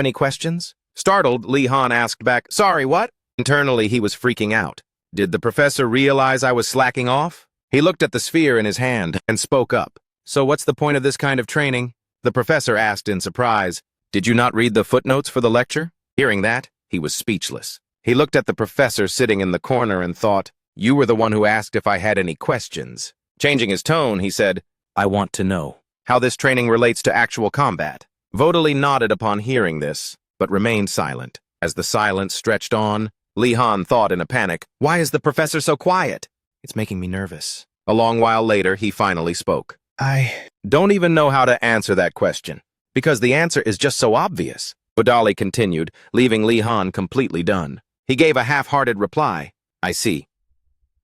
Any questions? Startled, Lee Han asked back, "Sorry, what?" Internally, he was freaking out. Did the professor realize I was slacking off? He looked at the sphere in his hand and spoke up. "So what's the point of this kind of training?" The professor asked in surprise. "Did you not read the footnotes for the lecture?" Hearing that, he was speechless. He looked at the professor sitting in the corner and thought, "You were the one who asked if I had any questions." Changing his tone, he said, "I want to know how this training relates to actual combat." Vodali nodded upon hearing this, but remained silent. As the silence stretched on, Lee Han thought in a panic, "Why is the professor so quiet? It's making me nervous." A long while later, he finally spoke. "I don't even know how to answer that question, because the answer is just so obvious." Vodali continued, leaving Lee Han completely done. He gave a half-hearted reply. "I see."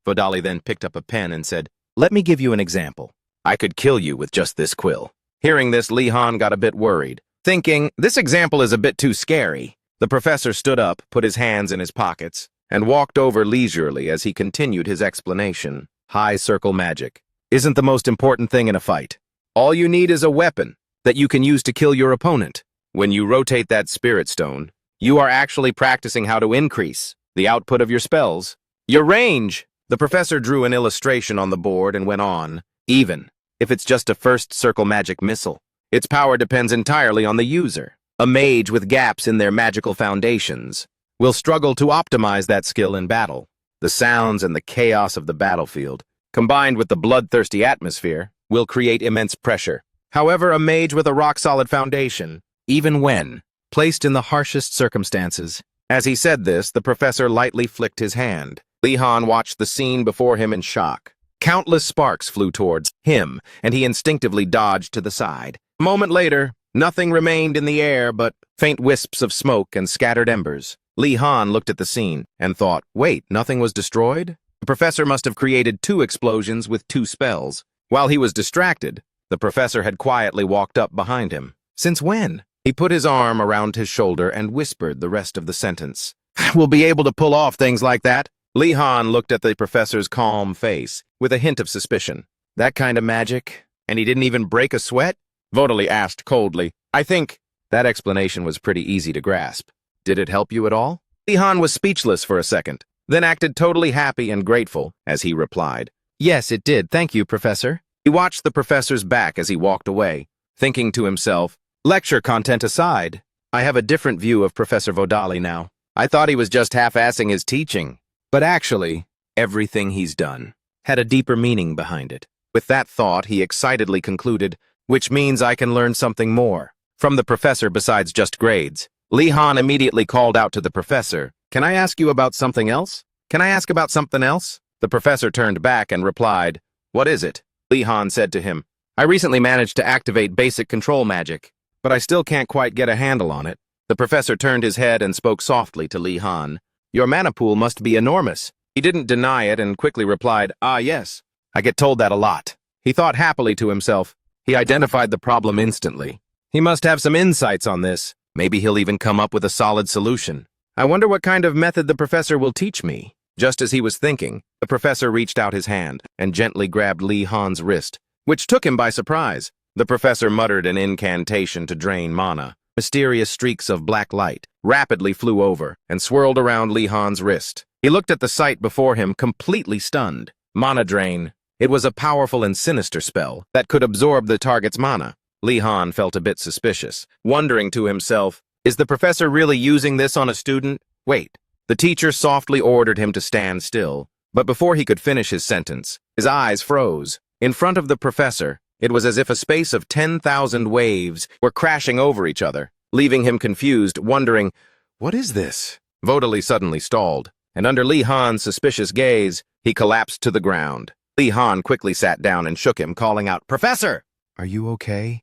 Vodali then picked up a pen and said, "Let me give you an example. I could kill you with just this quill." Hearing this, Lee Han got a bit worried, thinking, "This example is a bit too scary." The professor stood up, put his hands in his pockets, and walked over leisurely as he continued his explanation. High circle magic isn't the most important thing in a fight. All you need is a weapon that you can use to kill your opponent. When you rotate that spirit stone, you are actually practicing how to increase the output of your spells. Your range. The professor drew an illustration on the board and went on. Even if it's just a first circle magic missile, its power depends entirely on the user. A mage with gaps in their magical foundations will struggle to optimize that skill in battle. The sounds and the chaos of the battlefield, combined with the bloodthirsty atmosphere, will create immense pressure. However, a mage with a rock-solid foundation, even when placed in the harshest circumstances. As he said this, the professor lightly flicked his hand. Lee Han watched the scene before him in shock. Countless sparks flew towards him, and he instinctively dodged to the side. A moment later, nothing remained in the air but faint wisps of smoke and scattered embers. Lee Han looked at the scene and thought, "Wait, nothing was destroyed?" The professor must have created 2 explosions with 2 spells. While he was distracted, the professor had quietly walked up behind him. "Since when?" He put his arm around his shoulder and whispered the rest of the sentence. "We'll be able to pull off things like that." Lee Han looked at the professor's calm face with a hint of suspicion. "That kind of magic? And he didn't even break a sweat?" Vodali asked coldly. "I think..." That explanation was pretty easy to grasp. "Did it help you at all?" Lee Han was speechless for a second, then acted totally happy and grateful as he replied, "Yes, it did. Thank you, Professor." He watched the professor's back as he walked away, thinking to himself, "Lecture content aside, I have a different view of Professor Vodali now. I thought he was just half-assing his teaching. But actually, everything he's done had a deeper meaning behind it." With that thought, he excitedly concluded, "Which means I can learn something more from the professor besides just grades." Lee Han immediately called out to the professor, "Can I ask you about something else? Can I ask about something else?" The professor turned back and replied, "What is it?" Lee Han said to him, "I recently managed to activate basic control magic, but I still can't quite get a handle on it." The professor turned his head and spoke softly to Lee Han. "Your mana pool must be enormous." He didn't deny it and quickly replied, "Ah, yes. I get told that a lot." He thought happily to himself. He identified the problem instantly. He must have some insights on this. Maybe he'll even come up with a solid solution. I wonder what kind of method the professor will teach me. Just as he was thinking, the professor reached out his hand and gently grabbed Lee Han's wrist, which took him by surprise. The professor muttered an incantation to drain mana. Mysterious streaks of black light rapidly flew over and swirled around Lee Han's wrist. He looked at the sight before him, completely stunned. Mana drain. It was a powerful and sinister spell that could absorb the target's mana. Lee Han felt a bit suspicious, wondering to himself, is the professor really using this on a student? Wait. The teacher softly ordered him to stand still, but before he could finish his sentence, his eyes froze. In front of the professor, it was as if a space of 10,000 waves were crashing over each other, leaving him confused, wondering, what is this? Vodali suddenly stalled, and under Lee Han's suspicious gaze, he collapsed to the ground. Lee Han quickly sat down and shook him, calling out, "Professor! Are you okay?"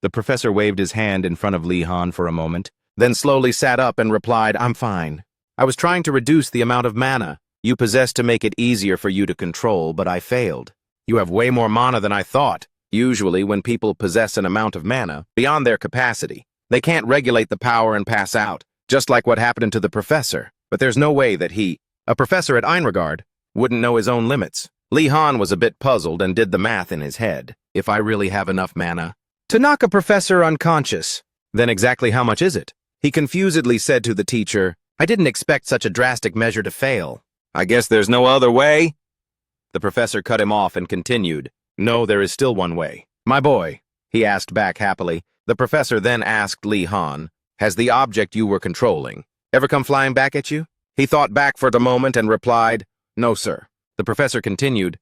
The professor waved his hand in front of Lee Han for a moment, then slowly sat up and replied, "I'm fine. I was trying to reduce the amount of mana you possess to make it easier for you to control, but I failed. You have way more mana than I thought. Usually, when people possess an amount of mana beyond their capacity, they can't regulate the power and pass out, just like what happened to the professor. But there's no way that he, a professor at Einregard, wouldn't know his own limits." Lee Han was a bit puzzled and did the math in his head. If I really have enough mana to knock a professor unconscious, then exactly how much is it? He confusedly said to the teacher, I didn't expect such a drastic measure to fail. I guess there's no other way? The professor cut him off and continued, No, there is still one way. My boy, he asked back happily. The professor then asked Lee Han, Has the object you were controlling ever come flying back at you? He thought back for the moment and replied, No, sir. The professor continued,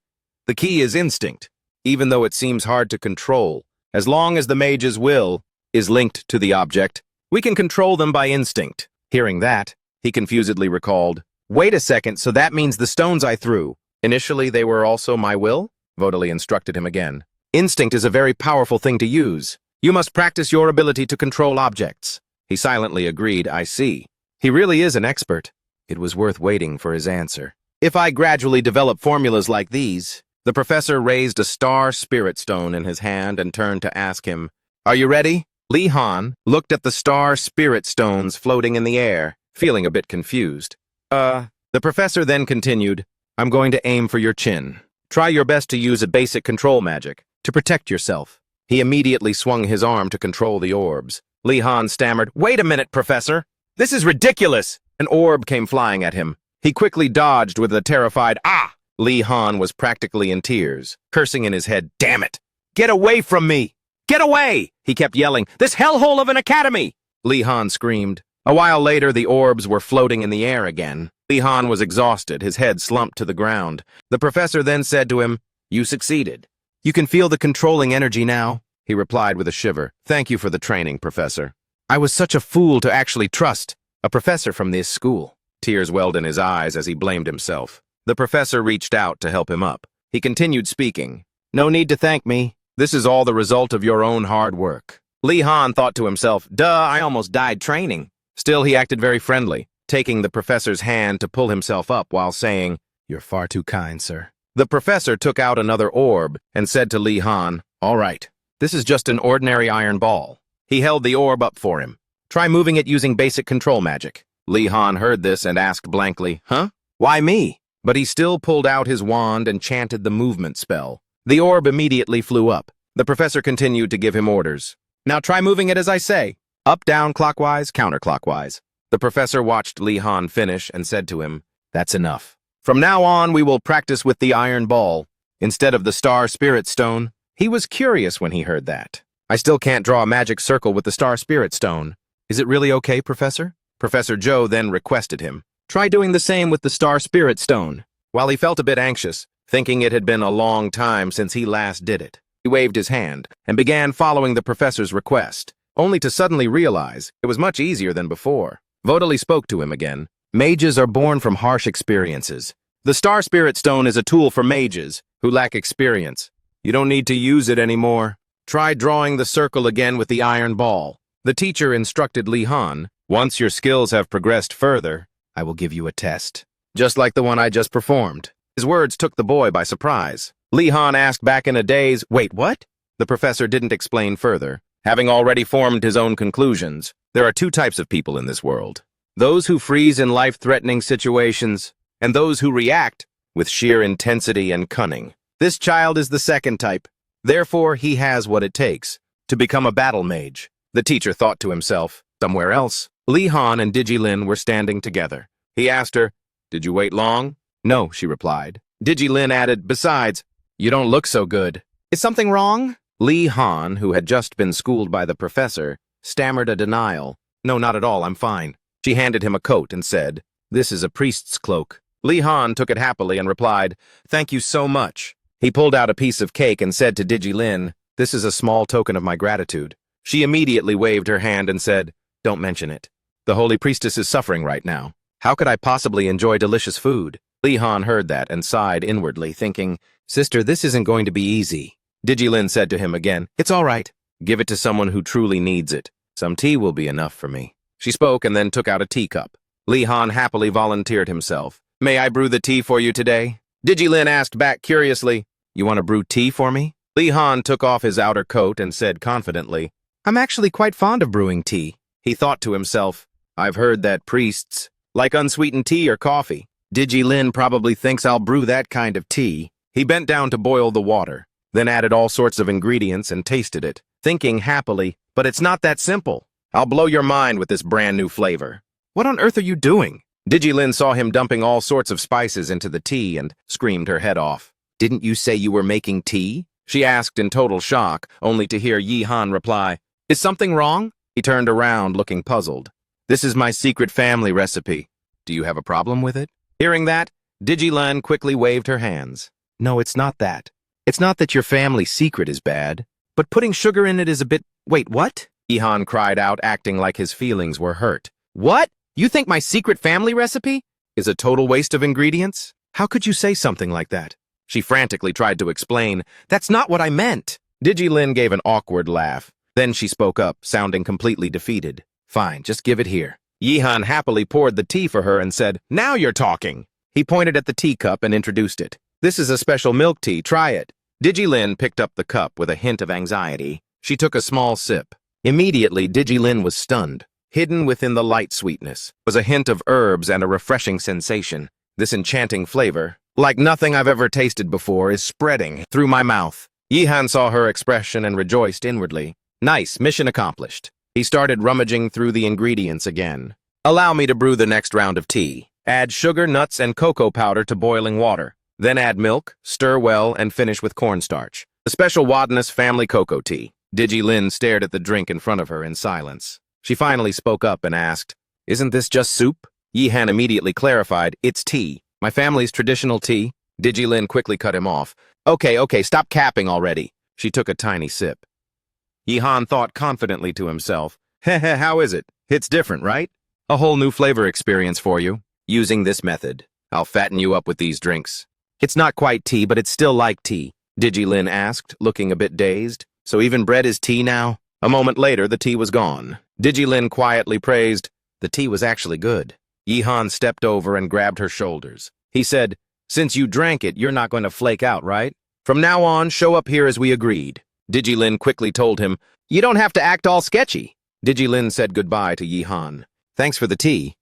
The key is instinct, even though it seems hard to control. As long as the mage's will is linked to the object, we can control them by instinct. Hearing that, he confusedly recalled, Wait a second, so that means the stones I threw, initially they were also my will? Vodali instructed him again. Instinct is a very powerful thing to use. You must practice your ability to control objects. He silently agreed, I see. He really is an expert. It was worth waiting for his answer. If I gradually develop formulas like these, the professor raised a star spirit stone in his hand and turned to ask him, Are you ready? Lee Han looked at the star spirit stones floating in the air, feeling a bit confused. The professor then continued, I'm going to aim for your chin. Try your best to use a basic control magic to protect yourself. He immediately swung his arm to control the orbs. Lee Han stammered, Wait a minute, Professor! This is ridiculous! An orb came flying at him. He quickly dodged with a terrified, Ah! Lee Han was practically in tears, cursing in his head, Damn it! Get away from me! Get away! He kept yelling, This hellhole of an academy! Lee Han screamed. A while later, the orbs were floating in the air again. Lee Han was exhausted, his head slumped to the ground. The professor then said to him, You succeeded. You can feel the controlling energy now, he replied with a shiver. Thank you for the training, Professor. I was such a fool to actually trust a professor from this school. Tears welled in his eyes as he blamed himself. The professor reached out to help him up. He continued speaking. No need to thank me. This is all the result of your own hard work. Lee Han thought to himself, Duh, I almost died training. Still, he acted very friendly, taking the professor's hand to pull himself up while saying, You're far too kind, sir. The professor took out another orb and said to Lee Han, All right, this is just an ordinary iron ball. He held the orb up for him. Try moving it using basic control magic. Lee Han heard this and asked blankly, Huh? Why me? But he still pulled out his wand and chanted the movement spell. The orb immediately flew up. The professor continued to give him orders. Now try moving it as I say. Up, down, clockwise, counterclockwise. The professor watched Lee Han finish and said to him, That's enough. From now on, we will practice with the iron ball instead of the star spirit stone. He was curious when he heard that. I still can't draw a magic circle with the star spirit stone. Is it really okay, Professor? Professor Joe then requested him. Try doing the same with the star spirit stone. While he felt a bit anxious, thinking it had been a long time since he last did it, he waved his hand and began following the professor's request, only to suddenly realize it was much easier than before. Vodali spoke to him again. Mages are born from harsh experiences. The Star Spirit Stone is a tool for mages who lack experience. You don't need to use it anymore. Try drawing the circle again with the iron ball. The teacher instructed Lee Han, Once your skills have progressed further, I will give you a test. Just like the one I just performed. His words took the boy by surprise. Lee Han asked back in a daze, Wait, what? The professor didn't explain further. Having already formed his own conclusions, there are two types of people in this world. Those who freeze in life-threatening situations, and those who react with sheer intensity and cunning. This child is the second type. Therefore, he has what it takes to become a battle mage. The teacher thought to himself. Somewhere else, Lee Han and Digilin were standing together. He asked her, Did you wait long? No, she replied. Digilin added, Besides, you don't look so good. Is something wrong? Lee Han, who had just been schooled by the professor, stammered a denial. No, not at all, I'm fine. She handed him a coat and said, This is a priest's cloak. Lee Han took it happily and replied, Thank you so much. He pulled out a piece of cake and said to Digilin, This is a small token of my gratitude. She immediately waved her hand and said, Don't mention it. The holy priestess is suffering right now. How could I possibly enjoy delicious food? Lee Han heard that and sighed inwardly, thinking, Sister, this isn't going to be easy. Digilin said to him again, It's all right. Give it to someone who truly needs it. Some tea will be enough for me. She spoke and then took out a teacup. Lee Han happily volunteered himself. May I brew the tea for you today? Digilin asked back curiously, You want to brew tea for me? Lee Han took off his outer coat and said confidently, I'm actually quite fond of brewing tea. He thought to himself, I've heard that priests like unsweetened tea or coffee. Digilin probably thinks I'll brew that kind of tea. He bent down to boil the water, then added all sorts of ingredients and tasted it, thinking happily, but it's not that simple. I'll blow your mind with this brand new flavor. What on earth are you doing? Digilin saw him dumping all sorts of spices into the tea and screamed her head off. Didn't you say you were making tea? She asked in total shock, only to hear Yi Han reply, Is something wrong? He turned around, looking puzzled. This is my secret family recipe. Do you have a problem with it? Hearing that, Digilin quickly waved her hands. No, it's not that. It's not that your family secret is bad, but putting sugar in it is a bit— Wait, what? Yi Han cried out, acting like his feelings were hurt. What? You think my secret family recipe is a total waste of ingredients? How could you say something like that? She frantically tried to explain. That's not what I meant. Digilin gave an awkward laugh. Then she spoke up, sounding completely defeated. Fine, just give it here. Yi Han happily poured the tea for her and said, Now you're talking. He pointed at the teacup and introduced it. This is a special milk tea, try it. Digilin picked up the cup with a hint of anxiety. She took a small sip. Immediately, Digilin was stunned. Hidden within the light sweetness was a hint of herbs and a refreshing sensation. This enchanting flavor, like nothing I've ever tasted before, is spreading through my mouth. Yi Han saw her expression and rejoiced inwardly. Nice, mission accomplished. He started rummaging through the ingredients again. Allow me to brew the next round of tea. Add sugar, nuts, and cocoa powder to boiling water. Then add milk, stir well, and finish with cornstarch. The special Wadness family cocoa tea. Digilin stared at the drink in front of her in silence. She finally spoke up and asked, Isn't this just soup? Yi Han immediately clarified, It's tea. My family's traditional tea. Digilin quickly cut him off. Okay, stop capping already. She took a tiny sip. Yi Han thought confidently to himself, Heh, how is it? It's different, right? A whole new flavor experience for you. Using this method, I'll fatten you up with these drinks. It's not quite tea, but it's still like tea, Digilin asked, looking a bit dazed. So even bread is tea now? A moment later, the tea was gone. Digilin quietly praised, The tea was actually good. Yi Han stepped over and grabbed her shoulders. He said, Since you drank it, you're not going to flake out, right? From now on, show up here as we agreed. Digilin quickly told him, You don't have to act all sketchy. Digilin said goodbye to Yi Han. Thanks for the tea.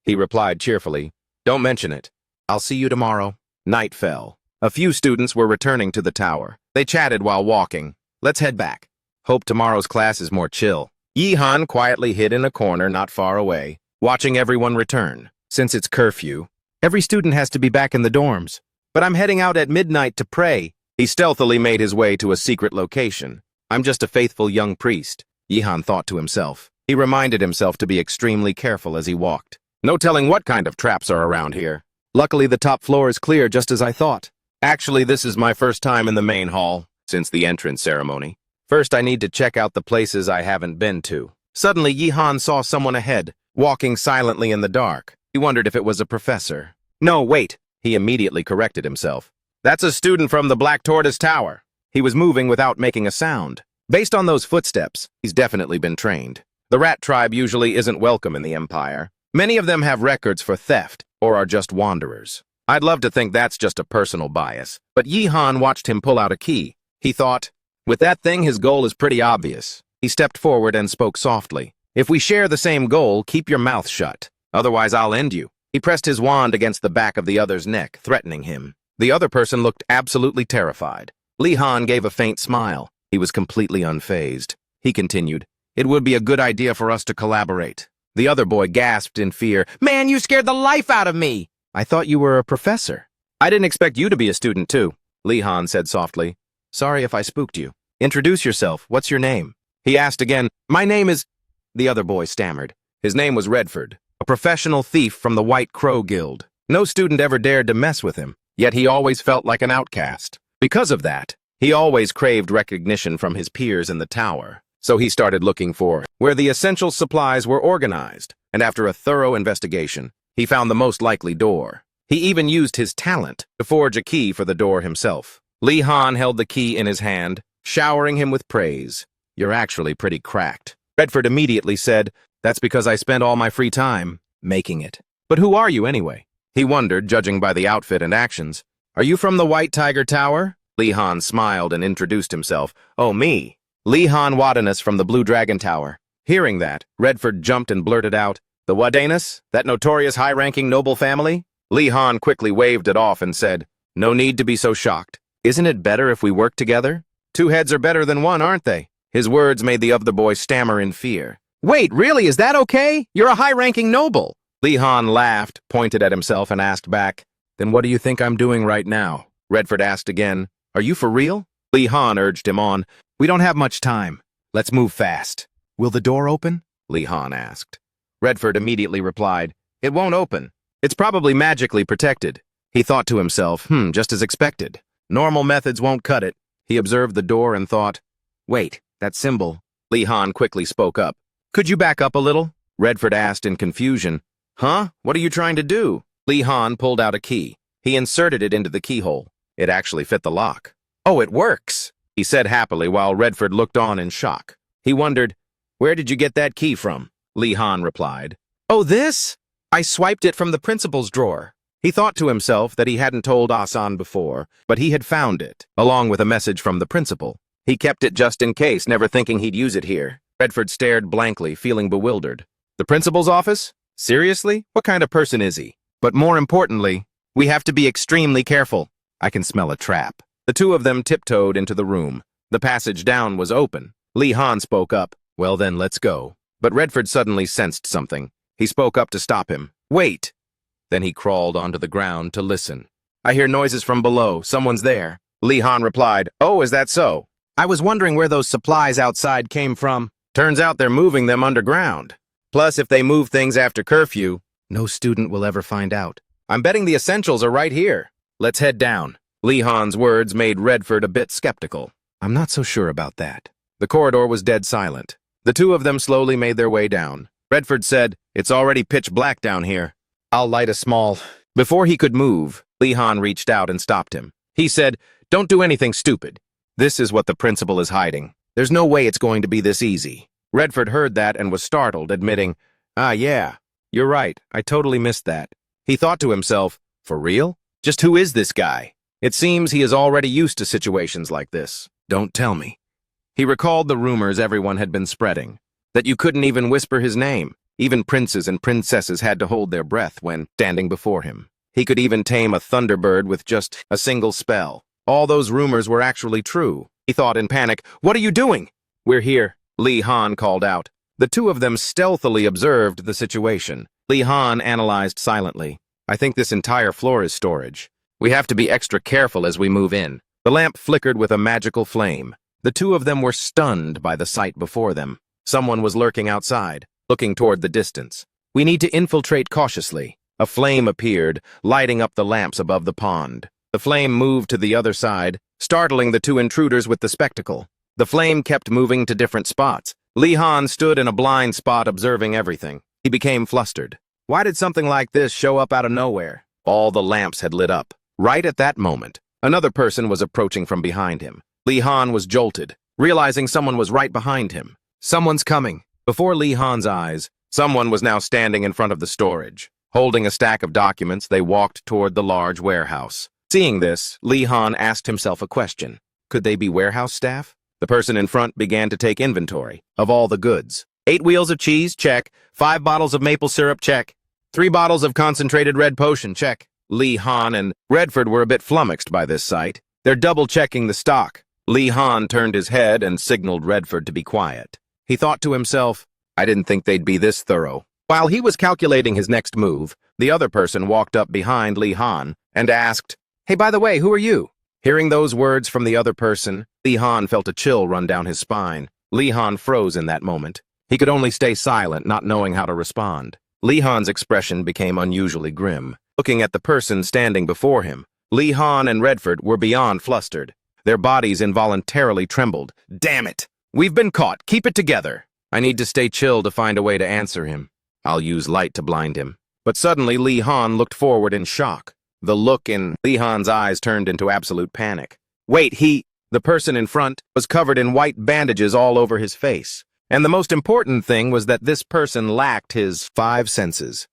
He replied cheerfully, Don't mention it. I'll see you tomorrow. Night fell. A few students were returning to the tower. They chatted while walking. Let's head back. Hope tomorrow's class is more chill. Yi Han quietly hid in a corner not far away, watching everyone return. Since it's curfew, every student has to be back in the dorms. But I'm heading out at midnight to pray. He stealthily made his way to a secret location. I'm just a faithful young priest, Yi Han thought to himself. He reminded himself to be extremely careful as he walked. No telling what kind of traps are around here. Luckily, the top floor is clear just as I thought. Actually, this is my first time in the main hall since the entrance ceremony. First, I need to check out the places I haven't been to. Suddenly, Yi Han saw someone ahead, walking silently in the dark. He wondered if it was a professor. No, wait. He immediately corrected himself. That's a student from the Black Tortoise Tower. He was moving without making a sound. Based on those footsteps, he's definitely been trained. The rat tribe usually isn't welcome in the Empire. Many of them have records for theft, or are just wanderers. I'd love to think that's just a personal bias, but Yi Han watched him pull out a key. He thought, with that thing, his goal is pretty obvious. He stepped forward and spoke softly. If we share the same goal, keep your mouth shut. Otherwise, I'll end you. He pressed his wand against the back of the other's neck, threatening him. The other person looked absolutely terrified. Li Han gave a faint smile. He was completely unfazed. He continued, It would be a good idea for us to collaborate. The other boy gasped in fear. Man, you scared the life out of me! I thought you were a professor. I didn't expect you to be a student, too, Li Han said softly. Sorry if I spooked you. Introduce yourself. What's your name? He asked again. My name is— The other boy stammered. His name was Redford, a professional thief from the White Crow Guild. No student ever dared to mess with him, yet he always felt like an outcast. Because of that, he always craved recognition from his peers in the tower. So he started looking for where the essential supplies were organized, and after a thorough investigation, he found the most likely door. He even used his talent to forge a key for the door himself. Li Han held the key in his hand, showering him with praise. You're actually pretty cracked. Redford immediately said, That's because I spent all my free time making it. But who are you anyway? He wondered, judging by the outfit and actions. Are you from the White Tiger Tower? Li Han smiled and introduced himself. Oh, me. Li Han Wadanus from the Blue Dragon Tower. Hearing that, Redford jumped and blurted out, The Wadanus? That notorious high-ranking noble family? Li Han quickly waved it off and said, No need to be so shocked. Isn't it better if we work together? Two heads are better than one, aren't they? His words made the other boy stammer in fear. Wait, really, is that okay? You're a high-ranking noble. Li Han laughed, pointed at himself, and asked back, Then what do you think I'm doing right now? Redford asked again, Are you for real? Li Han urged him on, We don't have much time. Let's move fast. Will the door open? Li Han asked. Redford immediately replied, It won't open. It's probably magically protected. He thought to himself, just as expected. Normal methods won't cut it. He observed the door and thought, Wait, that symbol. Li Han quickly spoke up. Could you back up a little? Redford asked in confusion. Huh? What are you trying to do? Li Han pulled out a key. He inserted it into the keyhole. It actually fit the lock. Oh, it works, he said happily while Redford looked on in shock. He wondered, Where did you get that key from? Li Han replied. Oh, this? I swiped it from the principal's drawer. He thought to himself that he hadn't told Asan before, but he had found it, along with a message from the principal. He kept it just in case, never thinking he'd use it here. Redford stared blankly, feeling bewildered. The principal's office? Seriously? What kind of person is he? But more importantly, we have to be extremely careful. I can smell a trap. The two of them tiptoed into the room. The passage down was open. Li Han spoke up. Well then, let's go. But Redford suddenly sensed something. He spoke up to stop him. Wait! Then he crawled onto the ground to listen. I hear noises from below. Someone's there. Li Han replied, Oh, is that so? I was wondering where those supplies outside came from. Turns out they're moving them underground. Plus, if they move things after curfew, no student will ever find out. I'm betting the essentials are right here. Let's head down. Li Han's words made Redford a bit skeptical. I'm not so sure about that. The corridor was dead silent. The two of them slowly made their way down. Redford said, It's already pitch black down here. I'll light a small... Before he could move, Li Han reached out and stopped him. He said, Don't do anything stupid. This is what the principal is hiding. There's no way it's going to be this easy. Redford heard that and was startled, admitting, yeah, you're right, I totally missed that. He thought to himself, For real? Just who is this guy? It seems he is already used to situations like this. Don't tell me. He recalled the rumors everyone had been spreading, that you couldn't even whisper his name. Even princes and princesses had to hold their breath when standing before him. He could even tame a thunderbird with just a single spell. All those rumors were actually true. He thought in panic, What are you doing? We're here, Li Han called out. The two of them stealthily observed the situation. Li Han analyzed silently. I think this entire floor is storage. We have to be extra careful as we move in. The lamp flickered with a magical flame. The two of them were stunned by the sight before them. Someone was lurking outside, looking toward the distance. We need to infiltrate cautiously. A flame appeared, lighting up the lamps above the pond. The flame moved to the other side, startling the two intruders with the spectacle. The flame kept moving to different spots. Li Han stood in a blind spot observing everything. He became flustered. Why did something like this show up out of nowhere? All the lamps had lit up. Right at that moment, another person was approaching from behind him. Li Han was jolted, realizing someone was right behind him. Someone's coming. Before Li Han's eyes, someone was now standing in front of the storage. Holding a stack of documents, they walked toward the large warehouse. Seeing this, Li Han asked himself a question. Could they be warehouse staff? The person in front began to take inventory of all the goods. 8 wheels of cheese, check. 5 bottles of maple syrup, check. 3 bottles of concentrated red potion, check. Li Han and Redford were a bit flummoxed by this sight. They're double-checking the stock. Li Han turned his head and signaled Redford to be quiet. He thought to himself, I didn't think they'd be this thorough. While he was calculating his next move, the other person walked up behind Li Han and asked, Hey, by the way, who are you? Hearing those words from the other person, Li Han felt a chill run down his spine. Li Han froze in that moment. He could only stay silent, not knowing how to respond. Li Han's expression became unusually grim. Looking at the person standing before him, Li Han and Redford were beyond flustered. Their bodies involuntarily trembled. Damn it! We've been caught. Keep it together. I need to stay chill to find a way to answer him. I'll use light to blind him. But suddenly Li Han looked forward in shock. The look in Li Han's eyes turned into absolute panic. Wait, the person in front was covered in white bandages all over his face. And the most important thing was that this person lacked his 5 senses.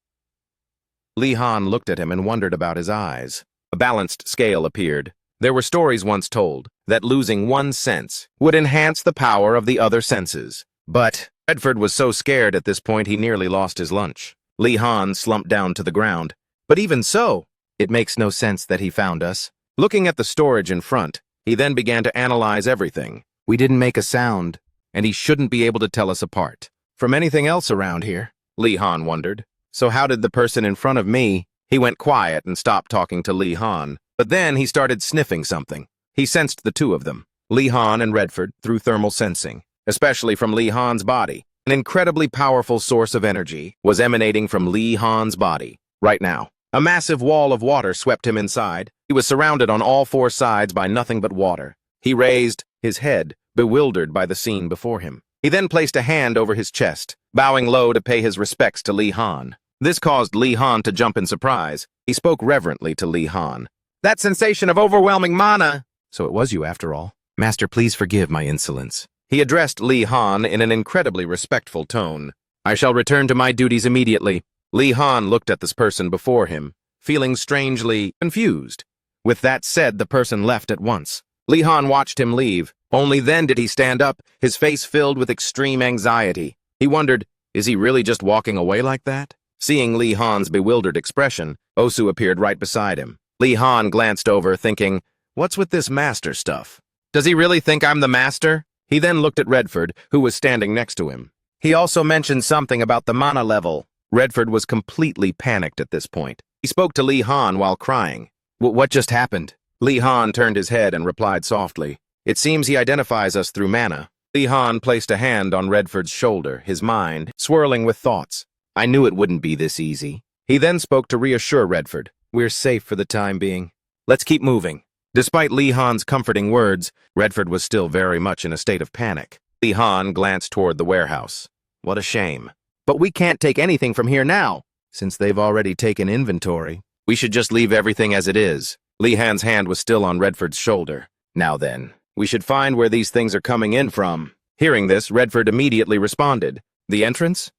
Li Han looked at him and wondered about his eyes. A balanced scale appeared. There were stories once told that losing one sense would enhance the power of the other senses. But Redford was so scared at this point he nearly lost his lunch. Li Han slumped down to the ground. But even so, it makes no sense that he found us. Looking at the storage in front, he then began to analyze everything. We didn't make a sound, and he shouldn't be able to tell us apart. from anything else around here? Lee Han wondered. So how did the person in front of me? He went quiet and stopped talking to Lee Han. But then he started sniffing something. He sensed the two of them, Lee Han and Redford, through thermal sensing, especially from Lee Han's body. An incredibly powerful source of energy was emanating from Lee Han's body. Right now, a massive wall of water swept him inside. He was surrounded on all four sides by nothing but water. He raised his head, bewildered by the scene before him. He then placed a hand over his chest, bowing low to pay his respects to Lee Han. This caused Lee Han to jump in surprise. He spoke reverently to Lee Han. That sensation of overwhelming mana! So it was you after all. Master, please forgive my insolence. He addressed Lee Han in an incredibly respectful tone. I shall return to my duties immediately. Lee Han looked at this person before him, feeling strangely confused. With that said, the person left at once. Lee Han watched him leave. Only then did he stand up, his face filled with extreme anxiety. He wondered, is he really just walking away like that? Seeing Lee Han's bewildered expression, Osu appeared right beside him. Lee Han glanced over, thinking, what's with this master stuff? Does he really think I'm the master? He then looked at Redford, who was standing next to him. He also mentioned something about the mana level. Redford was completely panicked at this point. He spoke to Lee Han while crying. What just happened? Lee Han turned his head and replied softly. It seems he identifies us through mana. Lee Han placed a hand on Redford's shoulder, his mind swirling with thoughts. I knew it wouldn't be this easy. He then spoke to reassure Redford. We're safe for the time being. Let's keep moving. Despite Lee Han's comforting words, Redford was still very much in a state of panic. Lee Han glanced toward the warehouse. What a shame. But we can't take anything from here now. Since they've already taken inventory, we should just leave everything as it is. Lee Han's hand was still on Redford's shoulder. Now then, we should find where these things are coming in from. Hearing this, Redford immediately responded. The entrance?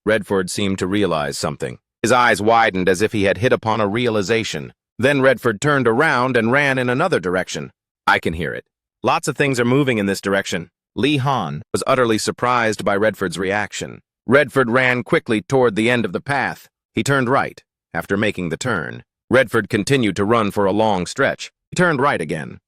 Redford seemed to realize something. His eyes widened as if he had hit upon a realization. Then Redford turned around and ran in another direction. I can hear it. Lots of things are moving in this direction. Lee Han was utterly surprised by Redford's reaction. Redford ran quickly toward the end of the path. He turned right. After making the turn, Redford continued to run for a long stretch. He turned right again.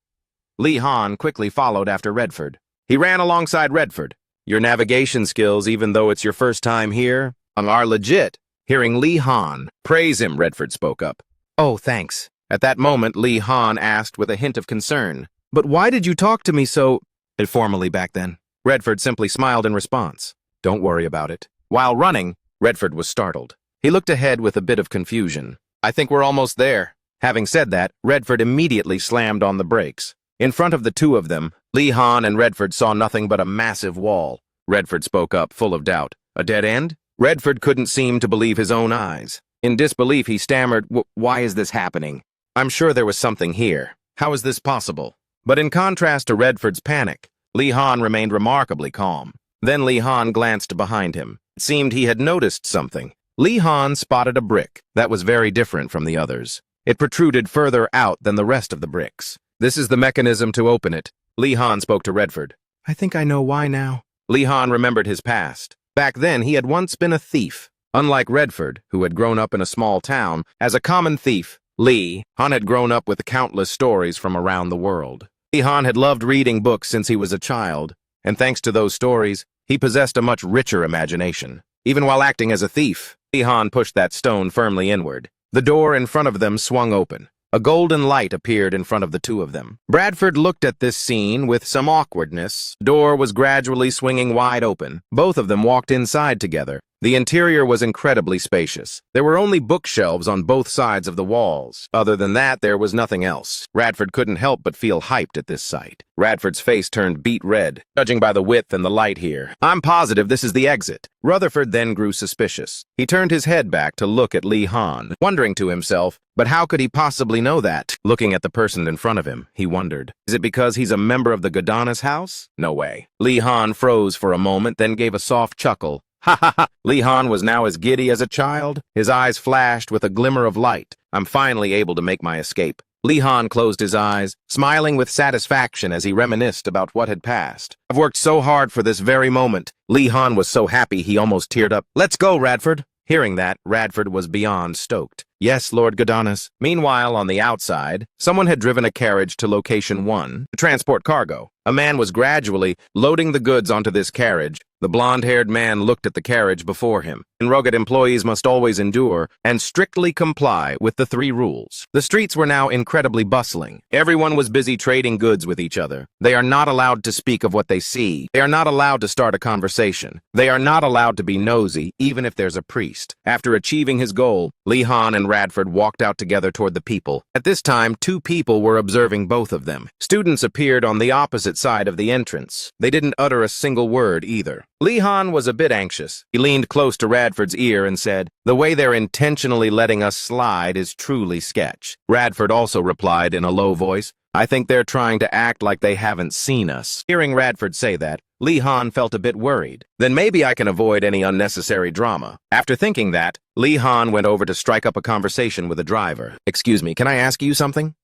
Lee Han quickly followed after Redford. He ran alongside Redford. Your navigation skills, even though it's your first time here, are legit. Hearing Lee Han praise him, Redford spoke up. Oh, thanks. At that moment, Lee Han asked with a hint of concern. But why did you talk to me so informally back then? Redford simply smiled in response. Don't worry about it. While running, Redford was startled. He looked ahead with a bit of confusion. I think we're almost there. Having said that, Redford immediately slammed on the brakes. In front of the two of them, Lee Han and Redford saw nothing but a massive wall. Redford spoke up, full of doubt. A dead end? Redford couldn't seem to believe his own eyes. In disbelief, he stammered, why is this happening? I'm sure there was something here. How is this possible? But in contrast to Redford's panic, Lee Han remained remarkably calm. Then Lee Han glanced behind him. It seemed he had noticed something. Lee Han spotted a brick that was very different from the others. It protruded further out than the rest of the bricks. This is the mechanism to open it. Lee Han spoke to Redford. I think I know why now. Lee Han remembered his past. Back then, he had once been a thief. Unlike Redford, who had grown up in a small town, as a common thief, Lee Han had grown up with countless stories from around the world. Lee Han had loved reading books since he was a child, and thanks to those stories, he possessed a much richer imagination. Even while acting as a thief, Lee Han pushed that stone firmly inward. The door in front of them swung open. A golden light appeared in front of the two of them. Bradford looked at this scene with some awkwardness. The door was gradually swinging wide open. Both of them walked inside together. The interior was incredibly spacious. There were only bookshelves on both sides of the walls. Other than that, there was nothing else. Radford couldn't help but feel hyped at this sight. Radford's face turned beet red, judging by the width and the light here. I'm positive this is the exit. Rutherford then grew suspicious. He turned his head back to look at Lee Han, wondering to himself, but how could he possibly know that? Looking at the person in front of him, he wondered, is it because he's a member of the Godana's house? No way. Lee Han froze for a moment, then gave a soft chuckle. Ha ha ha! Lee Han was now as giddy as a child. His eyes flashed with a glimmer of light. I'm finally able to make my escape. Lee Han closed his eyes, smiling with satisfaction as he reminisced about what had passed. I've worked so hard for this very moment. Lee Han was so happy he almost teared up. Let's go, Radford! Hearing that, Radford was beyond stoked. Yes, Lord Godanis. Meanwhile, on the outside, someone had driven a carriage to location 1 to transport cargo. A man was gradually loading the goods onto this carriage. The blonde-haired man looked at the carriage before him. Rugged employees must always endure and strictly comply with the 3 rules. The streets were now incredibly bustling. Everyone was busy trading goods with each other. They are not allowed to speak of what they see. They are not allowed to start a conversation. They are not allowed to be nosy, even if there's a priest. After achieving his goal, Lee Han and Radford walked out together toward the people. At this time, 2 people were observing both of them. Students appeared on the opposite side of the entrance. They didn't utter a single word either. Lee Han was a bit anxious. He leaned close to Radford's ear and said, "The way they're intentionally letting us slide is truly sketch." Radford also replied in a low voice, "I think they're trying to act like they haven't seen us." Hearing Radford say that, Lee Han felt a bit worried. Then maybe I can avoid any unnecessary drama. After thinking that, Lee Han went over to strike up a conversation with the driver. "Excuse me, can I ask you something?"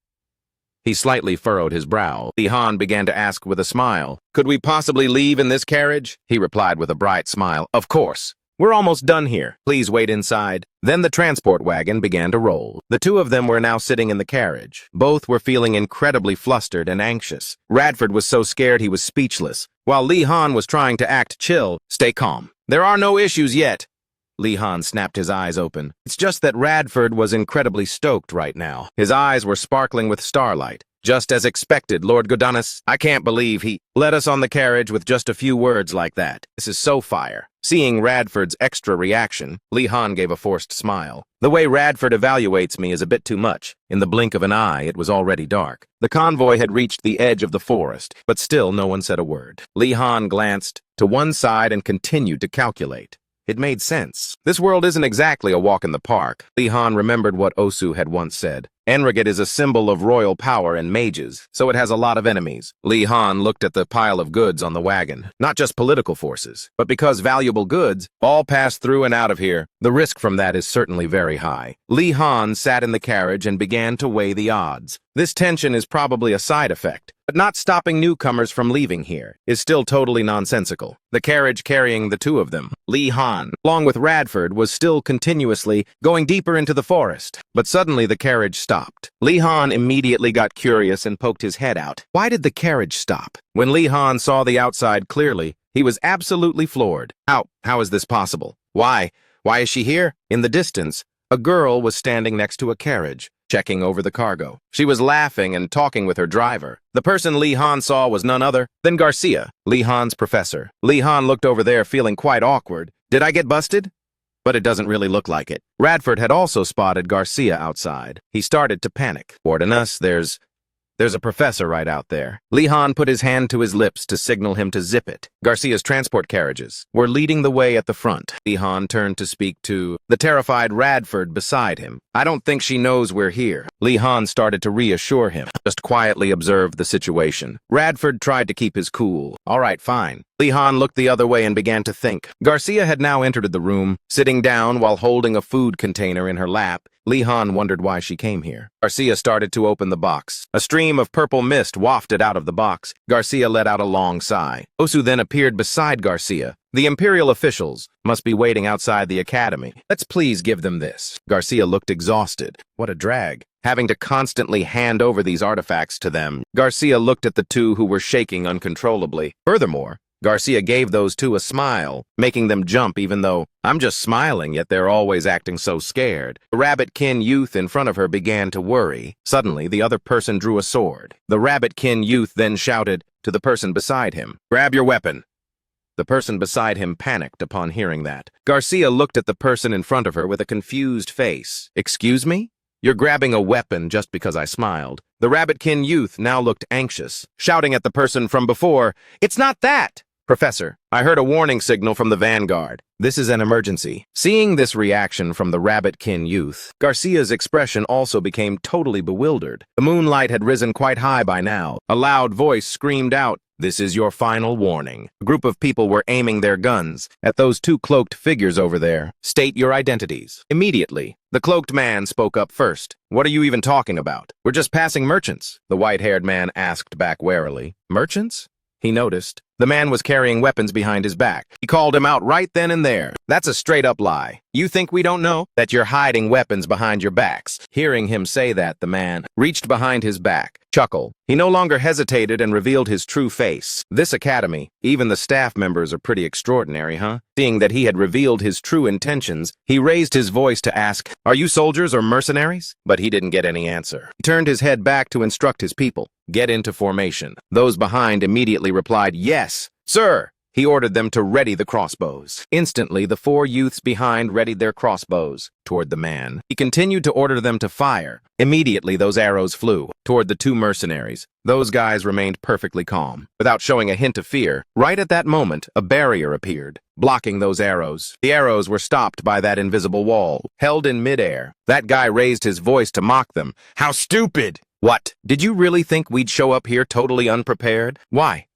He slightly furrowed his brow. Lee Han began to ask with a smile, "Could we possibly leave in this carriage?" He replied with a bright smile, "Of course. We're almost done here. Please wait inside." Then the transport wagon began to roll. The 2 of them were now sitting in the carriage. Both were feeling incredibly flustered and anxious. Radford was so scared he was speechless, while Lee Han was trying to act chill. "Stay calm. There are no issues yet." Lee Han snapped his eyes open. It's just that Radford was incredibly stoked right now. His eyes were sparkling with starlight. "Just as expected, Lord Godanis. I can't believe he let us on the carriage with just a few words like that. This is so fire." Seeing Radford's extra reaction, Lee Han gave a forced smile. "The way Radford evaluates me is a bit too much." In the blink of an eye, it was already dark. The convoy had reached the edge of the forest, but still no one said a word. Lee Han glanced to one side and continued to calculate. It made sense. This world isn't exactly a walk in the park. Lee Han remembered what Osu had once said. Enrigate is a symbol of royal power and mages, so it has a lot of enemies. Lee Han looked at the pile of goods on the wagon. Not just political forces, but because valuable goods all pass through and out of here, the risk from that is certainly very high. Lee Han sat in the carriage and began to weigh the odds. This tension is probably a side effect, but not stopping newcomers from leaving here is still totally nonsensical. The carriage carrying the 2 of them, Lee Han, along with Radford, was still continuously going deeper into the forest. But suddenly the carriage stopped. Lee Han immediately got curious and poked his head out. Why did the carriage stop? When Lee Han saw the outside clearly, he was absolutely floored. How is this possible? Why is she here? In the distance, a girl was standing next to a carriage, checking over the cargo. She was laughing and talking with her driver. The person Lee Han saw was none other than Garcia, Lee Han's professor. Lee Han looked over there feeling quite awkward. Did I get busted? But it doesn't really look like it. Radford had also spotted Garcia outside. He started to panic. "Warden us, there's a professor right out there." Lee Han put his hand to his lips to signal him to zip it. Garcia's transport carriages were leading the way at the front. Lee Han turned to speak to the terrified Radford beside him. "I don't think she knows we're here." Lee Han started to reassure him. "Just quietly observe the situation." Radford tried to keep his cool. "All right, fine." Lee Han looked the other way and began to think. Garcia had now entered the room, sitting down while holding a food container in her lap. Lee Han wondered why she came here. Garcia started to open the box. A stream of purple mist wafted out of the box. Garcia let out a long sigh. Osu then appeared beside Garcia. "The Imperial officials must be waiting outside the academy. Let's please give them this." Garcia looked exhausted. What a drag, having to constantly hand over these artifacts to them. Garcia looked at the 2 who were shaking uncontrollably. Furthermore, Garcia gave those 2 a smile, making them jump even though I'm just smiling, yet they're always acting so scared. The rabbit-kin youth in front of her began to worry. Suddenly, the other person drew a sword. The rabbit-kin youth then shouted to the person beside him, "Grab your weapon." The person beside him panicked upon hearing that. Garcia looked at the person in front of her with a confused face. "Excuse me? You're grabbing a weapon just because I smiled." The rabbit-kin youth now looked anxious, shouting at the person from before, "It's not that! Professor, I heard a warning signal from the vanguard. This is an emergency." Seeing this reaction from the rabbit-kin youth, Garcia's expression also became totally bewildered. The moonlight had risen quite high by now. A loud voice screamed out, "This is your final warning." A group of people were aiming their guns at those 2 cloaked figures over there. "State your identities." Immediately, the cloaked man spoke up first. "What are you even talking about? We're just passing merchants," the white-haired man asked back warily. "Merchants?" He noticed The man was carrying weapons behind his back. He called him out right then and there. That's a straight-up lie. You think we don't know that you're hiding weapons behind your backs? Hearing him say that, the man reached behind his back, chuckled. He no longer hesitated and revealed his true face. This academy, even the staff members are pretty extraordinary, huh? Seeing that he had revealed his true intentions, he raised his voice to ask, "Are you soldiers or mercenaries?" But he didn't get any answer. He turned his head back to instruct his people. Get into formation. Those behind immediately replied, "Yes, sir." He ordered them to ready the crossbows. Instantly, the 4 youths behind readied their crossbows toward the man. He continued to order them to fire. Immediately, those arrows flew toward the 2 mercenaries. Those guys remained perfectly calm, without showing a hint of fear. Right at that moment, a barrier appeared, blocking those arrows. The arrows were stopped by that invisible wall, held in midair. That guy raised his voice to mock them. "How stupid! What? Did you really think we'd show up here totally unprepared? Why?"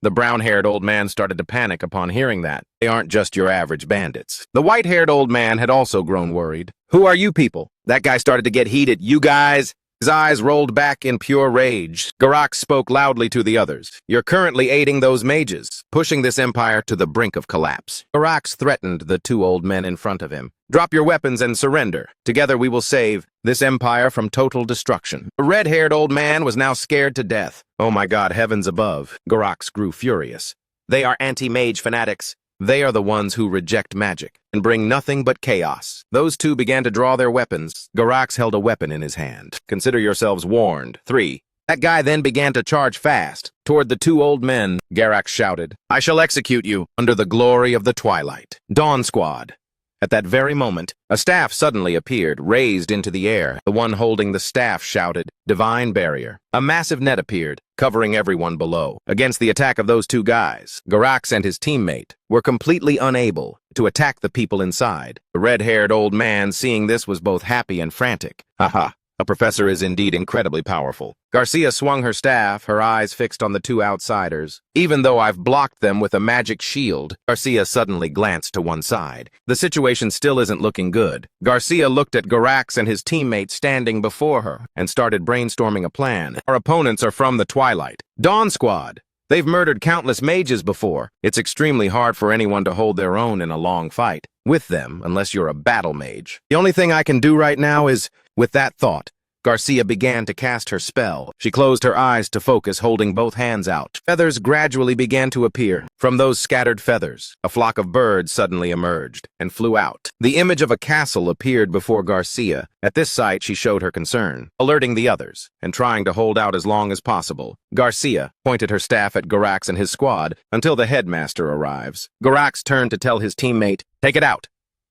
The brown-haired old man started to panic upon hearing that. They aren't just your average bandits. The white-haired old man had also grown worried. "Who are you people?" That guy started to get heated. "You guys?" His eyes rolled back in pure rage. Garak spoke loudly to the others. "You're currently aiding those mages, pushing this empire to the brink of collapse." Garak threatened the 2 old men in front of him. "Drop your weapons and surrender. Together we will save this empire from total destruction." The red-haired old man was now scared to death. "Oh my God, heavens above." Garak grew furious. "They are anti-mage fanatics. They are the ones who reject magic and bring nothing but chaos." Those 2 began to draw their weapons. Garak held a weapon in his hand. "Consider yourselves warned." 3. That guy then began to charge fast toward the 2 old men. Garak shouted, "I shall execute you under the glory of the twilight. Dawn Squad." At that very moment, a staff suddenly appeared, raised into the air. The one holding the staff shouted, "Divine Barrier." A massive net appeared, covering everyone below. Against the attack of those 2 guys, Garak and his teammate were completely unable to attack the people inside. The red-haired old man, seeing this, was both happy and frantic. "Haha. A professor is indeed incredibly powerful." Garcia swung her staff, her eyes fixed on the 2 outsiders. "Even though I've blocked them with a magic shield," Garcia suddenly glanced to one side. "The situation still isn't looking good." Garcia looked at Garak and his teammate standing before her and started brainstorming a plan. "Our opponents are from the Twilight. Dawn Squad. They've murdered countless mages before. It's extremely hard for anyone to hold their own in a long fight with them unless you're a battle mage. The only thing I can do right now is..." With that thought, Garcia began to cast her spell. She closed her eyes to focus, holding both hands out. Feathers gradually began to appear. From those scattered feathers, a flock of birds suddenly emerged and flew out. The image of a castle appeared before Garcia. At this sight, she showed her concern, alerting the others and trying to hold out as long as possible. Garcia pointed her staff at Garak and his squad until the headmaster arrives. Garak turned to tell his teammate, "Take it out."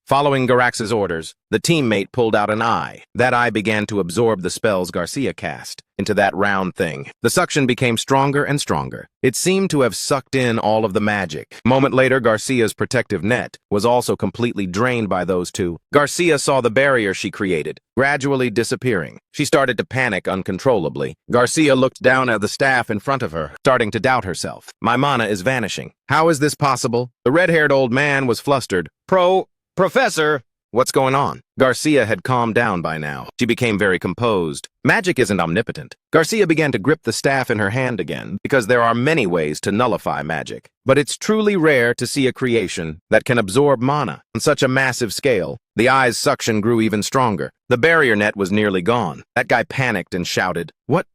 Following Garak's orders, the teammate pulled out an eye. That eye began to absorb the spells Garcia cast into that round thing. The suction became stronger and stronger. It seemed to have sucked in all of the magic. A moment later, Garcia's protective net was also completely drained by those 2. Garcia saw the barrier she created gradually disappearing. She started to panic uncontrollably. Garcia looked down at the staff in front of her, starting to doubt herself. "My mana is vanishing. How is this possible?" The red-haired old man was flustered. Professor, what's going on?" Garcia had calmed down by now. She became very composed. Magic isn't omnipotent. Garcia began to grip the staff in her hand again, because there are many ways to nullify magic. But it's truly rare to see a creation that can absorb mana on such a massive scale. The eye's suction grew even stronger. The barrier net was nearly gone. That guy panicked and shouted, What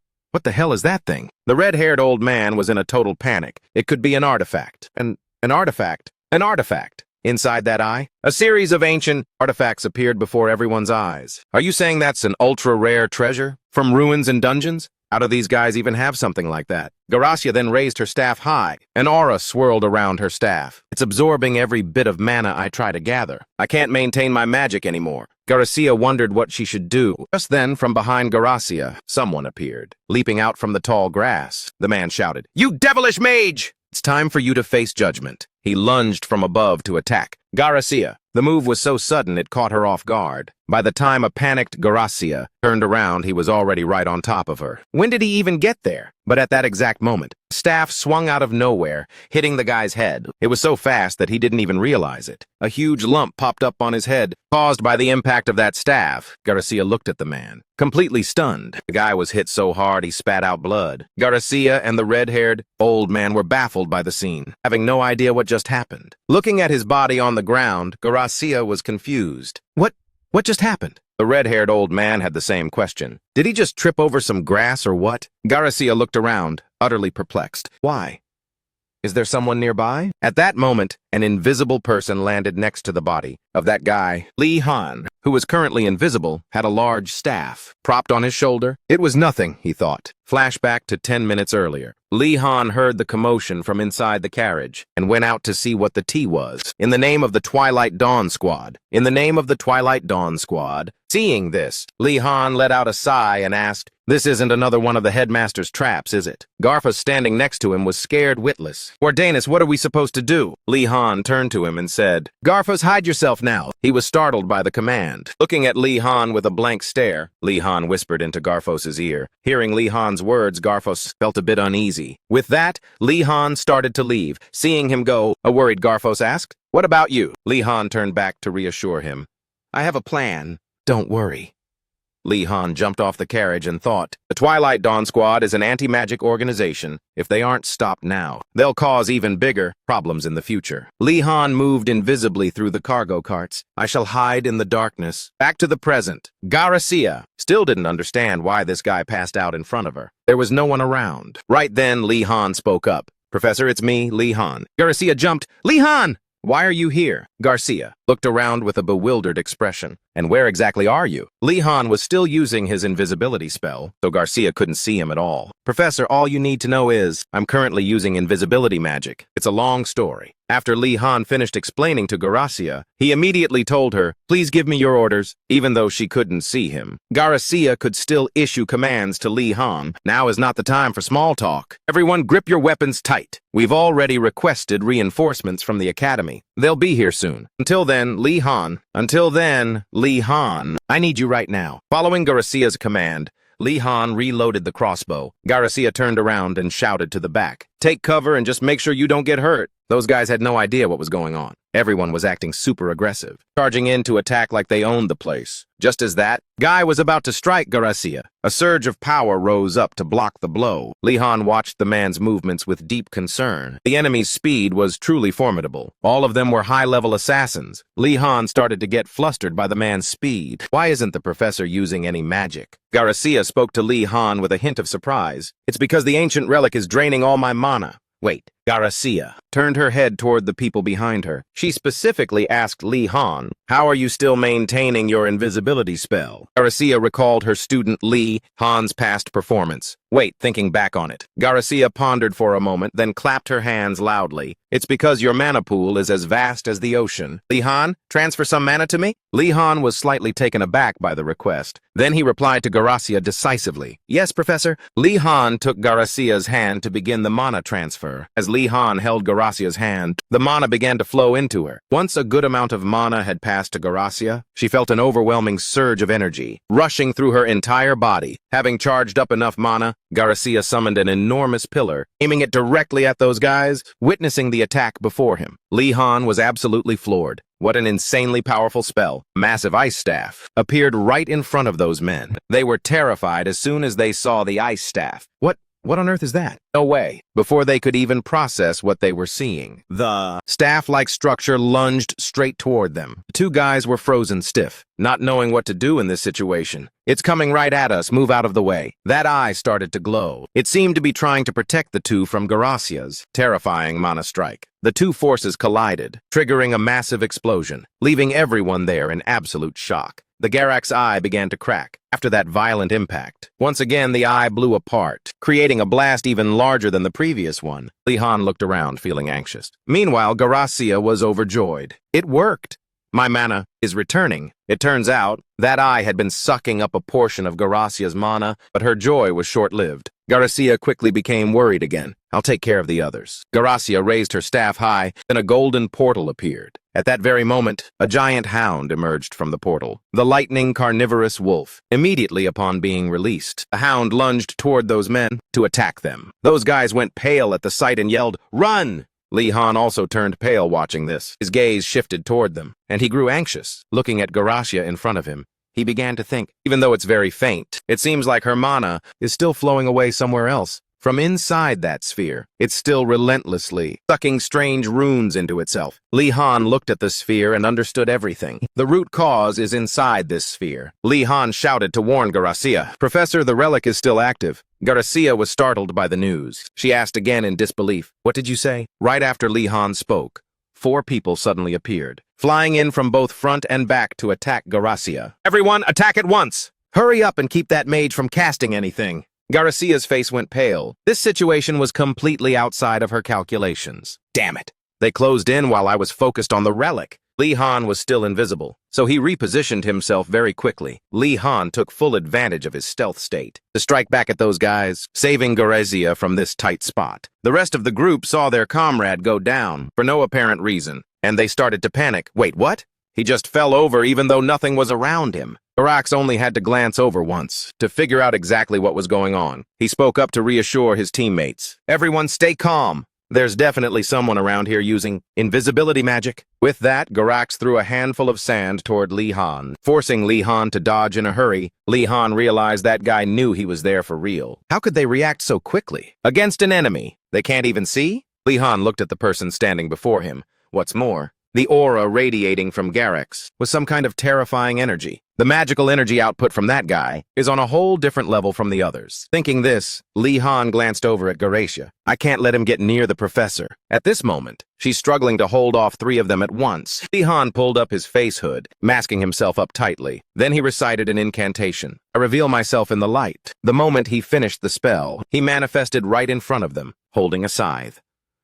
the hell is that thing?" The red-haired old man was in a total panic. It could be an artifact. An artifact. An artifact. Inside that eye, a series of ancient artifacts appeared before everyone's eyes. "Are you saying that's an ultra-rare treasure? From ruins and dungeons? How do these guys even have something like that?" Garcia then raised her staff high. An aura swirled around her staff. "It's absorbing every bit of mana I try to gather. I can't maintain my magic anymore." Garcia wondered what she should do. Just then, from behind Garcia, someone appeared. Leaping out from the tall grass, the man shouted, "You devilish mage! It's time for you to face judgment." He lunged from above to attack Garcia. The move was so sudden it caught her off guard. By the time a panicked Garcia turned around, he was already right on top of her. When did he even get there? But at that exact moment, staff swung out of nowhere, hitting the guy's head. It was so fast that he didn't even realize it. A huge lump popped up on his head, caused by the impact of that staff. Garcia looked at the man, completely stunned. The guy was hit so hard he spat out blood. Garcia and the red-haired old man were baffled by the scene, having no idea what just happened. Looking at his body on the ground, Garcia was confused. What just happened? The red-haired old man had the same question. Did he just trip over some grass or what? Garcia looked around, utterly perplexed. Why? Is there someone nearby? At that moment, an invisible person landed next to the body of that guy. Lee Han, who was currently invisible, had a large staff propped on his shoulder. It was nothing, he thought. Flashback to 10 minutes earlier. Lee Han heard the commotion from inside the carriage and went out to see what the tea was. In the name of the Twilight Dawn Squad. In the name of the Twilight Dawn Squad. Seeing this, Lee Han let out a sigh and asked, "This isn't another one of the headmaster's traps, is it?" Garfa, standing next to him, was scared witless. "Ordainus, what are we supposed to do?" Lee Han turned to him and said, "Garfos, hide yourself now." He was startled by the command. Looking at Lee Han with a blank stare, Lee Han whispered into Garfos' ear. Hearing Lee Han's words, Garfos felt a bit uneasy. With that, Lee Han started to leave. Seeing him go, a worried Garfos asked, "What about you?" Lee Han turned back to reassure him. "I have a plan. Don't worry." Lee Han jumped off the carriage and thought, the Twilight Dawn Squad is an anti-magic organization. If they aren't stopped now, they'll cause even bigger problems in the future. Lee Han moved invisibly through the cargo carts. I shall hide in the darkness. Back to the present. Garcia still didn't understand why this guy passed out in front of her. There was no one around. Right then, Lee Han spoke up. "Professor, it's me, Lee Han." Garcia jumped. "Lee Han! Why are you here?" Garcia looked around with a bewildered expression. "And where exactly are you?" Lee Han was still using his invisibility spell, so Garcia couldn't see him at all. "Professor, all you need to know is, I'm currently using invisibility magic. It's a long story." After Lee Han finished explaining to Garcia, he immediately told her, "Please give me your orders," even though she couldn't see him. Garcia could still issue commands to Lee Han. Now is not the time for small talk. "Everyone grip your weapons tight. We've already requested reinforcements from the academy. They'll be here soon. Until then, Lee Han, I need you right now." Following Garcia's command, Lee Han reloaded the crossbow. Garcia turned around and shouted to the back, "Take cover and just make sure you don't get hurt." Those guys had no idea what was going on. Everyone was acting super aggressive, charging in to attack like they owned the place. Just as that guy was about to strike Garcia, a surge of power rose up to block the blow. Lee Han watched the man's movements with deep concern. The enemy's speed was truly formidable. All of them were high-level assassins. Lee Han started to get flustered by the man's speed. Why isn't the professor using any magic? Garcia spoke to Lee Han with a hint of surprise. "It's because the ancient relic is draining all my mana." Wait. Garcia turned her head toward the people behind her. She specifically asked Lee Han, "How are you still maintaining your invisibility spell?" Garcia recalled her student Lee Han's past performance. Wait, thinking back on it. Garcia pondered for a moment, then clapped her hands loudly. "It's because your mana pool is as vast as the ocean." "Lee Han, transfer some mana to me?" Lee Han was slightly taken aback by the request. Then he replied to Garcia decisively. "Yes, Professor." Lee Han took Garcia's hand to begin the mana transfer. As Lee Han held Garcia's hand, the mana began to flow into her. Once a good amount of mana had passed to Garcia, she felt an overwhelming surge of energy rushing through her entire body. Having charged up enough mana, Garcia summoned an enormous pillar, aiming it directly at those guys, witnessing the attack before him. Lee Han was absolutely floored. What an insanely powerful spell. A massive ice staff appeared right in front of those men. They were terrified as soon as they saw the ice staff. What on earth is that? No way. Before they could even process what they were seeing, the staff-like structure lunged straight toward them. The two guys were frozen stiff, not knowing what to do in this situation. "It's coming right at us. Move out of the way." That eye started to glow. It seemed to be trying to protect the two from Garcia's terrifying mana strike. The two forces collided, triggering a massive explosion, leaving everyone there in absolute shock. The Garak's eye began to crack after that violent impact. Once again, the eye blew apart, creating a blast even larger than the previous one. Lee Han looked around, feeling anxious. Meanwhile, Garcia was overjoyed. It worked. My mana is returning. It turns out that eye had been sucking up a portion of Gracia's mana, but her joy was short-lived. Gracia quickly became worried again. I'll take care of the others. Gracia raised her staff high, then a golden portal appeared. At that very moment, a giant hound emerged from the portal. The lightning carnivorous wolf. Immediately upon being released, the hound lunged toward those men to attack them. Those guys went pale at the sight and yelled, "Run!" Lee Han also turned pale watching this. His gaze shifted toward them, and he grew anxious, looking at Gracia in front of him. He began to think, even though it's very faint, it seems like her mana is still flowing away somewhere else. From inside that sphere, it's still relentlessly sucking strange runes into itself. Lee Han looked at the sphere and understood everything. The root cause is inside this sphere. Lee Han shouted to warn Gracia. "Professor, the relic is still active." Gracia was startled by the news. She asked again in disbelief, "What did you say?" Right after Lee Han spoke, 4 people suddenly appeared, flying in from both front and back to attack Gracia. "Everyone, attack at once! Hurry up and keep that mage from casting anything." Gracia's face went pale. This situation was completely outside of her calculations. Damn it. They closed in while I was focused on the relic. Lee Han was still invisible, so he repositioned himself very quickly. Lee Han took full advantage of his stealth state to strike back at those guys, saving Gracia from this tight spot. The rest of the group saw their comrade go down for no apparent reason, and they started to panic. Wait, what? He just fell over even though nothing was around him. Garax only had to glance over once to figure out exactly what was going on. He spoke up to reassure his teammates. "Everyone stay calm. There's definitely someone around here using invisibility magic." With that, Garax threw a handful of sand toward Lee Han, forcing Lee Han to dodge in a hurry. Lee Han realized that guy knew he was there for real. How could they react so quickly? Against an enemy they can't even see? Lee Han looked at the person standing before him. What's more, the aura radiating from Garax was some kind of terrifying energy. The magical energy output from that guy is on a whole different level from the others. Thinking this, Lee Han glanced over at Gracia. I can't let him get near the professor. At this moment, she's struggling to hold off 3 of them at once. Lee Han pulled up his face hood, masking himself up tightly. Then he recited an incantation. I reveal myself in the light. The moment he finished the spell, he manifested right in front of them, holding a scythe.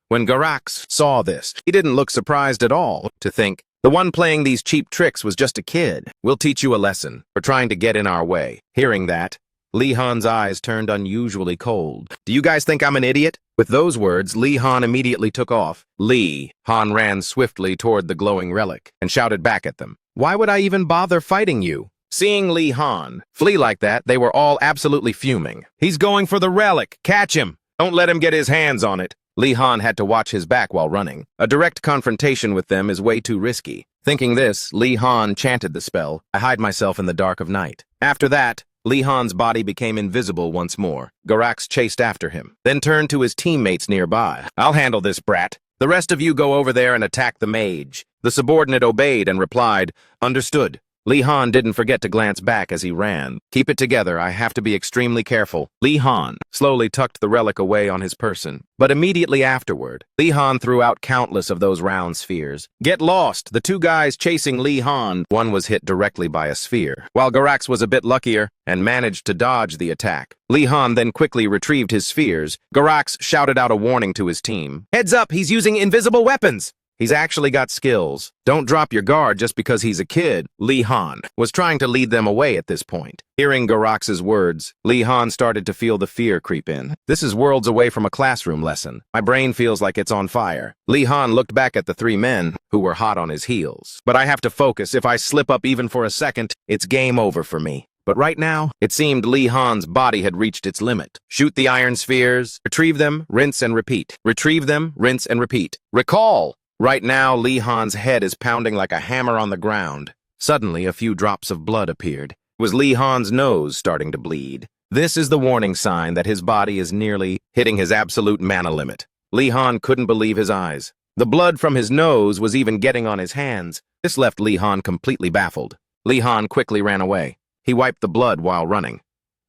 When Garax saw this, he didn't look surprised at all to think, the one playing these cheap tricks was just a kid. We'll teach you a lesson for trying to get in our way. Hearing that, Lee Han's eyes turned unusually cold. Do you guys think I'm an idiot? With those words, Lee Han immediately took off. Lee Han ran swiftly toward the glowing relic and shouted back at them. Why would I even bother fighting you? Seeing Lee Han flee like that, they were all absolutely fuming. He's going for the relic. Catch him. Don't let him get his hands on it. Lee Han had to watch his back while running. A direct confrontation with them is way too risky. Thinking this, Lee Han chanted the spell, I hide myself in the dark of night. After that, Lee Han's body became invisible once more. Garax chased after him, then turned to his teammates nearby. I'll handle this brat. The rest of you go over there and attack the mage. The subordinate obeyed and replied, Understood. Lee Han didn't forget to glance back as he ran. Keep it together, I have to be extremely careful. Lee Han slowly tucked the relic away on his person. But immediately afterward, Lee Han threw out countless of those round spheres. Get lost! The 2 guys chasing Lee Han, one was hit directly by a sphere, while Garax was a bit luckier and managed to dodge the attack. Lee Han then quickly retrieved his spheres. Garax shouted out a warning to his team. Heads up, he's using invisible weapons! He's actually got skills. Don't drop your guard just because he's a kid. Lee Han was trying to lead them away at this point. Hearing Garax's words, Lee Han started to feel the fear creep in. This is worlds away from a classroom lesson. My brain feels like it's on fire. Lee Han looked back at the 3 men who were hot on his heels. But I have to focus. If I slip up even for a second, it's game over for me. But right now, it seemed Lee Han's body had reached its limit. Shoot the iron spheres, retrieve them, rinse and repeat. Retrieve them, rinse and repeat. Recall! Right now, Lee Han's head is pounding like a hammer on the ground. Suddenly, a few drops of blood appeared. It was Lee Han's nose starting to bleed. This is the warning sign that his body is nearly hitting his absolute mana limit. Lee Han couldn't believe his eyes. The blood from his nose was even getting on his hands. This left Lee Han completely baffled. Lee Han quickly ran away. He wiped the blood while running.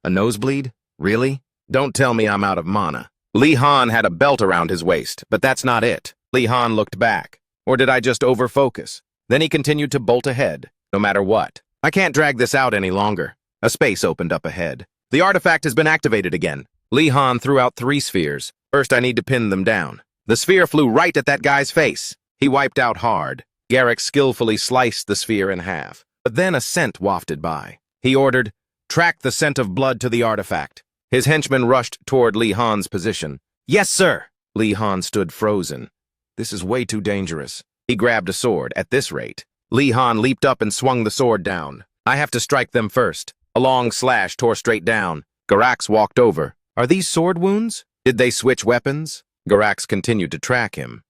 A nosebleed? Really? Don't tell me I'm out of mana. Lee Han had a belt around his waist, but that's not it. Lee Han looked back. Or did I just overfocus? Then he continued to bolt ahead, no matter what. I can't drag this out any longer. A space opened up ahead. The artifact has been activated again. Lee Han threw out 3 spheres. First, I need to pin them down. The sphere flew right at that guy's face. He wiped out hard. Garrick skillfully sliced the sphere in half, but then a scent wafted by. He ordered, "Track the scent of blood to the artifact." His henchman rushed toward Li Han's position. "Yes, sir!" Li Han stood frozen. This is way too dangerous. He grabbed a sword. At this rate, Li Han leaped up and swung the sword down. "I have to strike them first." A long slash tore straight down. Garax walked over. "Are these sword wounds? Did they switch weapons?" Garax continued to track him.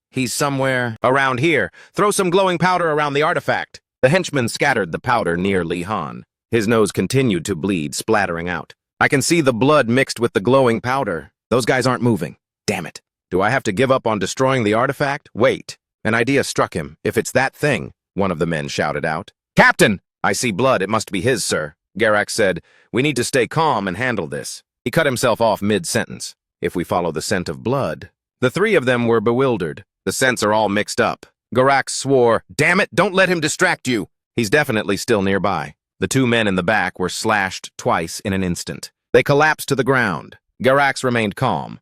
"He's somewhere around here. Throw some glowing powder around the artifact." The henchman scattered the powder near Li Han. His nose continued to bleed, splattering out. "I can see the blood mixed with the glowing powder. Those guys aren't moving. Damn it. Do I have to give up on destroying the artifact? Wait." An idea struck him. "If it's that thing," one of the men shouted out. "Captain! I see blood. It must be his, sir." Garax said, "We need to stay calm and handle this." He cut himself off mid-sentence. "If we follow the scent of blood." The three of them were bewildered. The scents are all mixed up. Garax swore, "Damn it, don't let him distract you." He's definitely still nearby. The two men in the back were slashed twice in an instant. They collapsed to the ground. Garax remained calm.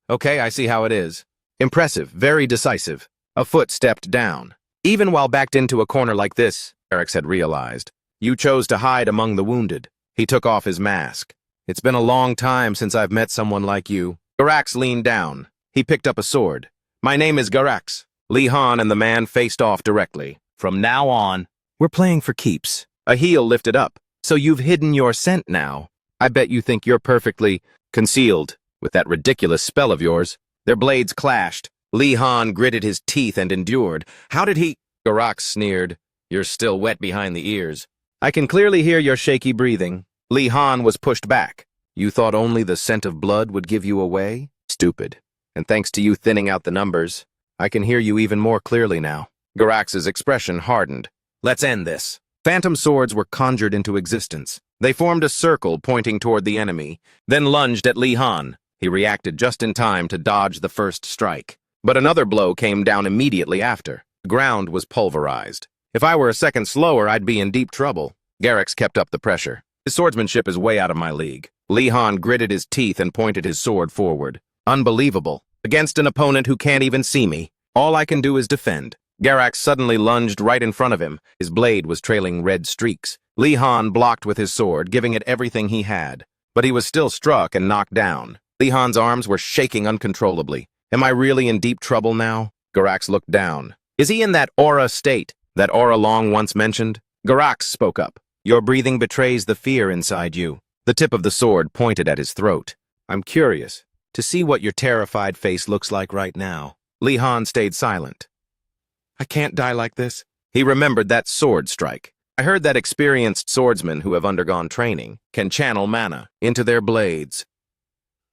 "Okay, I see how it is." Impressive, very decisive. A foot stepped down. Even while backed into a corner like this, Garax had realized, you chose to hide among the wounded. He took off his mask. "It's been a long time since I've met someone like you." Garax leaned down. He picked up a sword. "My name is Garax." Li Han and the man faced off directly. "From now on, we're playing for keeps." A heel lifted up. "So you've hidden your scent now. I bet you think you're perfectly concealed with that ridiculous spell of yours." Their blades clashed. Li Han gritted his teeth and endured. "How did he—" Garax sneered. "You're still wet behind the ears. I can clearly hear your shaky breathing." Li Han was pushed back. "You thought only the scent of blood would give you away? Stupid. And thanks to you thinning out the numbers, I can hear you even more clearly now." Garax's expression hardened. "Let's end this." Phantom swords were conjured into existence. They formed a circle pointing toward the enemy, then lunged at Li Han. He reacted just in time to dodge the first strike. But another blow came down immediately after. The ground was pulverized. If I were a second slower, I'd be in deep trouble. Garax kept up the pressure. "His swordsmanship is way out of my league." Li Han gritted his teeth and pointed his sword forward. "Unbelievable. Against an opponent who can't even see me. All I can do is defend." Garax suddenly lunged right in front of him. His blade was trailing red streaks. Li Han blocked with his sword, giving it everything he had. But he was still struck and knocked down. Li Han's arms were shaking uncontrollably. "Am I really in deep trouble now?" Garax looked down. "Is he in that aura state that Aura Long once mentioned?" Garax spoke up. "Your breathing betrays the fear inside you." The tip of the sword pointed at his throat. "I'm curious to see what your terrified face looks like right now." Li Han stayed silent. "I can't die like this." He remembered that sword strike. "I heard that experienced swordsmen who have undergone training can channel mana into their blades."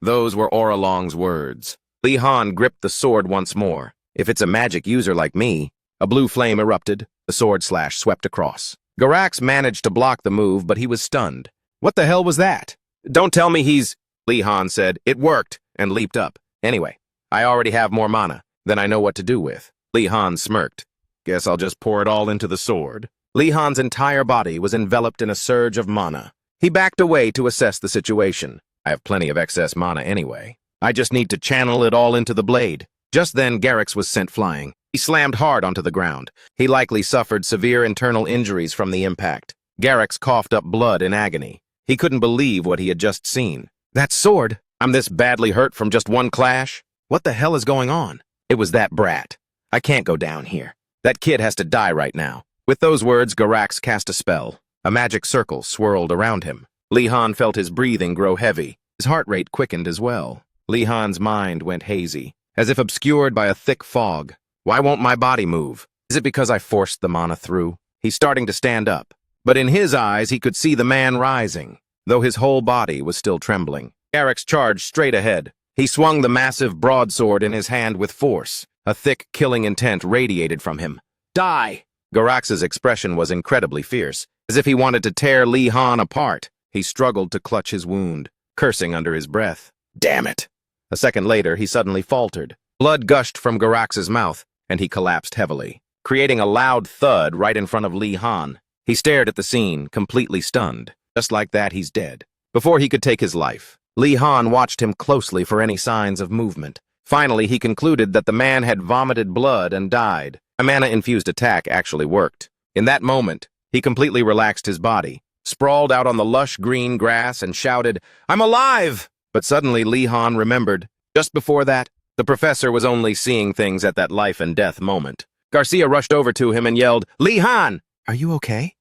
Those were Aura Long's words. Li Han gripped the sword once more. "If it's a magic user like me..." A blue flame erupted. The sword slash swept across. Garax managed to block the move, but he was stunned. "What the hell was that?" "Don't tell me he's..." Li Han said. "It worked," and leaped up. "Anyway, I already have more mana than I know what to do with." Li Han smirked. "Guess I'll just pour it all into the sword." Li Han's entire body was enveloped in a surge of mana. He backed away to assess the situation. "I have plenty of excess mana anyway. I just need to channel it all into the blade." Just then, Garax was sent flying. He slammed hard onto the ground. He likely suffered severe internal injuries from the impact. Garax coughed up blood in agony. He couldn't believe what he had just seen. "That sword? I'm this badly hurt from just one clash? What the hell is going on?" "It was that brat. I can't go down here. That kid has to die right now." With those words, Garax cast a spell. A magic circle swirled around him. Li Han felt his breathing grow heavy. His heart rate quickened as well. Li Han's mind went hazy, as if obscured by a thick fog. "Why won't my body move? Is it because I forced the mana through?" He's starting to stand up. But in his eyes, he could see the man rising, though his whole body was still trembling. Garax charged straight ahead. He swung the massive broadsword in his hand with force. A thick, killing intent radiated from him. "Die!" Garax's expression was incredibly fierce, as if he wanted to tear Li Han apart. He struggled to clutch his wound, cursing under his breath. "Damn it!" A second later, he suddenly faltered. Blood gushed from Garax's mouth, and he collapsed heavily, creating a loud thud right in front of Li Han. He stared at the scene, completely stunned. Just like that, he's dead. Before he could take his life, Li Han watched him closely for any signs of movement. Finally, he concluded that the man had vomited blood and died. A mana-infused attack actually worked. In that moment, he completely relaxed his body, sprawled out on the lush green grass and shouted, "I'm alive!" But suddenly Li Han remembered. Just before that, the professor was only seeing things at that life and death moment. Garcia rushed over to him and yelled, "Li Han! Are you okay?"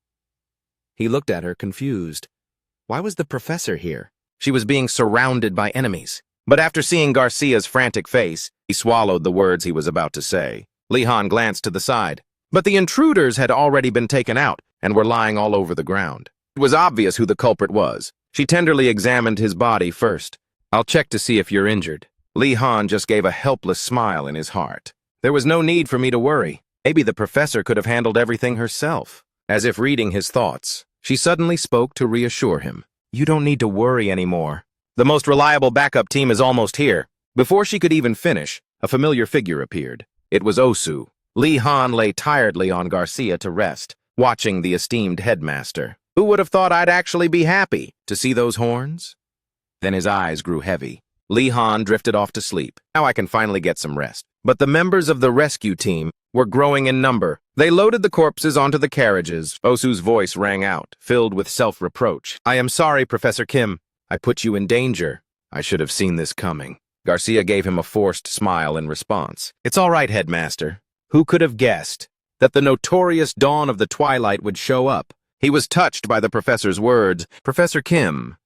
He looked at her, confused. Why was the professor here? She was being surrounded by enemies. But after seeing Garcia's frantic face, he swallowed the words he was about to say. Li Han glanced to the side. But the intruders had already been taken out and were lying all over the ground. It was obvious who the culprit was. She tenderly examined his body first. "I'll check to see if you're injured." Li Han just gave a helpless smile in his heart. There was no need for me to worry. Maybe the professor could have handled everything herself. As if reading his thoughts, she suddenly spoke to reassure him. "You don't need to worry anymore. The most reliable backup team is almost here." Before she could even finish, a familiar figure appeared. It was Osu. Li Han lay tiredly on Garcia to rest, watching the esteemed headmaster. Who would have thought I'd actually be happy to see those horns? Then his eyes grew heavy. Li Han drifted off to sleep. Now I can finally get some rest. But the members of the rescue team were growing in number. They loaded the corpses onto the carriages. Osu's voice rang out, filled with self-reproach. "I am sorry, Professor Kim. I put you in danger. I should have seen this coming." Garcia gave him a forced smile in response. "It's all right, Headmaster. Who could have guessed that the notorious Dawn of the Twilight would show up?" He was touched by the professor's words. "Professor Kim."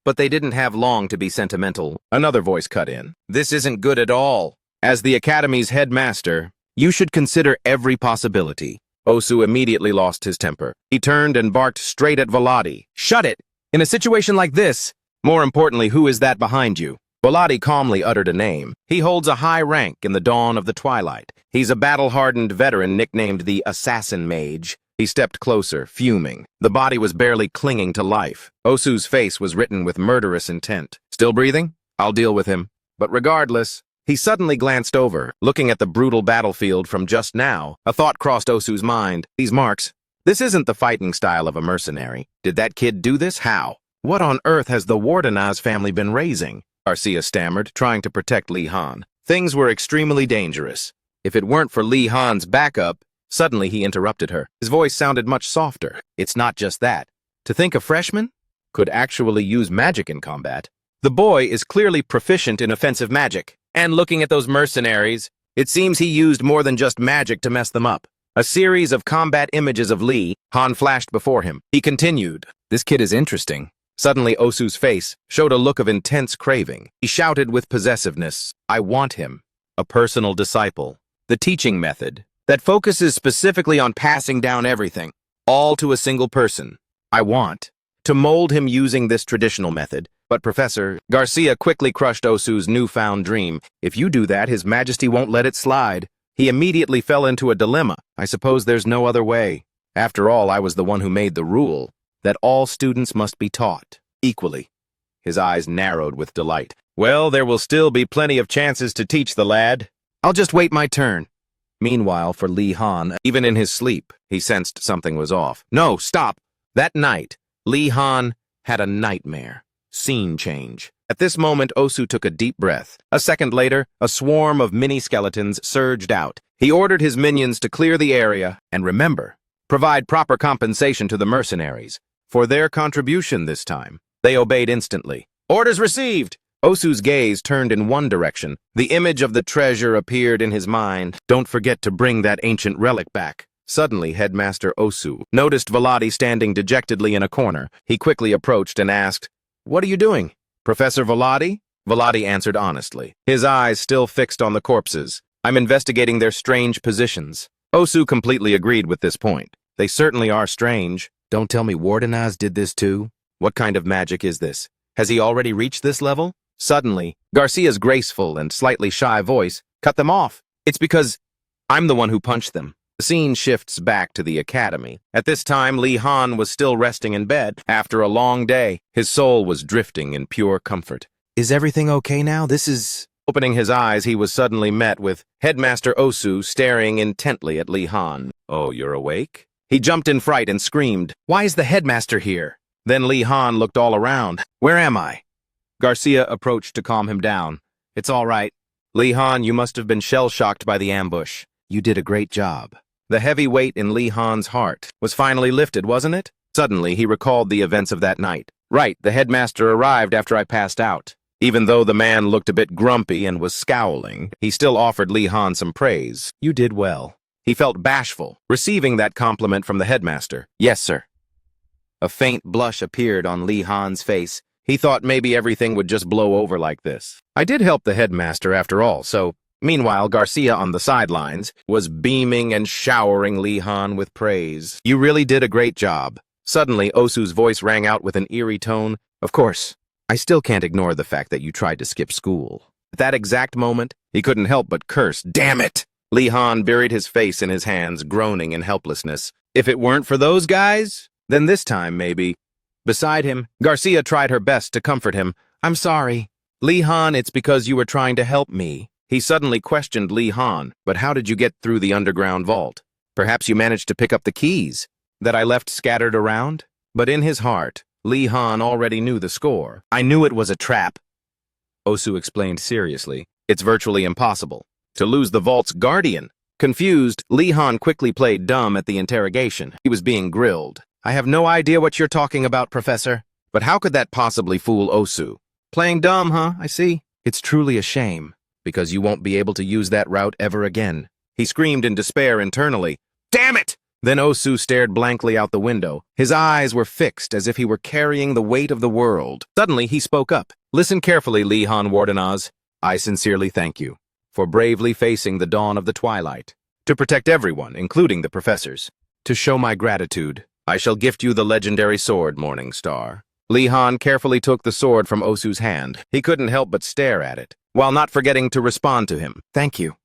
But they didn't have long to be sentimental. Another voice cut in. "This isn't good at all. As the Academy's headmaster, you should consider every possibility." Osu immediately lost his temper. He turned and barked straight at Volati. "Shut it! In a situation like this, more importantly, who is that behind you?" Volati calmly uttered a name. "He holds a high rank in the Dawn of the Twilight. He's a battle-hardened veteran nicknamed the Assassin Mage." He stepped closer, fuming. The body was barely clinging to life. Osu's face was written with murderous intent. "Still breathing? I'll deal with him." But regardless, he suddenly glanced over, looking at the brutal battlefield from just now. A thought crossed Osu's mind. These marks. This isn't the fighting style of a mercenary. Did that kid do this? How? What on earth has the Wardenaz family been raising? Garcia stammered, trying to protect Li Han. Things were extremely dangerous. If it weren't for Li Han's backup. Suddenly he interrupted her. His voice sounded much softer. "It's not just that. To think a freshman could actually use magic in combat. The boy is clearly proficient in offensive magic. And looking at those mercenaries, it seems he used more than just magic to mess them up." A series of combat images of Li Han flashed before him. He continued, "This kid is interesting." Suddenly Osu's face showed a look of intense craving. He shouted with possessiveness, "I want him. A personal disciple. The teaching method that focuses specifically on passing down everything, all to a single person. I want to mold him using this traditional method." But Professor Garcia quickly crushed Osu's newfound dream. "If you do that, His Majesty won't let it slide." He immediately fell into a dilemma. "I suppose there's no other way. After all, I was the one who made the rule that all students must be taught equally." His eyes narrowed with delight. "Well, there will still be plenty of chances to teach the lad. I'll just wait my turn." Meanwhile, for Li Han, even in his sleep, he sensed something was off. No, stop! That night, Li Han had a nightmare. Scene change. At this moment, Osu took a deep breath. A second later, a swarm of mini-skeletons surged out. He ordered his minions to clear the area, and remember, provide proper compensation to the mercenaries. For their contribution this time. They obeyed instantly. "Orders received!" Osu's gaze turned in one direction. The image of the treasure appeared in his mind. "Don't forget to bring that ancient relic back." Suddenly, Headmaster Osu noticed Volati standing dejectedly in a corner. He quickly approached and asked, "What are you doing?" "Professor Volati?" Volati answered honestly, his eyes still fixed on the corpses. "I'm investigating their strange positions." Osu completely agreed with this point. "They certainly are strange. Don't tell me Wardenaz did this too? What kind of magic is this? Has he already reached this level?" Suddenly, Garcia's graceful and slightly shy voice cut them off. "It's because I'm the one who punched them." The scene shifts back to the academy. At this time, Li Han was still resting in bed. After a long day, his soul was drifting in pure comfort. "Is everything okay now? This is..." Opening his eyes, he was suddenly met with Headmaster Osu staring intently at Li Han. "Oh, you're awake?" He jumped in fright and screamed, "Why is the headmaster here?" Then Li Han looked all around. "Where am I?" Garcia approached to calm him down. "It's all right. Li Han, you must have been shell-shocked by the ambush. You did a great job. The heavy weight in Lee Han's heart was finally lifted, wasn't it? Suddenly, he recalled the events of that night. Right, the headmaster arrived after I passed out. Even though the man looked a bit grumpy and was scowling, he still offered Lee Han some praise. You did well. He felt bashful, receiving that compliment from the headmaster. Yes, sir. A faint blush appeared on Lee Han's face. He thought maybe everything would just blow over like this. I did help the headmaster after all, so... Meanwhile, Garcia on the sidelines was beaming and showering Lee Han with praise. You really did a great job. Suddenly, Osu's voice rang out with an eerie tone. Of course, I still can't ignore the fact that you tried to skip school. At that exact moment, he couldn't help but curse. Damn it! Lee Han buried his face in his hands, groaning in helplessness. If it weren't for those guys, then this time, maybe. Beside him, Garcia tried her best to comfort him. I'm sorry. Lee Han, it's because you were trying to help me. He suddenly questioned Lee Han, but how did you get through the underground vault? Perhaps you managed to pick up the keys that I left scattered around? But in his heart, Lee Han already knew the score. I knew it was a trap. Osu explained seriously. It's virtually impossible to lose the vault's guardian. Confused, Lee Han quickly played dumb at the interrogation. He was being grilled. I have no idea what you're talking about, Professor. But how could that possibly fool Osu? Playing dumb, huh? I see. It's truly a shame, because you won't be able to use that route ever again. He screamed in despair internally. Damn it! Then Osu stared blankly out the window. His eyes were fixed as if he were carrying the weight of the world. Suddenly, he spoke up. Listen carefully, Lee Han Wardenaz. I sincerely thank you for bravely facing the dawn of the twilight, to protect everyone, including the professors. To show my gratitude, I shall gift you the legendary sword, Morning Star. Lee Han carefully took the sword from Osu's hand. He couldn't help but stare at it, while not forgetting to respond to him. Thank you.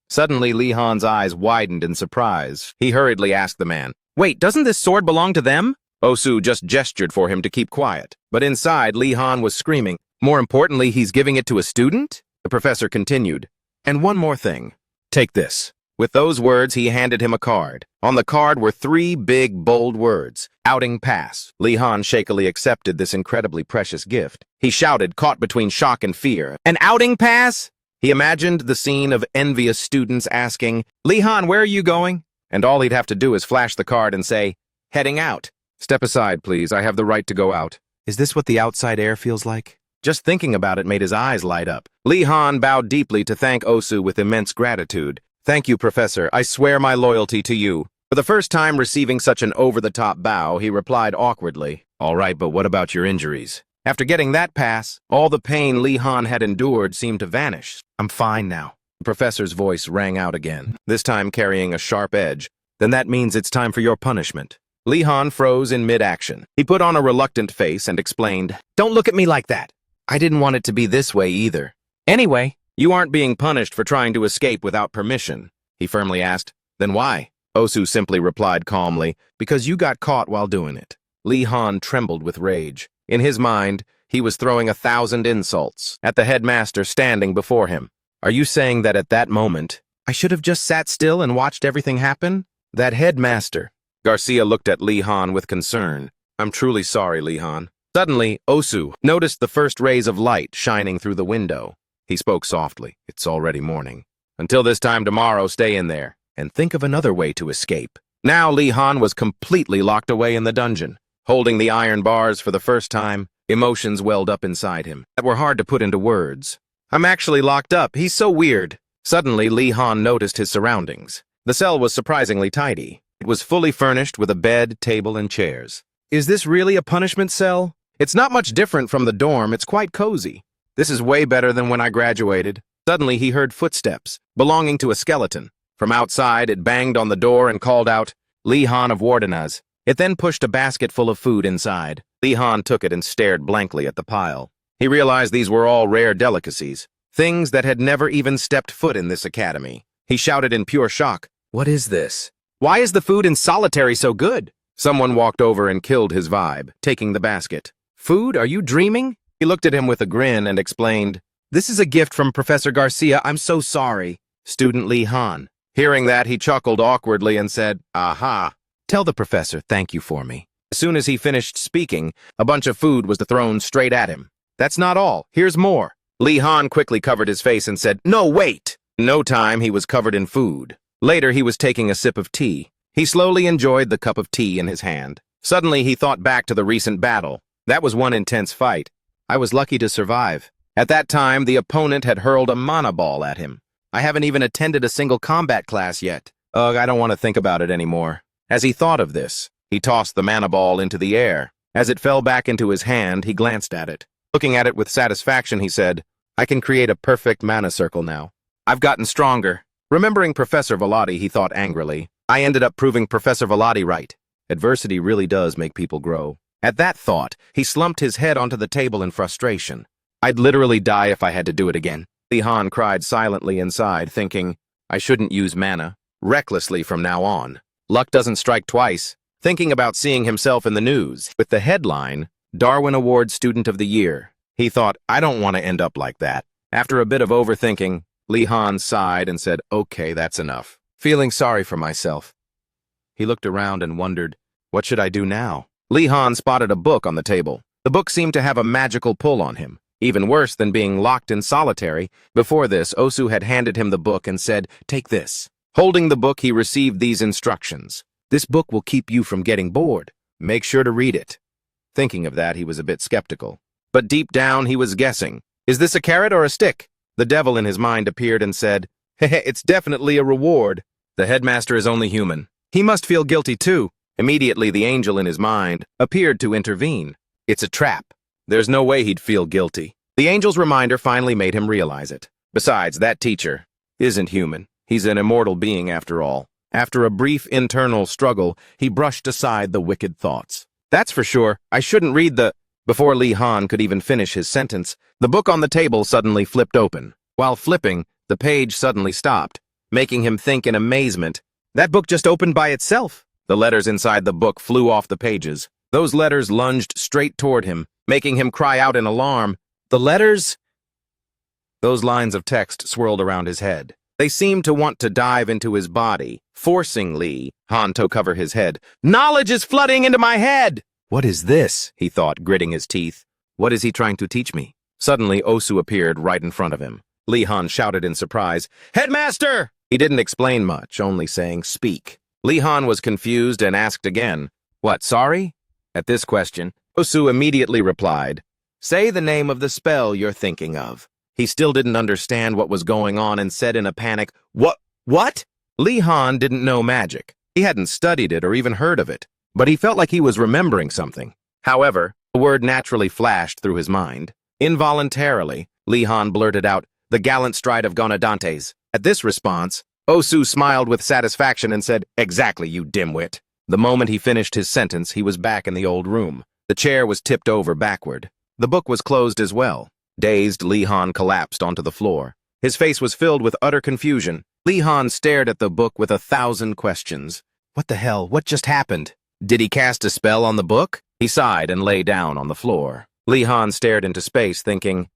Suddenly, Lee Han's eyes widened in surprise. He hurriedly asked the man, Wait, doesn't this sword belong to them? Osu just gestured for him to keep quiet. But inside, Lee Han was screaming, More importantly, he's giving it to a student? The professor continued, And one more thing. Take this. With those words, he handed him a card. On the card were 3 big, bold words. Outing pass. Lee Han shakily accepted this incredibly precious gift. He shouted, caught between shock and fear. An outing pass? He imagined the scene of envious students asking, Lee Han, where are you going? And all he'd have to do is flash the card and say, Heading out. Step aside, please. I have the right to go out. Is this what the outside air feels like? Just thinking about it made his eyes light up. Lee Han bowed deeply to thank Osu with immense gratitude. Thank you, Professor. I swear my loyalty to you. For the first time receiving such an over-the-top bow, he replied awkwardly, All right, but what about your injuries? After getting that pass, all the pain Lee Han had endured seemed to vanish. I'm fine now. The professor's voice rang out again, this time carrying a sharp edge. Then that means it's time for your punishment. Lee Han froze in mid-action. He put on a reluctant face and explained, Don't look at me like that. I didn't want it to be this way either. Anyway, you aren't being punished for trying to escape without permission, he firmly asked. Then why? Osu simply replied calmly, Because you got caught while doing it. Lee Han trembled with rage. In his mind, he was throwing 1,000 insults at the headmaster standing before him. Are you saying that at that moment, I should have just sat still and watched everything happen? That headmaster. Garcia looked at Lee Han with concern. I'm truly sorry, Lee Han. Suddenly, Osu noticed the first rays of light shining through the window. He spoke softly. It's already morning. Until this time tomorrow, stay in there and think of another way to escape. Now Lee Han was completely locked away in the dungeon. Holding the iron bars for the first time, emotions welled up inside him that were hard to put into words. I'm actually locked up. He's so weird. Suddenly, Lee Han noticed his surroundings. The cell was surprisingly tidy. It was fully furnished with a bed, table, and chairs. Is this really a punishment cell? It's not much different from the dorm. It's quite cozy. This is way better than when I graduated. Suddenly, he heard footsteps belonging to a skeleton. From outside, it banged on the door and called out, Lee Han of Wardenaz. It then pushed a basket full of food inside. Lee Han took it and stared blankly at the pile. He realized these were all rare delicacies, things that had never even stepped foot in this academy. He shouted in pure shock, What is this? Why is the food in solitary so good? Someone walked over and killed his vibe, taking the basket. Food? Are you dreaming? He looked at him with a grin and explained, This is a gift from Professor Garcia. I'm so sorry. Student Lee Han. Hearing that, he chuckled awkwardly and said, Aha. Tell the professor thank you for me. As soon as he finished speaking, a bunch of food was thrown straight at him. That's not all. Here's more. Lee Han quickly covered his face and said, No, wait! In no time, he was covered in food. Later, he was taking a sip of tea. He slowly enjoyed the cup of tea in his hand. Suddenly, he thought back to the recent battle. That was one intense fight. I was lucky to survive. At that time, the opponent had hurled a mana ball at him. I haven't even attended a single combat class yet. Ugh, I don't want to think about it anymore. As he thought of this, he tossed the mana ball into the air. As it fell back into his hand, he glanced at it. Looking at it with satisfaction, he said, I can create a perfect mana circle now. I've gotten stronger. Remembering Professor Vellotti, he thought angrily, I ended up proving Professor Vellotti right. Adversity really does make people grow. At that thought, he slumped his head onto the table in frustration. I'd literally die if I had to do it again. Li-Han cried silently inside, thinking, I shouldn't use mana. Recklessly from now on. Luck doesn't strike twice. Thinking about seeing himself in the news, with the headline, Darwin Award Student of the Year. He thought, I don't want to end up like that. After a bit of overthinking, Li-Han sighed and said, okay, that's enough. Feeling sorry for myself. He looked around and wondered, what should I do now? Li-Han spotted a book on the table. The book seemed to have a magical pull on him. Even worse than being locked in solitary. Before this, Osu had handed him the book and said, take this. Holding the book, he received these instructions. This book will keep you from getting bored. Make sure to read it. Thinking of that, he was a bit skeptical. But deep down, he was guessing. Is this a carrot or a stick? The devil in his mind appeared and said, it's definitely a reward. The headmaster is only human. He must feel guilty too. Immediately, the angel in his mind appeared to intervene. It's a trap. There's no way he'd feel guilty. The angel's reminder finally made him realize it. Besides, that teacher isn't human. He's an immortal being after all. After a brief internal struggle, he brushed aside the wicked thoughts. That's for sure. I shouldn't read the... Before Li-Han could even finish his sentence, the book on the table suddenly flipped open. While flipping, the page suddenly stopped, making him think in amazement. That book just opened by itself. The letters inside the book flew off the pages. Those letters lunged straight toward him, making him cry out in alarm. The letters... Those lines of text swirled around his head. They seemed to want to dive into his body, forcing Li-Han to cover his head. Knowledge is flooding into my head! What is this? He thought, gritting his teeth. What is he trying to teach me? Suddenly, Osu appeared right in front of him. Li-Han shouted in surprise, Headmaster! He didn't explain much, only saying, speak. Li-Han was confused and asked again, what, sorry? At this question, Osu immediately replied, say the name of the spell you're thinking of. He still didn't understand what was going on and said in a panic, What? Li-Han didn't know magic. He hadn't studied it or even heard of it, but he felt like he was remembering something. However, a word naturally flashed through his mind. Involuntarily, Li-Han blurted out, the gallant stride of Gonadantes. At this response, Osu smiled with satisfaction and said, exactly, you dimwit. The moment he finished his sentence, he was back in the old room. The chair was tipped over backward. The book was closed as well. Dazed, Li-Han collapsed onto the floor. His face was filled with utter confusion. Li-Han stared at the book with 1,000 questions. What the hell? What just happened? Did he cast a spell on the book? He sighed and lay down on the floor. Li-Han stared into space, thinking,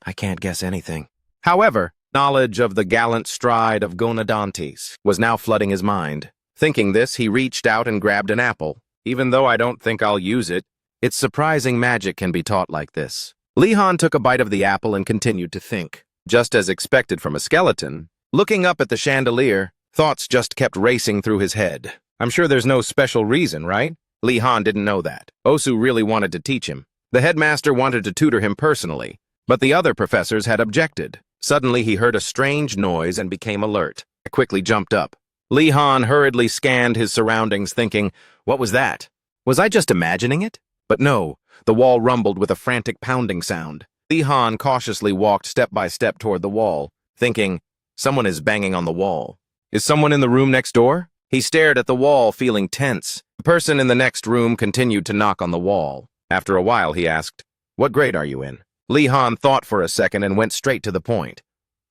I can't guess anything. However, knowledge of the gallant stride of Gonadantes was now flooding his mind. Thinking this, he reached out and grabbed an apple. Even though I don't think I'll use it, it's surprising magic can be taught like this. Li-Han took a bite of the apple and continued to think. Just as expected from a skeleton, looking up at the chandelier, thoughts just kept racing through his head. I'm sure there's no special reason, right? Li-Han didn't know that. Osu really wanted to teach him. The headmaster wanted to tutor him personally, but the other professors had objected. Suddenly, he heard a strange noise and became alert. I quickly jumped up. Li-Han hurriedly scanned his surroundings, thinking, what was that? Was I just imagining it? But no, the wall rumbled with a frantic pounding sound. Li-Han cautiously walked step by step toward the wall, thinking, someone is banging on the wall. Is someone in the room next door? He stared at the wall, feeling tense. The person in the next room continued to knock on the wall. After a while, he asked, what grade are you in? Li-Han thought for a second and went straight to the point.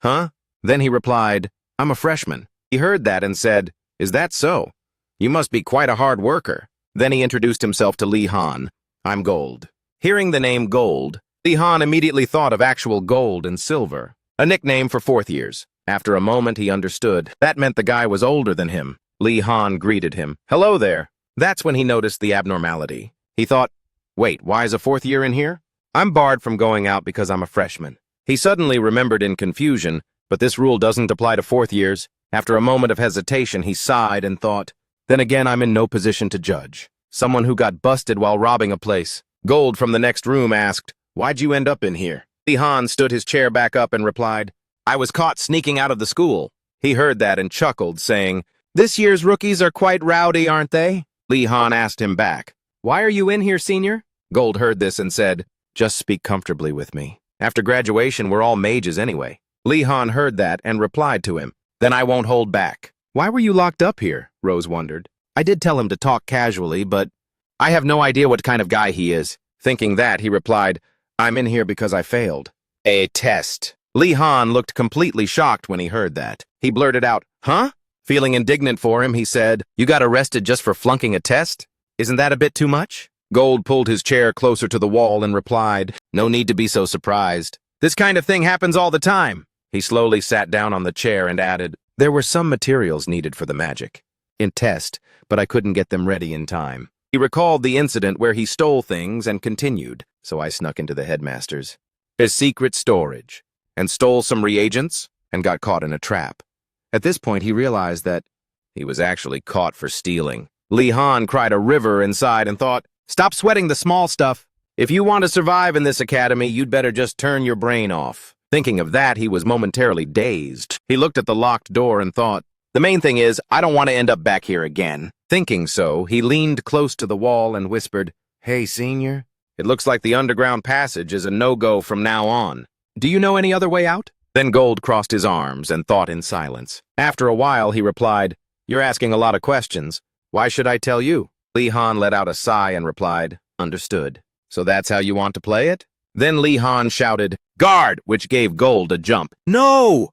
Huh? Then he replied, I'm a freshman. He heard that and said, is that so? You must be quite a hard worker. Then he introduced himself to Li-Han. I'm Gold. Hearing the name Gold, Li-Han immediately thought of actual gold and silver, a nickname for fourth years. After a moment, he understood. That meant the guy was older than him. Li-Han greeted him. Hello there. That's when he noticed the abnormality. He thought, wait, why is a fourth year in here? I'm barred from going out because I'm a freshman. He suddenly remembered in confusion but this rule doesn't apply to fourth years. After a moment of hesitation, he sighed and thought, then again, I'm in no position to judge. Someone who got busted while robbing a place. Gold from the next room asked, why'd you end up in here? Lee Han stood his chair back up and replied, I was caught sneaking out of the school. He heard that and chuckled, saying, this year's rookies are quite rowdy, aren't they? Lee Han asked him back, why are you in here, senior? Gold heard this and said, just speak comfortably with me. After graduation, we're all mages anyway. Lee Han heard that and replied to him, then I won't hold back. Why were you locked up here? Rose wondered. I did tell him to talk casually, but I have no idea what kind of guy he is. Thinking that, he replied, I'm in here because I failed a test. Lee Han looked completely shocked when he heard that. He blurted out, huh? Feeling indignant for him, he said, you got arrested just for flunking a test? Isn't that a bit too much? Gold pulled his chair closer to the wall and replied, no need to be so surprised. This kind of thing happens all the time. He slowly sat down on the chair and added, there were some materials needed for the magic in test, but I couldn't get them ready in time. He recalled the incident where he stole things and continued, so I snuck into the headmaster's secret storage and stole some reagents and got caught in a trap. At this point, he realized that he was actually caught for stealing. Lee Han cried a river inside and thought, stop sweating the small stuff. If you want to survive in this academy, you'd better just turn your brain off. Thinking of that, he was momentarily dazed. He looked at the locked door and thought, the main thing is, I don't want to end up back here again. Thinking so, he leaned close to the wall and whispered, hey, senior, it looks like the underground passage is a no-go from now on. Do you know any other way out? Then Gold crossed his arms and thought in silence. After a while, he replied, you're asking a lot of questions. Why should I tell you? Lee Han let out a sigh and replied, understood. So that's how you want to play it? Then Lee Han shouted, guard, which gave Gold a jump. No!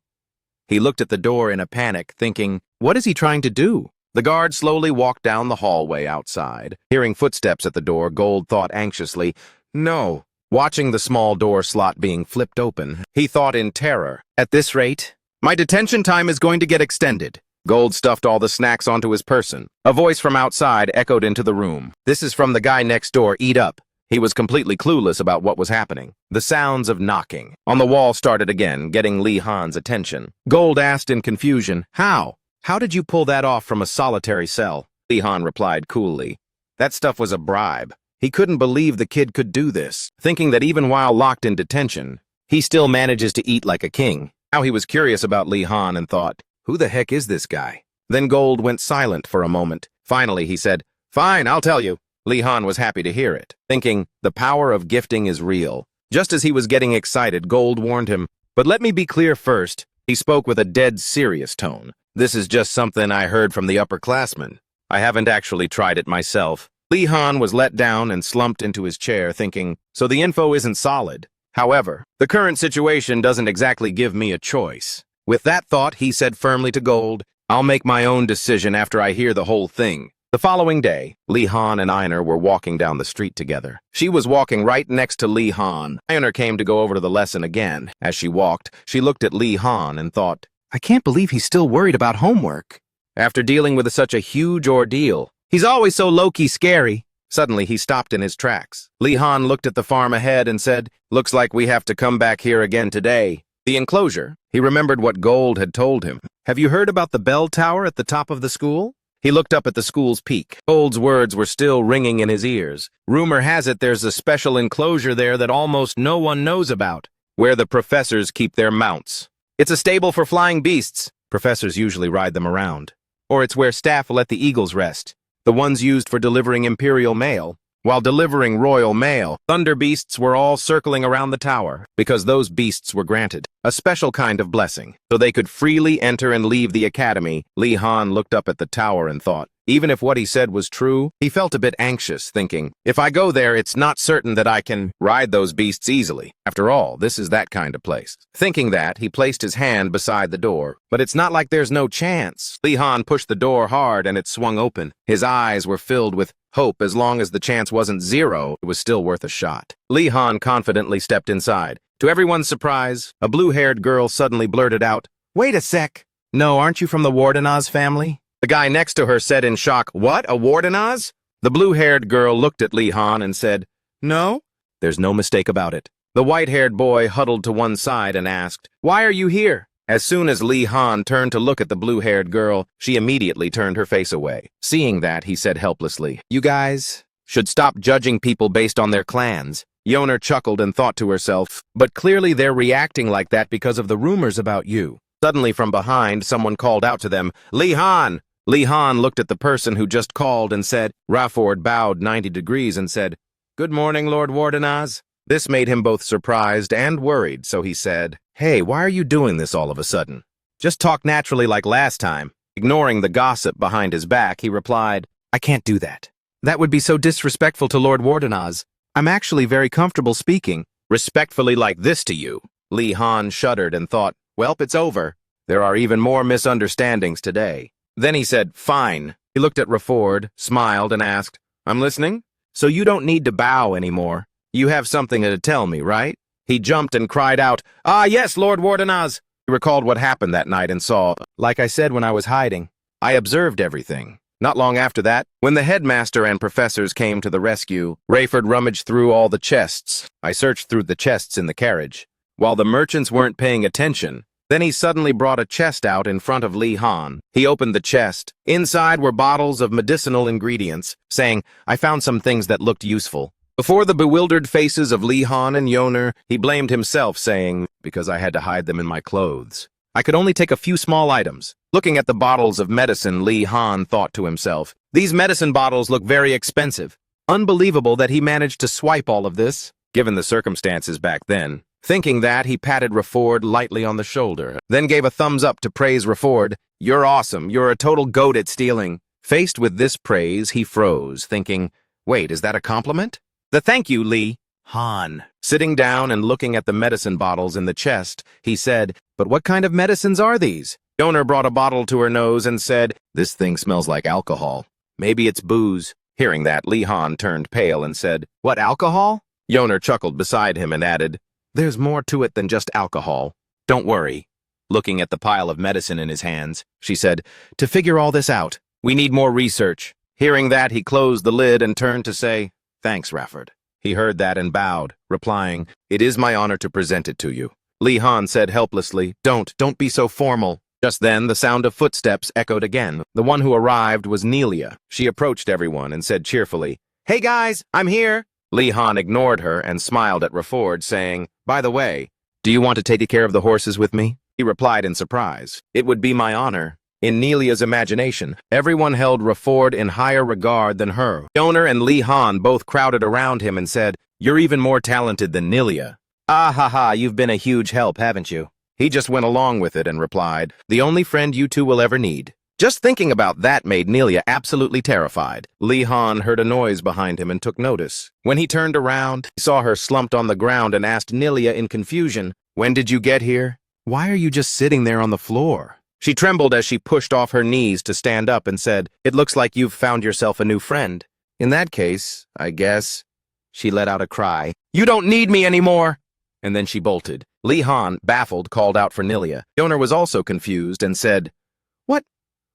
He looked at the door in a panic, thinking, what is he trying to do? The guard slowly walked down the hallway outside. Hearing footsteps at the door, Gold thought anxiously, no. Watching the small door slot being flipped open, he thought in terror, at this rate, my detention time is going to get extended. Gold stuffed all the snacks onto his person. A voice from outside echoed into the room. This is from the guy next door, eat up. He was completely clueless about what was happening. The sounds of knocking on the wall started again, getting Lee Han's attention. Gold asked in confusion, how? How did you pull that off from a solitary cell? Lee Han replied coolly, that stuff was a bribe. He couldn't believe the kid could do this, thinking that even while locked in detention, he still manages to eat like a king. Now he was curious about Lee Han and thought, who the heck is this guy? Then Gold went silent for a moment. Finally, he said, fine, I'll tell you. Lee Han was happy to hear it, thinking, the power of gifting is real. Just as he was getting excited, Gold warned him, but let me be clear first. He spoke with a dead serious tone. This is just something I heard from the upperclassmen. I haven't actually tried it myself. Lee Han was let down and slumped into his chair, thinking, so the info isn't solid. However, the current situation doesn't exactly give me a choice. With that thought, he said firmly to Gold, I'll make my own decision after I hear the whole thing. The following day, Lee Han and Einer were walking down the street together. She was walking right next to Lee Han. Einer came to go over to the lesson again. As she walked, she looked at Lee Han and thought, I can't believe he's still worried about homework. After dealing with such a huge ordeal, he's always so low-key scary. Suddenly, he stopped in his tracks. Lee Han looked at the farm ahead and said, looks like we have to come back here again today. The enclosure. He remembered what Gold had told him. Have you heard about the bell tower at the top of the school? He looked up at the school's peak. Gold's words were still ringing in his ears. Rumor has it there's a special enclosure there that almost no one knows about, where the professors keep their mounts. It's a stable for flying beasts. Professors usually ride them around. Or it's where staff let the eagles rest, the ones used for delivering imperial mail. While delivering royal mail, thunder beasts were all circling around the tower, because those beasts were granted a special kind of blessing, so they could freely enter and leave the academy. Lee Han looked up at the tower and thought, even if what he said was true, he felt a bit anxious, thinking, if I go there, it's not certain that I can ride those beasts easily. After all, this is that kind of place. Thinking that, he placed his hand beside the door. But it's not like there's no chance. Lee Han pushed the door hard and it swung open. His eyes were filled with hope. As long as the chance wasn't zero, it was still worth a shot. Lee Han confidently stepped inside. To everyone's surprise, a blue-haired girl suddenly blurted out, wait a sec. No, aren't you from the Wardenaz family? The guy next to her said in shock, what, a Wardenaz? The blue-haired girl looked at Lee Han and said, no? There's no mistake about it. The white-haired boy huddled to one side and asked, why are you here? As soon as Li Han turned to look at the blue-haired girl, she immediately turned her face away. Seeing that, he said helplessly, "You guys should stop judging people based on their clans." Yoner chuckled and thought to herself, "But clearly they're reacting like that because of the rumors about you." Suddenly from behind, someone called out to them, "Li Han!" Li Han looked at the person who just called and said, Rafford bowed 90 degrees and said, "Good morning, Lord Wardenaz." This made him both surprised and worried, so he said, "Hey, why are you doing this all of a sudden? Just talk naturally like last time." Ignoring the gossip behind his back, he replied, "I can't do that. That would be so disrespectful to Lord Wardenaz. I'm actually very comfortable speaking respectfully like this to you." Li Han shuddered and thought, "Welp, it's over. There are even more misunderstandings today." Then he said, "Fine." He looked at Rafford, smiled, and asked, "I'm listening? So you don't need to bow anymore. You have something to tell me, right?" He jumped and cried out, "Ah, yes, Lord Wardenaz." He recalled what happened that night and saw, "Like I said when I was hiding, I observed everything." Not long after that, when the headmaster and professors came to the rescue, Rayford rummaged through all the chests. I searched through the chests in the carriage, while the merchants weren't paying attention. Then he suddenly brought a chest out in front of Li Han. He opened the chest. Inside were bottles of medicinal ingredients, saying, "I found some things that looked useful." Before the bewildered faces of Li Han and Yoner, he blamed himself, saying, "Because I had to hide them in my clothes. I could only take a few small items." Looking at the bottles of medicine, Li Han thought to himself, "These medicine bottles look very expensive. Unbelievable that he managed to swipe all of this, given the circumstances back then." Thinking that, he patted Rafford lightly on the shoulder, then gave a thumbs up to praise Rafford. "You're awesome. You're a total goat at stealing." Faced with this praise, he froze, thinking, "Wait, is that a compliment?" "The thank you, Li Han." Sitting down and looking at the medicine bottles in the chest, he said, "But what kind of medicines are these?" Yoner brought a bottle to her nose and said, "This thing smells like alcohol. Maybe it's booze." Hearing that, Li Han turned pale and said, "What, alcohol?" Yoner chuckled beside him and added, "There's more to it than just alcohol. Don't worry." Looking at the pile of medicine in his hands, she said, "To figure all this out, we need more research." Hearing that, he closed the lid and turned to say, "Thanks, Rafford." He heard that and bowed, replying, "It is my honor to present it to you." Li Han said helplessly, Don't be so formal." Just then, the sound of footsteps echoed again. The one who arrived was Nelia. She approached everyone and said cheerfully, "Hey guys, I'm here." Li Han ignored her and smiled at Rafford, saying, "By the way, do you want to take care of the horses with me?" He replied in surprise, "It would be my honor." In Nelia's imagination, everyone held Rafford in higher regard than her. Yoner and Li Han both crowded around him and said, "You're even more talented than Nelia." "Ah ha ha, you've been a huge help, haven't you?" He just went along with it and replied, "The only friend you two will ever need." Just thinking about that made Nelia absolutely terrified. Li Han heard a noise behind him and took notice. When he turned around, he saw her slumped on the ground and asked Nelia in confusion, "When did you get here? Why are you just sitting there on the floor?" She trembled as she pushed off her knees to stand up and said, "It looks like you've found yourself a new friend. In that case, I guess." She let out a cry, "You don't need me anymore!" And then she bolted. Li Han, baffled, called out for Nelia. Yoner was also confused and said,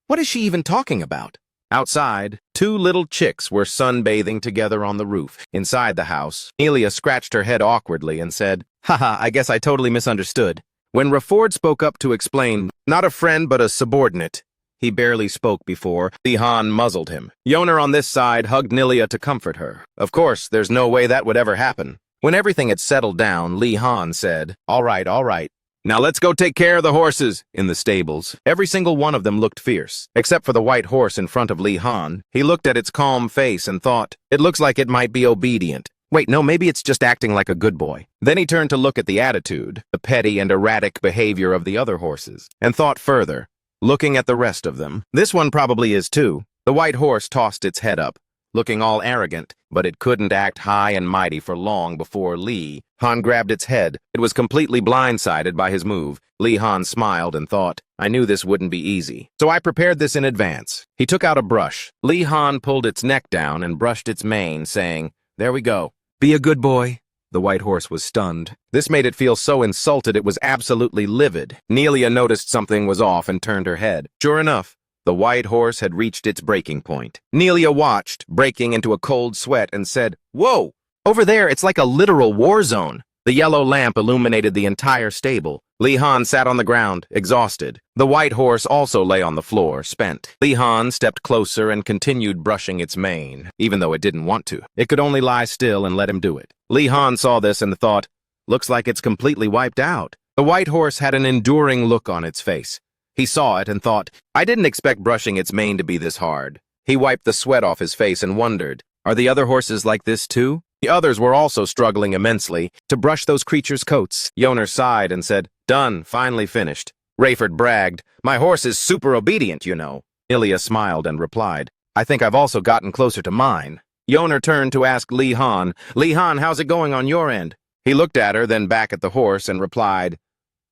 What is she even talking about?" Outside, two little chicks were sunbathing together on the roof. Inside the house, Nelia scratched her head awkwardly and said, "Haha, I guess I totally misunderstood." When Rafford spoke up to explain, "Not a friend but a subordinate," he barely spoke before Li Han muzzled him. Yoner on this side hugged Nelia to comfort her. Of course, there's no way that would ever happen. When everything had settled down, Li Han said, All right. Now let's go take care of the horses." In the stables, every single one of them looked fierce, except for the white horse in front of Li Han. He looked at its calm face and thought, "It looks like it might be obedient. Wait, no, maybe it's just acting like a good boy." Then he turned to look at the attitude, the petty and erratic behavior of the other horses, and thought further, looking at the rest of them, "This one probably is too." The white horse tossed its head up, looking all arrogant, but it couldn't act high and mighty for long before Li Han grabbed its head. It was completely blindsided by his move. Li Han smiled and thought, "I knew this wouldn't be easy, so I prepared this in advance." He took out a brush. Li Han pulled its neck down and brushed its mane, saying, "There we go. Be a good boy." The white horse was stunned. This made it feel so insulted it was absolutely livid. Nelia noticed something was off and turned her head. Sure enough, the white horse had reached its breaking point. Nelia watched, breaking into a cold sweat, and said, "Whoa! Over there, it's like a literal war zone." The yellow lamp illuminated the entire stable. Li Han sat on the ground, exhausted. The white horse also lay on the floor, spent. Li Han stepped closer and continued brushing its mane, even though it didn't want to. It could only lie still and let him do it. Li Han saw this and thought, looks like it's completely wiped out. The white horse had an enduring look on its face. He saw it and thought, I didn't expect brushing its mane to be this hard. He wiped the sweat off his face and wondered, are the other horses like this too? The others were also struggling immensely to brush those creatures' coats. Yoner sighed and said, done, finally finished. Rayford bragged, my horse is super obedient, you know. Ilya smiled and replied, I think I've also gotten closer to mine. Yoner turned to ask Li Han, how's it going on your end? He looked at her, then back at the horse and replied,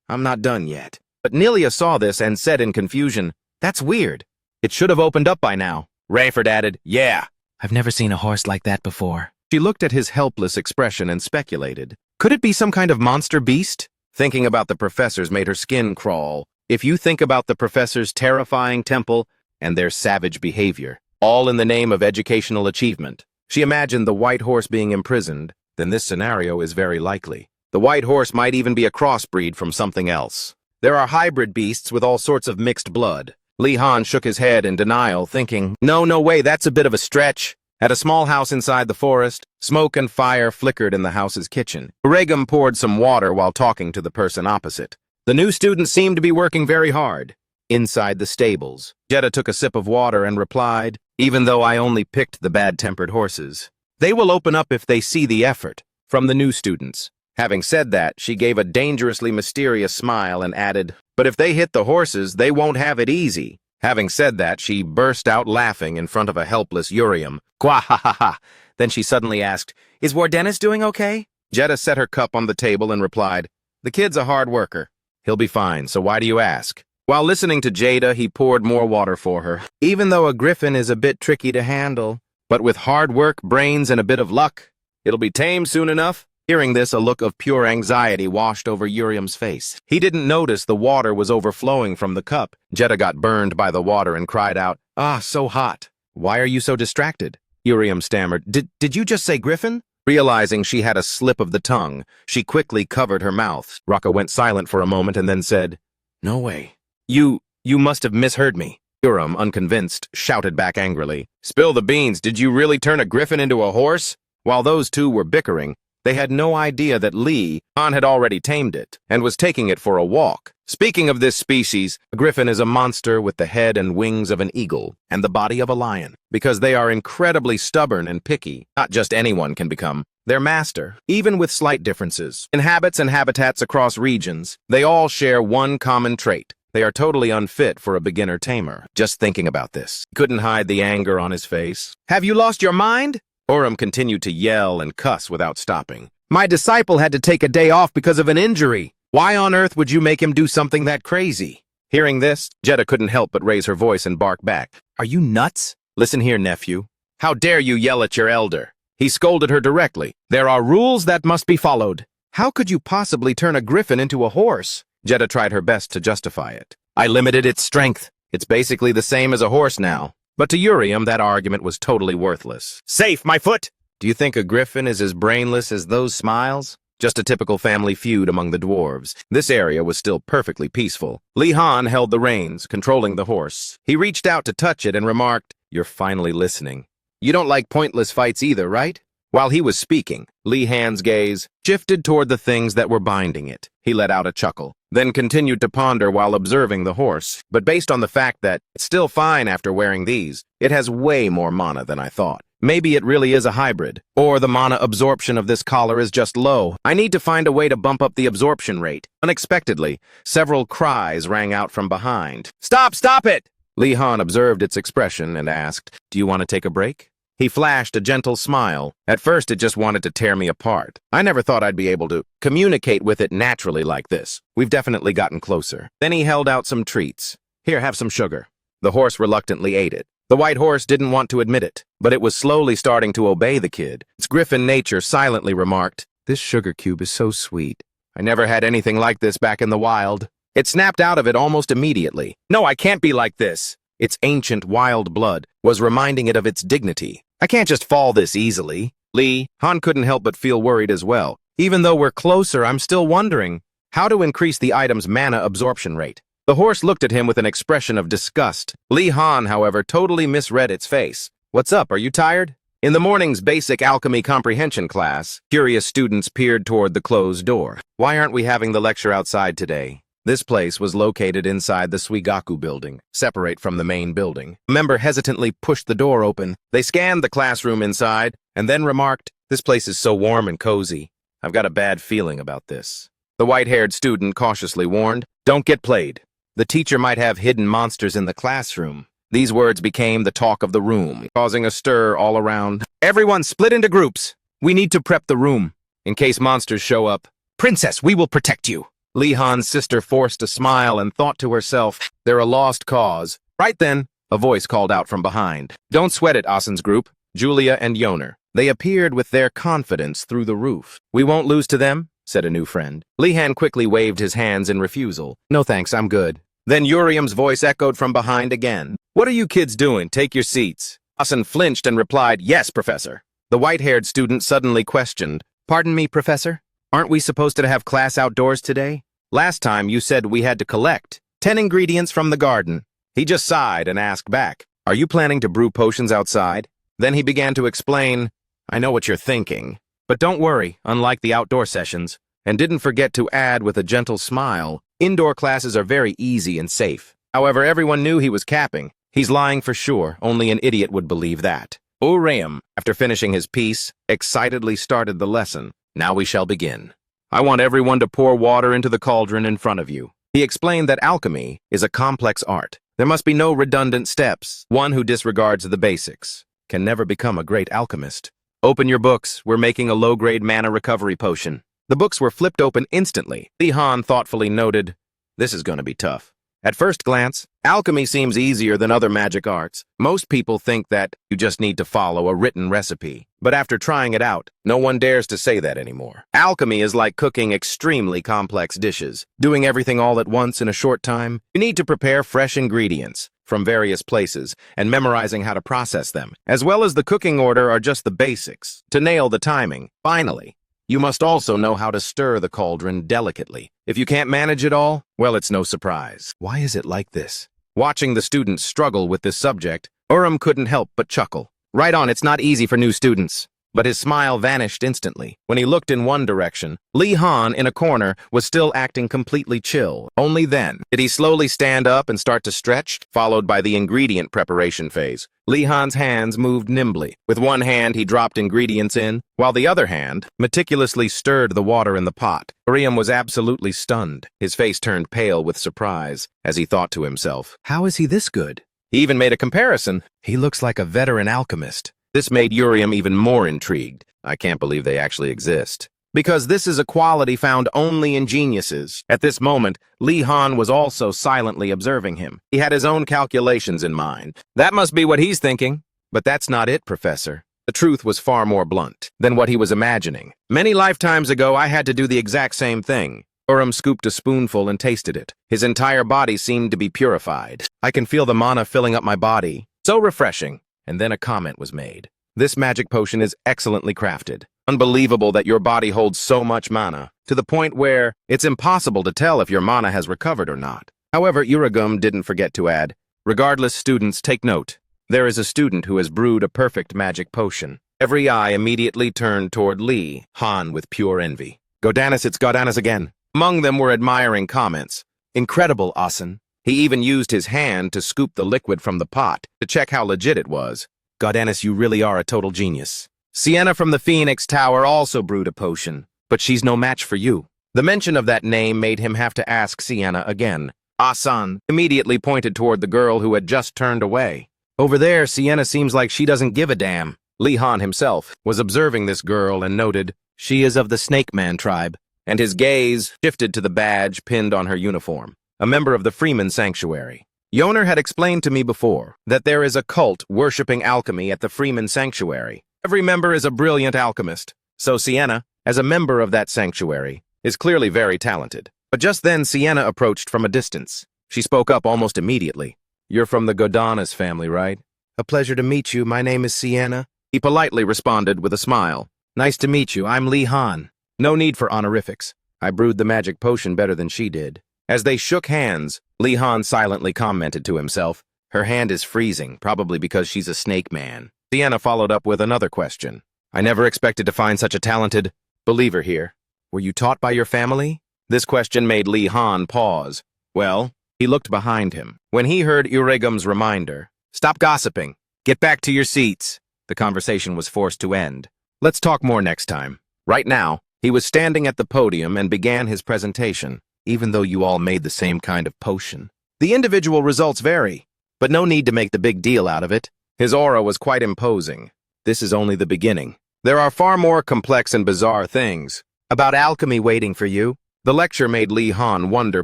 I'm not done yet. But Nelia saw this and said in confusion, that's weird. It should have opened up by now. Rayford added, yeah. I've never seen a horse like that before. She looked at his helpless expression and speculated, could it be some kind of monster beast? Thinking about the professors made her skin crawl. If you think about the professors' terrifying temple and their savage behavior, all in the name of educational achievement, she imagined the white horse being imprisoned, then this scenario is very likely. The white horse might even be a crossbreed from something else. There are hybrid beasts with all sorts of mixed blood. Li Han shook his head in denial, thinking, no way, that's a bit of a stretch. At a small house inside the forest, smoke and fire flickered in the house's kitchen. Regum poured some water while talking to the person opposite. The new student seemed to be working very hard. Inside the stables, Jetta took a sip of water and replied, even though I only picked the bad-tempered horses. They will open up if they see the effort from the new students. Having said that, she gave a dangerously mysterious smile and added, but if they hit the horses, they won't have it easy. Having said that, she burst out laughing in front of a helpless Urium. Quah-ha-ha-ha. Then she suddenly asked, is Wardenis doing okay? Jetta set her cup on the table and replied, the kid's a hard worker. He'll be fine, so why do you ask? While listening to Jada, he poured more water for her. Even though a griffin is a bit tricky to handle, but with hard work, brains, and a bit of luck, it'll be tame soon enough. Hearing this, a look of pure anxiety washed over Urium's face. He didn't notice the water was overflowing from the cup. Jetta got burned by the water and cried out, ah, so hot. Why are you so distracted? Urium stammered, Did you just say griffin? Realizing she had a slip of the tongue, she quickly covered her mouth. Raka went silent for a moment and then said, no way. You must have misheard me. Urium, unconvinced, shouted back angrily, spill the beans, did you really turn a griffin into a horse? While those two were bickering, they had no idea that Li Han had already tamed it and was taking it for a walk. Speaking of this species, a griffin is a monster with the head and wings of an eagle and the body of a lion. Because they are incredibly stubborn and picky, not just anyone can become their master, even with slight differences. In habits and habitats across regions, they all share one common trait. They are totally unfit for a beginner tamer. Just thinking about this, he couldn't hide the anger on his face. Have you lost your mind? Oram continued to yell and cuss without stopping. My disciple had to take a day off because of an injury. Why on earth would you make him do something that crazy? Hearing this, Jetta couldn't help but raise her voice and bark back. Are you nuts? Listen here, nephew. How dare you yell at your elder? He scolded her directly. There are rules that must be followed. How could you possibly turn a griffin into a horse? Jetta tried her best to justify it. I limited its strength. It's basically the same as a horse now. But to Urium, that argument was totally worthless. Safe, my foot! Do you think a griffin is as brainless as those smiles? Just a typical family feud among the dwarves. This area was still perfectly peaceful. Li Han held the reins, controlling the horse. He reached out to touch it and remarked, you're finally listening. You don't like pointless fights either, right? While he was speaking, Li Han's gaze shifted toward the things that were binding it. He let out a chuckle, then continued to ponder while observing the horse. But based on the fact that it's still fine after wearing these, it has way more mana than I thought. Maybe it really is a hybrid, or the mana absorption of this collar is just low. I need to find a way to bump up the absorption rate. Unexpectedly, several cries rang out from behind. Stop it! Li Han observed its expression and asked, do you want to take a break? He flashed a gentle smile. At first, it just wanted to tear me apart. I never thought I'd be able to communicate with it naturally like this. We've definitely gotten closer. Then he held out some treats. Here, have some sugar. The horse reluctantly ate it. The white horse didn't want to admit it, but it was slowly starting to obey the kid. Its griffin nature silently remarked, this sugar cube is so sweet. I never had anything like this back in the wild. It snapped out of it almost immediately. No, I can't be like this. Its ancient wild blood was reminding it of its dignity. I can't just fall this easily. Li Han couldn't help but feel worried as well. Even though we're closer, I'm still wondering, How to increase the item's mana absorption rate. The horse looked at him with an expression of disgust. Li Han, however, totally misread its face. What's up, are you tired? In the morning's basic alchemy comprehension class, curious students peered toward the closed door. Why aren't we having the lecture outside today? This place was located inside the Suigaku building, separate from the main building. A member hesitantly pushed the door open. They scanned the classroom inside, and then remarked, "This place is so warm and cozy. I've got a bad feeling about this." The white-haired student cautiously warned, "Don't get played. The teacher might have hidden monsters in the classroom." These words became the talk of the room, causing a stir all around. "Everyone split into groups. We need to prep the room, in case monsters show up. Princess, we will protect you." Li Han's sister forced a smile and thought to herself, "They're a lost cause." Right then, a voice called out from behind. "Don't sweat it, Asen's group, Julia and Yoner." They appeared with their confidence through the roof. "We won't lose to them," said a new friend. Li Han quickly waved his hands in refusal. "No thanks, I'm good." Then Uriam's voice echoed from behind again. "What are you kids doing? Take your seats." Asen flinched and replied, "Yes, Professor." The white-haired student suddenly questioned, "Pardon me, Professor? Aren't we supposed to have class outdoors today? Last time you said we had to collect 10 ingredients from the garden." He just sighed and asked back, "Are you planning to brew potions outside?" Then he began to explain, "I know what you're thinking, but don't worry, unlike the outdoor sessions." And didn't forget to add with a gentle smile, "Indoor classes are very easy and safe." However, everyone knew he was capping. He's lying for sure, only an idiot would believe that. Uriam, after finishing his piece, excitedly started the lesson. "Now we shall begin. I want everyone to pour water into the cauldron in front of you." He explained that alchemy is a complex art. There must be no redundant steps. One who disregards the basics can never become a great alchemist. "Open your books. We're making a low-grade mana recovery potion." The books were flipped open instantly. Li Han thoughtfully noted, "This is going to be tough." At first glance, alchemy seems easier than other magic arts. Most people think that you just need to follow a written recipe. But after trying it out, no one dares to say that anymore. Alchemy is like cooking extremely complex dishes. Doing everything all at once in a short time, you need to prepare fresh ingredients from various places and memorizing how to process them, as well as the cooking order, are just the basics to nail the timing. Finally, you must also know how to stir the cauldron delicately. If you can't manage it all, well, it's no surprise. Why is it like this? Watching the students struggle with this subject, Urim couldn't help but chuckle. Right on, it's not easy for new students. But his smile vanished instantly. When he looked in one direction, Li Han, in a corner, was still acting completely chill. Only then did he slowly stand up and start to stretch, followed by the ingredient preparation phase. Li Han's hands moved nimbly. With one hand, he dropped ingredients in, while the other hand meticulously stirred the water in the pot. Uriam was absolutely stunned. His face turned pale with surprise as he thought to himself, "How is he this good?" He even made a comparison. "He looks like a veteran alchemist." This made Uriam even more intrigued. I can't believe they actually exist. Because this is a quality found only in geniuses. At this moment, Li Han was also silently observing him. He had his own calculations in mind. That must be what he's thinking. But that's not it, Professor. The truth was far more blunt than what he was imagining. Many lifetimes ago, I had to do the exact same thing. Urim scooped a spoonful and tasted it. His entire body seemed to be purified. "I can feel the mana filling up my body. So refreshing." And then a comment was made. "This magic potion is excellently crafted. Unbelievable that your body holds so much mana, to the point where it's impossible to tell if your mana has recovered or not." However, Uragum didn't forget to add, "Regardless, students, take note. There is a student who has brewed a perfect magic potion." Every eye immediately turned toward Li Han with pure envy. "Godanis, it's Godanis again." Among them were admiring comments. "Incredible, Asen." He even used his hand to scoop the liquid from the pot to check how legit it was. "Godanis, you really are a total genius." Sienna from the Phoenix Tower also brewed a potion, but she's no match for you. The mention of that name made him have to ask Sienna again. Asan immediately pointed toward the girl who had just turned away. "Over there, Sienna seems like she doesn't give a damn." Li Han himself was observing this girl and noted, "She is of the Snake Man tribe," and his gaze shifted to the badge pinned on her uniform. A member of the Freeman Sanctuary. Yoner had explained to me before that there is a cult worshipping alchemy at the Freeman Sanctuary. Every member is a brilliant alchemist, so Sienna, as a member of that sanctuary, is clearly very talented. But just then Sienna approached from a distance. She spoke up almost immediately. "You're from the Godanas family, right?" "A pleasure to meet you. My name is Sienna." He politely responded with a smile. "Nice to meet you. I'm Li Han." No need for honorifics. I brewed the magic potion better than she did. As they shook hands, Lee Han silently commented to himself, her hand is freezing, probably because she's a snake man. Sienna followed up with another question. I never expected to find such a talented believer here. Were you taught by your family? This question made Lee Han pause. Well, he looked behind him. When he heard Uregum's reminder, stop gossiping. Get back to your seats. The conversation was forced to end. Let's talk more next time. Right now, he was standing at the podium and began his presentation. Even though you all made the same kind of potion, the individual results vary, but no need to make the big deal out of it. His aura was quite imposing. This is only the beginning. There are far more complex and bizarre things about alchemy waiting for you. The lecture made Lee Han wonder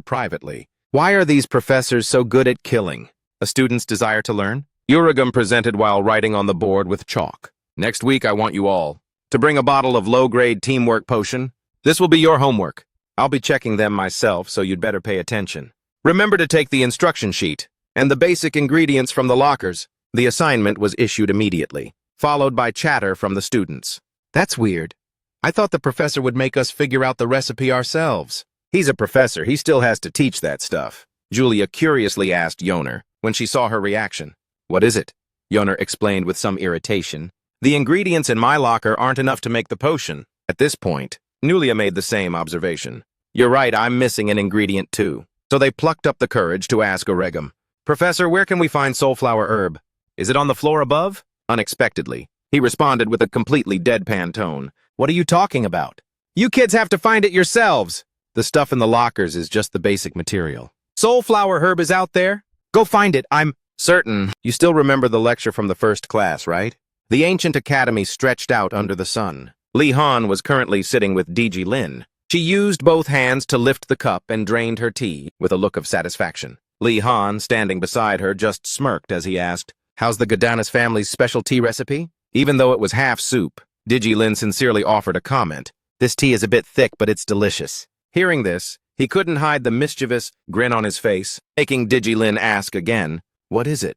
privately. Why are these professors so good at killing? A student's desire to learn? Uregum presented while writing on the board with chalk. Next week, I want you all to bring a bottle of low-grade teamwork potion. This will be your homework. I'll be checking them myself, so you'd better pay attention. Remember to take the instruction sheet and the basic ingredients from the lockers. The assignment was issued immediately, followed by chatter from the students. That's weird. I thought the professor would make us figure out the recipe ourselves. He's a professor, he still has to teach that stuff. Julia curiously asked Yoner when she saw her reaction. What is it? Yoner explained with some irritation. The ingredients in my locker aren't enough to make the potion. At this point, Nulia made the same observation. You're right, I'm missing an ingredient too. So they plucked up the courage to ask Uregum, Professor, where can we find soulflower herb? Is it on the floor above? Unexpectedly, he responded with a completely deadpan tone. What are you talking about? You kids have to find it yourselves. The stuff in the lockers is just the basic material. Soulflower herb is out there? Go find it, I'm certain. You still remember the lecture from the first class, right? The ancient academy stretched out under the sun. Lee Han was currently sitting with DG Lin. She used both hands to lift the cup and drained her tea with a look of satisfaction. Lee Han, standing beside her, just smirked as he asked, How's the Gadanis family's special tea recipe? Even though it was half soup, DG Lin sincerely offered a comment. This tea is a bit thick, but it's delicious. Hearing this, he couldn't hide the mischievous grin on his face, making DG Lin ask again, What is it?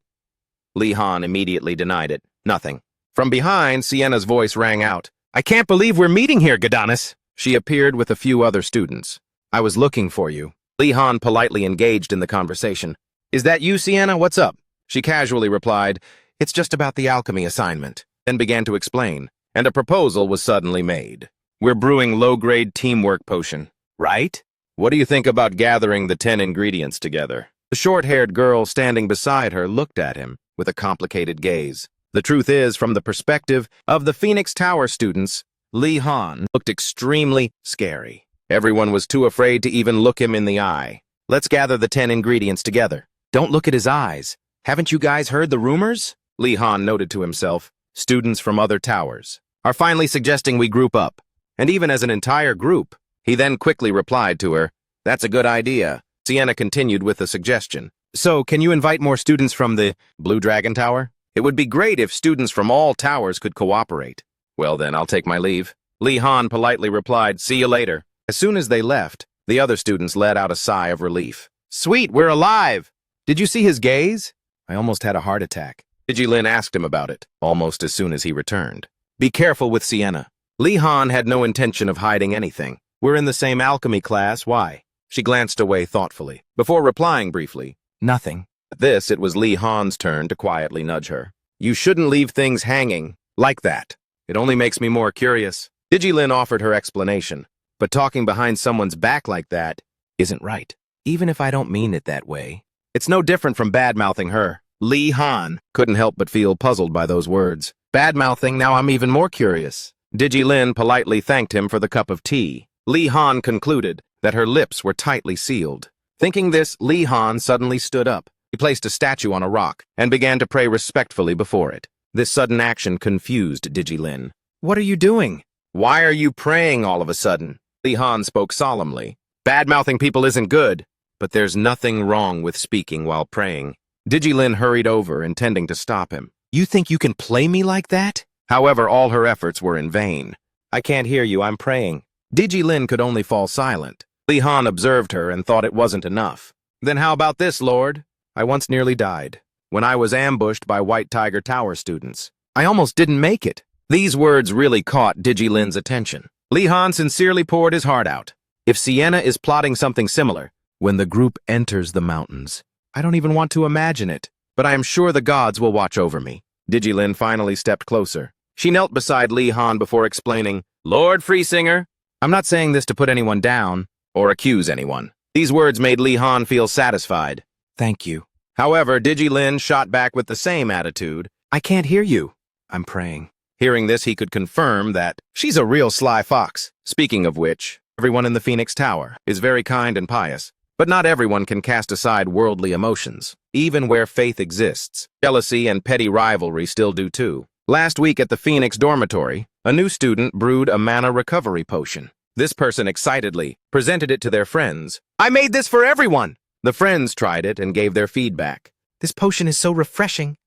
Lee Han immediately denied it. Nothing. From behind, Sienna's voice rang out. I can't believe we're meeting here, Gadanis. She appeared with a few other students. I was looking for you. Lee Han politely engaged in the conversation. Is that you, Sienna? What's up? She casually replied, It's just about the alchemy assignment, then began to explain, and a proposal was suddenly made. We're brewing low-grade teamwork potion, right? What do you think about gathering the 10 ingredients together? The short-haired girl standing beside her looked at him with a complicated gaze. The truth is, from the perspective of the Phoenix Tower students, Lee Han looked extremely scary. Everyone was too afraid to even look him in the eye. Let's gather the 10 ingredients together. Don't look at his eyes. Haven't you guys heard the rumors? Lee Han noted to himself. Students from other towers are finally suggesting we group up, and even as an entire group. He then quickly replied to her, That's a good idea. Sienna continued with the suggestion. So, can you invite more students from the Blue Dragon Tower? It would be great if students from all towers could cooperate. Well then, I'll take my leave. Lee Han politely replied, See you later. As soon as they left, the other students let out a sigh of relief. Sweet, we're alive! Did you see his gaze? I almost had a heart attack. DG Lin asked him about it, almost as soon as he returned. Be careful with Sienna. Lee Han had no intention of hiding anything. We're in the same alchemy class, why? She glanced away thoughtfully, before replying briefly, Nothing. At this, it was Lee Han's turn to quietly nudge her. You shouldn't leave things hanging like that. It only makes me more curious. DG Lin offered her explanation, but talking behind someone's back like that isn't right. Even if I don't mean it that way. It's no different from bad-mouthing her. Lee Han couldn't help but feel puzzled by those words. Bad-mouthing, now I'm even more curious. DG Lin politely thanked him for the cup of tea. Lee Han concluded that her lips were tightly sealed. Thinking this, Lee Han suddenly stood up. He placed a statue on a rock and began to pray respectfully before it. This sudden action confused DG Lin. What are you doing? Why are you praying all of a sudden? Lee Han spoke solemnly. Bad-mouthing people isn't good, but there's nothing wrong with speaking while praying. DG Lin hurried over, intending to stop him. You think you can play me like that? However, all her efforts were in vain. I can't hear you, I'm praying. DG Lin could only fall silent. Lee Han observed her and thought it wasn't enough. Then how about this, Lord? I once nearly died when I was ambushed by White Tiger Tower students. I almost didn't make it. These words really caught DG Lin's attention. Lee Han sincerely poured his heart out. If Sienna is plotting something similar, when the group enters the mountains, I don't even want to imagine it, but I am sure the gods will watch over me. Digilin finally stepped closer. She knelt beside Li Han before explaining, Lord Freesinger, I'm not saying this to put anyone down or accuse anyone. These words made Li Han feel satisfied. Thank you. However, Digilin shot back with the same attitude. I can't hear you. I'm praying. Hearing this, he could confirm that she's a real sly fox. Speaking of which, everyone in the Phoenix Tower is very kind and pious. But not everyone can cast aside worldly emotions. Even where faith exists, jealousy and petty rivalry still do too. Last week at the Phoenix dormitory, a new student brewed a mana recovery potion. This person excitedly presented it to their friends. I made this for everyone! The friends tried it and gave their feedback. This potion is so refreshing.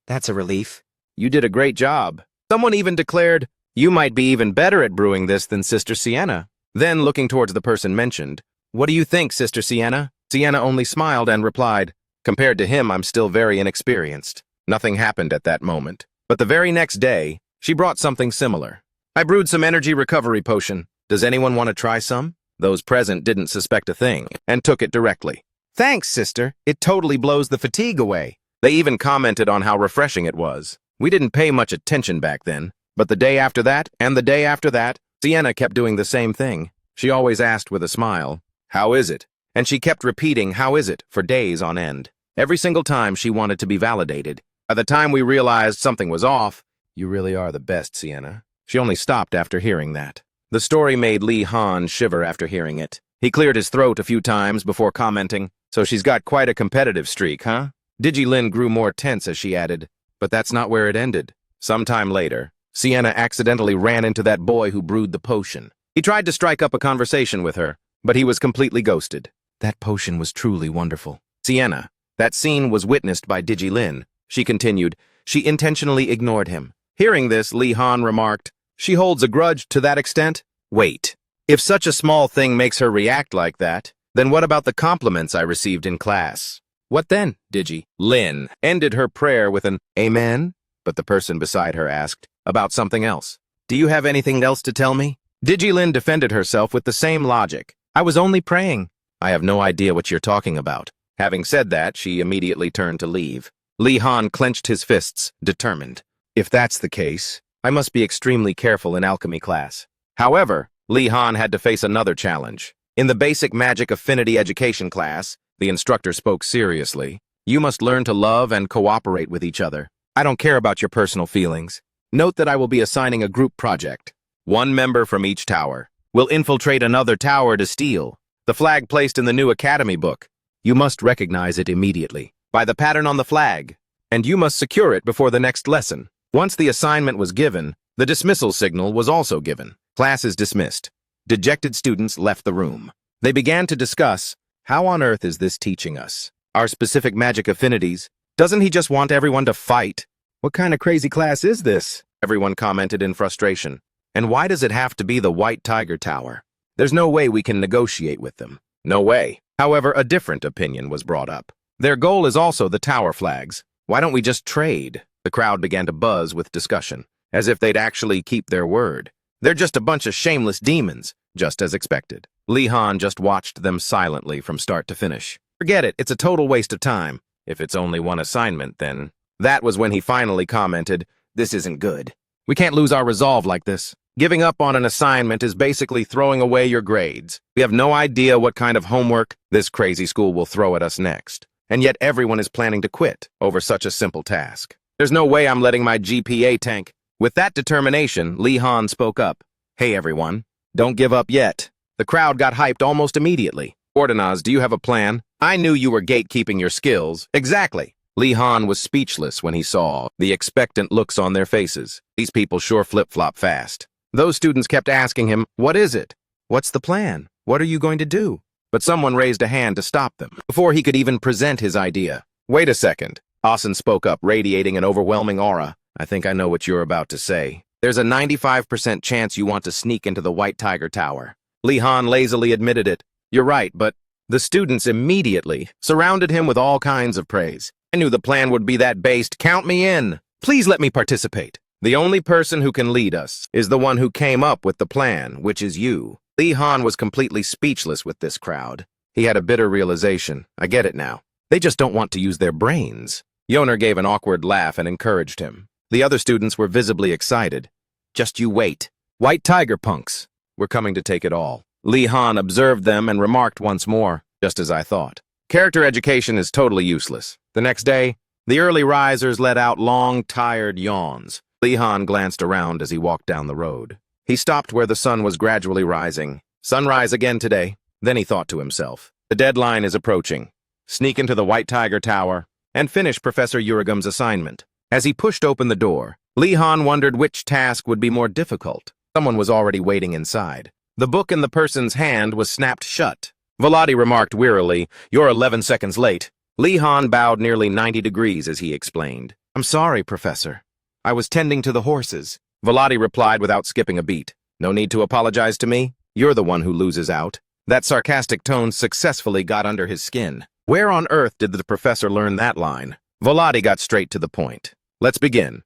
That's a relief. You did a great job. Someone even declared, you might be even better at brewing this than Sister Sienna. Then, looking towards the person mentioned, what do you think, Sister Sienna? Sienna only smiled and replied, compared to him, I'm still very inexperienced. Nothing happened at that moment. But the very next day, she brought something similar. I brewed some energy recovery potion. Does anyone want to try some? Those present didn't suspect a thing and took it directly. Thanks, sister. It totally blows the fatigue away. They even commented on how refreshing it was. We didn't pay much attention back then, but the day after that and the day after that, Sienna kept doing the same thing. She always asked with a smile, how is it? And she kept repeating, how is it, for days on end. Every single time she wanted to be validated. By the time we realized something was off, you really are the best, Sienna. She only stopped after hearing that. The story made Li Han shiver after hearing it. He cleared his throat a few times before commenting, so she's got quite a competitive streak, huh? Digilin grew more tense as she added, but that's not where it ended. Sometime later, Sienna accidentally ran into that boy who brewed the potion. He tried to strike up a conversation with her, but he was completely ghosted. That potion was truly wonderful. Sienna, that scene was witnessed by Digilin. She continued, she intentionally ignored him. Hearing this, Li Han remarked, she holds a grudge to that extent? Wait, if such a small thing makes her react like that, then what about the compliments I received in class? What then, Digilin ended her prayer with an amen, but the person beside her asked about something else. Do you have anything else to tell me? Digilin defended herself with the same logic. I was only praying. I have no idea what you're talking about. Having said that, she immediately turned to leave. Li Han clenched his fists, determined. If that's the case, I must be extremely careful in alchemy class. However, Li Han had to face another challenge. In the basic magic affinity education class, the instructor spoke seriously. You must learn to love and cooperate with each other. I don't care about your personal feelings. Note that I will be assigning a group project. One member from each tower will infiltrate another tower to steal the flag placed in the new academy book. You must recognize it immediately by the pattern on the flag, and you must secure it before the next lesson. Once the assignment was given, the dismissal signal was also given. Class is dismissed. Dejected students left the room. They began to discuss, how on earth is this teaching us? Our specific magic affinities? Doesn't he just want everyone to fight? What kind of crazy class is this? Everyone commented in frustration. And why does it have to be the White Tiger Tower? There's no way we can negotiate with them. No way. However, a different opinion was brought up. Their goal is also the tower flags. Why don't we just trade? The crowd began to buzz with discussion, as if they'd actually keep their word. They're just a bunch of shameless demons, just as expected. Li Han just watched them silently from start to finish. Forget it, it's a total waste of time. If it's only one assignment, then. That was when he finally commented, this isn't good. We can't lose our resolve like this. Giving up on an assignment is basically throwing away your grades. We have no idea what kind of homework this crazy school will throw at us next. And yet everyone is planning to quit over such a simple task. There's no way I'm letting my GPA tank. With that determination, Li Han spoke up. Hey everyone, don't give up yet. The crowd got hyped almost immediately. Ordonez, do you have a plan? I knew you were gatekeeping your skills. Exactly. Li Han was speechless when he saw the expectant looks on their faces. These people sure flip-flop fast. Those students kept asking him, what is it? What's the plan? What are you going to do? But someone raised a hand to stop them before he could even present his idea. Wait a second. Asen spoke up, radiating an overwhelming aura. I think I know what you're about to say. There's a 95% chance you want to sneak into the White Tiger Tower. Li Han lazily admitted it. You're right, but the students immediately surrounded him with all kinds of praise. I knew the plan would be that based. Count me in. Please let me participate. The only person who can lead us is the one who came up with the plan, which is you. Li Han was completely speechless with this crowd. He had a bitter realization. I get it now. They just don't want to use their brains. Yoner gave an awkward laugh and encouraged him. The other students were visibly excited. Just you wait. White tiger punks. We're coming to take it all. Li Han observed them and remarked once more, just as I thought. Character education is totally useless. The next day, the early risers let out long, tired yawns. Li Han glanced around as he walked down the road. He stopped where the sun was gradually rising. Sunrise again today. Then he thought to himself, the deadline is approaching. Sneak into the White Tiger Tower and finish Professor Urigum's assignment. As he pushed open the door, Li Han wondered which task would be more difficult. Someone was already waiting inside. The book in the person's hand was snapped shut. Volati remarked wearily, "You're 11 seconds late." Li Han bowed nearly 90 degrees as he explained. "I'm sorry, Professor. I was tending to the horses." Volati replied without skipping a beat. "No need to apologize to me. You're the one who loses out." That sarcastic tone successfully got under his skin. Where on earth did the professor learn that line? Volati got straight to the point. "Let's begin.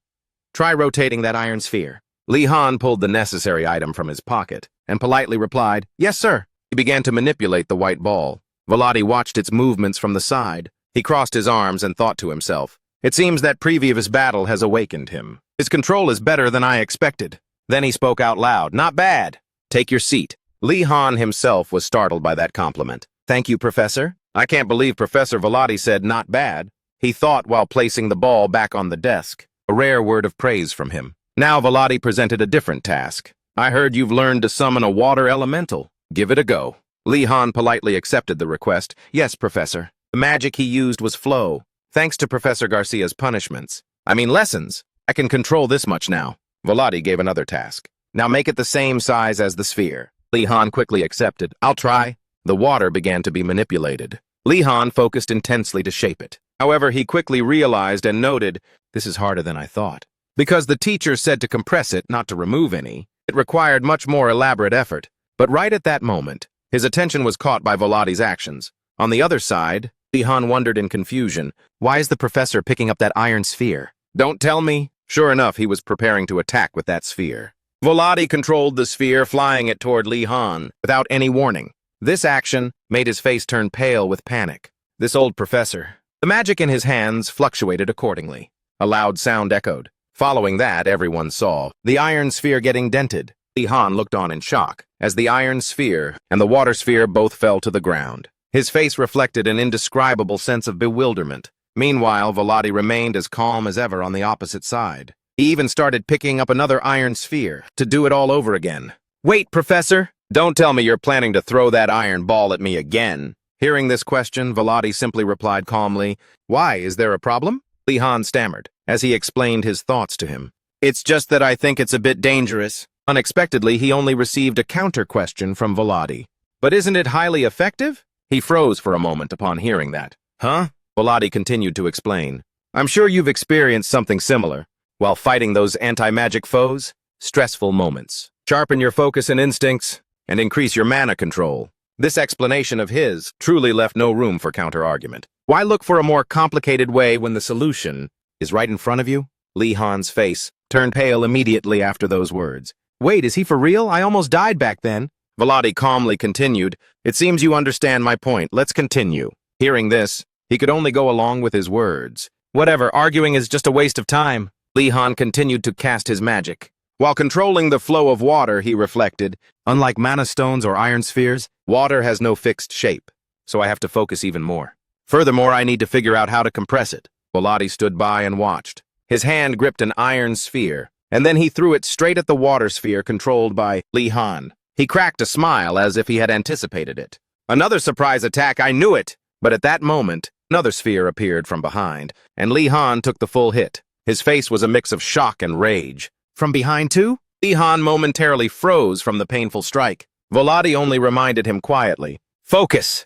Try rotating that iron sphere." Li Han pulled the necessary item from his pocket and politely replied, "Yes, sir." He began to manipulate the white ball. Volati watched its movements from the side. He crossed his arms and thought to himself, "It seems that previous battle has awakened him. His control is better than I expected." Then he spoke out loud, "Not bad. Take your seat." Li Han himself was startled by that compliment. "Thank you, Professor." I can't believe Professor Volati said not bad. He thought while placing the ball back on the desk, a rare word of praise from him. Now Volati presented a different task. "I heard you've learned to summon a water elemental. Give it a go." Li Han politely accepted the request. "Yes, Professor." The magic he used was flow. Thanks to Professor Garcia's lessons, I can control this much now. Volati gave another task. "Now make it the same size as the sphere." Li Han quickly accepted. "I'll try." The water began to be manipulated. Li Han focused intensely to shape it. However, he quickly realized and noted, this is harder than I thought. Because the teacher said to compress it, not to remove any, it required much more elaborate effort. But right at that moment, his attention was caught by Volati's actions. On the other side, Li Han wondered in confusion, why is the professor picking up that iron sphere? Don't tell me. Sure enough, he was preparing to attack with that sphere. Volati controlled the sphere, flying it toward Li Han, without any warning. This action made his face turn pale with panic. This old professor. The magic in his hands fluctuated accordingly. A loud sound echoed. Following that, everyone saw the iron sphere getting dented. Li Han looked on in shock, as the iron sphere and the water sphere both fell to the ground. His face reflected an indescribable sense of bewilderment. Meanwhile, Volati remained as calm as ever on the opposite side. He even started picking up another iron sphere to do it all over again. "Wait, Professor! Don't tell me you're planning to throw that iron ball at me again." Hearing this question, Volati simply replied calmly, "Why, is there a problem?" Li Han stammered, as he explained his thoughts to him. "It's just that I think it's a bit dangerous." Unexpectedly, he only received a counter-question from Volati. "But isn't it highly effective?" He froze for a moment upon hearing that. "Huh?" Volati continued to explain. "I'm sure you've experienced something similar. While fighting those anti-magic foes, stressful moments. Sharpen your focus and instincts, and increase your mana control." This explanation of his truly left no room for counter-argument. Why look for a more complicated way when the solution is right in front of you? Li Han's face turned pale immediately after those words. "Wait, is he for real? I almost died back then." Volati calmly continued, "It seems you understand my point. Let's continue." Hearing this, he could only go along with his words. "Whatever, arguing is just a waste of time." Li Han continued to cast his magic. While controlling the flow of water, he reflected, unlike mana stones or iron spheres, water has no fixed shape, so I have to focus even more. Furthermore, I need to figure out how to compress it. Volati stood by and watched. His hand gripped an iron sphere, and then he threw it straight at the water sphere controlled by Li Han. He cracked a smile as if he had anticipated it. "Another surprise attack, I knew it!" But at that moment, another sphere appeared from behind, and Li Han took the full hit. His face was a mix of shock and rage. From behind too? Li Han momentarily froze from the painful strike. Volati only reminded him quietly, "Focus!"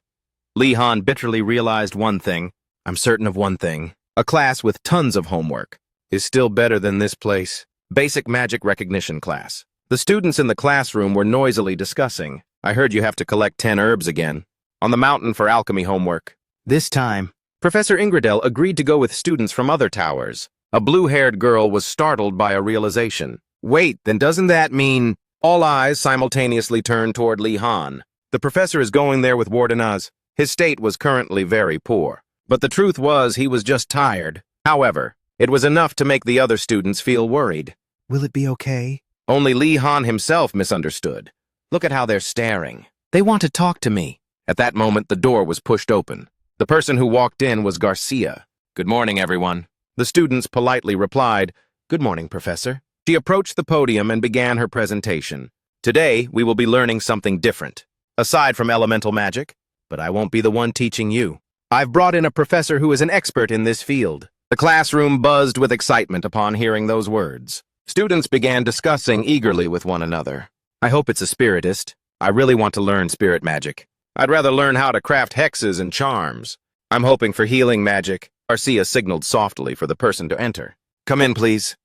Li Han bitterly realized one thing. I'm certain of one thing. A class with tons of homework is still better than this place. Basic magic recognition class. The students in the classroom were noisily discussing. "I heard you have to collect 10 herbs again. On the mountain for alchemy homework." This time, Professor Ingridel agreed to go with students from other towers. A blue-haired girl was startled by a realization. "Wait, then doesn't that mean..." All eyes simultaneously turned toward Lee Han. The professor is going there with Warden Uz. His state was currently very poor. But the truth was he was just tired. However, it was enough to make the other students feel worried. Will it be okay? Only Lee Han himself misunderstood. Look at how they're staring. They want to talk to me. At that moment, the door was pushed open. The person who walked in was Garcia. Good morning, everyone. The students politely replied, Good morning, Professor. She approached the podium and began her presentation. Today, we will be learning something different. Aside from elemental magic, but I won't be the one teaching you. I've brought in a professor who is an expert in this field. The classroom buzzed with excitement upon hearing those words. Students began discussing eagerly with one another. I hope it's a spiritist. I really want to learn spirit magic. I'd rather learn how to craft hexes and charms. I'm hoping for healing magic. Garcia signaled softly for the person to enter. Come in, please.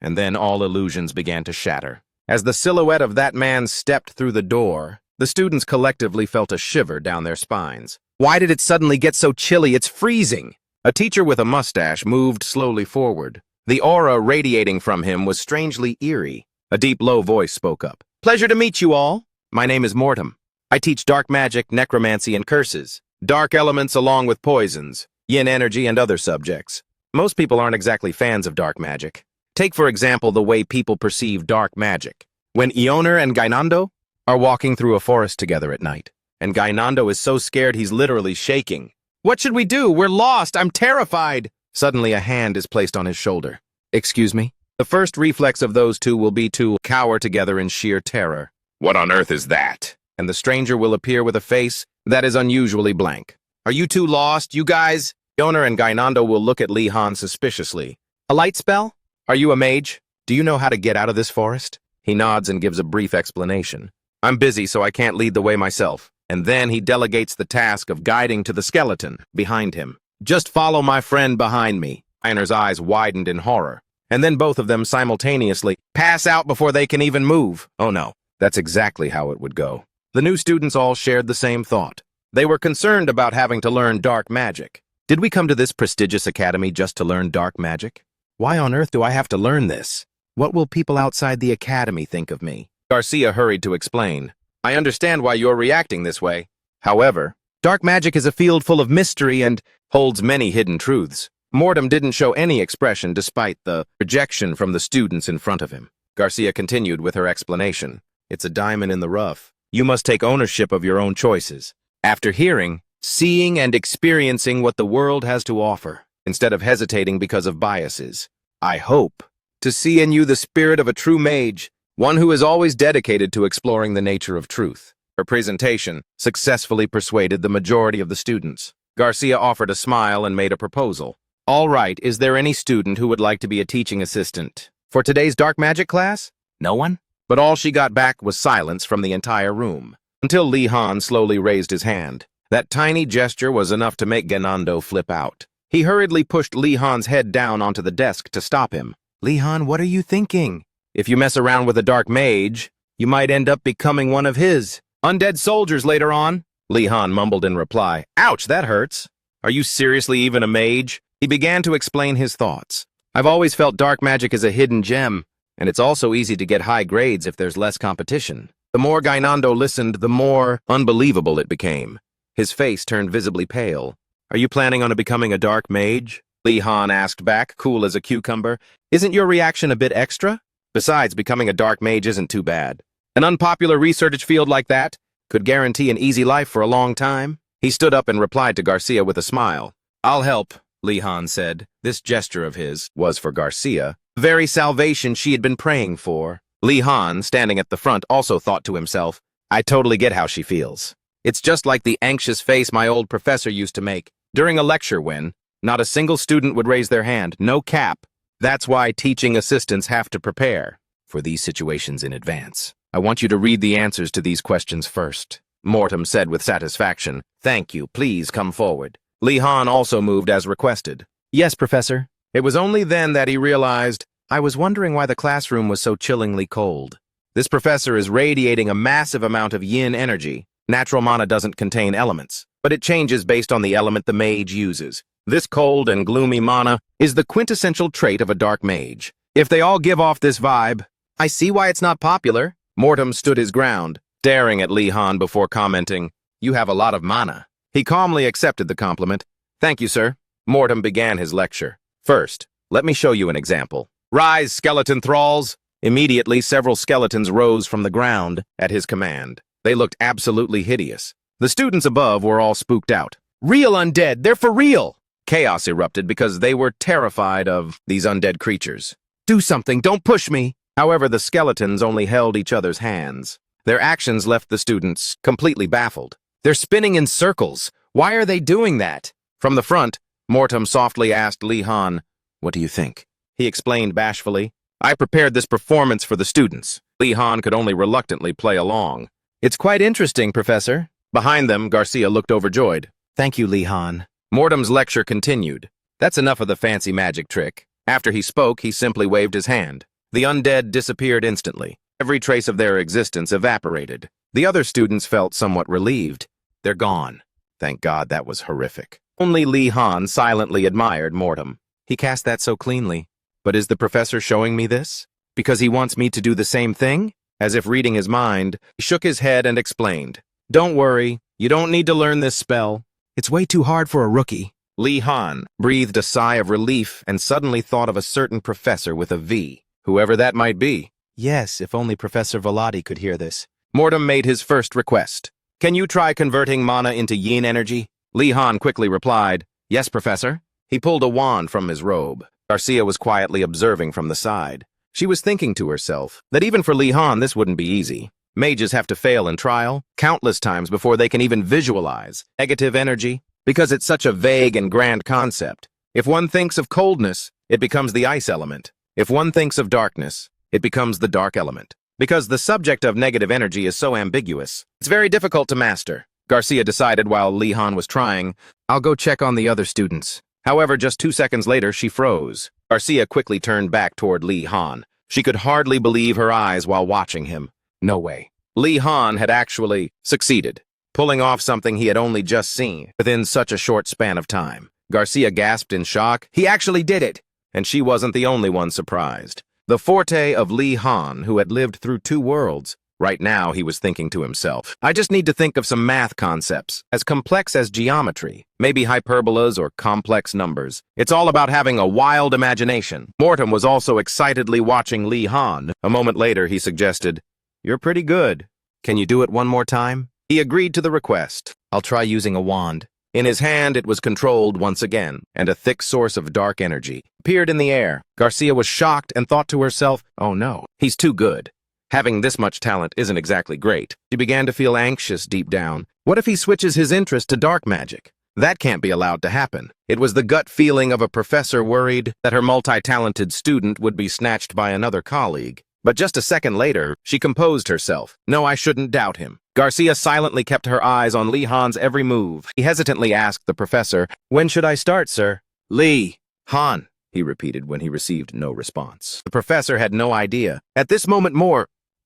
And then all illusions began to shatter. As the silhouette of that man stepped through the door, the students collectively felt a shiver down their spines. Why did it suddenly get so chilly? It's freezing. A teacher with a mustache moved slowly forward. The aura radiating from him was strangely eerie. A deep, low voice spoke up. Pleasure to meet you all. My name is Mortem. I teach dark magic, necromancy, and curses. Dark elements along with poisons, yin energy, and other subjects. Most people aren't exactly fans of dark magic. Take, for example, the way people perceive dark magic. When Ioner and Gainando are walking through a forest together at night, and Gainando is so scared he's literally shaking. What should we do? We're lost. I'm terrified. Suddenly, a hand is placed on his shoulder. Excuse me? The first reflex of those two will be to cower together in sheer terror. What on earth is that? And the stranger will appear with a face that is unusually blank. Are you two lost, you guys? Ioner and Gainando will look at Lee Han suspiciously. A light spell? Are you a mage? Do you know how to get out of this forest? He nods and gives a brief explanation. I'm busy, so I can't lead the way myself. And then he delegates the task of guiding to the skeleton behind him. Just follow my friend behind me. Ioner's eyes widened in horror. And then both of them simultaneously pass out before they can even move. Oh no, that's exactly how it would go. The new students all shared the same thought. They were concerned about having to learn dark magic. Did we come to this prestigious academy just to learn dark magic? Why on earth do I have to learn this? What will people outside the academy think of me? Garcia hurried to explain. I understand why you're reacting this way. However, dark magic is a field full of mystery and holds many hidden truths. Mortem didn't show any expression despite the rejection from the students in front of him. Garcia continued with her explanation. It's a diamond in the rough. You must take ownership of your own choices. After hearing, seeing, and experiencing what the world has to offer, instead of hesitating because of biases. I hope to see in you the spirit of a true mage, one who is always dedicated to exploring the nature of truth. Her presentation successfully persuaded the majority of the students. Garcia offered a smile and made a proposal. All right, is there any student who would like to be a teaching assistant for today's dark magic class? No one? But all she got back was silence from the entire room, until Lee Han slowly raised his hand. That tiny gesture was enough to make Gainando flip out. He hurriedly pushed Lee Han's head down onto the desk to stop him. Lee Han, what are you thinking? If you mess around with a dark mage, you might end up becoming one of his undead soldiers later on. Lee Han mumbled in reply. Ouch, that hurts. Are you seriously even a mage? He began to explain his thoughts. I've always felt dark magic is a hidden gem, and it's also easy to get high grades if there's less competition. The more Gainando listened, the more unbelievable it became. His face turned visibly pale. Are you planning on becoming a dark mage? Lee Han asked back, cool as a cucumber. Isn't your reaction a bit extra? Besides, becoming a dark mage isn't too bad. An unpopular research field like that could guarantee an easy life for a long time. He stood up and replied to Garcia with a smile. I'll help, Lee Han said. This gesture of his was for Garcia, the very salvation she had been praying for. Lee Han, standing at the front, also thought to himself, I totally get how she feels. It's just like the anxious face my old professor used to make during a lecture when not a single student would raise their hand, no cap. That's why teaching assistants have to prepare for these situations in advance. I want you to read the answers to these questions first, Mortem said with satisfaction. Thank you. Please come forward. Lee Han also moved as requested. Yes, Professor. It was only then that he realized, I was wondering why the classroom was so chillingly cold. This professor is radiating a massive amount of yin energy. Natural mana doesn't contain elements, but it changes based on the element the mage uses. This cold and gloomy mana is the quintessential trait of a dark mage. If they all give off this vibe, I see why it's not popular. Mortem stood his ground, staring at Lee Han before commenting, "You have a lot of mana." He calmly accepted the compliment. "Thank you, sir." Mortem began his lecture. "First, let me show you an example. Rise, skeleton thralls!" Immediately, several skeletons rose from the ground at his command. They looked absolutely hideous. The students above were all spooked out. "Real undead! They're for real!" Chaos erupted because they were terrified of these undead creatures. "Do something! Don't push me!" However, the skeletons only held each other's hands. Their actions left the students completely baffled. "They're spinning in circles. Why are they doing that?" From the front, Mortem softly asked Lee Han, "What do you think?" He explained bashfully, "I prepared this performance for the students." Lee Han could only reluctantly play along. "It's quite interesting, Professor." Behind them, Garcia looked overjoyed. "Thank you, Lee Han." Mortem's lecture continued. "That's enough of the fancy magic trick." After he spoke, he simply waved his hand. The undead disappeared instantly. Every trace of their existence evaporated. The other students felt somewhat relieved. "They're gone." Thank God, that was horrific. Only Lee Han silently admired Mortem. "He cast that so cleanly. But is the professor showing me this? Because he wants me to do the same thing?" As if reading his mind, he shook his head and explained, "Don't worry, you don't need to learn this spell. It's way too hard for a rookie." Lee Han breathed a sigh of relief and suddenly thought of a certain professor with a V. Whoever that might be. Yes, if only Professor Velati could hear this. Mortem made his first request. "Can you try converting mana into yin energy?" Lee Han quickly replied, "Yes, Professor." He pulled a wand from his robe. Garcia was quietly observing from the side. She was thinking to herself that even for Lee Han this wouldn't be easy. Mages have to fail in trial countless times before they can even visualize negative energy, because it's such a vague and grand concept. If one thinks of coldness, it becomes the ice element. If one thinks of darkness, it becomes the dark element. Because the subject of negative energy is so ambiguous, it's very difficult to master. Garcia decided while Lee Han was trying, "I'll go check on the other students." However, just 2 seconds later, she froze. Garcia quickly turned back toward Lee Han. She could hardly believe her eyes while watching him. No way. Lee Han had actually succeeded, pulling off something he had only just seen within such a short span of time. Garcia gasped in shock. He actually did it! And she wasn't the only one surprised. The forte of Lee Han, who had lived through 2 worlds. Right now, he was thinking to himself, "I just need to think of some math concepts, as complex as geometry, maybe hyperbolas or complex numbers. It's all about having a wild imagination." Mortem was also excitedly watching Lee Han. A moment later, he suggested, "You're pretty good. Can you do it one more time?" He agreed to the request. "I'll try using a wand." In his hand, it was controlled once again, and a thick source of dark energy appeared in the air. Garcia was shocked and thought to herself, "Oh no, he's too good. Having this much talent isn't exactly great." She began to feel anxious deep down. What if he switches his interest to dark magic? That can't be allowed to happen. It was the gut feeling of a professor worried that her multi-talented student would be snatched by another colleague. But just a second later, she composed herself. "No, I shouldn't doubt him." Garcia silently kept her eyes on Lee Han's every move. He hesitantly asked the professor, "When should I start, sir?" "Lee Han," he repeated when he received no response. The professor had no idea. At this moment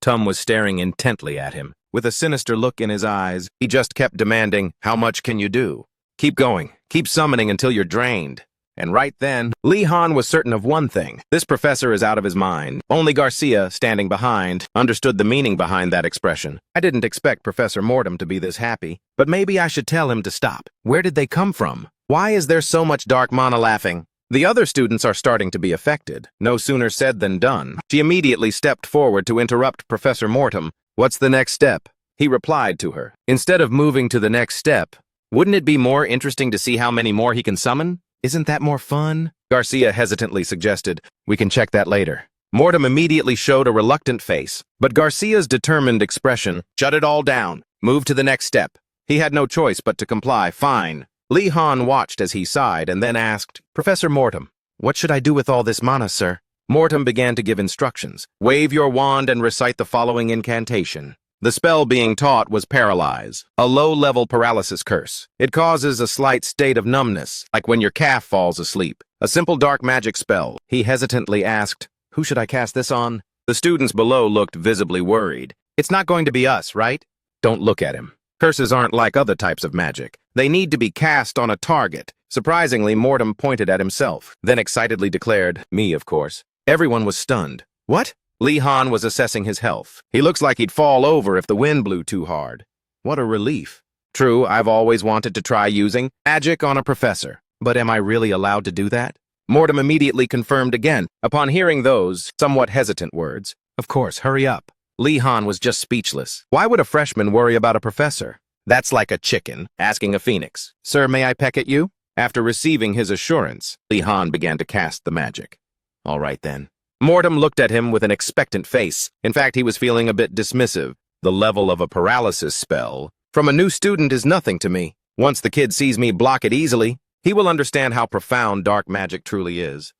Tum was staring intently at him. With a sinister look in his eyes, he just kept demanding, "How much can you do? Keep going. Keep summoning until you're drained." And right then, Lee Han was certain of one thing. This professor is out of his mind. Only Garcia, standing behind, understood the meaning behind that expression. "I didn't expect Professor Mortem to be this happy, but maybe I should tell him to stop. Where did they come from? Why is there so much dark mana laughing?" The other students are starting to be affected. No sooner said than done. She immediately stepped forward to interrupt Professor Mortem. "What's the next step?" He replied to her. "Instead of moving to the next step, wouldn't it be more interesting to see how many more he can summon? Isn't that more fun?" Garcia hesitantly suggested, "We can check that later." Mortem immediately showed a reluctant face, but Garcia's determined expression shut it all down. "Move to the next step." He had no choice but to comply. "Fine." Lee Han watched as he sighed and then asked, "Professor Mortem, what should I do with all this mana, sir?" Mortem began to give instructions. "Wave your wand and recite the following incantation." The spell being taught was Paralyze, a low-level paralysis curse. It causes a slight state of numbness, like when your calf falls asleep. A simple dark magic spell. He hesitantly asked, "Who should I cast this on?" The students below looked visibly worried. "It's not going to be us, right?" Don't look at him. Curses aren't like other types of magic. They need to be cast on a target. Surprisingly, Mortem pointed at himself, then excitedly declared, "Me, of course." Everyone was stunned. "What? Lee Han was assessing his health. He looks like he'd fall over if the wind blew too hard. What a relief. True, I've always wanted to try using magic on a professor, but am I really allowed to do that? Mortem immediately confirmed again, upon hearing those somewhat hesitant words. Of course, hurry up. Lee Han was just speechless. Why would a freshman worry about a professor? That's like a chicken asking a phoenix, "Sir, may I peck at you?" After receiving his assurance, Lee Han began to cast the magic. All right then. Mortem looked at him with an expectant face. In fact, he was feeling a bit dismissive. The level of a paralysis spell from a new student is nothing to me. Once the kid sees me block it easily, he will understand how profound dark magic truly is.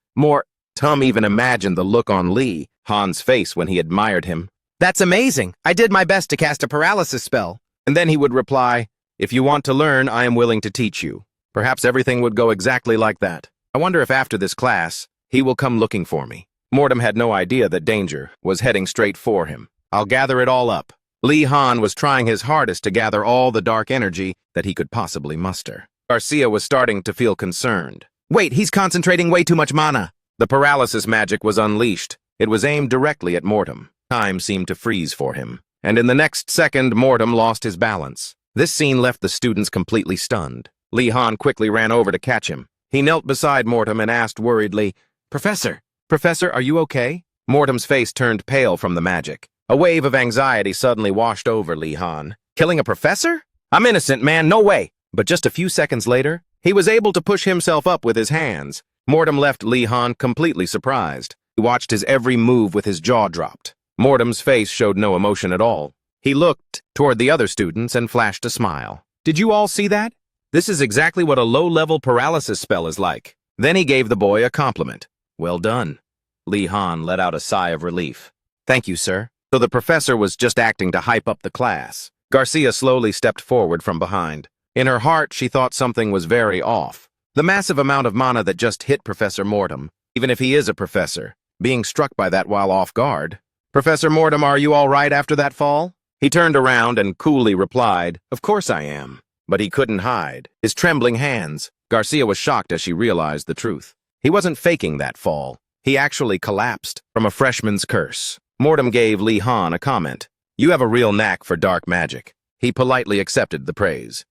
Tom even imagined the look on Lee Han's face when he admired him. "That's amazing. I did my best to cast a paralysis spell." And then he would reply, "If you want to learn, I am willing to teach you." Perhaps everything would go exactly like that. I wonder if after this class, he will come looking for me. Mortem had no idea that danger was heading straight for him. I'll gather it all up. Lee Han was trying his hardest to gather all the dark energy that he could possibly muster. Garcia was starting to feel concerned. Wait, he's concentrating way too much mana. The paralysis magic was unleashed. It was aimed directly at Mortem. Time seemed to freeze for him. And in the next second, Mortem lost his balance. This scene left the students completely stunned. Lee Han quickly ran over to catch him. He knelt beside Mortem and asked worriedly, Professor, are you okay?" Mortem's face turned pale from the magic. A wave of anxiety suddenly washed over Lee Han. Killing a professor? I'm innocent, man, no way. But just a few seconds later, he was able to push himself up with his hands. Mortem left Lee Han completely surprised. He watched his every move with his jaw dropped. Mortem's face showed no emotion at all. He looked toward the other students and flashed a smile. Did you all see that? This is exactly what a low-level paralysis spell is like. Then he gave the boy a compliment. Well done. Lee Han let out a sigh of relief. Thank you, sir. So the professor was just acting to hype up the class. Garcia slowly stepped forward from behind. In her heart, she thought something was very off. The massive amount of mana that just hit Professor Mortem, even if he is a professor, being struck by that while off guard. Professor Mortem, are you all right after that fall? He turned around and coolly replied, Of course I am. But he couldn't hide his trembling hands. Garcia was shocked as she realized the truth. He wasn't faking that fall. He actually collapsed from a freshman's curse. Mortem gave Lee Han a comment. You have a real knack for dark magic. He politely accepted the praise.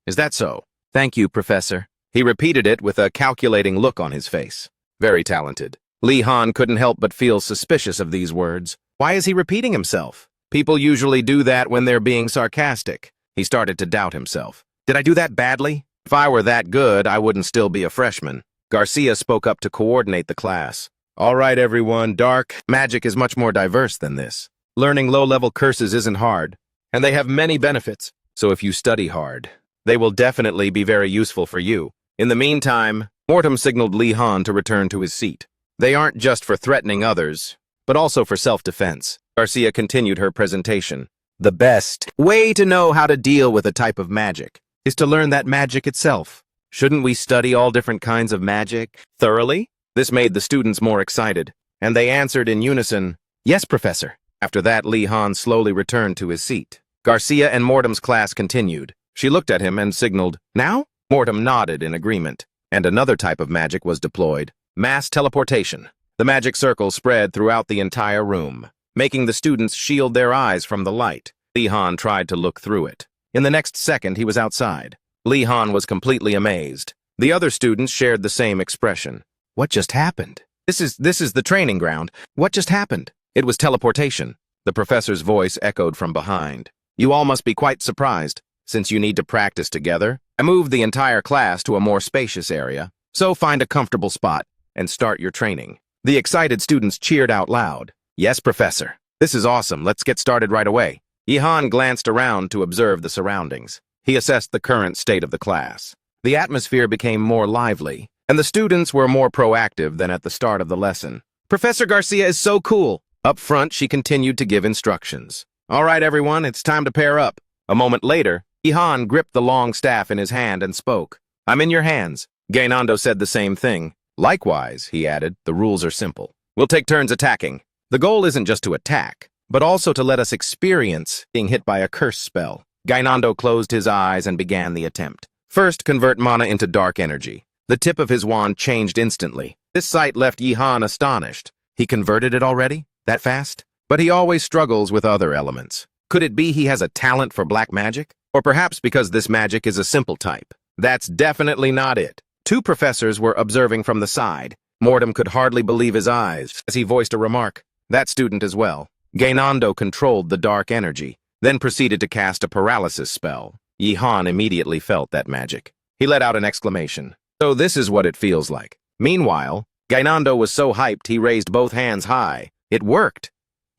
Is that so? Thank you, Professor. He repeated it with a calculating look on his face. Very talented. Lee Han couldn't help but feel suspicious of these words. Why is he repeating himself? People usually do that when they're being sarcastic. He started to doubt himself. Did I do that badly? If I were that good, I wouldn't still be a freshman. Garcia spoke up to coordinate the class. All right, everyone, dark magic is much more diverse than this. Learning low-level curses isn't hard, and they have many benefits. So if you study hard, they will definitely be very useful for you. In the meantime, Mortem signaled Lee Han to return to his seat. They aren't just for threatening others, but also for self-defense. Garcia continued her presentation. The best way to know how to deal with a type of magic is to learn that magic itself. Shouldn't we study all different kinds of magic thoroughly? This made the students more excited, and they answered in unison, Yes, Professor. After that, Lee Han slowly returned to his seat. Garcia and Mortem's class continued. She looked at him and signaled, Now? Mortem nodded in agreement, and another type of magic was deployed, mass teleportation. The magic circle spread throughout the entire room, making the students shield their eyes from the light. Lee Han tried to look through it. In the next second, he was outside. Lee Han was completely amazed. The other students shared the same expression. What just happened? This is the training ground. What just happened? It was teleportation. The professor's voice echoed from behind. You all must be quite surprised, since you need to practice together. I moved the entire class to a more spacious area, so find a comfortable spot and start your training. The excited students cheered out loud. Yes, Professor. This is awesome. Let's get started right away. Lee Han glanced around to observe the surroundings. He assessed the current state of the class. The atmosphere became more lively, and the students were more proactive than at the start of the lesson. Professor Garcia is so cool. Up front, she continued to give instructions. All right, everyone, it's time to pair up. A moment later, Lee Han gripped the long staff in his hand and spoke. I'm in your hands. Gainando said the same thing. Likewise, he added, the rules are simple. We'll take turns attacking. The goal isn't just to attack, but also to let us experience being hit by a curse spell. Gainando closed his eyes and began the attempt. First, convert mana into dark energy. The tip of his wand changed instantly. This sight left Lee Han astonished. He converted it already? that fast? But he always struggles with other elements. Could it be he has a talent for black magic? Or perhaps because this magic is a simple type? That's definitely not it. Two professors were observing from the side. Mortem could hardly believe his eyes as he voiced a remark. That student as well. Gainando controlled the dark energy, then proceeded to cast a paralysis spell. Yi-Han immediately felt that magic. He let out an exclamation. So this is what it feels like. Meanwhile, Gainando was so hyped he raised both hands high. It worked.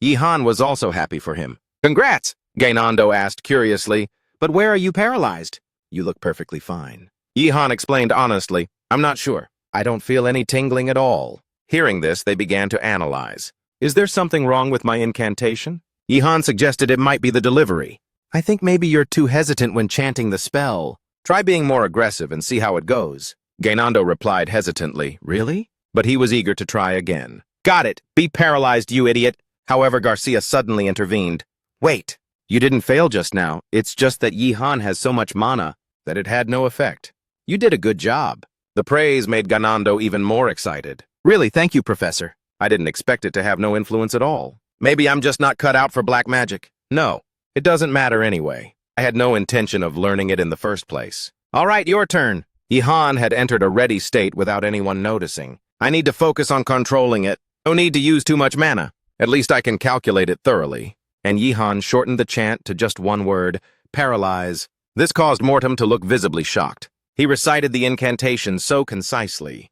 Yi-Han was also happy for him. Congrats, Gainando asked curiously. But where are you paralyzed? You look perfectly fine. Yi-Han explained honestly. I'm not sure. I don't feel any tingling at all. Hearing this, they began to analyze. Is there something wrong with my incantation? Yi-Han suggested it might be the delivery. I think maybe you're too hesitant when chanting the spell. Try being more aggressive and see how it goes. Gainando replied hesitantly, Really? But he was eager to try again. Got it! Be paralyzed, you idiot! However, Garcia suddenly intervened. Wait, you didn't fail just now. It's just that Yi-Han has so much mana that it had no effect. You did a good job. The praise made Gainando even more excited. Really, thank you, Professor. I didn't expect it to have no influence at all. Maybe I'm just not cut out for black magic. No, it doesn't matter anyway. I had no intention of learning it in the first place. All right, your turn. Yi-Han had entered a ready state without anyone noticing. I need to focus on controlling it. No need to use too much mana. At least I can calculate it thoroughly. And Yi-Han shortened the chant to just one word, paralyze. This caused Mortem to look visibly shocked. He recited the incantation so concisely.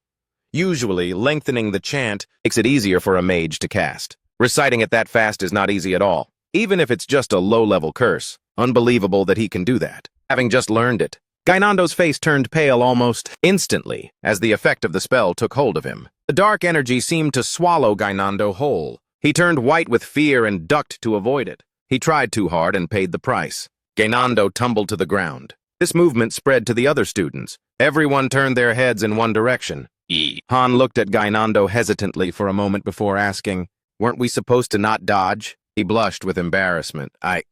Usually, lengthening the chant makes it easier for a mage to cast. Reciting it that fast is not easy at all, even if it's just a low-level curse. Unbelievable that he can do that, having just learned it. Gainando's face turned pale almost instantly as the effect of the spell took hold of him. The dark energy seemed to swallow Gainando whole. He turned white with fear and ducked to avoid it. He tried too hard and paid the price. Gainando tumbled to the ground. This movement spread to the other students. Everyone turned their heads in one direction. Han looked at Gainando hesitantly for a moment before asking, Weren't we supposed to not dodge? He blushed with embarrassment. I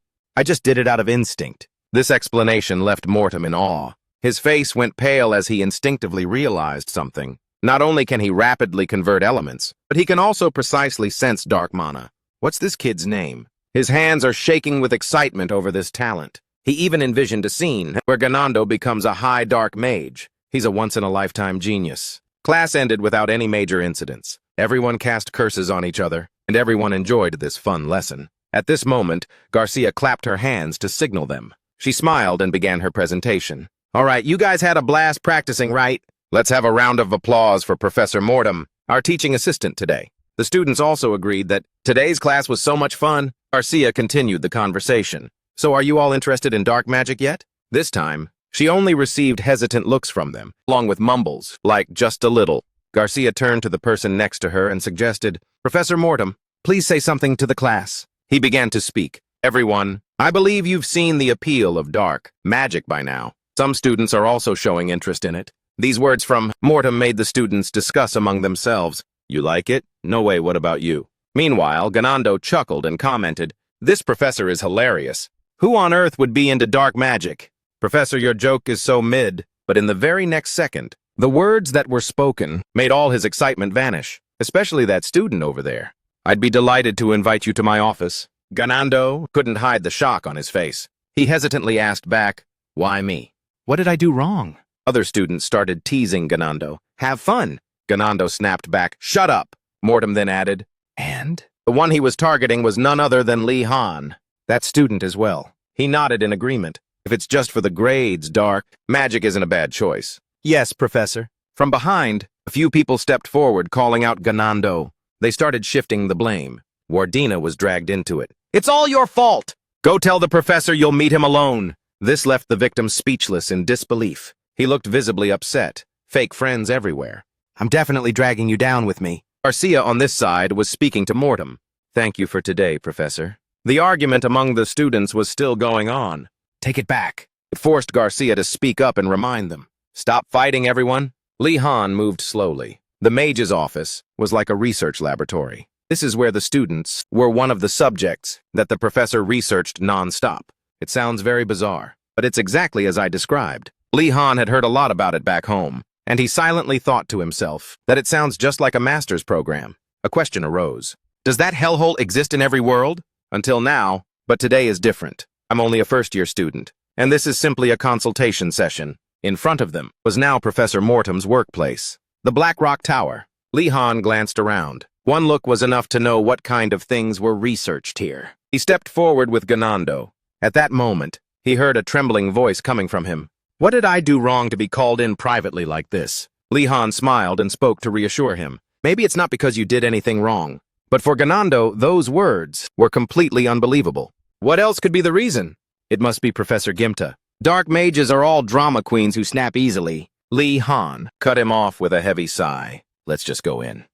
just did it out of instinct. This explanation left Mortem in awe. His face went pale as he instinctively realized something. Not only can he rapidly convert elements, but he can also precisely sense dark mana. What's this kid's name? His hands are shaking with excitement over this talent. He even envisioned a scene where Gainando becomes a high dark mage. He's a once-in-a-lifetime genius. Class ended without any major incidents. Everyone cast curses on each other, and everyone enjoyed this fun lesson. At this moment, Garcia clapped her hands to signal them. She smiled and began her presentation. All right, you guys had a blast practicing, right? Let's have a round of applause for Professor Mortem, our teaching assistant today. The students also agreed that today's class was so much fun. Garcia continued the conversation. So are you all interested in dark magic yet? This time, she only received hesitant looks from them, along with mumbles, like just a little. Garcia turned to the person next to her and suggested, Professor Mortem, please say something to the class. He began to speak. Everyone, I believe you've seen the appeal of dark magic by now. Some students are also showing interest in it. These words from Mortem made the students discuss among themselves. You like it? No way, what about you? Meanwhile, Gainando chuckled and commented, This professor is hilarious. Who on earth would be into dark magic? Professor, your joke is so mid. But in the very next second, the words that were spoken made all his excitement vanish, especially that student over there. I'd be delighted to invite you to my office. Gainando couldn't hide the shock on his face. He hesitantly asked back, Why me? What did I do wrong? Other students started teasing Gainando. Have fun. Gainando snapped back, Shut up. Mortem then added, And? The one he was targeting was none other than Li-Han. That student as well. He nodded in agreement. If it's just for the grades, dark magic isn't a bad choice. Yes, Professor. From behind, a few people stepped forward, calling out Gainando. They started shifting the blame. Wardina was dragged into it. It's all your fault! Go tell the professor you'll meet him alone. This left the victim speechless in disbelief. He looked visibly upset. Fake friends everywhere. I'm definitely dragging you down with me. Garcia on this side was speaking to Mortem. Thank you for today, Professor. The argument among the students was still going on. Take it back. It forced Garcia to speak up and remind them. Stop fighting, everyone. Li-Han moved slowly. The mage's office was like a research laboratory. This is where the students were one of the subjects that the professor researched non-stop. It sounds very bizarre, but it's exactly as I described. Li-Han had heard a lot about it back home, and he silently thought to himself that it sounds just like a master's program. A question arose. Does that hellhole exist in every world? Until now, but today is different. I'm only a first-year student, and this is simply a consultation session. In front of them was now Professor Mortem's workplace, the Black Rock Tower. Lee Han glanced around. One look was enough to know what kind of things were researched here. He stepped forward with Ganando. At that moment, he heard a trembling voice coming from him. What did I do wrong to be called in privately like this? Lee Han smiled and spoke to reassure him. Maybe it's not because you did anything wrong. But for Ganando, those words were completely unbelievable. What else could be the reason? It must be Professor Gimta. Dark mages are all drama queens who snap easily. Lee Han cut him off with a heavy sigh. Let's just go in.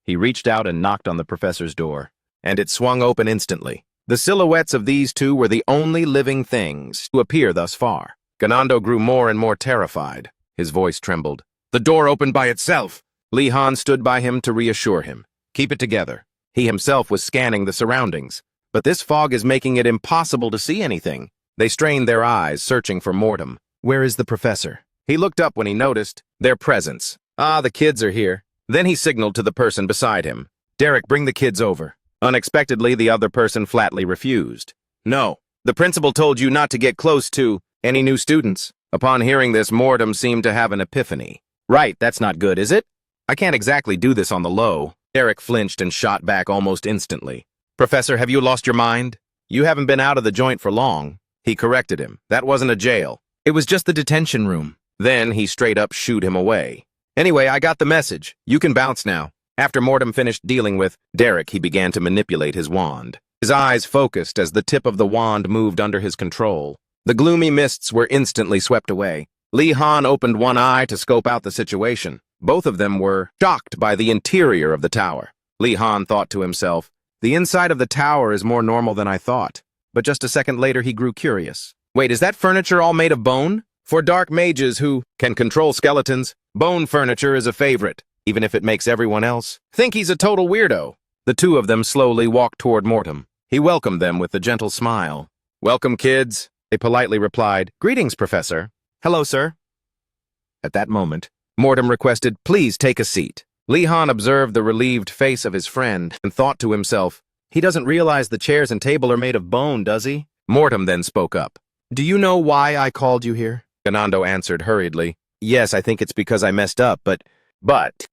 He reached out and knocked on the professor's door, and it swung open instantly. The silhouettes of these two were the only living things to appear thus far. Ganando grew more and more terrified. His voice trembled. The door opened by itself. Lee Han stood by him to reassure him. Keep it together. He himself was scanning the surroundings, but this fog is making it impossible to see anything. They strained their eyes, searching for Mortem. Where is the professor? He looked up when he noticed their presence. Ah, the kids are here. Then he signaled to the person beside him. Derek, bring the kids over. Unexpectedly, the other person flatly refused. No, the principal told you not to get close to any new students. Upon hearing this, Mortem seemed to have an epiphany. Right, that's not good, is it? I can't exactly do this on the low. Derek flinched and shot back almost instantly. Professor, have you lost your mind? You haven't been out of the joint for long. He corrected him. That wasn't a jail. It was just the detention room. Then he straight up shooed him away. Anyway, I got the message. You can bounce now. After Mortem finished dealing with Derek, he began to manipulate his wand. His eyes focused as the tip of the wand moved under his control. The gloomy mists were instantly swept away. Lee Han opened one eye to scope out the situation. Both of them were shocked by the interior of the tower. Lee Han thought to himself, the inside of the tower is more normal than I thought. But just a second later, he grew curious. Wait, is that furniture all made of bone? For dark mages who can control skeletons, bone furniture is a favorite, even if it makes everyone else think he's a total weirdo. The two of them slowly walked toward Mortem. He welcomed them with a gentle smile. Welcome, kids, they politely replied. Greetings, Professor. Hello, sir. At that moment, Mortem requested, please take a seat. Lee Han observed the relieved face of his friend and thought to himself, he doesn't realize the chairs and table are made of bone, does he? Mortem then spoke up. Do you know why I called you here? Ganando answered hurriedly. Yes, I think it's because I messed up, but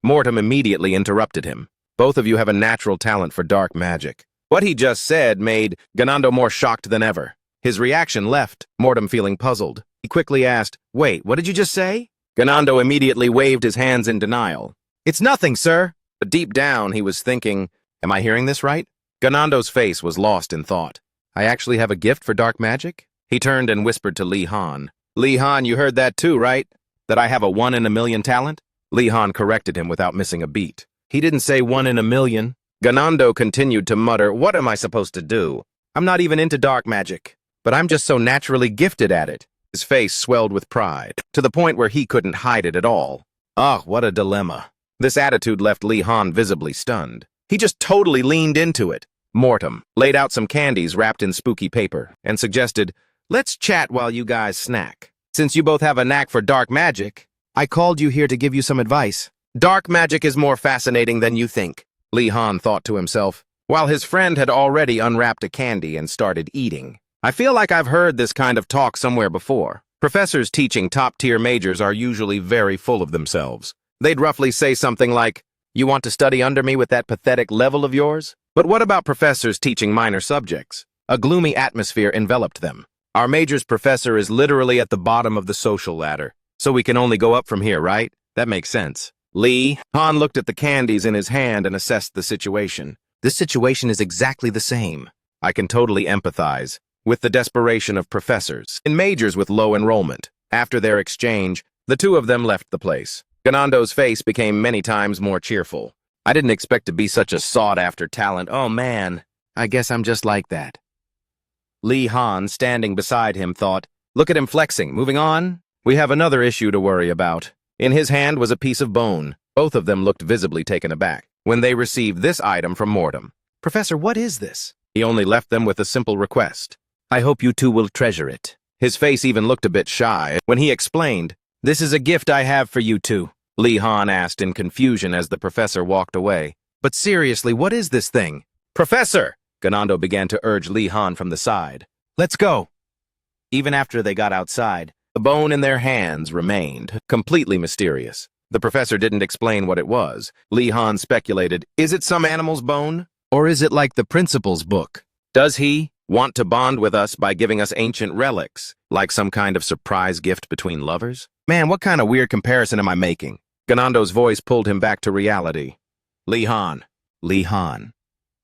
Mortem immediately interrupted him. Both of you have a natural talent for dark magic. What he just said made Ganando more shocked than ever. His reaction left Mortem feeling puzzled. He quickly asked, wait, what did you just say? Ganando immediately waved his hands in denial. It's nothing, sir. But deep down, he was thinking, am I hearing this right? Ganando's face was lost in thought. I actually have a gift for dark magic? He turned and whispered to Lee Han. Lee Han, you heard that too, right? That I have a 1 in a million talent? Lee Han corrected him without missing a beat. He didn't say 1 in a million. Ganando continued to mutter, what am I supposed to do? I'm not even into dark magic, but I'm just so naturally gifted at it. His face swelled with pride, to the point where he couldn't hide it at all. Ah, what a dilemma. This attitude left Lee Han visibly stunned. He just totally leaned into it. Mortem laid out some candies wrapped in spooky paper and suggested, let's chat while you guys snack. Since you both have a knack for dark magic, I called you here to give you some advice. Dark magic is more fascinating than you think, Lee Han thought to himself, while his friend had already unwrapped a candy and started eating. I feel like I've heard this kind of talk somewhere before. Professors teaching top-tier majors are usually very full of themselves. They'd roughly say something like, you want to study under me with that pathetic level of yours? But what about professors teaching minor subjects? A gloomy atmosphere enveloped them. Our major's professor is literally at the bottom of the social ladder, so we can only go up from here, right? That makes sense. Lee Han looked at the candies in his hand and assessed the situation. This situation is exactly the same. I can totally empathize with the desperation of professors in majors with low enrollment. After their exchange, the two of them left the place. Ganando's face became many times more cheerful. I didn't expect to be such a sought-after talent. Oh man, I guess I'm just like that. Lee Han, standing beside him, thought, look at him flexing. Moving on, we have another issue to worry about. In his hand was a piece of bone. Both of them looked visibly taken aback when they received this item from Mortem. Professor, what is this? He only left them with a simple request. I hope you two will treasure it. His face even looked a bit shy when he explained, this is a gift I have for you two. Lee Han asked in confusion as the professor walked away. But seriously, what is this thing? Professor! Ganando began to urge Li Han from the side. Let's go. Even after they got outside, the bone in their hands remained completely mysterious. The professor didn't explain what it was. Li Han speculated, is it some animal's bone? Or is it like the principal's book? Does he want to bond with us by giving us ancient relics, like some kind of surprise gift between lovers? Man, what kind of weird comparison am I making? Ganando's voice pulled him back to reality. Li Han. Li Han.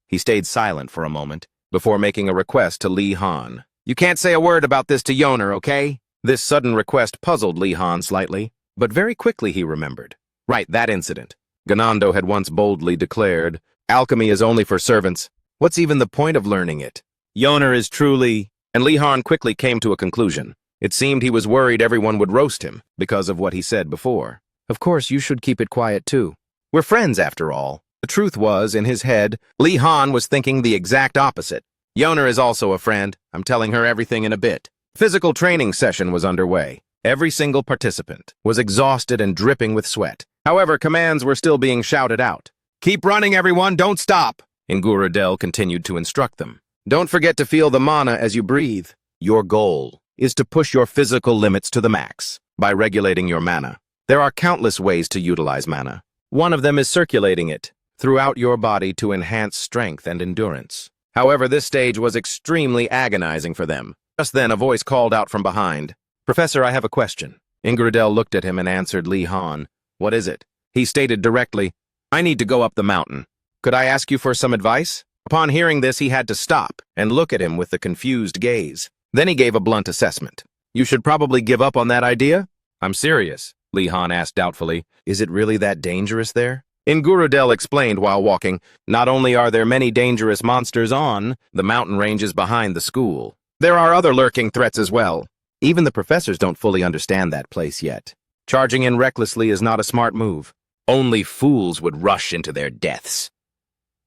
He stayed silent for a moment before making a request to Li Han. You can't say a word about this to Yoner, okay? This sudden request puzzled Li Han slightly, but very quickly he remembered. Right, that incident. Ganando had once boldly declared, alchemy is only for servants. What's even the point of learning it? Yoner is truly... And Li Han quickly came to a conclusion. It seemed he was worried everyone would roast him because of what he said before. Of course, you should keep it quiet too. We're friends after all. The truth was, in his head, Li Han was thinking the exact opposite. Yoner is also a friend. I'm telling her everything in a bit. Physical training session was underway. Every single participant was exhausted and dripping with sweat. However, commands were still being shouted out. Keep running, everyone, don't stop! Ingurudel continued to instruct them. Don't forget to feel the mana as you breathe. Your goal is to push your physical limits to the max by regulating your mana. There are countless ways to utilize mana. One of them is circulating it throughout your body to enhance strength and endurance. However, this stage was extremely agonizing for them. Just then, a voice called out from behind. Professor, I have a question. Ingridel looked at him and answered Li Han. What is it? He stated directly, I need to go up the mountain. Could I ask you for some advice? Upon hearing this, he had to stop and look at him with a confused gaze. Then he gave a blunt assessment. You should probably give up on that idea? I'm serious, Li Han asked doubtfully. Is it really that dangerous there? Ingurudel explained while walking, not only are there many dangerous monsters on the mountain ranges behind the school, there are other lurking threats as well. Even the professors don't fully understand that place yet. Charging in recklessly is not a smart move. Only fools would rush into their deaths.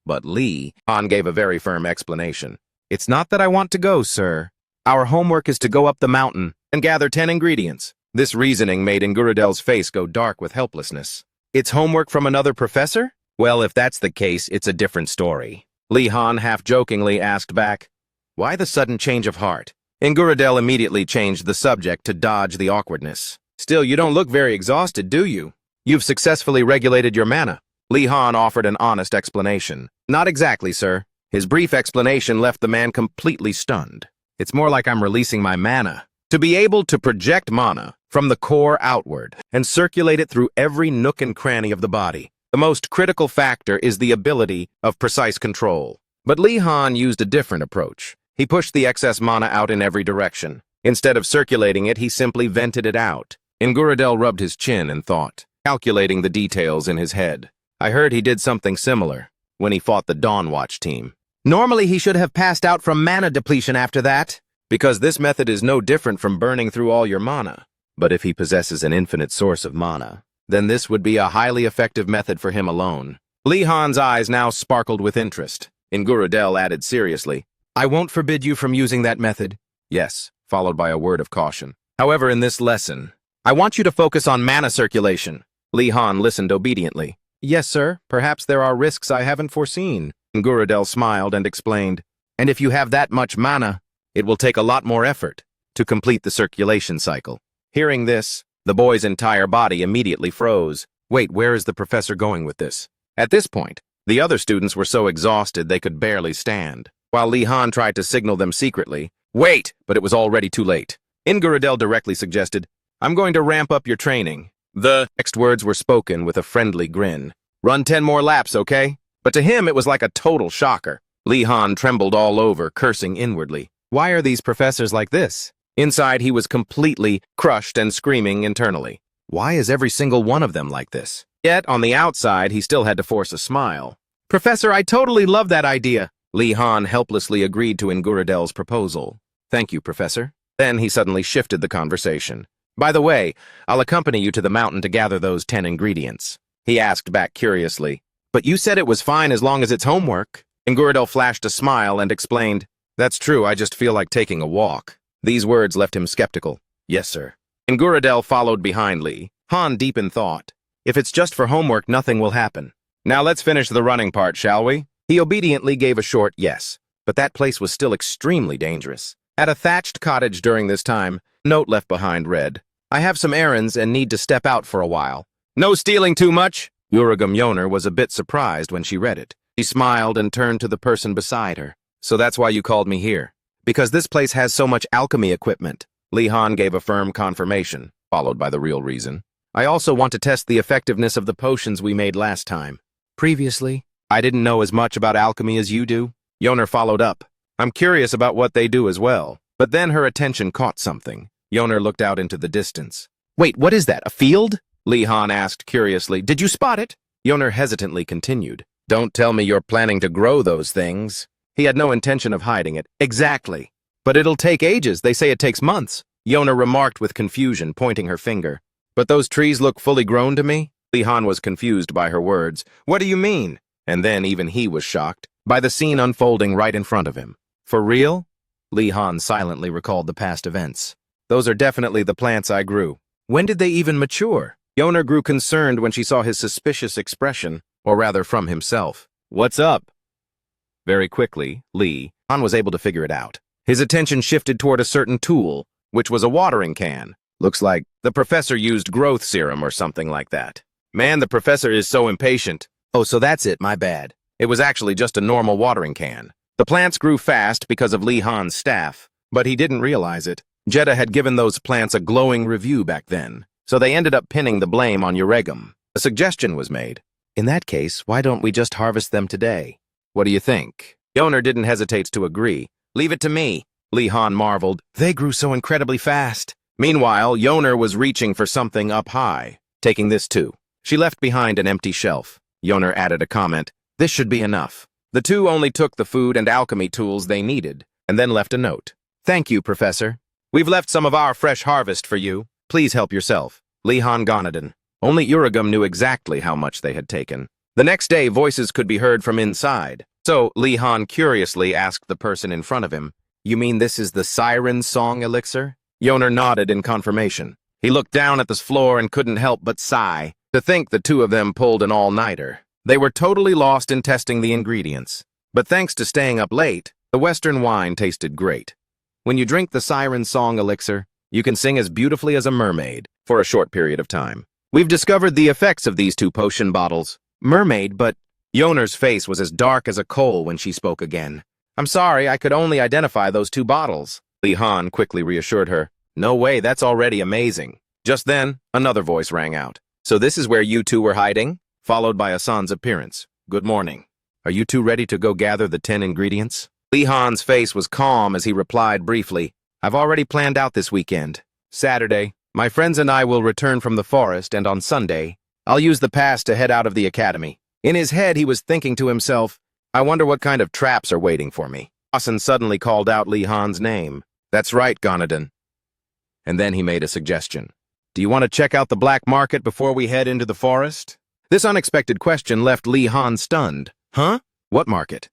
But Li Han gave a very firm explanation. It's not that I want to go, sir. Our homework is to go up the mountain and gather 10 ingredients. This reasoning made Ingurudel's face go dark with helplessness. It's homework from another professor? Well, if that's the case, it's a different story. Li Han half-jokingly asked back, why the sudden change of heart? Ingurudel immediately changed the subject to dodge the awkwardness. Still, you don't look very exhausted, do you? You've successfully regulated your mana. Li Han offered an honest explanation. Not exactly, sir. His brief explanation left the man completely stunned. It's more like I'm releasing my mana. To be able to project mana from the core outward and circulate it through every nook and cranny of the body. The most critical factor is the ability of precise control. But Li Han used a different approach. He pushed the excess mana out in every direction. Instead of circulating it, he simply vented it out. Ingurudel rubbed his chin and thought, calculating the details in his head. I heard he did something similar when he fought the Dawn Watch team. Normally, he should have passed out from mana depletion after that, because this method is no different from burning through all your mana. But if he possesses an infinite source of mana, then this would be a highly effective method for him alone. Li Han's eyes now sparkled with interest. Ingurudel added seriously, I won't forbid you from using that method. Yes, followed by a word of caution. However, in this lesson, I want you to focus on mana circulation. Li Han listened obediently. Yes, sir. Perhaps there are risks I haven't foreseen. Ingurudel smiled and explained, and if you have that much mana, it will take a lot more effort to complete the circulation cycle. Hearing this, the boy's entire body immediately froze. Wait, where is the professor going with this? At this point, the other students were so exhausted they could barely stand. While Li Han tried to signal them secretly, wait, but it was already too late. Ingurudel directly suggested, I'm going to ramp up your training. The next words were spoken with a friendly grin. Run 10 more laps, okay? But to him, it was like a total shocker. Li Han trembled all over, cursing inwardly. Why are these professors like this? Inside, he was completely crushed and screaming internally. Why is every single one of them like this? Yet, on the outside, he still had to force a smile. Professor, I totally love that idea. Li Han helplessly agreed to Ingurudel's proposal. Thank you, Professor. Then he suddenly shifted the conversation. By the way, I'll accompany you to the mountain to gather those 10 ingredients. He asked back curiously. But you said it was fine as long as it's homework. Ingurudel flashed a smile and explained, That's true, I just feel like taking a walk. These words left him skeptical. Yes, sir. Ingurudel followed behind Li Han deep in thought. If it's just for homework, nothing will happen. Now let's finish the running part, shall we? He obediently gave a short yes, but that place was still extremely dangerous. At a thatched cottage during this time, note left behind read, I have some errands and need to step out for a while. No stealing too much? Uragam Yoner was a bit surprised when she read it. She smiled and turned to the person beside her. So that's why you called me here. Because this place has so much alchemy equipment. Lee Han gave a firm confirmation, followed by the real reason. I also want to test the effectiveness of the potions we made last time. Previously, I didn't know as much about alchemy as you do. Yoner followed up. I'm curious about what they do as well. But then her attention caught something. Yoner looked out into the distance. Wait, what is that, a field? Lee Han asked curiously. Did you spot it? Yoner hesitantly continued. Don't tell me you're planning to grow those things. He had no intention of hiding it. Exactly. But it'll take ages. They say it takes months. Yoner remarked with confusion, pointing her finger. But those trees look fully grown to me? Lee Han was confused by her words. What do you mean? And then even he was shocked by the scene unfolding right in front of him. For real? Lee Han silently recalled the past events. Those are definitely the plants I grew. When did they even mature? Yoner grew concerned when she saw his suspicious expression, or rather from himself. What's up? Very quickly, Lee Han was able to figure it out. His attention shifted toward a certain tool, which was a watering can. Looks like the professor used growth serum or something like that. Man, the professor is so impatient. Oh, so that's it, my bad. It was actually just a normal watering can. The plants grew fast because of Lee Han's staff, but he didn't realize it. Jeddah had given those plants a glowing review back then, so they ended up pinning the blame on Uregum. A suggestion was made. In that case, why don't we just harvest them today? What do you think? Yoner didn't hesitate to agree. Leave it to me, Lee Han marveled. They grew so incredibly fast. Meanwhile, Yoner was reaching for something up high, taking this too. She left behind an empty shelf. Yoner added a comment. This should be enough. The two only took the food and alchemy tools they needed, and then left a note. Thank you, Professor. We've left some of our fresh harvest for you. Please help yourself. Lee Han Gonadin. Only Uragum knew exactly how much they had taken. The next day, voices could be heard from inside. So, Lee Han curiously asked the person in front of him, You mean this is the siren song elixir? Yoner nodded in confirmation. He looked down at the floor and couldn't help but sigh. To think the two of them pulled an all-nighter. They were totally lost in testing the ingredients. But thanks to staying up late, the Western wine tasted great. When you drink the siren song elixir, you can sing as beautifully as a mermaid for a short period of time. We've discovered the effects of these two potion bottles. Mermaid, but Yoner's face was as dark as a coal when she spoke again. I'm sorry, I could only identify those two bottles. Lee Han quickly reassured her. No way, that's already amazing. Just then, another voice rang out. So this is where you two were hiding? Followed by Hassan's appearance. Good morning. Are you two ready to go gather the 10 ingredients? Lee Han's face was calm as he replied briefly. I've already planned out this weekend. Saturday, my friends and I will return from the forest, and on Sunday, I'll use the pass to head out of the academy. In his head, he was thinking to himself, I wonder what kind of traps are waiting for me. Hassan suddenly called out Lee Han's name. That's right, Gonadin. And then he made a suggestion. Do you want to check out the black market before we head into the forest? This unexpected question left Lee Han stunned. Huh? What market?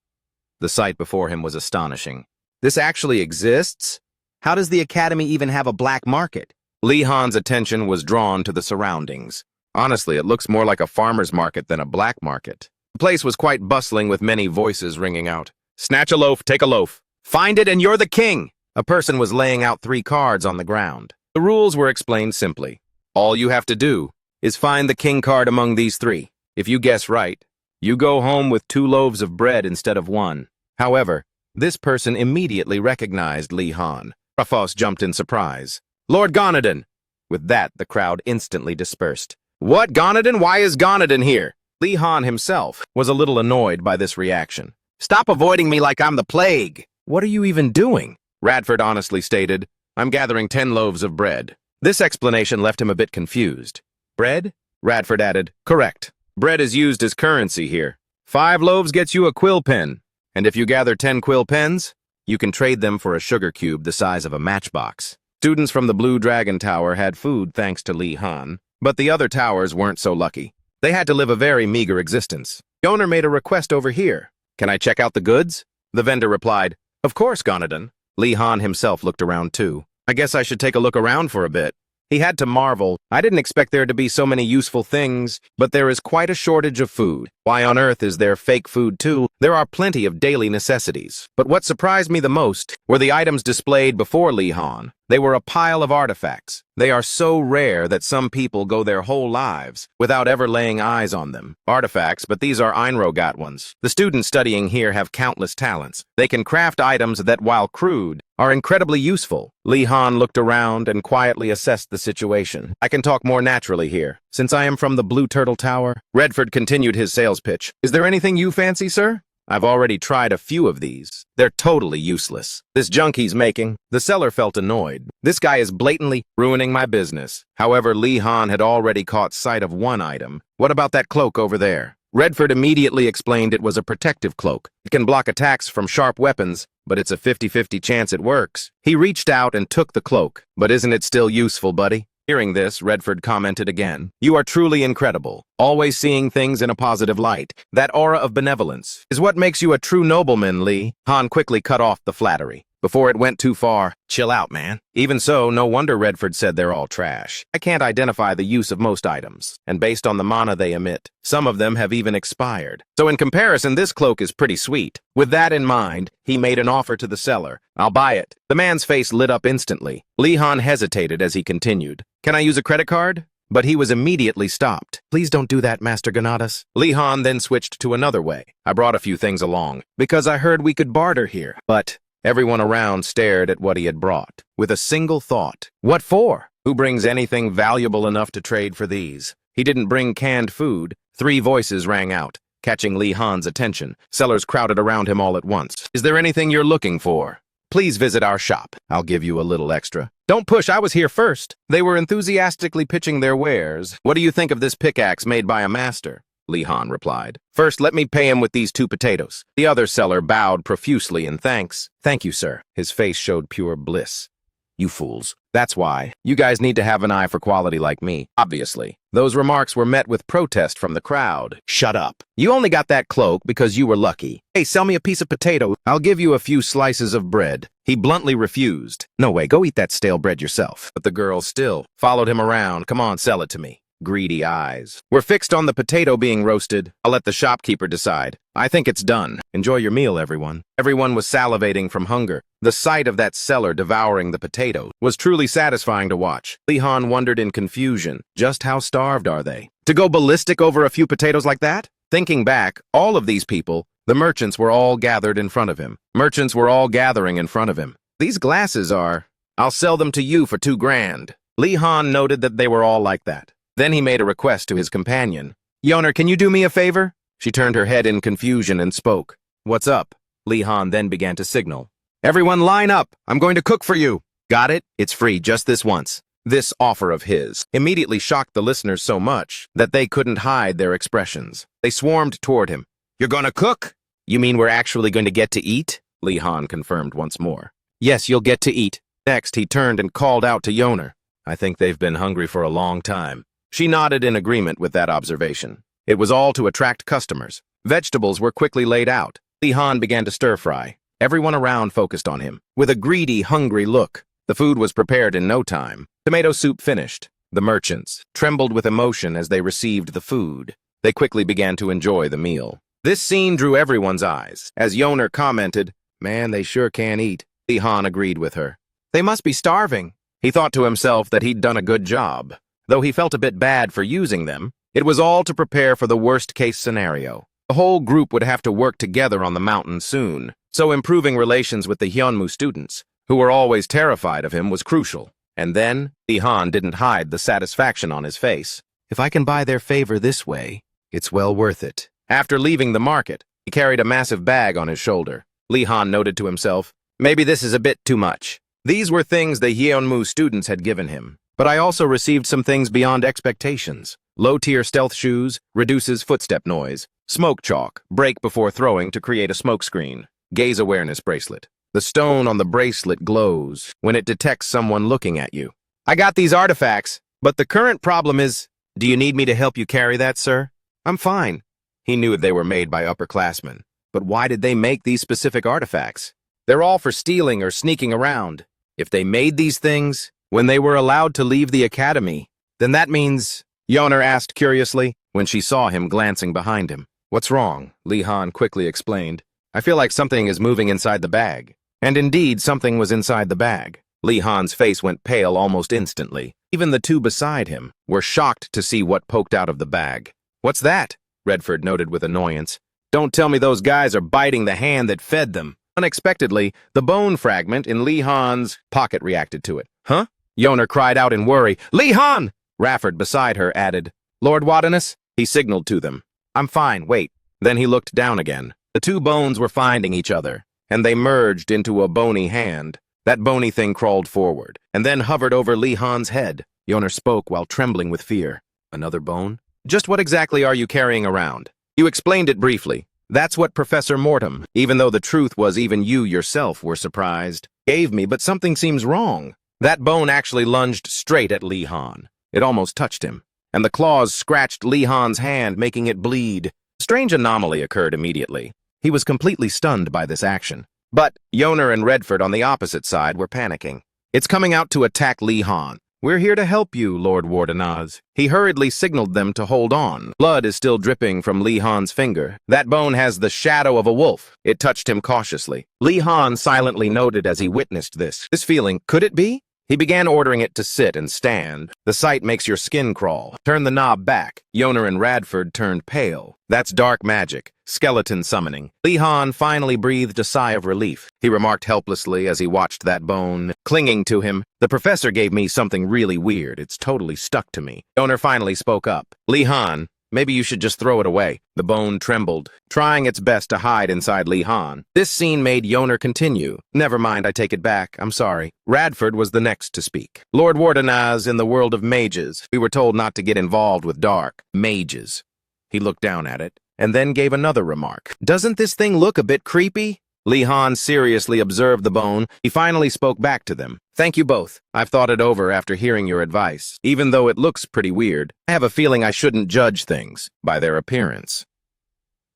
The sight before him was astonishing. This actually exists? How does the academy even have a black market? Lee Han's attention was drawn to the surroundings. Honestly, it looks more like a farmer's market than a black market. The place was quite bustling with many voices ringing out. Snatch a loaf, take a loaf. Find it and you're the king! A person was laying out 3 cards on the ground. The rules were explained simply. All you have to do is find the king card among these 3. If you guess right, you go home with 2 loaves of bread instead of 1. However, this person immediately recognized Lee Han. Rafos jumped in surprise. Lord Gonadin! With that, the crowd instantly dispersed. What, Gonadin? Why is Gonadin here? Lee Han himself was a little annoyed by this reaction. Stop avoiding me like I'm the plague! What are you even doing? Radford honestly stated, I'm gathering 10 loaves of bread. This explanation left him a bit confused. Bread? Radford added, correct. Bread is used as currency here. 5 loaves gets you a quill pen, and if you gather 10 quill pens, you can trade them for a sugar cube the size of a matchbox. Students from the Blue Dragon Tower had food thanks to Lee Han, but the other towers weren't so lucky. They had to live a very meager existence. The owner made a request over here. Can I check out the goods? The vendor replied, Of course, Gonadin. Lee Han himself looked around too. I guess I should take a look around for a bit. He had to marvel. I didn't expect there to be so many useful things, but there is quite a shortage of food. Why on earth is there fake food too? There are plenty of daily necessities. But what surprised me the most were the items displayed before Lee Han. They were a pile of artifacts. They are so rare that some people go their whole lives without ever laying eyes on them. Artifacts, but these are Einrogat ones. The students studying here have countless talents. They can craft items that, while crude, are incredibly useful. Lee Han looked around and quietly assessed the situation. I can talk more naturally here, since I am from the Blue Turtle Tower. Redford continued his sales pitch. Is there anything you fancy, sir? I've already tried a few of these. They're totally useless. This junk he's making. The seller felt annoyed. This guy is blatantly ruining my business. However, Lee Han had already caught sight of one item. What about that cloak over there? Redford immediately explained it was a protective cloak. It can block attacks from sharp weapons, but it's a 50-50 chance it works. He reached out and took the cloak. But isn't it still useful, buddy? Hearing this, Redford commented again. You are truly incredible, always seeing things in a positive light. That aura of benevolence is what makes you a true nobleman, Lee. Han quickly cut off the flattery before it went too far. Chill out, man. Even so, no wonder Redford said they're all trash. I can't identify the use of most items, and based on the mana they emit, some of them have even expired. So in comparison, this cloak is pretty sweet. With that in mind, he made an offer to the seller. I'll buy it. The man's face lit up instantly. Lee Han hesitated as he continued. Can I use a credit card? But he was immediately stopped. Please don't do that, Master Ganadas. Lee Han then switched to another way. I brought a few things along, because I heard we could barter here. But everyone around stared at what he had brought, with a single thought. What for? Who brings anything valuable enough to trade for these? He didn't bring canned food. 3 voices rang out, catching Lee Han's attention. Sellers crowded around him all at once. Is there anything you're looking for? Please visit our shop. I'll give you a little extra. Don't push, I was here first. They were enthusiastically pitching their wares. What do you think of this pickaxe made by a master? Lee Han replied. First, let me pay him with these 2 potatoes. The other seller bowed profusely in thanks. Thank you, sir. His face showed pure bliss. You fools. That's why. You guys need to have an eye for quality like me, obviously. Those remarks were met with protest from the crowd. Shut up. You only got that cloak because you were lucky. Hey, sell me a piece of potato. I'll give you a few slices of bread. He bluntly refused. No way, go eat that stale bread yourself. But the girl still followed him around. Come on, sell it to me. Greedy eyes were fixed on the potato being roasted. I'll let the shopkeeper decide. I think it's done. Enjoy your meal, everyone. Everyone was salivating from hunger. The sight of that seller devouring the potato was truly satisfying to watch. Lee Han wondered in confusion, just how starved are they? To go ballistic over a few potatoes like that? Thinking back, all of these people, the merchants were all gathered in front of him. Merchants were all gathering in front of him. These glasses are, I'll sell them to you for $2 grand. Lee Han noted that they were all like that. Then he made a request to his companion. Yoner, can you do me a favor? She turned her head in confusion and spoke. What's up? Lee Han then began to signal. Everyone line up. I'm going to cook for you. Got it? It's free just this once. This offer of his immediately shocked the listeners so much that they couldn't hide their expressions. They swarmed toward him. You're gonna cook? You mean we're actually going to get to eat? Lee Han confirmed once more. Yes, you'll get to eat. Next, he turned and called out to Yoner. I think they've been hungry for a long time. She nodded in agreement with that observation. It was all to attract customers. Vegetables were quickly laid out. Lee Han began to stir-fry. Everyone around focused on him, with a greedy, hungry look. The food was prepared in no time. Tomato soup finished. The merchants trembled with emotion as they received the food. They quickly began to enjoy the meal. This scene drew everyone's eyes. As Yoner commented, man, they sure can eat. Lee Han agreed with her. They must be starving. He thought to himself that he'd done a good job. Though he felt a bit bad for using them, it was all to prepare for the worst-case scenario. The whole group would have to work together on the mountain soon, so improving relations with the Hyunmu students, who were always terrified of him, was crucial. And then, Lee Han didn't hide the satisfaction on his face. If I can buy their favor this way, it's well worth it. After leaving the market, he carried a massive bag on his shoulder. Lee Han noted to himself, maybe this is a bit too much. These were things the Hyunmu students had given him. But I also received some things beyond expectations. Low-tier stealth shoes, reduces footstep noise. Smoke chalk, break before throwing to create a smoke screen. Gaze awareness bracelet. The stone on the bracelet glows when it detects someone looking at you. I got these artifacts, but the current problem is, do you need me to help you carry that, sir? I'm fine. He knew they were made by upperclassmen. But why did they make these specific artifacts? They're all for stealing or sneaking around. If they made these things when they were allowed to leave the academy, then that means, Yoner asked curiously when she saw him glancing behind him. What's wrong? Lee Han quickly explained. I feel like something is moving inside the bag. And indeed, something was inside the bag. Lee Han's face went pale almost instantly. Even the two beside him were shocked to see what poked out of the bag. What's that? Redford noted with annoyance. Don't tell me those guys are biting the hand that fed them. Unexpectedly, the bone fragment in Lee Han's pocket reacted to it. Huh? Yoner cried out in worry. Lee Han! Rafford beside her added, Lord Wadanus? He signaled to them. I'm fine, wait. Then he looked down again. The two bones were finding each other, and they merged into a bony hand. That bony thing crawled forward, and then hovered over Lee Han's head. Yoner spoke while trembling with fear. Another bone? Just what exactly are you carrying around? You explained it briefly. That's what Professor Mortem, even though the truth was even you yourself were surprised, gave me, but something seems wrong. That bone actually lunged straight at Lee Han. It almost touched him, and the claws scratched Lee Han's hand, making it bleed. A strange anomaly occurred immediately. He was completely stunned by this action. But Yoner and Redford on the opposite side were panicking. It's coming out to attack Lee Han. We're here to help you, Lord Wadanaz. He hurriedly signaled them to hold on. Blood is still dripping from Lee Han's finger. That bone has the shadow of a wolf. It touched him cautiously. Lee Han silently noted as he witnessed this. This feeling, could it be? He began ordering it to sit and stand. The sight makes your skin crawl. Turn the knob back. Yoner and Radford turned pale. That's dark magic. Skeleton summoning. Lee Han finally breathed a sigh of relief. He remarked helplessly as he watched that bone clinging to him. The professor gave me something really weird. It's totally stuck to me. Yoner finally spoke up. Lee Han, maybe you should just throw it away. The bone trembled, trying its best to hide inside Lee Han. This scene made Yoner continue. Never mind, I take it back. I'm sorry. Radford was the next to speak. Lord Wadanaz, in the world of mages, we were told not to get involved with dark mages. He looked down at it, and then gave another remark. Doesn't this thing look a bit creepy? Lee Han seriously observed the bone. He finally spoke back to them. Thank you both. I've thought it over after hearing your advice. Even though it looks pretty weird, I have a feeling I shouldn't judge things by their appearance.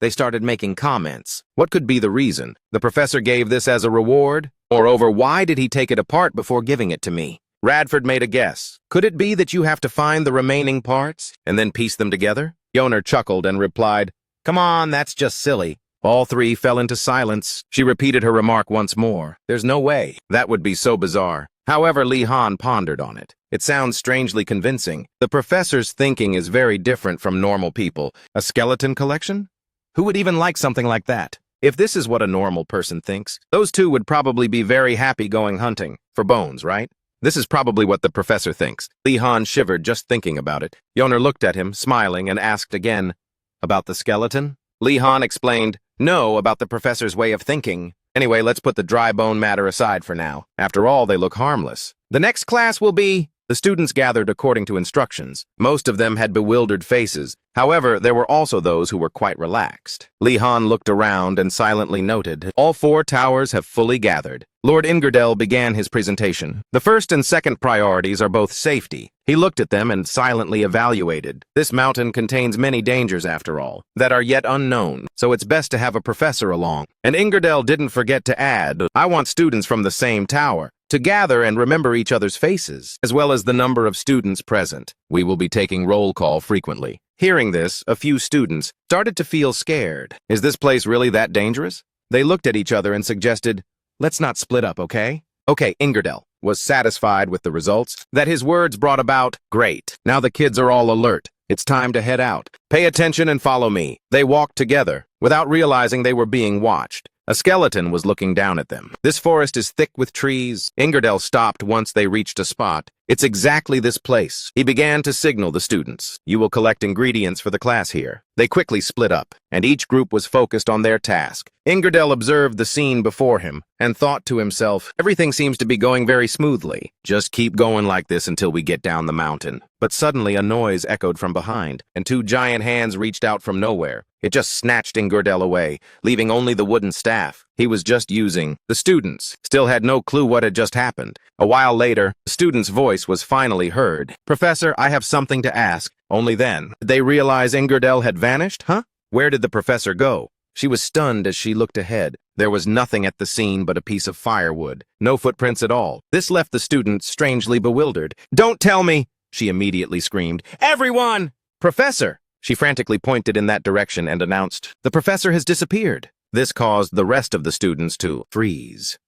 They started making comments. What could be the reason? The professor gave this as a reward? Moreover, why did he take it apart before giving it to me? Radford made a guess. Could it be that you have to find the remaining parts and then piece them together? Yoner chuckled and replied, Come on, that's just silly. All three fell into silence. She repeated her remark once more. There's no way. That would be so bizarre. However, Lee Han pondered on it. It sounds strangely convincing. The professor's thinking is very different from normal people. A skeleton collection? Who would even like something like that? If this is what a normal person thinks, those two would probably be very happy going hunting for bones, right? This is probably what the professor thinks. Lee Han shivered just thinking about it. Yoner looked at him, smiling, and asked again, About the skeleton? Lee Han explained, No, about the professor's way of thinking. Anyway, let's put the dry bone matter aside for now. After all, they look harmless. The next class will be... The students gathered according to instructions. Most of them had bewildered faces. However, there were also those who were quite relaxed. Lee Han looked around and silently noted, All 4 towers have fully gathered. Lord Ingerdell began his presentation. The first and second priorities are both safety. He looked at them and silently evaluated. This mountain contains many dangers, after all, that are yet unknown, so it's best to have a professor along. And Ingerdell didn't forget to add, I want students from the same tower to gather and remember each other's faces, as well as the number of students present. We will be taking roll call frequently. Hearing this, a few students started to feel scared. Is this place really that dangerous? They looked at each other and suggested, Let's not split up, okay? Okay, Ingerdell was satisfied with the results that his words brought about. Great. Now the kids are all alert. It's time to head out. Pay attention and follow me. They walked together, without realizing they were being watched. A skeleton was looking down at them. This forest is thick with trees. Ingerdell stopped once they reached a spot. It's exactly this place. He began to signal the students. You will collect ingredients for the class here. They quickly split up, and each group was focused on their task. Ingerdell observed the scene before him and thought to himself, everything seems to be going very smoothly. Just keep going like this until we get down the mountain. But suddenly a noise echoed from behind, and 2 giant hands reached out from nowhere. It just snatched Ingerdell away, leaving only the wooden staff he was just using. The students still had no clue what had just happened. A while later, the student's voice was finally heard. Professor, I have something to ask. Only then did they realize Ingerdell had vanished, huh? Where did the professor go? She was stunned as she looked ahead. There was nothing at the scene but a piece of firewood. No footprints at all. This left the student strangely bewildered. Don't tell me! She immediately screamed. Everyone! Professor! She frantically pointed in that direction and announced, "The professor has disappeared." This caused the rest of the students to freeze.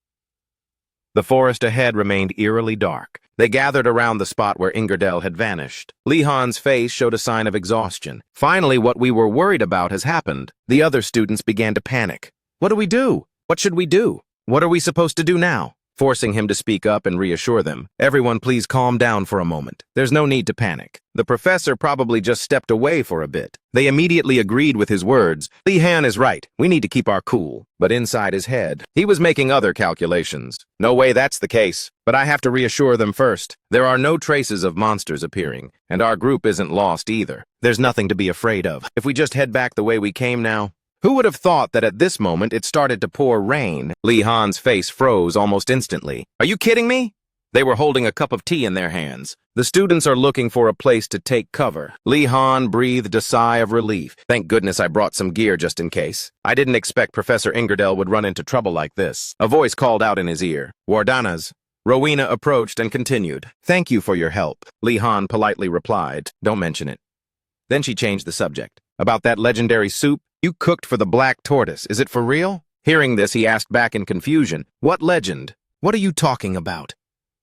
The forest ahead remained eerily dark. They gathered around the spot where Ingerdell had vanished. Lee-Han's face showed a sign of exhaustion. Finally, what we were worried about has happened. The other students began to panic. What do we do? What should we do? What are we supposed to do now? Forcing him to speak up and reassure them. Everyone, please calm down for a moment. There's no need to panic. The professor probably just stepped away for a bit. They immediately agreed with his words. Lee-Han is right. We need to keep our cool. But inside his head, he was making other calculations. No way that's the case. But I have to reassure them first. There are no traces of monsters appearing, and our group isn't lost either. There's nothing to be afraid of. If we just head back the way we came now. Who would have thought that at this moment it started to pour rain? Lee-Han's face froze almost instantly. Are you kidding me? They were holding a cup of tea in their hands. The students are looking for a place to take cover. Lee-Han breathed a sigh of relief. Thank goodness I brought some gear just in case. I didn't expect Professor Ingerdell would run into trouble like this. A voice called out in his ear. Wardanas. Rowena approached and continued. Thank you for your help. Lee-Han politely replied. Don't mention it. Then she changed the subject. About that legendary soup you cooked for the black tortoise. Is it for real? Hearing this, he asked back in confusion. What legend? What are you talking about?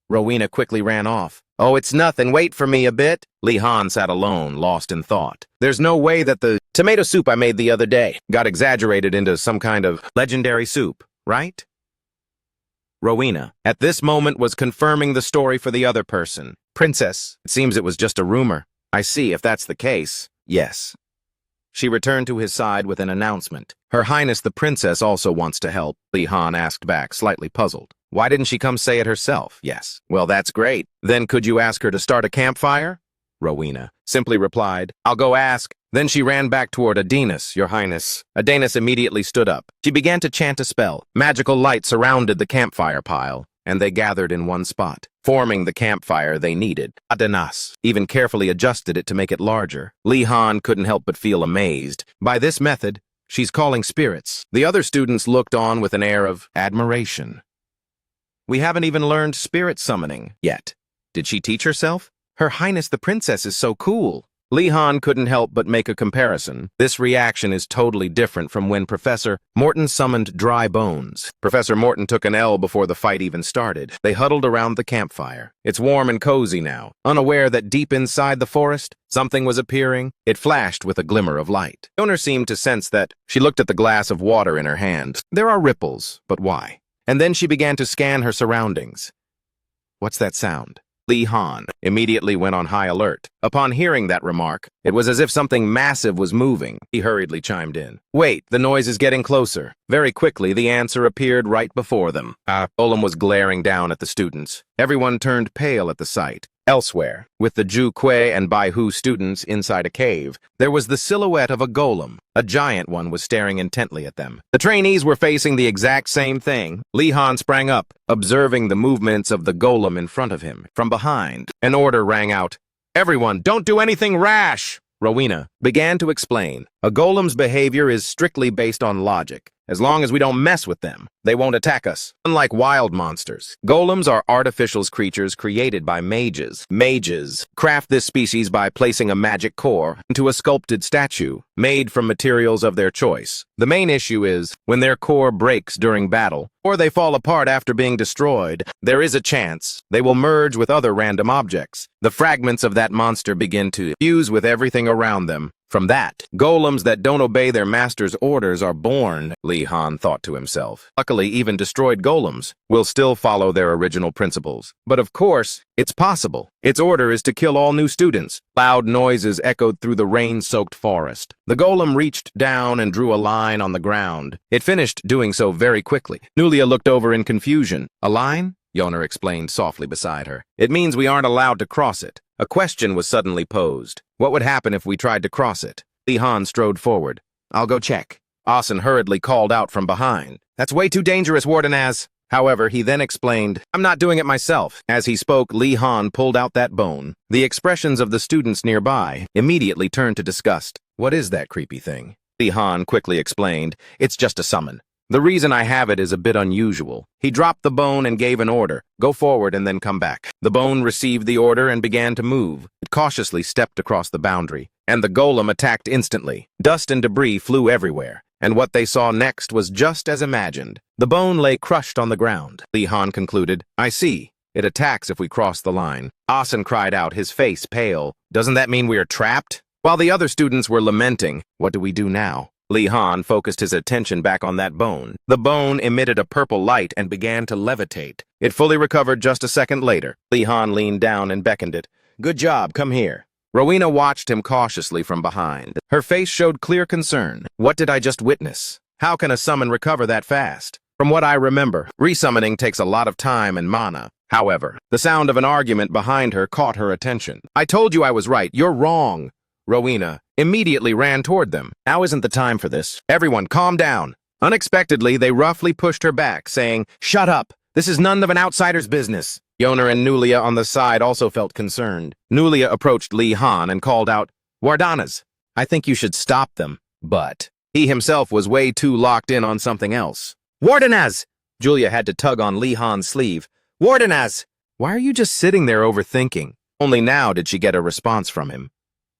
Rowena quickly ran off. Oh, it's nothing. Wait for me a bit. Lee-Han sat alone, lost in thought. There's no way that the tomato soup I made the other day got exaggerated into some kind of legendary soup, right? Rowena, at this moment, was confirming the story for the other person. Princess, it seems it was just a rumor. I see, if that's the case. Yes. She returned to his side with an announcement. Her Highness the Princess also wants to help, Lee-Han asked back, slightly puzzled. Why didn't she come say it herself? Yes. Well, that's great. Then could you ask her to start a campfire? Rowena simply replied, I'll go ask. Then she ran back toward Adenas, Your Highness. Adenas immediately stood up. She began to chant a spell. Magical light surrounded the campfire pile, and they gathered in one spot, forming the campfire they needed. Adenas even carefully adjusted it to make it larger. Lee-Han couldn't help but feel amazed. By this method, she's calling spirits. The other students looked on with an air of admiration. We haven't even learned spirit summoning yet. Did she teach herself? Her Highness the Princess is so cool. Lee-Han couldn't help but make a comparison. This reaction is totally different from when Professor Morton summoned dry bones. Professor Morton took an L before the fight even started. They huddled around the campfire. It's warm and cozy now. Unaware that deep inside the forest, something was appearing, it flashed with a glimmer of light. The owner seemed to sense that. She looked at the glass of water in her hand. There are ripples, but why? And then she began to scan her surroundings. What's that sound? Lee-Han immediately went on high alert. Upon hearing that remark, it was as if something massive was moving. He hurriedly chimed in. Wait, the noise is getting closer. Very quickly, the answer appeared right before them. Golem was glaring down at the students. Everyone turned pale at the sight. Elsewhere, with the Ju Kuei and Bai Hu students inside a cave, there was the silhouette of a golem. A giant one was staring intently at them. The trainees were facing the exact same thing. Lee-Han sprang up, observing the movements of the golem in front of him. From behind, an order rang out. Everyone, don't do anything rash! Rowena began to explain. A golem's behavior is strictly based on logic. As long as we don't mess with them, they won't attack us. Unlike wild monsters, golems are artificial creatures created by mages. Mages craft this species by placing a magic core into a sculpted statue, made from materials of their choice. The main issue is, when their core breaks during battle, or they fall apart after being destroyed, there is a chance they will merge with other random objects. The fragments of that monster begin to fuse with everything around them. From that, golems that don't obey their master's orders are born, Lee-Han thought to himself. Luckily, even destroyed golems will still follow their original principles. But of course, it's possible. Its order is to kill all new students. Loud noises echoed through the rain-soaked forest. The golem reached down and drew a line on the ground. It finished doing so very quickly. Nulia looked over in confusion. A line? Yoner explained softly beside her. It means we aren't allowed to cross it. A question was suddenly posed. What would happen if we tried to cross it? Lee-Han strode forward. I'll go check. Asen hurriedly called out from behind. That's way too dangerous, Wardenaz. However, he then explained, I'm not doing it myself. As he spoke, Lee-Han pulled out that bone. The expressions of the students nearby immediately turned to disgust. What is that creepy thing? Lee-Han quickly explained, it's just a summon. The reason I have it is a bit unusual. He dropped the bone and gave an order. Go forward and then come back. The bone received the order and began to move. It cautiously stepped across the boundary. and the golem attacked instantly. Dust and debris flew everywhere, and what they saw next was just as imagined. The bone lay crushed on the ground. Lee Han concluded, I see. It attacks if we cross the line. Asen cried out, his face pale. Doesn't that mean we are trapped? While the other students were lamenting, what do we do now? Lee Han focused his attention back on that bone. The bone emitted a purple light and began to levitate. It fully recovered just a second later. Lee Han leaned down and beckoned it. Good job, come here. Rowena watched him cautiously from behind. Her face showed clear concern. What did I just witness? How can a summon recover that fast? From what I remember, resummoning takes a lot of time and mana. However, the sound of an argument behind her caught her attention. I told you I was right. You're wrong. Rowena immediately ran toward them. Now isn't the time for this. Everyone, calm down. Unexpectedly, they roughly pushed her back, saying, Shut up. This is none of an outsider's business. Yoner and Nulia on the side also felt concerned. Nulia approached Lee Han and called out, Wardanas, I think you should stop them. But he himself was way too locked in on something else. Wardanas! Julia had to tug on Lee Han's sleeve. Wardanas! Why are you just sitting there overthinking? Only now did she get a response from him.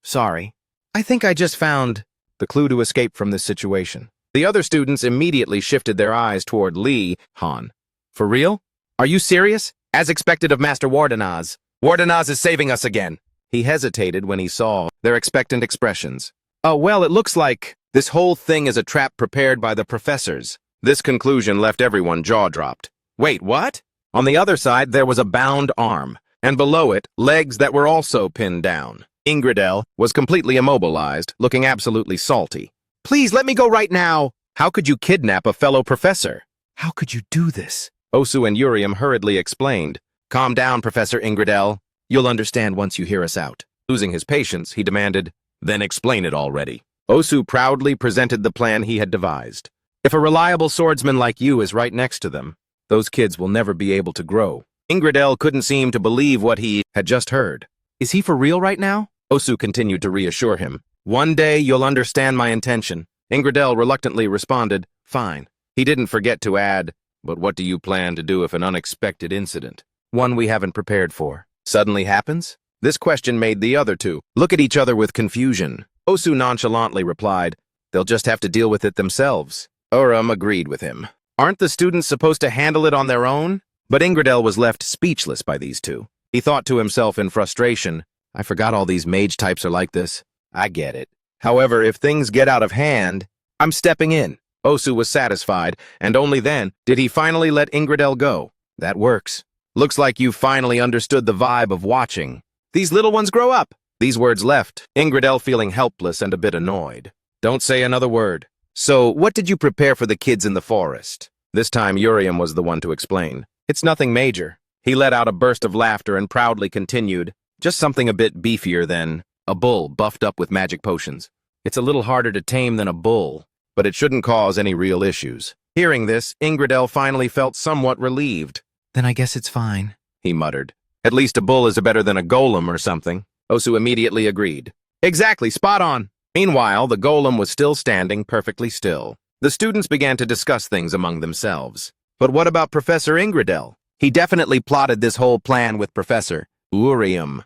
Sorry. I think I just found the clue to escape from this situation. The other students immediately shifted their eyes toward Lee Han. For real? Are you serious? As expected of Master Wardanas. Wardanas is saving us again. He hesitated when he saw their expectant expressions. Well, it looks like this whole thing is a trap prepared by the professors. This conclusion left everyone jaw-dropped. Wait, what? On the other side, there was a bound arm, and below it, legs that were also pinned down. Ingridel was completely immobilized, looking absolutely salty. Please, let me go right now. How could you kidnap a fellow professor? How could you do this? Osu and Urium hurriedly explained. Calm down, Professor Ingridel. You'll understand once you hear us out. Losing his patience, he demanded, Then explain it already. Osu proudly presented the plan he had devised. If a reliable swordsman like you is right next to them, those kids will never be able to grow. Ingridel couldn't seem to believe what he had just heard. Is he for real right now? Osu continued to reassure him. One day you'll understand my intention. Ingridel reluctantly responded, Fine. He didn't forget to add, But what do you plan to do if an unexpected incident, one we haven't prepared for, suddenly happens? This question made the other two look at each other with confusion. Osu nonchalantly replied, They'll just have to deal with it themselves. Urim agreed with him. Aren't the students supposed to handle it on their own? But Ingridel was left speechless by these two. He thought to himself in frustration, I forgot all these mage types are like this. I get it. However, if things get out of hand, I'm stepping in. Osu was satisfied, and only then did he finally let Ingridel go. That works. Looks like you finally understood the vibe of watching. These little ones grow up. These words left, Ingridel feeling helpless and a bit annoyed. Don't say another word. So, what did you prepare for the kids in the forest? This time, Urium was the one to explain. It's nothing major. He let out a burst of laughter and proudly continued, Just something a bit beefier than a bull buffed up with magic potions. It's a little harder to tame than a bull, but it shouldn't cause any real issues. Hearing this, Ingridel finally felt somewhat relieved. Then I guess it's fine, he muttered. At least a bull is better than a golem or something. Osu immediately agreed. Exactly, spot on. Meanwhile, the golem was still standing perfectly still. The students began to discuss things among themselves. But what about Professor Ingridel? He definitely plotted this whole plan with Professor Urium.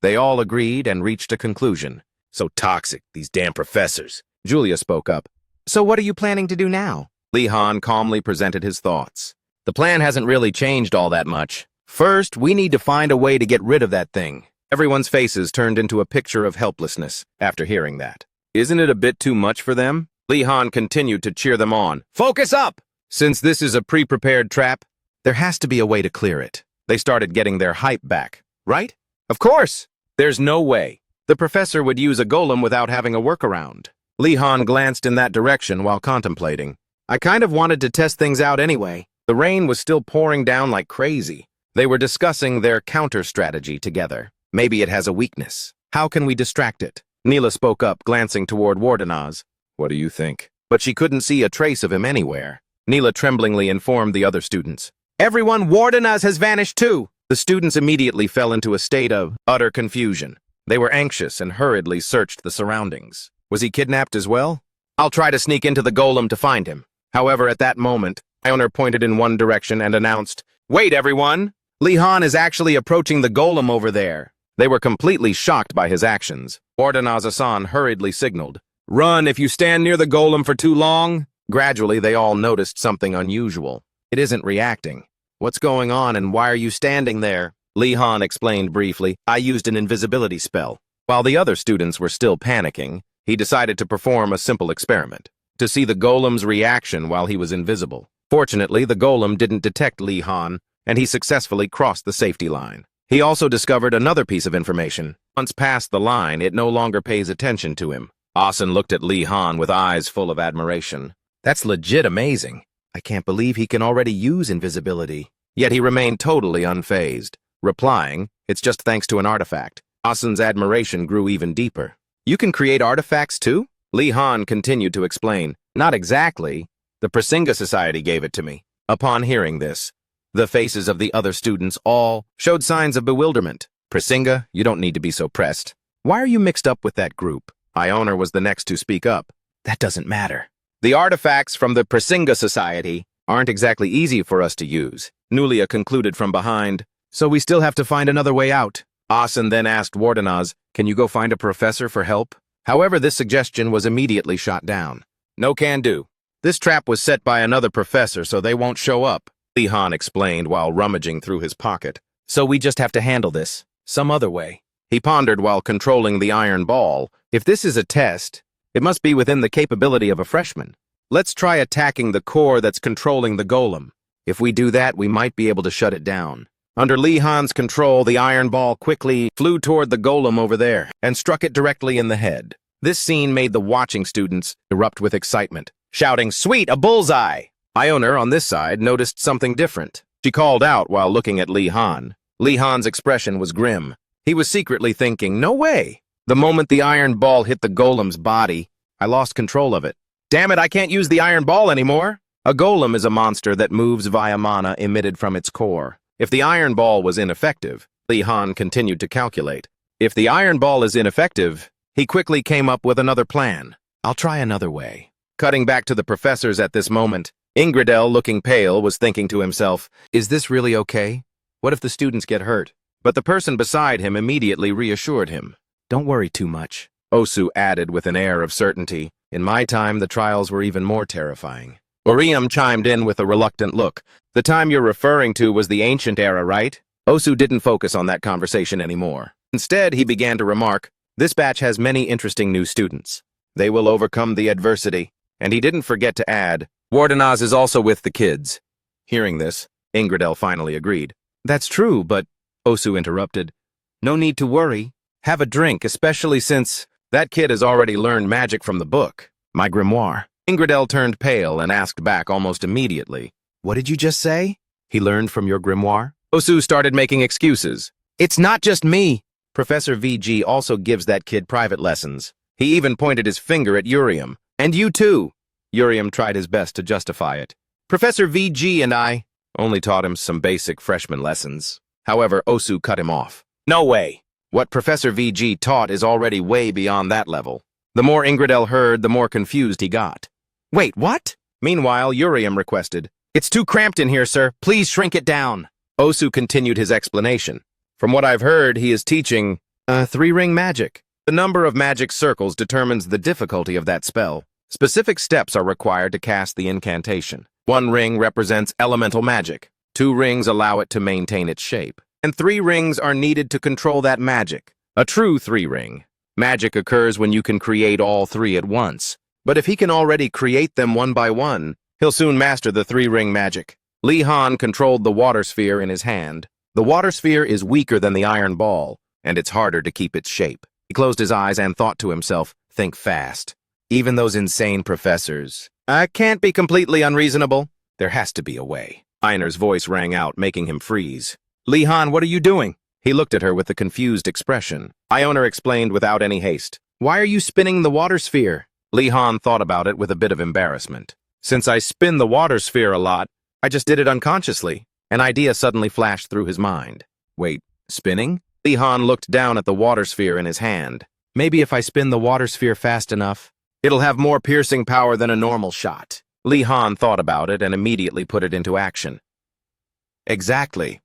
They all agreed and reached a conclusion. So toxic, these damn professors. Julia spoke up. So what are you planning to do now? Lee Han calmly presented his thoughts. The plan hasn't really changed all that much. First, we need to find a way to get rid of that thing. Everyone's faces turned into a picture of helplessness after hearing that. Isn't it a bit too much for them? Lee Han continued to cheer them on. Focus up! Since this is a pre-prepared trap, there has to be a way to clear it. They started getting their hype back, right? Of course! There's no way. The professor would use a golem without having a workaround. Lee Han glanced in that direction while contemplating. I kind of wanted to test things out anyway. The rain was still pouring down like crazy. They were discussing their counter-strategy together. Maybe it has a weakness. How can we distract it? Neela spoke up, glancing toward Wardanas. What do you think? But she couldn't see a trace of him anywhere. Neela tremblingly informed the other students. Everyone, Wardanas has vanished too! The students immediately fell into a state of utter confusion. They were anxious and hurriedly searched the surroundings. Was he kidnapped as well? I'll try to sneak into the golem to find him. However, at that moment, Ioner pointed in one direction and announced, Wait, everyone! Lee Han is actually approaching the golem over there. They were completely shocked by his actions. Ordonez-san hurriedly signaled, "Run if you stand near the golem for too long." Gradually, they all noticed something unusual. "It isn't reacting. What's going on and why are you standing there?" Lee Han explained briefly. "I used an invisibility spell." While the other students were still panicking, he decided to perform a simple experiment, to see the golem's reaction while he was invisible. Fortunately, the golem didn't detect Lee Han, and he successfully crossed the safety line. He also discovered another piece of information. Once past the line, it no longer pays attention to him. Asen looked at Lee Han with eyes full of admiration. "That's legit amazing. I can't believe he can already use invisibility." Yet he remained totally unfazed, replying, "It's just thanks to an artifact." Asen's admiration grew even deeper. "You can create artifacts too?" Lee Han continued to explain. "Not exactly. The Prasinga Society gave it to me." Upon hearing this, the faces of the other students all showed signs of bewilderment. "Prasinga, you don't need to be so pressed. Why are you mixed up with that group?" Ioner was the next to speak up. "That doesn't matter. The artifacts from the Prasinga Society aren't exactly easy for us to use," Nulia concluded from behind, "so we still have to find another way out." Asen then asked Wardenaz, "Can you go find a professor for help?" However, this suggestion was immediately shot down. "No can do. This trap was set by another professor, so they won't show up," Lee Han explained while rummaging through his pocket. "So we just have to handle this some other way." He pondered while controlling the iron ball. "If this is a test, it must be within the capability of a freshman. Let's try attacking the core that's controlling the golem. If we do that, we might be able to shut it down." Under Lee Han's control, the iron ball quickly flew toward the golem over there and struck it directly in the head. This scene made the watching students erupt with excitement, shouting, "Sweet, a bullseye!" Ioner, on this side, noticed something different. She called out while looking at Lee Han. Lee Han's expression was grim. He was secretly thinking, "No way!" The moment the iron ball hit the golem's body, I lost control of it. "Damn it, I can't use the iron ball anymore!" A golem is a monster that moves via mana emitted from its core. If the iron ball was ineffective, Lee Han continued to calculate. If the iron ball is ineffective, he quickly came up with another plan. "I'll try another way." Cutting back to the professors at this moment, Ingridel, looking pale, was thinking to himself, "Is this really okay? What if the students get hurt?" But the person beside him immediately reassured him. "Don't worry too much," Osu added with an air of certainty. "In my time, the trials were even more terrifying." Oriam chimed in with a reluctant look. "The time you're referring to was the ancient era, right?" Osu didn't focus on that conversation anymore. Instead, he began to remark, "This batch has many interesting new students. They will overcome the adversity." And he didn't forget to add, "Wardenaz is also with the kids." Hearing this, Ingridel finally agreed. "That's true, but," Osu interrupted, "no need to worry. Have a drink, especially since that kid has already learned magic from the book." "My grimoire." Ingridel turned pale and asked back almost immediately, "What did you just say?" "He learned from your grimoire?" Osu started making excuses. "It's not just me. Professor VG also gives that kid private lessons. He even pointed his finger at Uriam. And you too." Uriam tried his best to justify it. "Professor VG and I only taught him some basic freshman lessons." However, Osu cut him off. "No way. What Professor VG taught is already way beyond that level." The more Ingridel heard, the more confused he got. "Wait, what?" Meanwhile, Uriam requested, "It's too cramped in here, sir. Please shrink it down." Osu continued his explanation. "From what I've heard, he is teaching three-ring magic. The number of magic circles determines the difficulty of that spell. Specific steps are required to cast the incantation. 1 ring represents elemental magic. 2 rings allow it to maintain its shape. And 3 rings are needed to control that magic. A true 3-ring. Magic occurs when you can create all 3 at once. But if he can already create them one by one, he'll soon master the 3-ring magic." Lee Han controlled the water sphere in his hand. The water sphere is weaker than the iron ball, and it's harder to keep its shape. He closed his eyes and thought to himself, "Think fast. Even those insane professors. I can't be completely unreasonable. There has to be a way." Einer's voice rang out, making him freeze. "Lee Han, what are you doing?" He looked at her with a confused expression. Ioner explained without any haste. "Why are you spinning the water sphere?" Lee Han thought about it with a bit of embarrassment. "Since I spin the water sphere a lot, I just did it unconsciously." An idea suddenly flashed through his mind. "Wait, spinning?" Lee Han looked down at the water sphere in his hand. "Maybe if I spin the water sphere fast enough, it'll have more piercing power than a normal shot." Lee Han thought about it and immediately put it into action. "Exactly.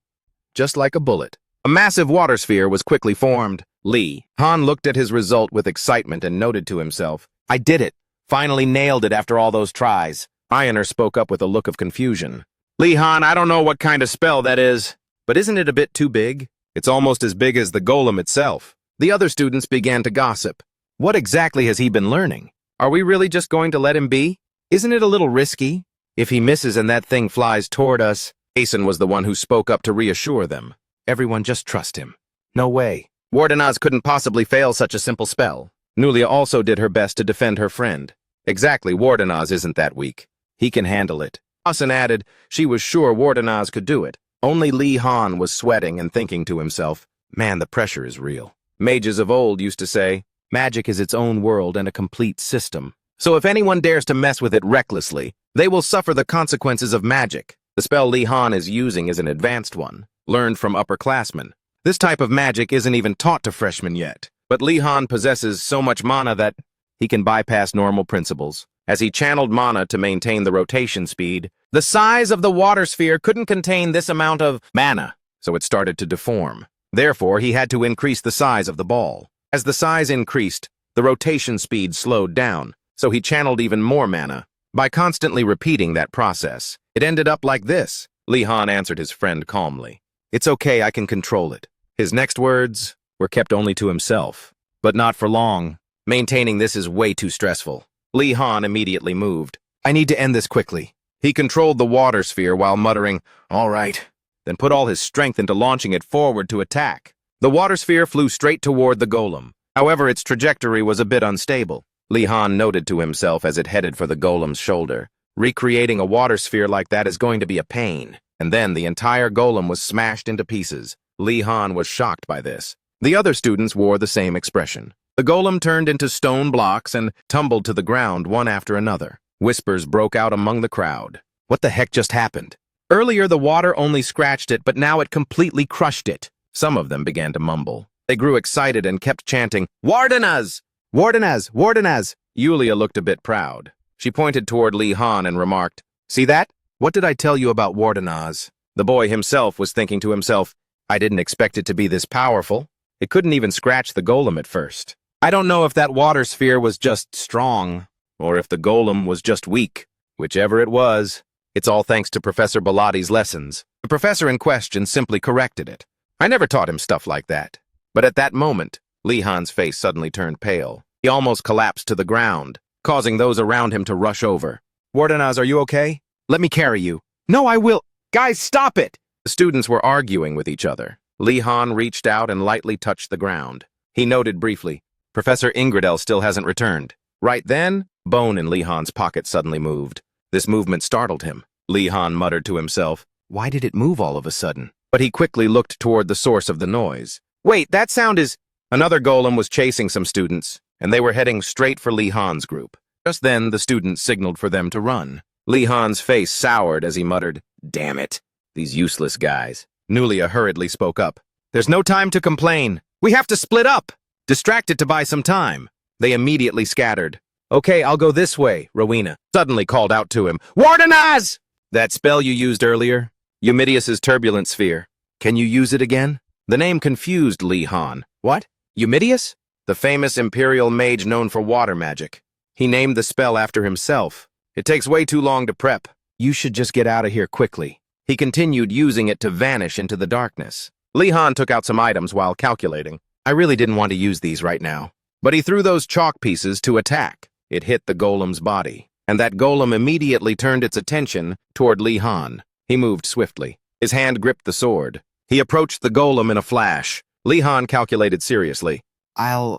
Just like a bullet." A massive water sphere was quickly formed. Lee Han looked at his result with excitement and noted to himself, I did it. Finally nailed it after all those tries. Ioner spoke up with a look of confusion. Lee Han, I don't know what kind of spell that is, but isn't it a bit too big? It's almost as big as the golem itself. The other students began to gossip. What exactly has he been learning? Are we really just going to let him be? Isn't it a little risky? If he misses and that thing flies toward us, Asen was the one who spoke up to reassure them. Everyone just trust him. No way. Wardenaz couldn't possibly fail such a simple spell. Nulia also did her best to defend her friend. Exactly, Wardenaz isn't that weak. He can handle it. Asen added she was sure Wardenaz could do it. Only Lee Han was sweating and thinking to himself, man, the pressure is real. Mages of old used to say, magic is its own world and a complete system. So if anyone dares to mess with it recklessly, they will suffer the consequences of magic. The spell Lee Han is using is an advanced one, learned from upperclassmen. This type of magic isn't even taught to freshmen yet, but Lee Han possesses so much mana that he can bypass normal principles. As he channeled mana to maintain the rotation speed, the size of the water sphere couldn't contain this amount of mana, so it started to deform. Therefore, he had to increase the size of the ball. As the size increased, the rotation speed slowed down, so he channeled even more mana. By constantly repeating that process, it ended up like this. Lee Han answered his friend calmly. It's okay, I can control it. His next words were kept only to himself, but not for long. Maintaining this is way too stressful. Lee Han immediately moved. I need to end this quickly. He controlled the water sphere while muttering, all right, then put all his strength into launching it forward to attack. The water sphere flew straight toward the golem. However, its trajectory was a bit unstable. Lee Han noted to himself as it headed for the golem's shoulder. Recreating a water sphere like that is going to be a pain. And then the entire golem was smashed into pieces. Lee Han was shocked by this. The other students wore the same expression. The golem turned into stone blocks and tumbled to the ground one after another. Whispers broke out among the crowd. What the heck just happened? Earlier the water only scratched it, but now it completely crushed it. Some of them began to mumble. They grew excited and kept chanting, Wardenaz! Wardenaz! Wardenaz! Yulia looked a bit proud. She pointed toward Lee Han and remarked, see that? What did I tell you about Wardenaz? The boy himself was thinking to himself, I didn't expect it to be this powerful. It couldn't even scratch the golem at first. I don't know if that water sphere was just strong, or if the golem was just weak. Whichever it was, it's all thanks to Professor Bilatti's lessons. The professor in question simply corrected it. I never taught him stuff like that. But at that moment, Lee Han's face suddenly turned pale. He almost collapsed to the ground, causing those around him to rush over. Wardenaz, are you okay? Let me carry you. No, I will. Guys, stop it! The students were arguing with each other. Lee Han reached out and lightly touched the ground. He noted briefly, Professor Ingridel still hasn't returned. Right then, bone in Lee Han's pocket suddenly moved. This movement startled him. Lee Han muttered to himself, why did it move all of a sudden? But he quickly looked toward the source of the noise. Wait, that sound is... Another golem was chasing some students, and they were heading straight for Lee Han's group. Just then, the students signaled for them to run. Lee Han's face soured as he muttered, damn it, these useless guys. Nulia hurriedly spoke up. There's no time to complain. We have to split up. Distracted to buy some time. They immediately scattered. Okay, I'll go this way, Rowena suddenly called out to him. Wardenaz! That spell you used earlier? Eumidius's turbulent sphere. Can you use it again? The name confused Lee Han. What? Eumidius? The famous imperial mage known for water magic. He named the spell after himself. It takes way too long to prep. You should just get out of here quickly. He continued using it to vanish into the darkness. Lee Han took out some items while calculating. I really didn't want to use these right now. But he threw those chalk pieces to attack. It hit the golem's body, and that golem immediately turned its attention toward Lee Han. He moved swiftly. His hand gripped the sword. He approached the golem in a flash. Lee Han calculated seriously. And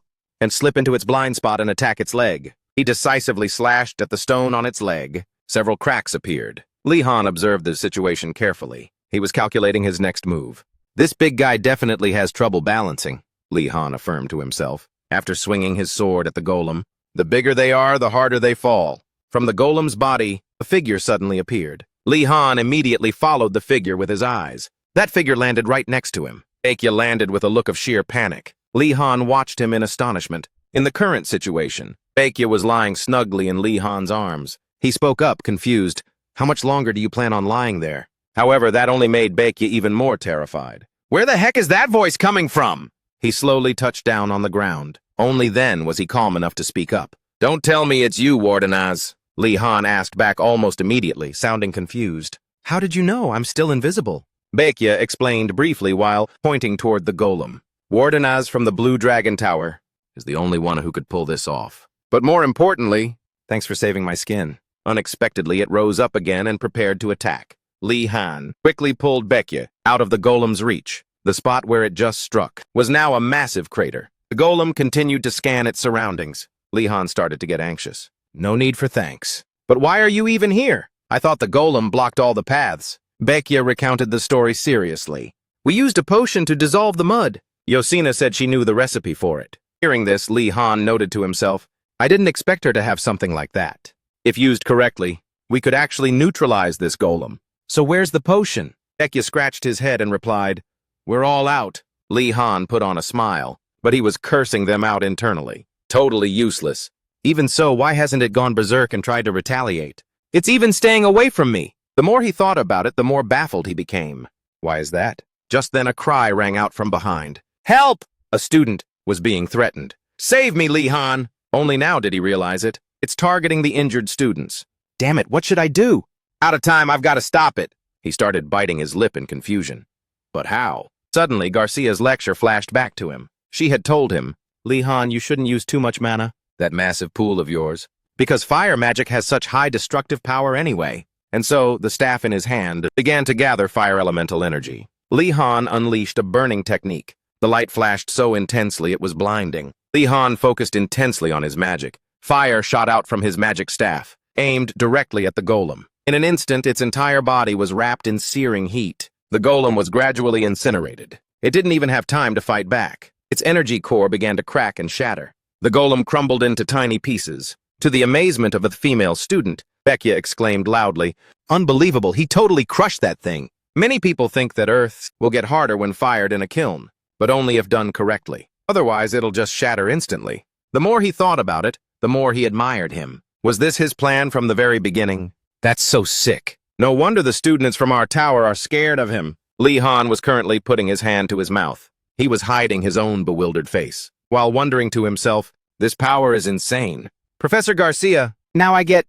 slip into its blind spot and attack its leg. He decisively slashed at the stone on its leg. Several cracks appeared. Lee Han observed the situation carefully. He was calculating his next move. This big guy definitely has trouble balancing, Lee Han affirmed to himself. After swinging his sword at the golem, the bigger they are, the harder they fall. From the golem's body, a figure suddenly appeared. Lee Han immediately followed the figure with his eyes. That figure landed right next to him. Baekje landed with a look of sheer panic. Lee Han watched him in astonishment. In the current situation, Baekje was lying snugly in Lee Han's arms. He spoke up, confused. How much longer do you plan on lying there? However, that only made Baekje even more terrified. Where the heck is that voice coming from? He slowly touched down on the ground. Only then was he calm enough to speak up. Don't tell me it's you, Wardenaz. Li Han asked back almost immediately, sounding confused. How did you know I'm still invisible? Baekje explained briefly while pointing toward the golem. Wardenaz from the Blue Dragon Tower is the only one who could pull this off. But more importantly, thanks for saving my skin. Unexpectedly, it rose up again and prepared to attack. Li Han quickly pulled Baekje out of the golem's reach. The spot where it just struck was now a massive crater. The golem continued to scan its surroundings. Li Han started to get anxious. No need for thanks. But why are you even here? I thought the golem blocked all the paths. Baekje recounted the story seriously. We used a potion to dissolve the mud. Yosina said she knew the recipe for it. Hearing this, Li Han noted to himself, I didn't expect her to have something like that. If used correctly, we could actually neutralize this golem. So where's the potion? Baekje scratched his head and replied, We're all out. Li Han put on a smile, but he was cursing them out internally. Totally useless. Even so, why hasn't it gone berserk and tried to retaliate? It's even staying away from me. The more he thought about it, the more baffled he became. Why is that? Just then a cry rang out from behind. Help! A student was being threatened. Save me, Li Han! Only now did he realize it. It's targeting the injured students. Damn it, what should I do? Out of time, I've got to stop it. He started biting his lip in confusion. But how? Suddenly, Garcia's lecture flashed back to him. She had told him, Li Han, you shouldn't use too much mana, that massive pool of yours, because fire magic has such high destructive power anyway. And so, the staff in his hand began to gather fire elemental energy. Li Han unleashed a burning technique. The light flashed so intensely it was blinding. Li Han focused intensely on his magic. Fire shot out from his magic staff, aimed directly at the golem. In an instant, its entire body was wrapped in searing heat. The golem was gradually incinerated. It didn't even have time to fight back. Its energy core began to crack and shatter. The golem crumbled into tiny pieces. To the amazement of the female student, Baekje exclaimed loudly, Unbelievable, he totally crushed that thing. Many people think that earths will get harder when fired in a kiln, but only if done correctly. Otherwise, it'll just shatter instantly. The more he thought about it, the more he admired him. Was this his plan from the very beginning? That's so sick. No wonder the students from our tower are scared of him. Li Han was currently putting his hand to his mouth. He was hiding his own bewildered face, while wondering to himself, this power is insane. Professor Garcia, now I get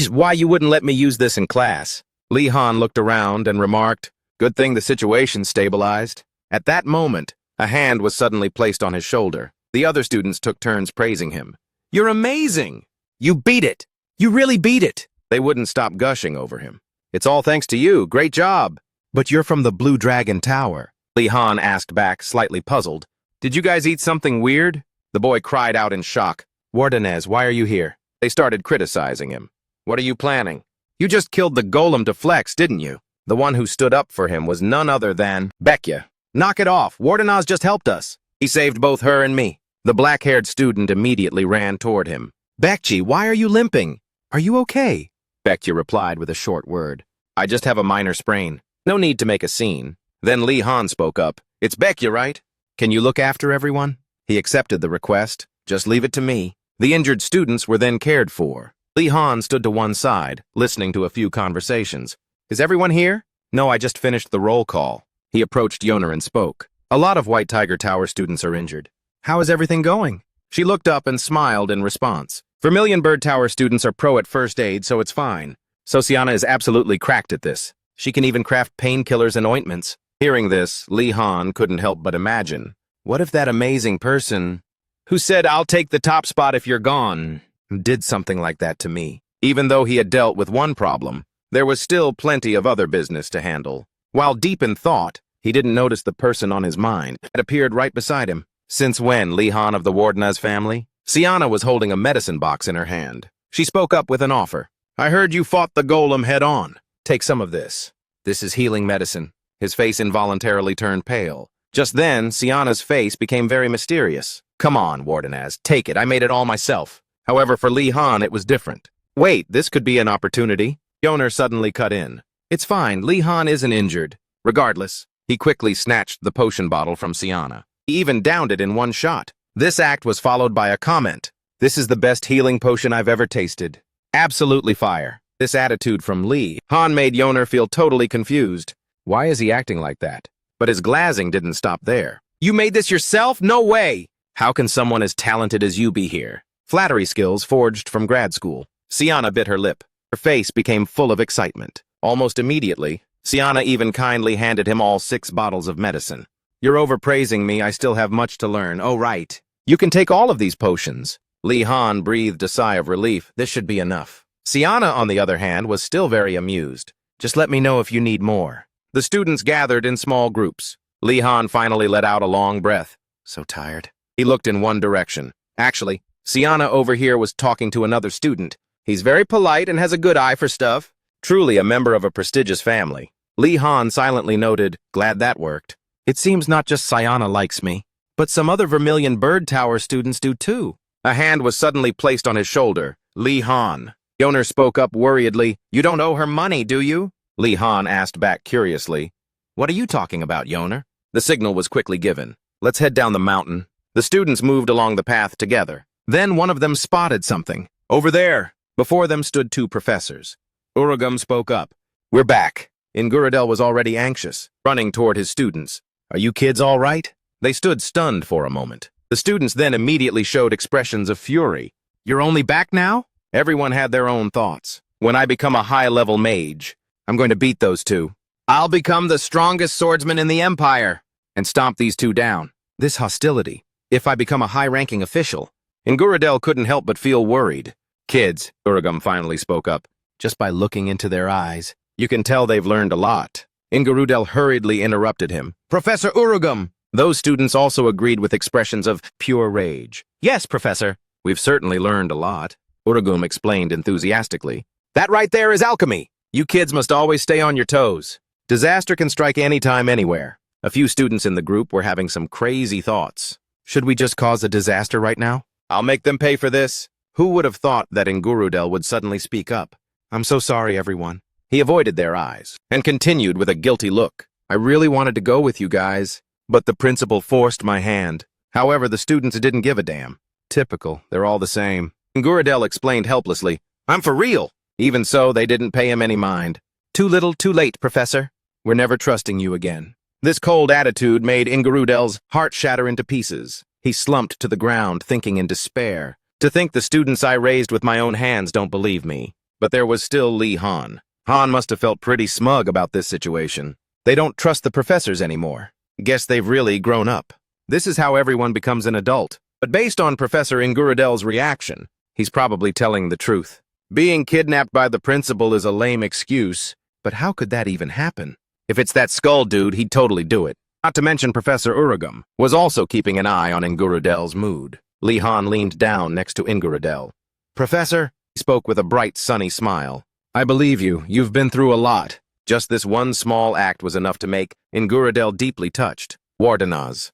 why you wouldn't let me use this in class. Li Han looked around and remarked, good thing the situation stabilized. At that moment, a hand was suddenly placed on his shoulder. The other students took turns praising him. You're amazing! You beat it! You really beat it! They wouldn't stop gushing over him. It's all thanks to you. Great job. But you're from the Blue Dragon Tower. Li Han asked back, slightly puzzled. Did you guys eat something weird? The boy cried out in shock. Wardenaz, why are you here? They started criticizing him. What are you planning? You just killed the golem to flex, didn't you? The one who stood up for him was none other than Baekje. Knock it off. Wardenaz just helped us. He saved both her and me. The black-haired student immediately ran toward him. Baekje, why are you limping? Are you okay? Baekje replied with a short word. I just have a minor sprain. No need to make a scene. Then Li Han spoke up. It's Baekje, right? Can you look after everyone? He accepted the request. Just leave it to me. The injured students were then cared for. Li Han stood to one side, listening to a few conversations. Is everyone here? No, I just finished the roll call. He approached Yoner and spoke. A lot of White Tiger Tower students are injured. How is everything going? She looked up and smiled in response. Vermilion Bird Tower students are pro at first aid, so it's fine. Sosiana is absolutely cracked at this. She can even craft painkillers and ointments. Hearing this, Li Han couldn't help but imagine. What if that amazing person who said, I'll take the top spot if you're gone, did something like that to me? Even though he had dealt with one problem, there was still plenty of other business to handle. While deep in thought, he didn't notice the person on his mind had appeared right beside him. Since when, Li Han of the Wardenaz family? Siana was holding a medicine box in her hand. She spoke up with an offer. I heard you fought the golem head-on. Take some of this. This is healing medicine. His face involuntarily turned pale. Just then, Siana's face became very mysterious. Come on, Wardenaz, take it. I made it all myself. However, for Li Han, it was different. Wait, this could be an opportunity. Yoner suddenly cut in. It's fine, Li Han isn't injured. Regardless, he quickly snatched the potion bottle from Siana. He even downed it in one shot. This act was followed by a comment. This is the best healing potion I've ever tasted. Absolutely fire. This attitude from Li Han made Yoner feel totally confused. Why is he acting like that? But his glazing didn't stop there. You made this yourself? No way! How can someone as talented as you be here? Flattery skills forged from grad school. Siana bit her lip. Her face became full of excitement. Almost immediately, Siana even kindly handed him all 6 bottles of medicine. You're overpraising me, I still have much to learn. Oh, right. You can take all of these potions. Li Han breathed a sigh of relief. This should be enough. Siana, on the other hand, was still very amused. Just let me know if you need more. The students gathered in small groups. Li Han finally let out a long breath. So tired. He looked in one direction. Actually, Siana over here was talking to another student. He's very polite and has a good eye for stuff. Truly a member of a prestigious family. Li Han silently noted, glad that worked. It seems not just Siana likes me, but some other Vermilion Bird Tower students do too. A hand was suddenly placed on his shoulder. Li Han. Yoner spoke up worriedly. You don't owe her money, do you? Li Han asked back curiously. What are you talking about, Yoner? The signal was quickly given. Let's head down the mountain. The students moved along the path together. Then one of them spotted something. Over there! Before them stood 2 professors. Urugum spoke up. We're back. Ingurudel was already anxious, running toward his students. Are you kids all right? They stood stunned for a moment. The students then immediately showed expressions of fury. You're only back now? Everyone had their own thoughts. When I become a high-level mage, I'm going to beat those 2. I'll become the strongest swordsman in the Empire and stomp these 2 down. This hostility, if I become a high-ranking official. Ingurudel couldn't help but feel worried. Kids, Urugum finally spoke up. Just by looking into their eyes, you can tell they've learned a lot. Ingurudel hurriedly interrupted him. Professor Urugum! Those students also agreed with expressions of pure rage. Yes, Professor. We've certainly learned a lot. Urugum explained enthusiastically. That right there is alchemy. You kids must always stay on your toes. Disaster can strike anytime, anywhere. A few students in the group were having some crazy thoughts. Should we just cause a disaster right now? I'll make them pay for this. Who would have thought that Ingurudel would suddenly speak up? I'm so sorry, everyone. He avoided their eyes and continued with a guilty look. I really wanted to go with you guys, but the principal forced my hand. However, the students didn't give a damn. Typical, they're all the same. Ingurudel explained helplessly. I'm for real. Even so, they didn't pay him any mind. Too little, too late, Professor. We're never trusting you again. This cold attitude made Ingurudel's heart shatter into pieces. He slumped to the ground, thinking in despair. To think the students I raised with my own hands don't believe me. But there was still Li Han. Han must have felt pretty smug about this situation. They don't trust the professors anymore. Guess they've really grown up. This is how everyone becomes an adult. But based on Professor Ingurudel's reaction, he's probably telling the truth. Being kidnapped by the principal is a lame excuse, but how could that even happen? If it's that skull dude, he'd totally do it. Not to mention Professor Urugum was also keeping an eye on Ingurudel's mood. Li Han leaned down next to Ingurudel. Professor, he spoke with a bright, sunny smile. I believe you. You've been through a lot. Just this one small act was enough to make Ingurudel deeply touched. Wardenaz.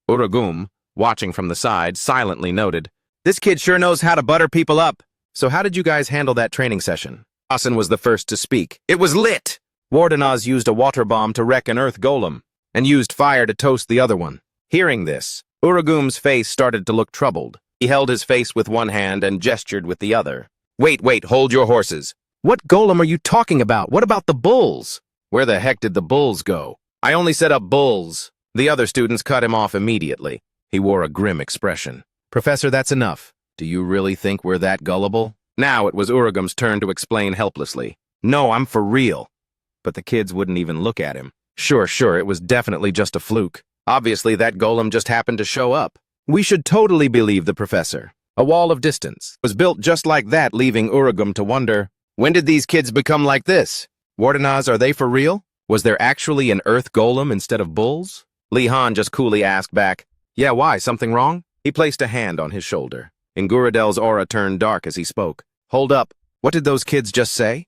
Urugum, watching from the side, silently noted, This kid sure knows how to butter people up. So how did you guys handle that training session? Asen was the first to speak. It was lit! Wardenaz used a water bomb to wreck an earth golem, and used fire to toast the other one. Hearing this, Urugum's face started to look troubled. He held his face with one hand and gestured with the other. Wait, hold your horses. What golem are you talking about? What about the bulls? Where the heck did the bulls go? I only set up bulls. The other students cut him off immediately. He wore a grim expression. Professor, that's enough. Do you really think we're that gullible? Now it was Urugum's turn to explain helplessly. No, I'm for real. But the kids wouldn't even look at him. Sure, it was definitely just a fluke. Obviously, that golem just happened to show up. We should totally believe the professor. A wall of distance was built just like that, leaving Urugum to wonder, when did these kids become like this? Wardenaz, are they for real? Was there actually an earth golem instead of bulls? Li Han just coolly asked back, Yeah, why? Something wrong? He placed a hand on his shoulder. Ingurudel's aura turned dark as he spoke. Hold up. What did those kids just say?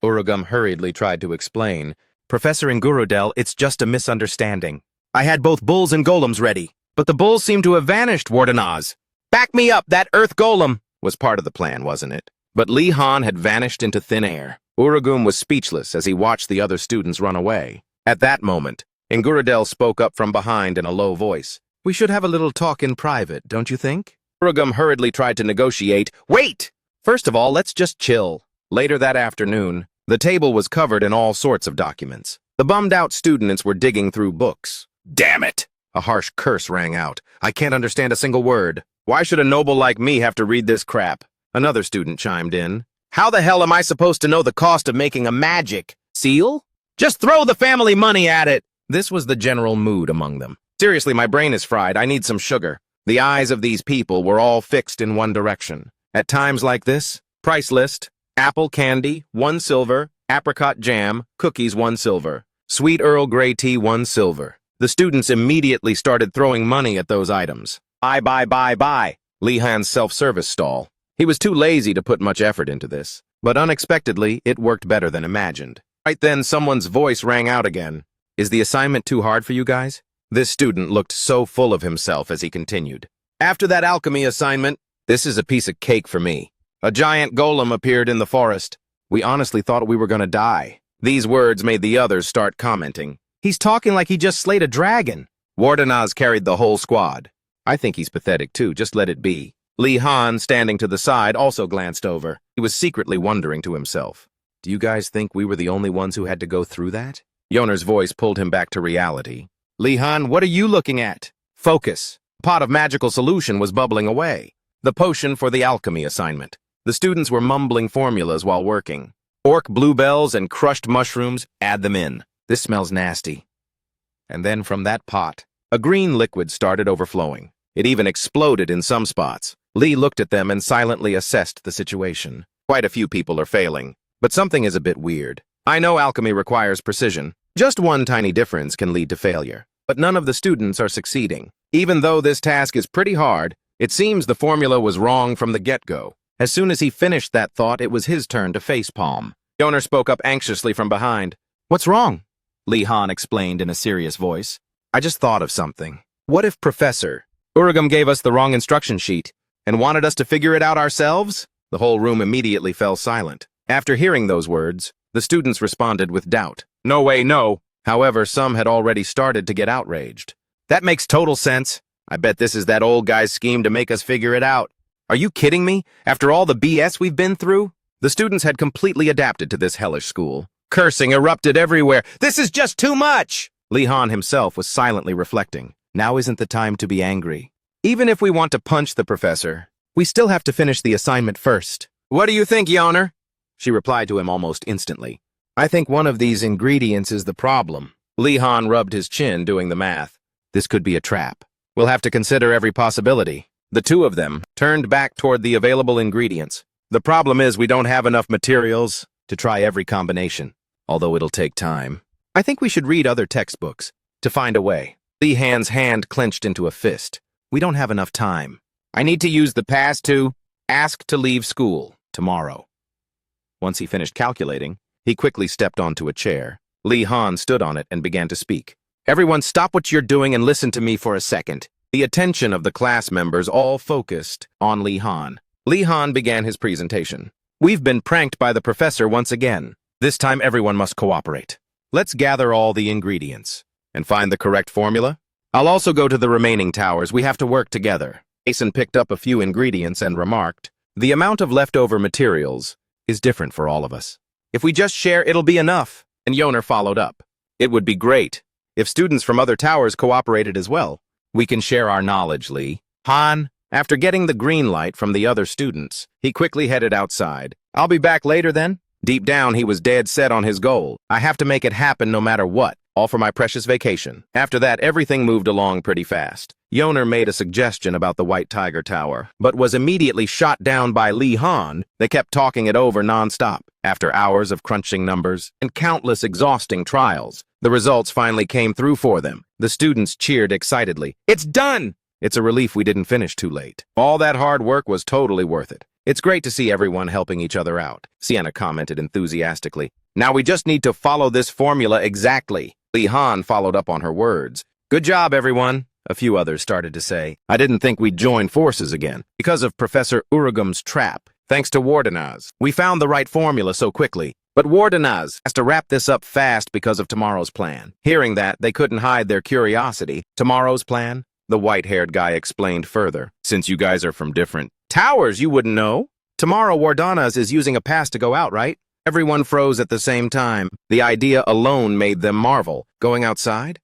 Urugum hurriedly tried to explain. Professor Ingurudel, it's just a misunderstanding. I had both bulls and golems ready, but the bulls seem to have vanished, Wardenaz. Back me up, that earth golem was part of the plan, wasn't it? But Li Han had vanished into thin air. Urugum was speechless as he watched the other students run away. At that moment, Ingurudel spoke up from behind in a low voice. We should have a little talk in private, don't you think? Urugum hurriedly tried to negotiate. Wait! First of all, let's just chill. Later that afternoon, the table was covered in all sorts of documents. The bummed-out students were digging through books. Damn it! A harsh curse rang out. I can't understand a single word. Why should a noble like me have to read this crap? Another student chimed in. How the hell am I supposed to know the cost of making a magic seal? Just throw the family money at it! This was the general mood among them. Seriously, my brain is fried. I need some sugar. The eyes of these people were all fixed in one direction. At times like this, price list, apple candy, 1 silver, apricot jam, cookies, 1 silver, sweet Earl Grey tea, 1 silver. The students immediately started throwing money at those items. Buy. Li Han's self-service stall. He was too lazy to put much effort into this, but unexpectedly, it worked better than imagined. Right then, someone's voice rang out again. Is the assignment too hard for you guys? This student looked so full of himself as he continued. After that alchemy assignment, this is a piece of cake for me. A giant golem appeared in the forest. We honestly thought we were gonna die. These words made the others start commenting. He's talking like he just slayed a dragon. Wardenaz carried the whole squad. I think he's pathetic too, just let it be. Li Han, standing to the side, also glanced over. He was secretly wondering to himself. Do you guys think we were the only ones who had to go through that? Yoner's voice pulled him back to reality. Li Han, what are you looking at? Focus. A pot of magical solution was bubbling away. The potion for the alchemy assignment. The students were mumbling formulas while working. Orc bluebells and crushed mushrooms, add them in. This smells nasty. And then from that pot, a green liquid started overflowing. It even exploded in some spots. Li looked at them and silently assessed the situation. Quite a few people are failing, but something is a bit weird. I know alchemy requires precision. Just one tiny difference can lead to failure. But none of the students are succeeding. Even though this task is pretty hard, it seems the formula was wrong from the get-go. As soon as he finished that thought, it was his turn to facepalm. Yoner spoke up anxiously from behind. What's wrong? Li Han explained in a serious voice. I just thought of something. What if Professor Urugam gave us the wrong instruction sheet and wanted us to figure it out ourselves? The whole room immediately fell silent. After hearing those words, the students responded with doubt. No way, no. However, some had already started to get outraged. That makes total sense. I bet this is that old guy's scheme to make us figure it out. Are you kidding me? After all the BS we've been through? The students had completely adapted to this hellish school. Cursing erupted everywhere. This is just too much! Li Han himself was silently reflecting. Now isn't the time to be angry. Even if we want to punch the professor, we still have to finish the assignment first. What do you think, Yoner? She replied to him almost instantly. I think one of these ingredients is the problem. Li Han rubbed his chin, doing the math. This could be a trap. We'll have to consider every possibility. The two of them turned back toward the available ingredients. The problem is we don't have enough materials to try every combination, although it'll take time. I think we should read other textbooks to find a way. Li Han's hand clenched into a fist. We don't have enough time. I need to use the past to ask to leave school tomorrow. Once he finished calculating, he quickly stepped onto a chair. Li Han stood on it and began to speak. Everyone stop what you're doing and listen to me for a second. The attention of the class members all focused on Li Han. Li Han began his presentation. We've been pranked by the professor once again. This time everyone must cooperate. Let's gather all the ingredients and find the correct formula. I'll also go to the remaining towers. We have to work together. Jason picked up a few ingredients and remarked, the amount of leftover materials is different for all of us. If we just share, it'll be enough. And Yoner followed up. It would be great if students from other towers cooperated as well. We can share our knowledge, Li. Han, after getting the green light from the other students, he quickly headed outside. I'll be back later then. Deep down, he was dead set on his goal. I have to make it happen no matter what, all for my precious vacation. After that, everything moved along pretty fast. Yoner made a suggestion about the White Tiger Tower, but was immediately shot down by Li Han. They kept talking it over nonstop. After hours of crunching numbers and countless exhausting trials, the results finally came through for them. The students cheered excitedly. It's done! It's a relief we didn't finish too late. All that hard work was totally worth it. It's great to see everyone helping each other out, Sienna commented enthusiastically. Now we just need to follow this formula exactly. Li Han followed up on her words. Good job, everyone, a few others started to say. I didn't think we'd join forces again, because of Professor Urugam's trap. Thanks to Wardenaz, we found the right formula so quickly. But Wardenaz has to wrap this up fast because of tomorrow's plan. Hearing that, they couldn't hide their curiosity. Tomorrow's plan? The white-haired guy explained further. Since you guys are from different towers, you wouldn't know. Tomorrow, Wardenaz is using a pass to go out, right? Everyone froze at the same time. The idea alone made them marvel. Going outside?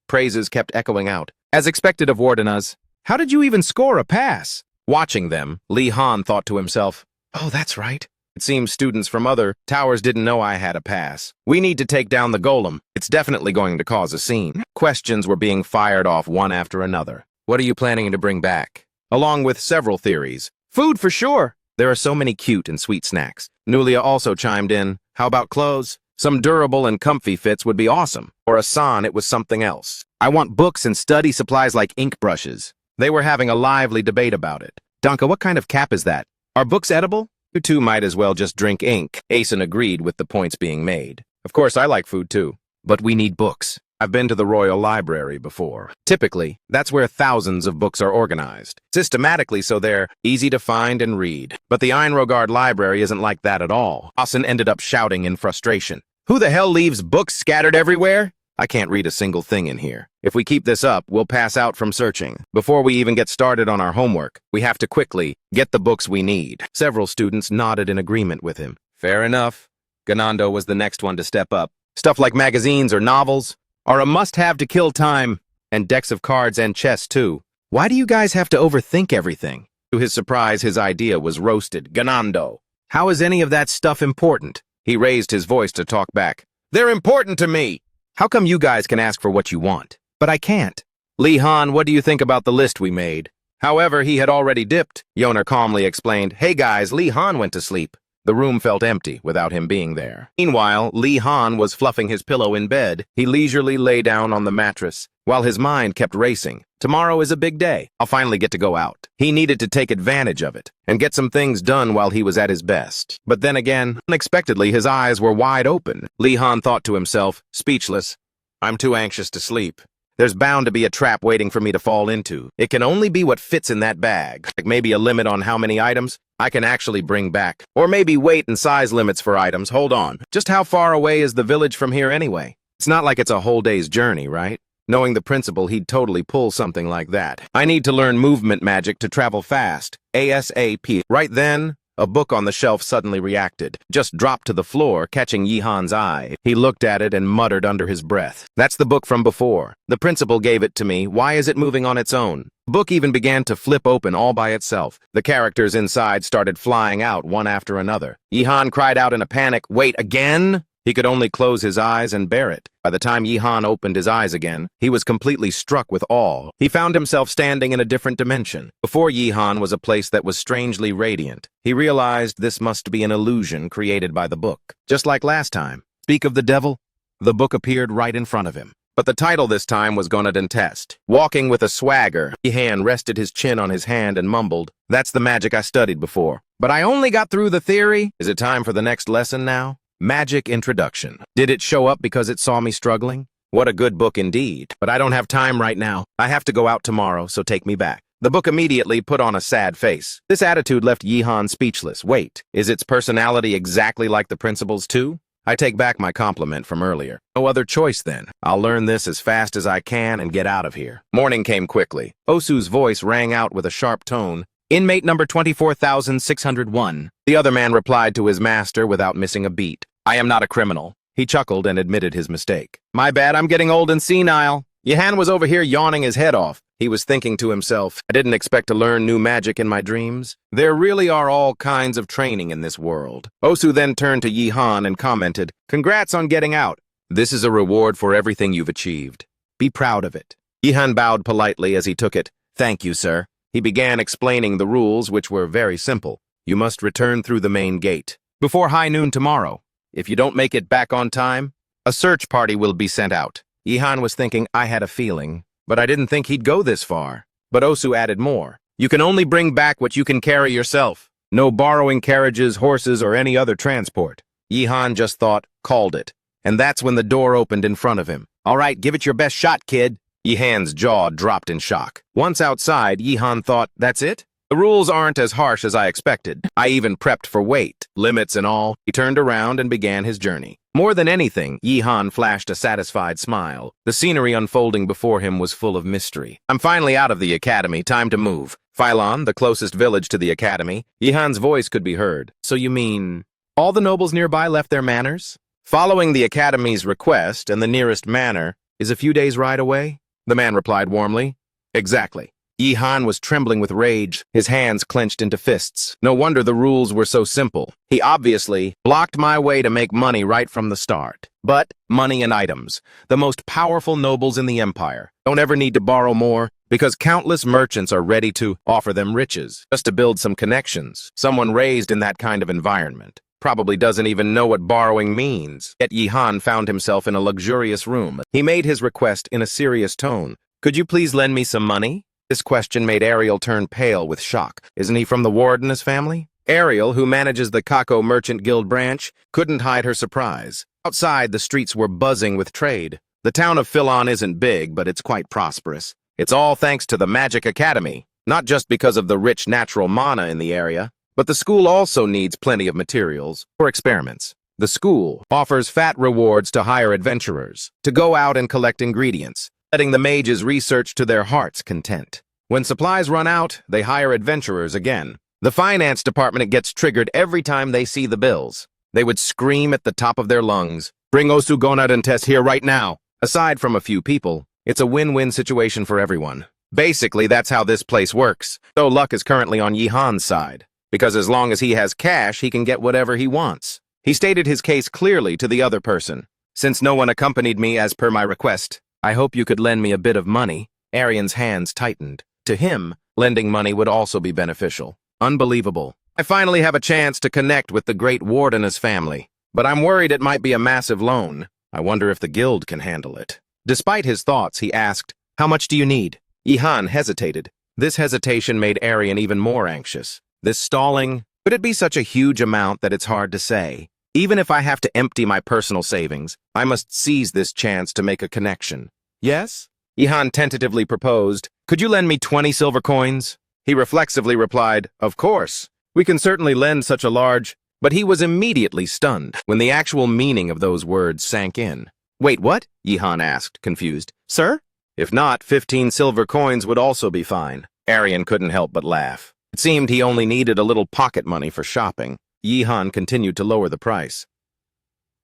Praises kept echoing out. As expected of Wardenaz, how did you even score a pass? Watching them, Lee Han thought to himself, oh, that's right. It seems students from other towers didn't know I had a pass. We need to take down the golem. It's definitely going to cause a scene. Questions were being fired off one after another. What are you planning to bring back? Along with several theories. Food for sure. There are so many cute and sweet snacks. Nulia also chimed in. How about clothes? Some durable and comfy fits would be awesome. For Asan, it was something else. I want books and study supplies like ink brushes. They were having a lively debate about it. Danka, what kind of cap is that? Are books edible? You two might as well just drink ink. Asen agreed with the points being made. Of course, I like food too. But we need books. I've been to the Royal Library before. Typically, that's where thousands of books are organized, systematically so they're easy to find and read. But the Einrogard Library isn't like that at all. Asen ended up shouting in frustration. Who the hell leaves books scattered everywhere? I can't read a single thing in here. If we keep this up, we'll pass out from searching. Before we even get started on our homework, we have to quickly get the books we need. Several students nodded in agreement with him. Fair enough. Ganando was the next one to step up. Stuff like magazines or novels are a must-have to kill time, and decks of cards and chess, too. Why do you guys have to overthink everything? To his surprise, his idea was roasted. Ganando. How is any of that stuff important? He raised his voice to talk back. They're important to me. How come you guys can ask for what you want, but I can't? Lee Han, what do you think about the list we made? However, he had already dipped. Yoner calmly explained, hey guys, Lee Han went to sleep. The room felt empty without him being there. Meanwhile, Lee Han was fluffing his pillow in bed. He leisurely lay down on the mattress, while his mind kept racing. Tomorrow is a big day. I'll finally get to go out. He needed to take advantage of it and get some things done while he was at his best. But then again, unexpectedly, his eyes were wide open. Lee Han thought to himself, speechless, I'm too anxious to sleep. There's bound to be a trap waiting for me to fall into. It can only be what fits in that bag. Like maybe a limit on how many items I can actually bring back. Or maybe weight and size limits for items. Hold on. Just how far away is the village from here anyway? It's not like it's a whole day's journey, right? Knowing the principal, he'd totally pull something like that. I need to learn movement magic to travel fast. ASAP. Right then, a book on the shelf suddenly reacted, just dropped to the floor, catching Yihan's eye. He looked at it and muttered under his breath. That's the book from before. The principal gave it to me. Why is it moving on its own? The book even began to flip open all by itself. The characters inside started flying out one after another. Yihan cried out in a panic, wait, again? He could only close his eyes and bear it. By the time Yihan opened his eyes again, he was completely struck with awe. He found himself standing in a different dimension. Before Yihan was a place that was strangely radiant. He realized this must be an illusion created by the book. Just like last time. Speak of the devil, the book appeared right in front of him. But the title this time was Gonadin Test. Walking with a swagger, Yihan rested his chin on his hand and mumbled, that's the magic I studied before. But I only got through the theory. Is it time for the next lesson now? Magic Introduction. Did it show up because it saw me struggling? What a good book indeed. But I don't have time right now. I have to go out tomorrow, so take me back. The book immediately put on a sad face. This attitude left Yihan speechless. Wait, is its personality exactly like the principal's too? I take back my compliment from earlier. No other choice then. I'll learn this as fast as I can and get out of here. Morning came quickly. Osu's voice rang out with a sharp tone. Inmate number 24,601. The other man replied to his master without missing a beat. I am not a criminal. He chuckled and admitted his mistake. My bad, I'm getting old and senile. Yihan was over here yawning his head off. He was thinking to himself, I didn't expect to learn new magic in my dreams. There really are all kinds of training in this world. Osu then turned to Yihan and commented, congrats on getting out. This is a reward for everything you've achieved. Be proud of it. Yihan bowed politely as he took it. Thank you, sir. He began explaining the rules, which were very simple. You must return through the main gate before high noon tomorrow. If you don't make it back on time, a search party will be sent out. Yihan was thinking, I had a feeling, but I didn't think he'd go this far. But Osu added more. You can only bring back what you can carry yourself. No borrowing carriages, horses, or any other transport. Yihan just thought, called it. And that's when the door opened in front of him. All right, give it your best shot, kid. Yihan's jaw dropped in shock. Once outside, Yihan thought, that's it? The rules aren't as harsh as I expected. I even prepped for weight, limits and all. He turned around and began his journey. More than anything, Yihan flashed a satisfied smile. The scenery unfolding before him was full of mystery. I'm finally out of the academy. Time to move. Phylon, the closest village to the academy. Yihan's voice could be heard. So you mean... All the nobles nearby left their manors? Following the academy's request, and the nearest manor is a few days' ride away, the man replied warmly. Exactly. Yi Han was trembling with rage, his hands clenched into fists. No wonder the rules were so simple. He obviously blocked my way to make money right from the start. But money and items, the most powerful nobles in the empire, don't ever need to borrow more because countless merchants are ready to offer them riches just to build some connections. Someone raised in that kind of environment probably doesn't even know what borrowing means. Yet Yi Han found himself in a luxurious room. He made his request in a serious tone. Could you please lend me some money? This question made Ariel turn pale with shock. Isn't he from the Wardeness family? Ariel, who manages the Kako Merchant Guild branch, couldn't hide her surprise. Outside, the streets were buzzing with trade. The town of Philon isn't big, but it's quite prosperous. It's all thanks to the Magic Academy, not just because of the rich natural mana in the area, but the school also needs plenty of materials for experiments. The school offers fat rewards to hire adventurers to go out and collect ingredients, letting the mages research to their heart's content. When supplies run out, they hire adventurers again. The finance department gets triggered every time they see the bills. They would scream at the top of their lungs, "Bring Osugonad and Tess here right now!" Aside from a few people, it's a win-win situation for everyone. Basically, that's how this place works. So luck is currently on Yi Han's side, because as long as he has cash, he can get whatever he wants. He stated his case clearly to the other person. Since no one accompanied me as per my request, I hope you could lend me a bit of money. Arian's hands tightened. To him, lending money would also be beneficial. Unbelievable. I finally have a chance to connect with the great Wardeness family, but I'm worried it might be a massive loan. I wonder if the guild can handle it. Despite his thoughts, he asked, "How much do you need?" Yi Han hesitated. This hesitation made Arian even more anxious. This stalling, could it be such a huge amount that it's hard to say? Even if I have to empty my personal savings, I must seize this chance to make a connection. Yes? Yi Han tentatively proposed, "Could you lend me 20 silver coins?" He reflexively replied, "Of course. We can certainly lend such a large..." But he was immediately stunned when the actual meaning of those words sank in. "Wait, what?" Yi Han asked, confused. "Sir?" "If not, 15 silver coins would also be fine." Arian couldn't help but laugh. It seemed he only needed a little pocket money for shopping. Yi Han continued to lower the price.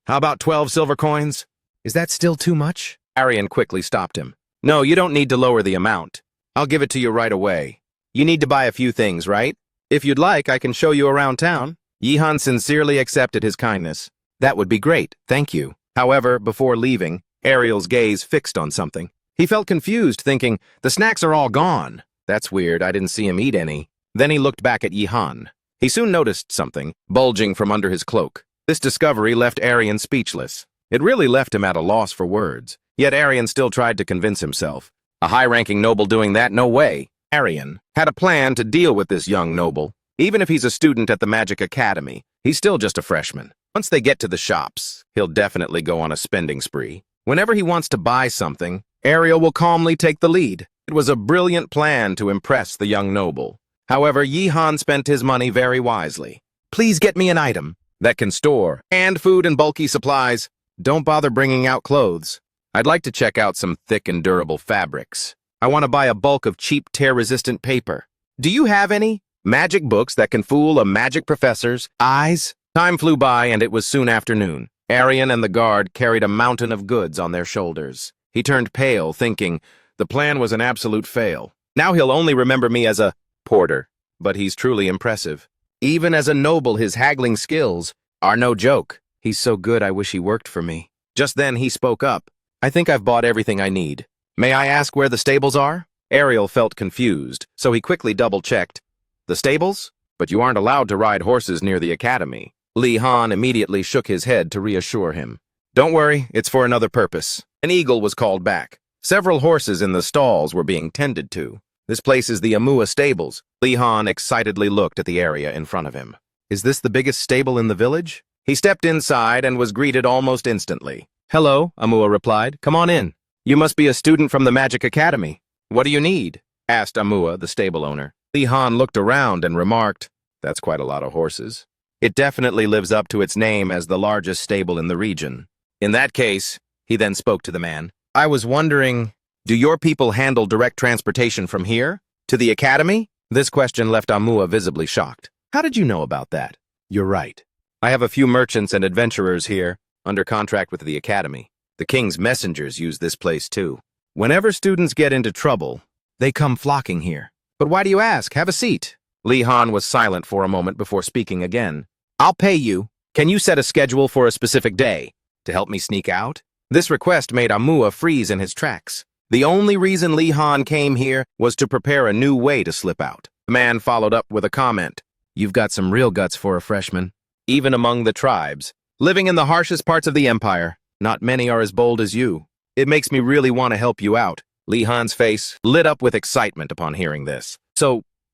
"How about 12 silver coins?" "Is that still too much?" Arian quickly stopped him. "No, you don't need to lower the amount. I'll give it to you right away. You need to buy a few things, right? If you'd like, I can show you around town." Yi Han sincerely accepted his kindness. "That would be great, thank you." However, before leaving, Ariel's gaze fixed on something. He felt confused, thinking, the snacks are all gone. That's weird, I didn't see him eat any. Then he looked back at Yi Han. He soon noticed something, bulging from under his cloak. This discovery left Arian speechless. It really left him at a loss for words. Yet Arian still tried to convince himself. A high-ranking noble doing that? No way. Arian had a plan to deal with this young noble. Even if he's a student at the Magic Academy, he's still just a freshman. Once they get to the shops, he'll definitely go on a spending spree. Whenever he wants to buy something, Ariel will calmly take the lead. It was a brilliant plan to impress the young noble. However, Yi Han spent his money very wisely. "Please get me an item that can store canned food and bulky supplies. Don't bother bringing out clothes. I'd like to check out some thick and durable fabrics. I want to buy a bulk of cheap tear-resistant paper. Do you have any magic books that can fool a magic professor's eyes?" Time flew by, and it was soon afternoon. Arian and the guard carried a mountain of goods on their shoulders. He turned pale, thinking, the plan was an absolute fail. Now he'll only remember me as a porter, but he's truly impressive. Even as a noble, his haggling skills are no joke. He's so good I wish he worked for me. Just then he spoke up. "I think I've bought everything I need. May I ask where the stables are?" Ariel felt confused, so he quickly double-checked. "The stables? But you aren't allowed to ride horses near the academy." Li Han immediately shook his head to reassure him. "Don't worry, it's for another purpose." An eagle was called back. Several horses in the stalls were being tended to. "This place is the Amua stables." Li Han excitedly looked at the area in front of him. "Is this the biggest stable in the village?" He stepped inside and was greeted almost instantly. "Hello," Amua replied. "Come on in. You must be a student from the Magic Academy." "What do you need?" asked Amua, the stable owner. Li Han looked around and remarked, "That's quite a lot of horses. It definitely lives up to its name as the largest stable in the region." "In that case," he then spoke to the man, "I was wondering, do your people handle direct transportation from here to the academy?" This question left Amua visibly shocked. "How did you know about that?" "You're right. I have a few merchants and adventurers here, under contract with the academy. The king's messengers use this place too. Whenever students get into trouble, they come flocking here. But why do you ask? Have a seat. Li Han was silent for a moment before speaking again. I'll pay you. Can you set a schedule for a specific day to help me sneak out? This request made Amua freeze in his tracks. The only reason Li Han came here was to prepare a new way to slip out. The man followed up with a comment. You've got some real guts for a freshman. Even among the tribes, living in the harshest parts of the empire, not many are as bold as you. It makes me really want to help you out. Li Han's face lit up with excitement upon hearing this.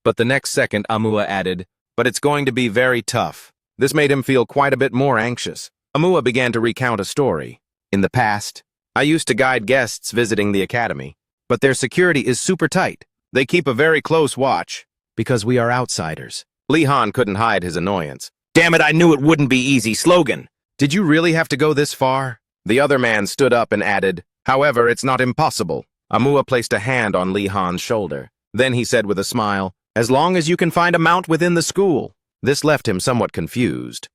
But the next second Amua added, but it's going to be very tough. This made him feel quite a bit more anxious. Amua began to recount a story. In the past, I used to guide guests visiting the academy, but their security is super tight. They keep a very close watch, because we are outsiders. Li Han couldn't hide his annoyance. Damn it, I knew it wouldn't be easy. Slogan. Did you really have to go this far? The other man stood up and added, however, it's not impossible. Amua placed a hand on Li Han's shoulder. Then he said with a smile, as long as you can find a mount within the school. This left him somewhat confused.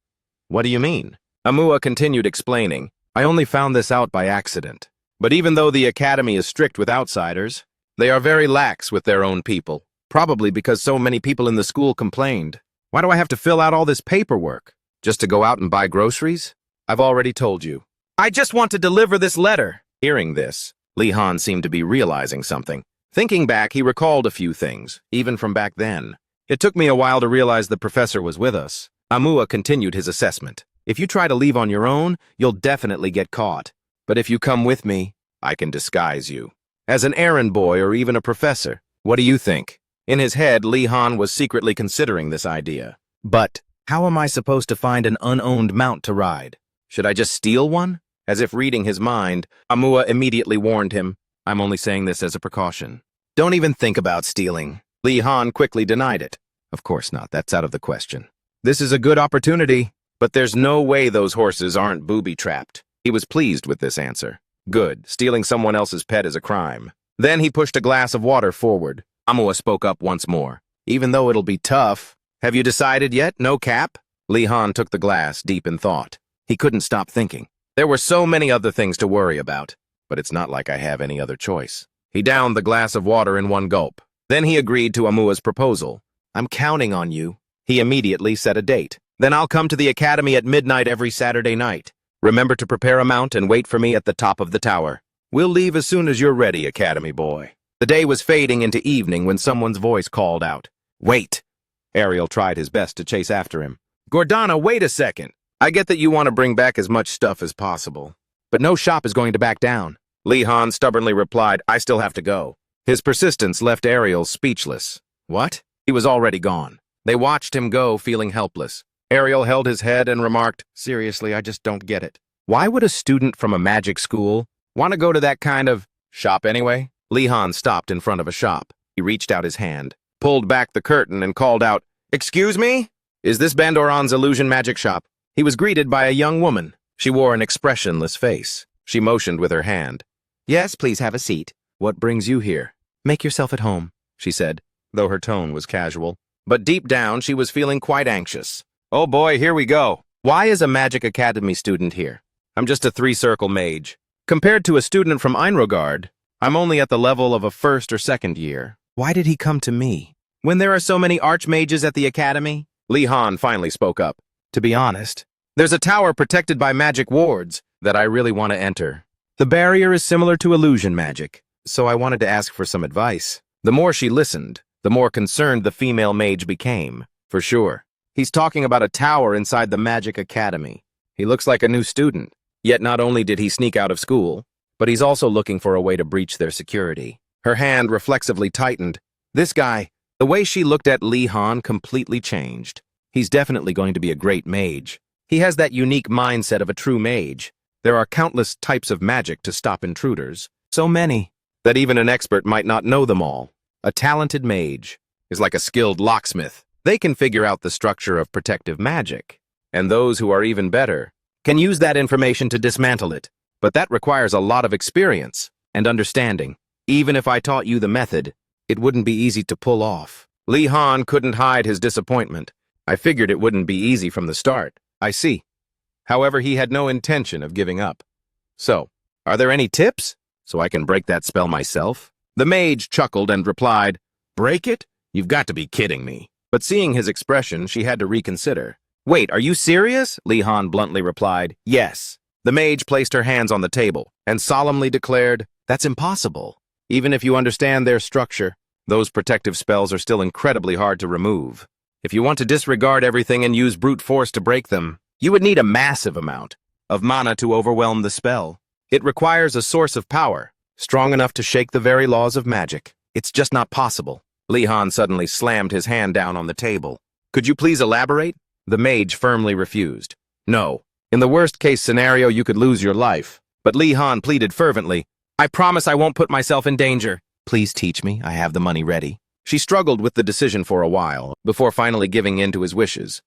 What do you mean? Amua continued explaining, I only found this out by accident. But even though the academy is strict with outsiders, they are very lax with their own people, probably because so many people in the school complained. Why do I have to fill out all this paperwork? Just to go out and buy groceries? I've already told you. I just want to deliver this letter. Hearing this, Li Han seemed to be realizing something. Thinking back, he recalled a few things, even from back then. It took me a while to realize the professor was with us. Amua continued his assessment. If you try to leave on your own, you'll definitely get caught. But if you come with me, I can disguise you. As an errand boy or even a professor. What do you think? In his head, Li Han was secretly considering this idea. But how am I supposed to find an unowned mount to ride? Should I just steal one? As if reading his mind, Amua immediately warned him, I'm only saying this as a precaution. Don't even think about stealing. Li Han quickly denied it. Of course not, that's out of the question. This is a good opportunity, but there's no way those horses aren't booby-trapped. He was pleased with this answer. Good, stealing someone else's pet is a crime. Then he pushed a glass of water forward. Amua spoke up once more. Even though it'll be tough, have you decided yet? No cap? Li Han took the glass, deep in thought. He couldn't stop thinking. There were so many other things to worry about, but it's not like I have any other choice. He downed the glass of water in one gulp. Then he agreed to Amua's proposal. I'm counting on you. He immediately set a date. Then I'll come to the academy at midnight every Saturday night. Remember to prepare a mount and wait for me at the top of the tower. We'll leave as soon as you're ready, academy boy. The day was fading into evening when someone's voice called out. Wait! Ariel tried his best to chase after him. Gordana, wait a second. I get that you want to bring back as much stuff as possible, but no shop is going to back down. Li Han stubbornly replied, I still have to go. His persistence left Ariel speechless. What? He was already gone. They watched him go, feeling helpless. Ariel held his head and remarked, seriously, I just don't get it. Why would a student from a magic school want to go to that kind of shop anyway? Li Han stopped in front of a shop. He reached out his hand, pulled back the curtain, and called out, Excuse me? Is this Bandoran's illusion magic shop? He was greeted by a young woman. She wore an expressionless face. She motioned with her hand. Yes, please have a seat. What brings you here? Make yourself at home, she said, though her tone was casual. But deep down, she was feeling quite anxious. Oh boy, here we go. Why is a Magic Academy student here? I'm just a three-circle mage. Compared to a student from Einrogard, I'm only at the level of a first or second year. Why did he come to me? When there are so many archmages at the academy? Li Han finally spoke up. To be honest, there's a tower protected by magic wards that I really want to enter. The barrier is similar to illusion magic, so I wanted to ask for some advice. The more she listened, the more concerned the female mage became. For sure. He's talking about a tower inside the Magic Academy. He looks like a new student. Yet not only did he sneak out of school, but he's also looking for a way to breach their security. Her hand reflexively tightened. This guy, the way she looked at Li Han completely changed. He's definitely going to be a great mage. He has that unique mindset of a true mage. There are countless types of magic to stop intruders. So many that even an expert might not know them all. A talented mage is like a skilled locksmith. They can figure out the structure of protective magic. And those who are even better can use that information to dismantle it. But that requires a lot of experience and understanding. Even if I taught you the method, it wouldn't be easy to pull off. Li Han couldn't hide his disappointment. I figured it wouldn't be easy from the start. I see. However, he had no intention of giving up. So, are there any tips? So I can break that spell myself? The mage chuckled and replied, Break it? You've got to be kidding me. But seeing his expression, she had to reconsider. Wait, are you serious? Li Han bluntly replied, Yes. The mage placed her hands on the table and solemnly declared, That's impossible. Even if you understand their structure, those protective spells are still incredibly hard to remove. If you want to disregard everything and use brute force to break them, you would need a massive amount of mana to overwhelm the spell. It requires a source of power, strong enough to shake the very laws of magic. It's just not possible. Li Han suddenly slammed his hand down on the table. Could you please elaborate? The mage firmly refused. No. In the worst-case scenario, you could lose your life. But Li Han pleaded fervently, I promise I won't put myself in danger. Please teach me. I have the money ready. She struggled with the decision for a while, before finally giving in to his wishes.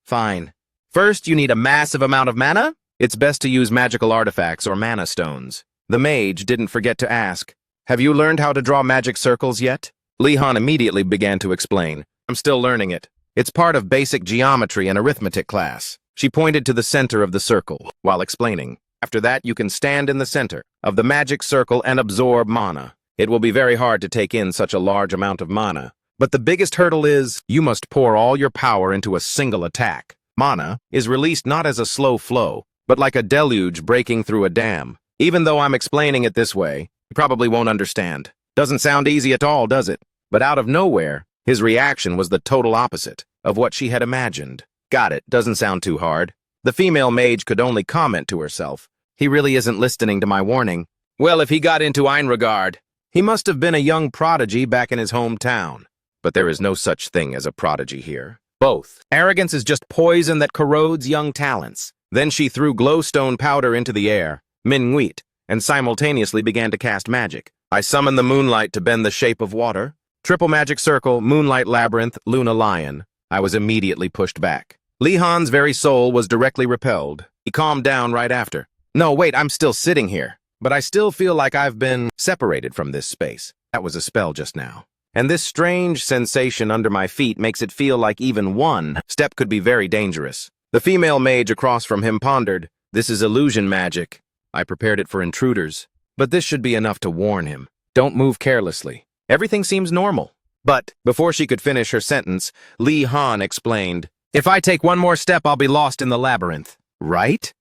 Fine. First, you need a massive amount of mana? It's best to use magical artifacts or mana stones. The mage didn't forget to ask, Have you learned how to draw magic circles yet? Li Han immediately began to explain. I'm still learning it. It's part of basic geometry and arithmetic class. She pointed to the center of the circle, while explaining. After that, you can stand in the center of the magic circle and absorb mana. It will be very hard to take in such a large amount of mana. But the biggest hurdle is, you must pour all your power into a single attack. Mana is released not as a slow flow, but like a deluge breaking through a dam. Even though I'm explaining it this way, you probably won't understand. Doesn't sound easy at all, does it? But out of nowhere, his reaction was the total opposite of what she had imagined. Got it, doesn't sound too hard. The female mage could only comment to herself. He really isn't listening to my warning. Well, if he got into Einregard, he must have been a young prodigy back in his hometown. But there is no such thing as a prodigy here. Both. Arrogance is just poison that corrodes young talents. Then she threw glowstone powder into the air, Minwit, and simultaneously began to cast magic. I summoned the moonlight to bend the shape of water. Triple magic circle, moonlight labyrinth, Luna lion. I was immediately pushed back. Li Han's very soul was directly repelled. He calmed down right after. No, wait, I'm still sitting here. But I still feel like I've been separated from this space. That was a spell just now. And this strange sensation under my feet makes it feel like even one step could be very dangerous. The female mage across from him pondered, This is illusion magic. I prepared it for intruders. But this should be enough to warn him. Don't move carelessly. Everything seems normal. But before she could finish her sentence, Li Han explained, If I take one more step, I'll be lost in the labyrinth. Right?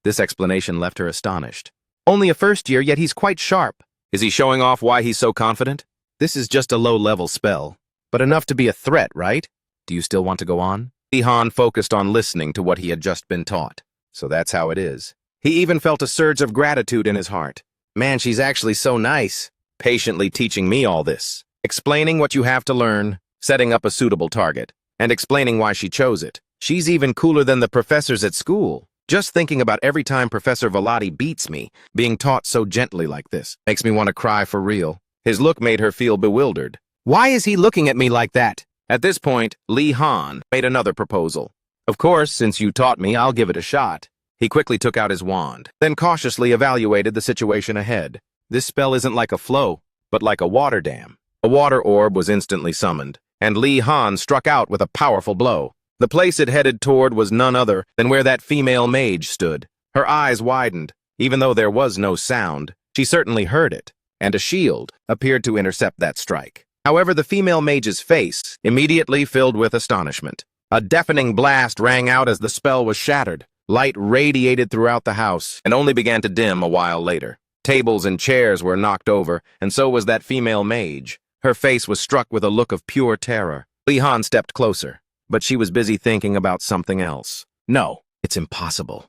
This explanation left her astonished. Only a first year, yet he's quite sharp. Is he showing off why he's so confident? This is just a low-level spell, but enough to be a threat, right? Do you still want to go on? Li Han focused on listening to what he had just been taught. So that's how it is. He even felt a surge of gratitude in his heart. Man, she's actually so nice, patiently teaching me all this, explaining what you have to learn, setting up a suitable target, and explaining why she chose it. She's even cooler than the professors at school. Just thinking about every time Professor Velati beats me, being taught so gently like this, makes me want to cry for real. His look made her feel bewildered. Why is he looking at me like that? At this point, Li Han made another proposal. Of course, since you taught me, I'll give it a shot. He quickly took out his wand, then cautiously evaluated the situation ahead. This spell isn't like a flow, but like a water dam. A water orb was instantly summoned, and Li Han struck out with a powerful blow. The place it headed toward was none other than where that female mage stood. Her eyes widened. Even though there was no sound, she certainly heard it, and a shield appeared to intercept that strike. However, the female mage's face immediately filled with astonishment. A deafening blast rang out as the spell was shattered. Light radiated throughout the house and only began to dim a while later. Tables and chairs were knocked over, and so was that female mage. Her face was struck with a look of pure terror. Li Han stepped closer, but she was busy thinking about something else. No, it's impossible.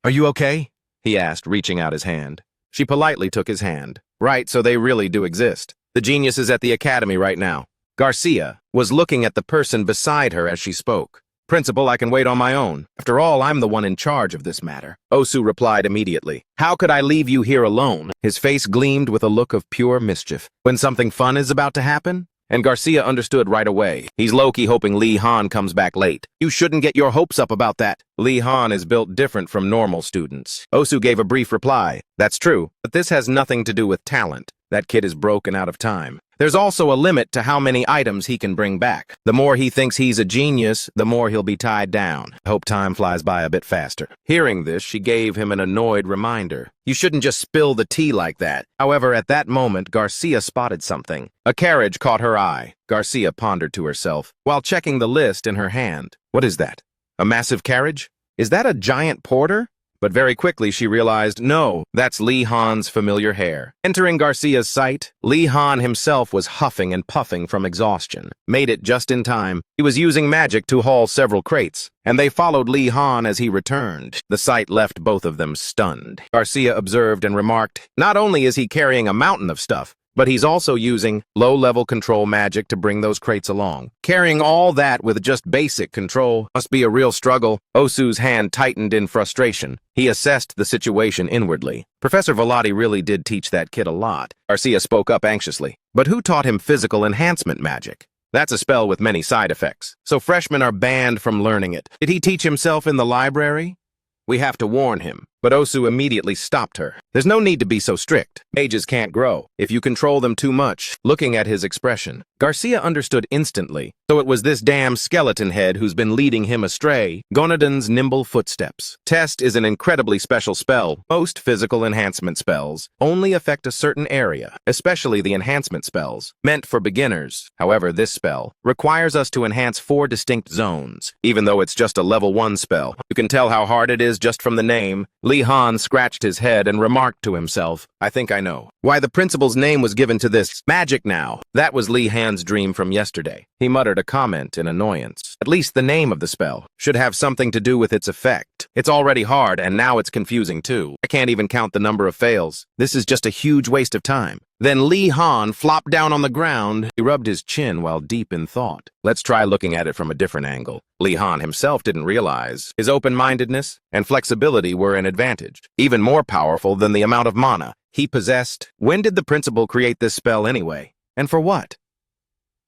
Are you okay? He asked, reaching out his hand. She politely took his hand. Right, so they really do exist. The genius is at the academy right now. Garcia was looking at the person beside her as she spoke. Principal, I can wait on my own. After all, I'm the one in charge of this matter. Osu replied immediately. How could I leave you here alone? His face gleamed with a look of pure mischief. When something fun is about to happen? And Garcia understood right away. He's low-key hoping Li Han comes back late. You shouldn't get your hopes up about that. Li Han is built different from normal students. Osu gave a brief reply. That's true, but this has nothing to do with talent. That kid is broken out of time. There's also a limit to how many items he can bring back. The more he thinks he's a genius, the more he'll be tied down. I hope time flies by a bit faster. Hearing this, she gave him an annoyed reminder. You shouldn't just spill the tea like that. However, at that moment, Garcia spotted something. A carriage caught her eye. Garcia pondered to herself, while checking the list in her hand. What is that? A massive carriage? Is that a giant porter? But very quickly she realized, no, that's Li Han's familiar hair. Entering Garcia's sight, Li Han himself was huffing and puffing from exhaustion. Made it just in time. He was using magic to haul several crates, and they followed Li Han as he returned. The sight left both of them stunned. Garcia observed and remarked, not only is he carrying a mountain of stuff, but he's also using low-level control magic to bring those crates along. Carrying all that with just basic control must be a real struggle. Osu's hand tightened in frustration. He assessed the situation inwardly. Professor Velati really did teach that kid a lot. Garcia spoke up anxiously. But who taught him physical enhancement magic? That's a spell with many side effects, so freshmen are banned from learning it. Did he teach himself in the library? We have to warn him. But Osu immediately stopped her. There's no need to be so strict. Mages can't grow if you control them too much. Looking at his expression, Garcia understood instantly. So it was this damn skeleton head who's been leading him astray. Gonadon's nimble footsteps. Test is an incredibly special spell. Most physical enhancement spells only affect a certain area, especially the enhancement spells, meant for beginners. However, this spell requires us to enhance 4 distinct zones. Even though it's just a level 1 spell, you can tell how hard it is just from the name. Li Han scratched his head and remarked to himself, I think I know why the principal's name was given to this magic now. That was Li Han's dream from yesterday. He muttered a comment in annoyance. At least the name of the spell should have something to do with its effect. It's already hard, and now it's confusing too. I can't even count the number of fails. This is just a huge waste of time. Then Li Han flopped down on the ground. He rubbed his chin while deep in thought. Let's try looking at it from a different angle. Li Han himself didn't realize his open-mindedness and flexibility were an advantage, even more powerful than the amount of mana he possessed. When did the principal create this spell anyway? And for what?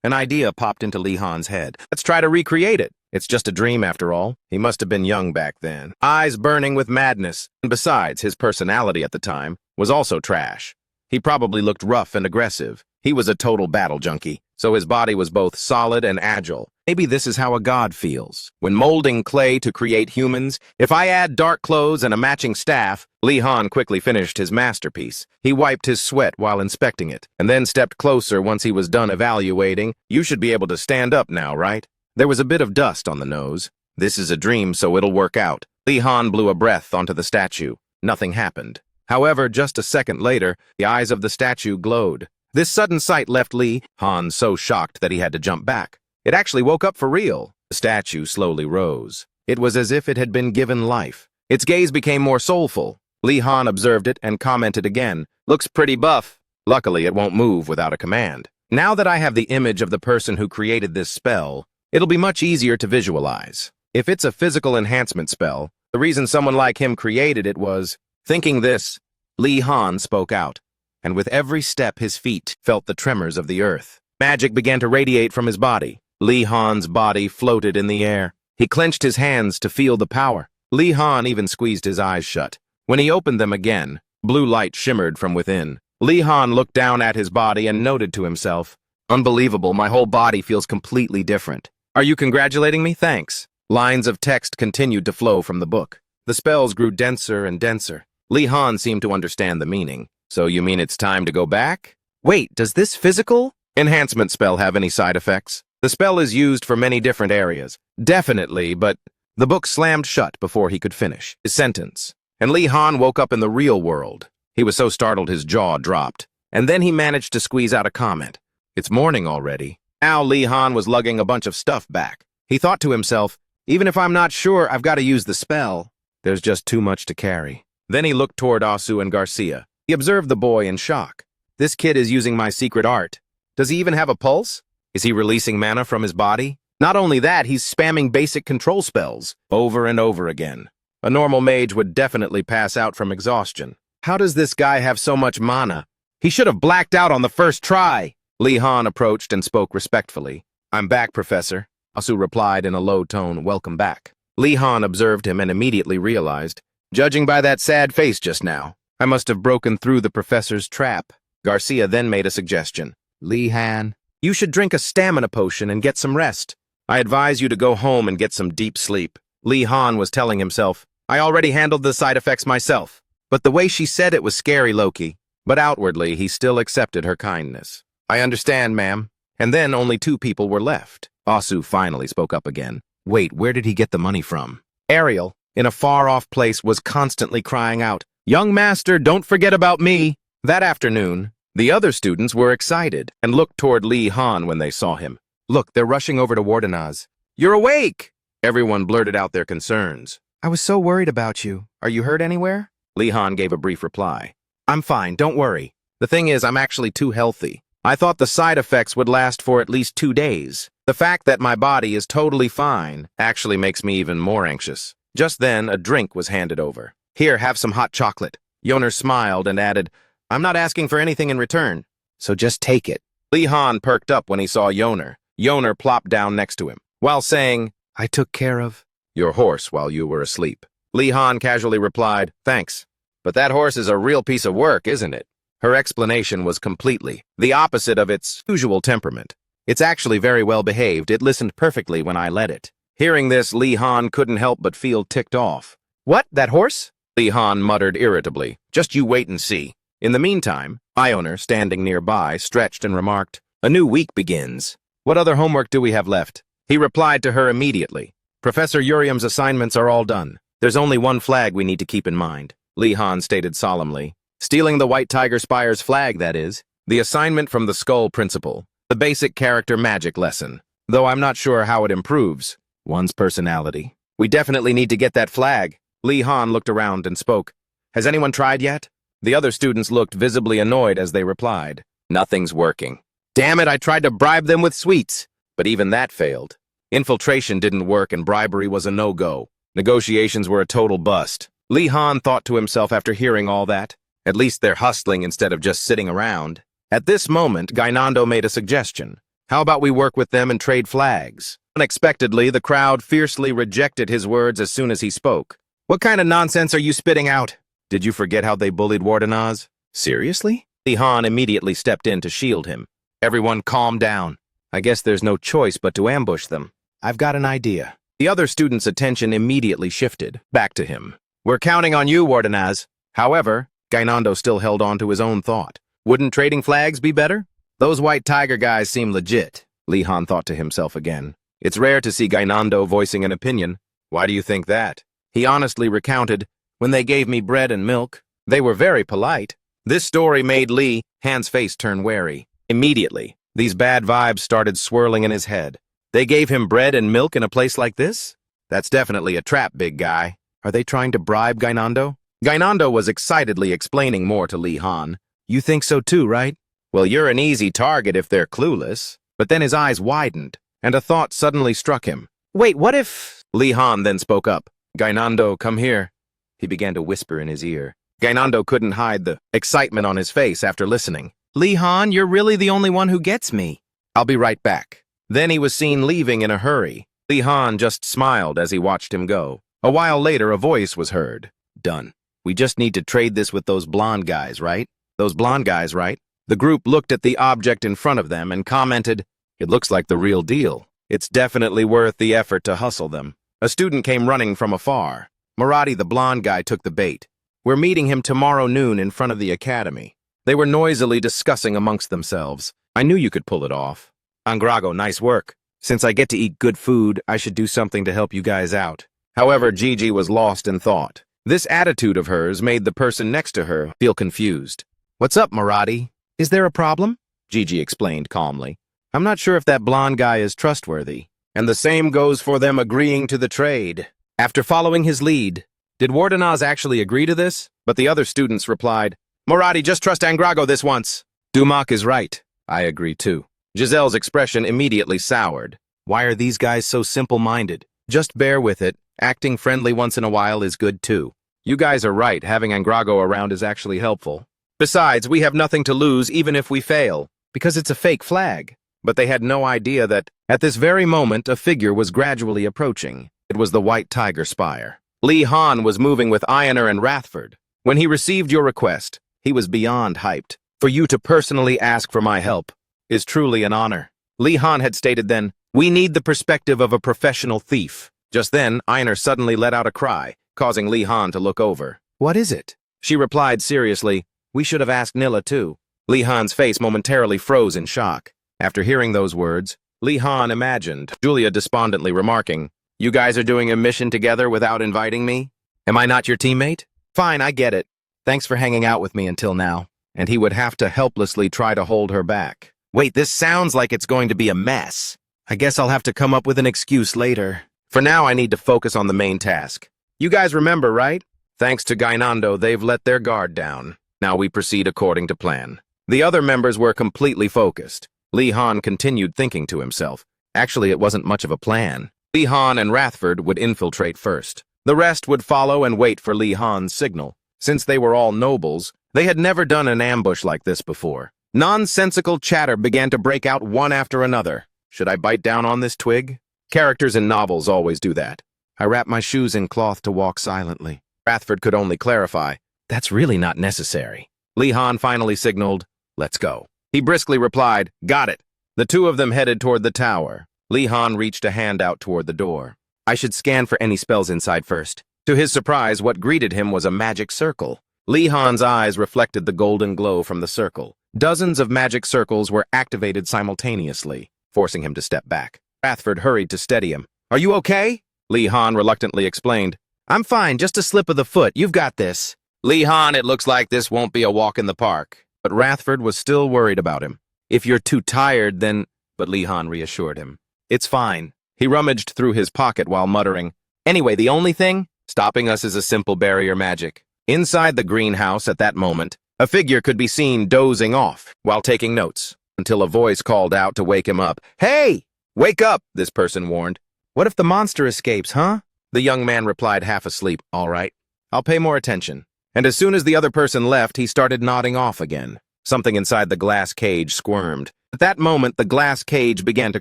An idea popped into Li Han's head. Let's try to recreate it. It's just a dream after all. He must have been young back then, eyes burning with madness. And besides, his personality at the time was also trash. He probably looked rough and aggressive. He was a total battle junkie, so his body was both solid and agile. Maybe this is how a god feels. When molding clay to create humans, if I add dark clothes and a matching staff, Li Han quickly finished his masterpiece. He wiped his sweat while inspecting it, and then stepped closer once he was done evaluating. You should be able to stand up now, right? There was a bit of dust on the nose. This is a dream, so it'll work out. Li Han blew a breath onto the statue. Nothing happened. However, just a second later, the eyes of the statue glowed. This sudden sight left Li Han so shocked that he had to jump back. It actually woke up for real. The statue slowly rose. It was as if it had been given life. Its gaze became more soulful. Li Han observed it and commented again, "Looks pretty buff." Luckily, it won't move without a command. Now that I have the image of the person who created this spell, it'll be much easier to visualize. If it's a physical enhancement spell, the reason someone like him created it was... Thinking this, Li Han spoke out, and with every step his feet felt the tremors of the earth. Magic began to radiate from his body. Li Han's body floated in the air. He clenched his hands to feel the power. Li Han even squeezed his eyes shut. When he opened them again, blue light shimmered from within. Li Han looked down at his body and noted to himself, "Unbelievable, my whole body feels completely different. Are you congratulating me? Thanks." Lines of text continued to flow from the book. The spells grew denser and denser. Li Han seemed to understand the meaning. So you mean it's time to go back? Wait, does this physical enhancement spell have any side effects? The spell is used for many different areas. Definitely, but the book slammed shut before he could finish his sentence. And Li Han woke up in the real world. He was so startled his jaw dropped. And then he managed to squeeze out a comment. It's morning already. Now Li Han was lugging a bunch of stuff back. He thought to himself, even if I'm not sure I've got to use the spell, there's just too much to carry. Then he looked toward Osu and Garcia. He observed the boy in shock. This kid is using my secret art. Does he even have a pulse? Is he releasing mana from his body? Not only that, he's spamming basic control spells over and over again. A normal mage would definitely pass out from exhaustion. How does this guy have so much mana? He should have blacked out on the first try. Li Han approached and spoke respectfully. I'm back, Professor. Osu replied in a low tone, welcome back. Li Han observed him and immediately realized, judging by that sad face just now, I must have broken through the professor's trap. Garcia then made a suggestion. Lee Han, you should drink a stamina potion and get some rest. I advise you to go home and get some deep sleep. Lee Han was telling himself, I already handled the side effects myself. But the way she said it was scary, Loki. But outwardly, he still accepted her kindness. I understand, ma'am. And then only 2 people were left. Asu finally spoke up again. Wait, where did he get the money from? Ariel, in a far-off place, was constantly crying out, Young master, don't forget about me. That afternoon, the other students were excited and looked toward Lee Han when they saw him. Look, they're rushing over to Wardenaz. You're awake! Everyone blurted out their concerns. I was so worried about you. Are you hurt anywhere? Lee Han gave a brief reply. I'm fine, don't worry. The thing is, I'm actually too healthy. I thought the side effects would last for at least 2 days. The fact that my body is totally fine actually makes me even more anxious. Just then, a drink was handed over. Here, have some hot chocolate. Yoner smiled and added, I'm not asking for anything in return, so just take it. Lee Han perked up when he saw Yoner. Yoner plopped down next to him, while saying, I took care of your horse while you were asleep. Lee Han casually replied, Thanks. But that horse is a real piece of work, isn't it? Her explanation was completely the opposite of its usual temperament. It's actually very well behaved. It listened perfectly when I led it. Hearing this, Lee Han couldn't help but feel ticked off. What, that horse? Lee Han muttered irritably. Just you wait and see. In the meantime, Ioner, standing nearby, stretched and remarked, A new week begins. What other homework do we have left? He replied to her immediately. Professor Uriam's assignments are all done. There's only one flag we need to keep in mind, Lee Han stated solemnly. Stealing the White Tiger Spire's flag, that is. The assignment from the Skull Principle. The basic character magic lesson. Though I'm not sure how it improves one's personality. We definitely need to get that flag. Lee Han looked around and spoke. Has anyone tried yet? The other students looked visibly annoyed as they replied. Nothing's working. Damn it, I tried to bribe them with sweets. But even that failed. Infiltration didn't work and bribery was a no-go. Negotiations were a total bust. Lee Han thought to himself after hearing all that. At least they're hustling instead of just sitting around. At this moment, Gainando made a suggestion. How about we work with them and trade flags? Unexpectedly, the crowd fiercely rejected his words as soon as he spoke. What kind of nonsense are you spitting out? Did you forget how they bullied Wardenaz? Seriously? Lee Han immediately stepped in to shield him. Everyone calm down. I guess there's no choice but to ambush them. I've got an idea. The other student's attention immediately shifted back to him. We're counting on you, Wardenaz. However, Gainando still held on to his own thought. Wouldn't trading flags be better? Those White Tiger guys seem legit, Lee Han thought to himself again. It's rare to see Gainando voicing an opinion. Why do you think that? He honestly recounted, when they gave me bread and milk, they were very polite. This story made Lee Han's face turn wary. Immediately, these bad vibes started swirling in his head. They gave him bread and milk in a place like this? That's definitely a trap, big guy. Are they trying to bribe Gainando? Gainando was excitedly explaining more to Lee Han. You think so too, right? Well, you're an easy target if they're clueless. But then his eyes widened, and a thought suddenly struck him. Wait, what if... Lee Han then spoke up. Gainando, come here. He began to whisper in his ear. Gainando couldn't hide the excitement on his face after listening. Lee Han, you're really the only one who gets me. I'll be right back. Then he was seen leaving in a hurry. Lee Han just smiled as he watched him go. A while later, a voice was heard. Done. We just need to trade this with those blonde guys, right? Those blonde guys, right? The group looked at the object in front of them and commented, It looks like the real deal. It's definitely worth the effort to hustle them. A student came running from afar. Marathi, the blonde guy, took the bait. We're meeting him tomorrow noon in front of the academy. They were noisily discussing amongst themselves. I knew you could pull it off. Angrago, nice work. Since I get to eat good food, I should do something to help you guys out. However, Gigi was lost in thought. This attitude of hers made the person next to her feel confused. What's up, Marathi? Is there a problem? Gigi explained calmly. I'm not sure if that blonde guy is trustworthy. And the same goes for them agreeing to the trade. After following his lead, did Wardenaz actually agree to this? But the other students replied, Marathi, just trust Angrago this once. Dumak is right. I agree too. Giselle's expression immediately soured. Why are these guys so simple-minded? Just bear with it. Acting friendly once in a while is good too. You guys are right, having Angrago around is actually helpful. Besides, we have nothing to lose even if we fail, because it's a fake flag. But they had no idea that, at this very moment, a figure was gradually approaching. It was the White Tiger Spire. Lee Han was moving with Ioner and Rathford. When he received your request, he was beyond hyped. For you to personally ask for my help. is truly an honor. Lee Han had stated then, "We need the perspective of a professional thief." Just then, Einar suddenly let out a cry, causing Lee Han to look over. "What is it?" She replied seriously, "We should have asked Nilla too." Lee Han's face momentarily froze in shock. After hearing those words, Lee Han imagined Julia despondently remarking, "You guys are doing a mission together without inviting me? Am I not your teammate? Fine, I get it. Thanks for hanging out with me until now." And he would have to helplessly try to hold her back. Wait, this sounds like it's going to be a mess. I guess I'll have to come up with an excuse later. For now, I need to focus on the main task. You guys remember, right? Thanks to Gainando, they've let their guard down. Now we proceed according to plan. The other members were completely focused. Lee Han continued thinking to himself. Actually, it wasn't much of a plan. Lee Han and Rathford would infiltrate first. The rest would follow and wait for Lee Han's signal. Since they were all nobles, they had never done an ambush like this before. Nonsensical chatter began to break out one after another. Should I bite down on this twig? Characters in novels always do that. I wrap my shoes in cloth to walk silently. Rathford could only clarify, "That's really not necessary." Lee Han finally signaled, "Let's go." He briskly replied, "Got it." The two of them headed toward the tower. Lee Han reached a hand out toward the door. "I should scan for any spells inside first." To his surprise, what greeted him was a magic circle. Lee Han's eyes reflected the golden glow from the circle. Dozens of magic circles were activated simultaneously, forcing him to step back. Rathford hurried to steady him. "Are you okay?" Lee Han reluctantly explained. "I'm fine, just a slip of the foot. You've got this." "Lee Han, it looks like this won't be a walk in the park." But Rathford was still worried about him. "If you're too tired, then—" But Lee Han reassured him. "It's fine." He rummaged through his pocket while muttering, "Anyway, the only thing stopping us is a simple barrier magic." Inside the greenhouse at that moment, a figure could be seen dozing off while taking notes, until a voice called out to wake him up. "Hey! Wake up!" this person warned. "What if the monster escapes, huh?" The young man replied half asleep, "All right, I'll pay more attention." And as soon as the other person left, he started nodding off again. Something inside the glass cage squirmed. At that moment, the glass cage began to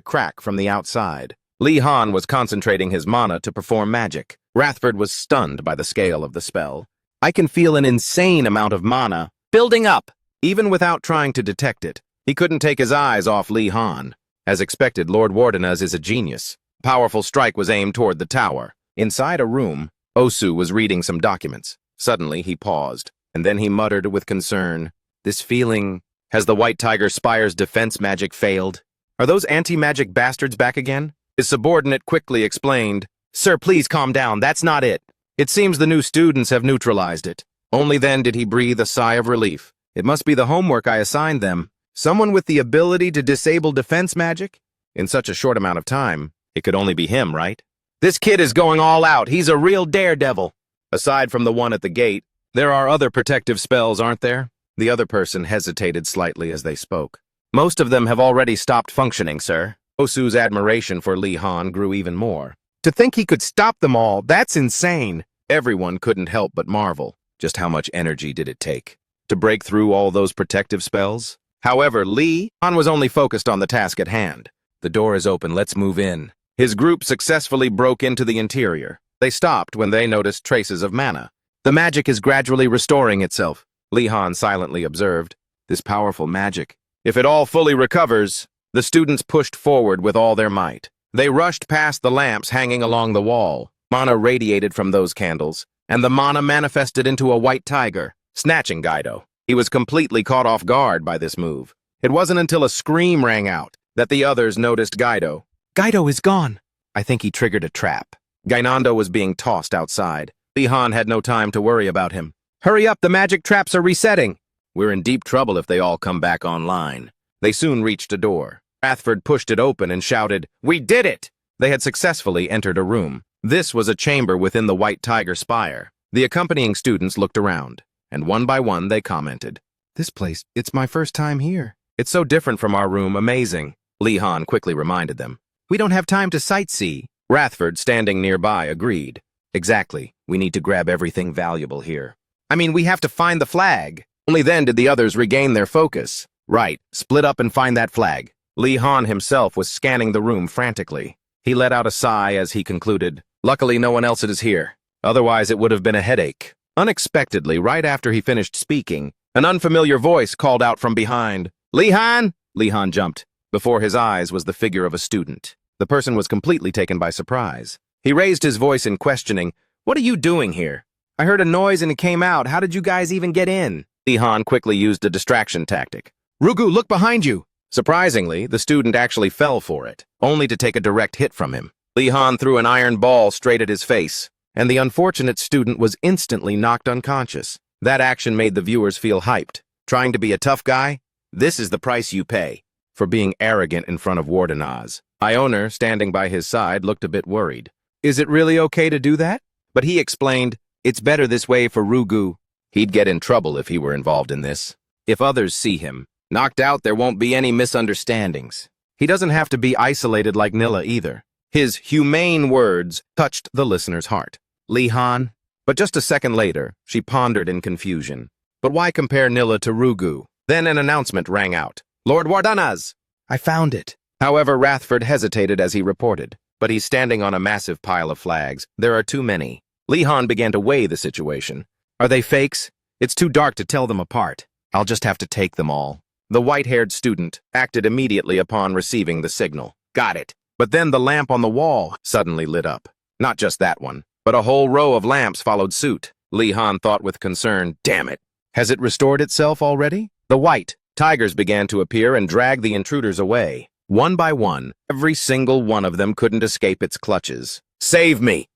crack from the outside. Lee Han was concentrating his mana to perform magic. Rathford was stunned by the scale of the spell. "I can feel an insane amount of mana building up." Even without trying to detect it, he couldn't take his eyes off Lee Han. As expected, Lord Wardenaz is a genius. A powerful strike was aimed toward the tower. Inside a room, Osu was reading some documents. Suddenly, he paused, and then he muttered with concern, "This feeling... Has the White Tiger Spire's defense magic failed? Are those anti-magic bastards back again?" His subordinate quickly explained, "Sir, please calm down, that's not it. It seems the new students have neutralized it." Only then did he breathe a sigh of relief. "It must be the homework I assigned them. Someone with the ability to disable defense magic? In such a short amount of time, it could only be him, right? This kid is going all out. He's a real daredevil." "Aside from the one at the gate, there are other protective spells, aren't there?" The other person hesitated slightly as they spoke. "Most of them have already stopped functioning, sir." Osu's admiration for Lee Han grew even more. To think he could stop them all, that's insane. Everyone couldn't help but marvel. Just how much energy did it take to break through all those protective spells? However, Lee Han was only focused on the task at hand. "The door is open, let's move in." His group successfully broke into the interior. They stopped when they noticed traces of mana. "The magic is gradually restoring itself," Lee Han silently observed. "This powerful magic. If it all fully recovers..." The students pushed forward with all their might. They rushed past the lamps hanging along the wall. Mana radiated from those candles, and the mana manifested into a white tiger, snatching Gaido. He was completely caught off guard by this move. It wasn't until a scream rang out that the others noticed Gaido. "Gaido is gone." I think he triggered a trap. Gainando was being tossed outside. Lee Han had no time to worry about him. "Hurry up, the magic traps are resetting." "We're in deep trouble if they all come back online." They soon reached a door. Rathford pushed it open and shouted, "We did it!" They had successfully entered a room. This was a chamber within the White Tiger Spire. The accompanying students looked around, and one by one they commented, "This place, it's my first time here. It's so different from our room, amazing." Lee Han quickly reminded them. "We don't have time to sightsee." Rathford, standing nearby, agreed. "Exactly. We need to grab everything valuable here. I mean, we have to find the flag." Only then did the others regain their focus. "Right, split up and find that flag." Lee Han himself was scanning the room frantically. He let out a sigh as he concluded, "Luckily no one else is here. Otherwise it would have been a headache." Unexpectedly, right after he finished speaking, an unfamiliar voice called out from behind, "Lee Han, Li-han jumped. Before his eyes was the figure of a student. The person was completely taken by surprise. He raised his voice in questioning. "What are you doing here? I heard a noise and it came out. How did you guys even get in?" Li-han quickly used a distraction tactic. "Rugu, look behind you!" Surprisingly, the student actually fell for it, only to take a direct hit from him. Li-han threw an iron ball straight at his face, and the unfortunate student was instantly knocked unconscious. That action made the viewers feel hyped. Trying to be a tough guy? This is the price you pay for being arrogant in front of Warden Oz. Ioner, standing by his side, looked a bit worried. "Is it really okay to do that?" But he explained, "It's better this way for Rugu. He'd get in trouble if he were involved in this. If others see him knocked out, there won't be any misunderstandings. He doesn't have to be isolated like Nilla either." His humane words touched the listener's heart. Li-han. But just a second later, she pondered in confusion. But why compare Nilla to Rugu? Then an announcement rang out. "Lord Wardanaz!" "I found it." However, Rathford hesitated as he reported. "But he's standing on a massive pile of flags. There are too many." Li-han began to weigh the situation. "Are they fakes? It's too dark to tell them apart. I'll just have to take them all." The white-haired student acted immediately upon receiving the signal. "Got it." But then the lamp on the wall suddenly lit up. Not just that one, but a whole row of lamps followed suit. Li-han thought with concern, "Damn it. Has it restored itself already?" The white tigers began to appear and drag the intruders away. One by one, every single one of them couldn't escape its clutches. "Save me!"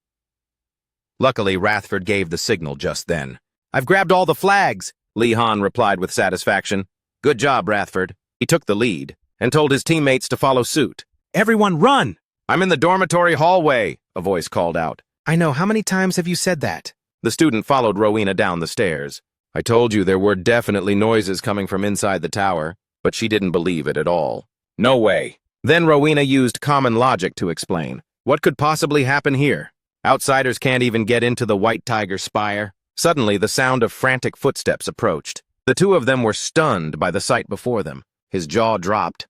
Luckily, Rathford gave the signal just then. "I've grabbed all the flags," Li-han replied with satisfaction. "Good job, Rathford." He took the lead and told his teammates to follow suit. "Everyone run!" "I'm in the dormitory hallway," a voice called out. "I know. How many times have you said that?" The student followed Rowena down the stairs. "I told you there were definitely noises coming from inside the tower," but she didn't believe it at all. "No way." Then Rowena used common logic to explain. "What could possibly happen here? Outsiders can't even get into the White Tiger spire." Suddenly, the sound of frantic footsteps approached. The two of them were stunned by the sight before them. His jaw dropped.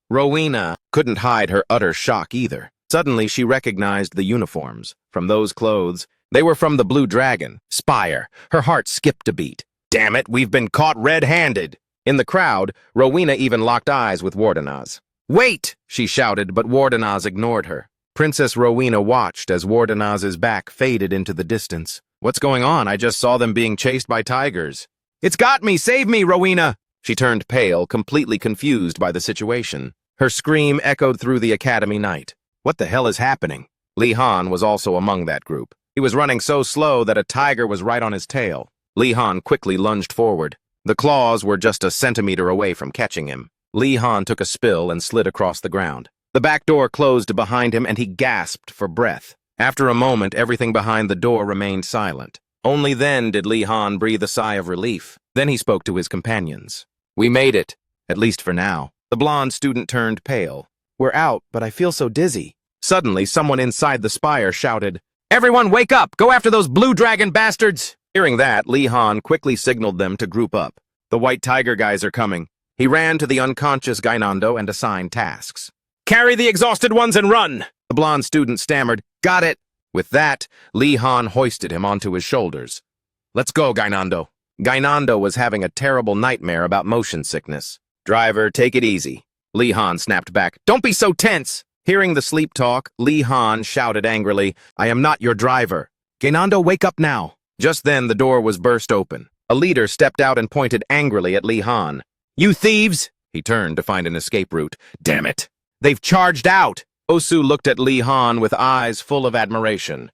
Rowena couldn't hide her utter shock either. Suddenly, she recognized the uniforms. From those clothes, they were from the Blue Dragon spire. Her heart skipped a beat. "Damn it, we've been caught red-handed." In the crowd, Rowena even locked eyes with Wardenaz. "Wait!" she shouted, but Wardenaz ignored her. Princess Rowena watched as Wardenaz's back faded into the distance. "What's going on? I just saw them being chased by tigers." "It's got me! Save me, Rowena!" She turned pale, completely confused by the situation. Her scream echoed through the academy night. What the hell is happening? Li-han was also among that group. He was running so slow that a tiger was right on his tail. Li-han quickly lunged forward. The claws were just a centimeter away from catching him. Li-han took a spill and slid across the ground. The back door closed behind him and he gasped for breath. After a moment, everything behind the door remained silent. Only then did Li-han breathe a sigh of relief. Then he spoke to his companions. "We made it, at least for now." The blonde student turned pale. "We're out, but I feel so dizzy." Suddenly, someone inside the spire shouted, "Everyone wake up! Go after those blue dragon bastards!" Hearing that, Li-han quickly signaled them to group up. "The White Tiger guys are coming." He ran to the unconscious Gainando and assigned tasks. "Carry the exhausted ones and run!" The blonde student stammered, "Got it." With that, Li-han hoisted him onto his shoulders. "Let's go, Gainando." Gainando was having a terrible nightmare about motion sickness. "Driver, take it easy." Li-han snapped back. "Don't be so tense!" Hearing the sleep talk, Li-han shouted angrily, "I am not your driver. Gainando, wake up now." Just then, the door was burst open. A leader stepped out and pointed angrily at Li-han. "You thieves!" He turned to find an escape route. "Damn it! They've charged out!" Osu looked at Li-han with eyes full of admiration.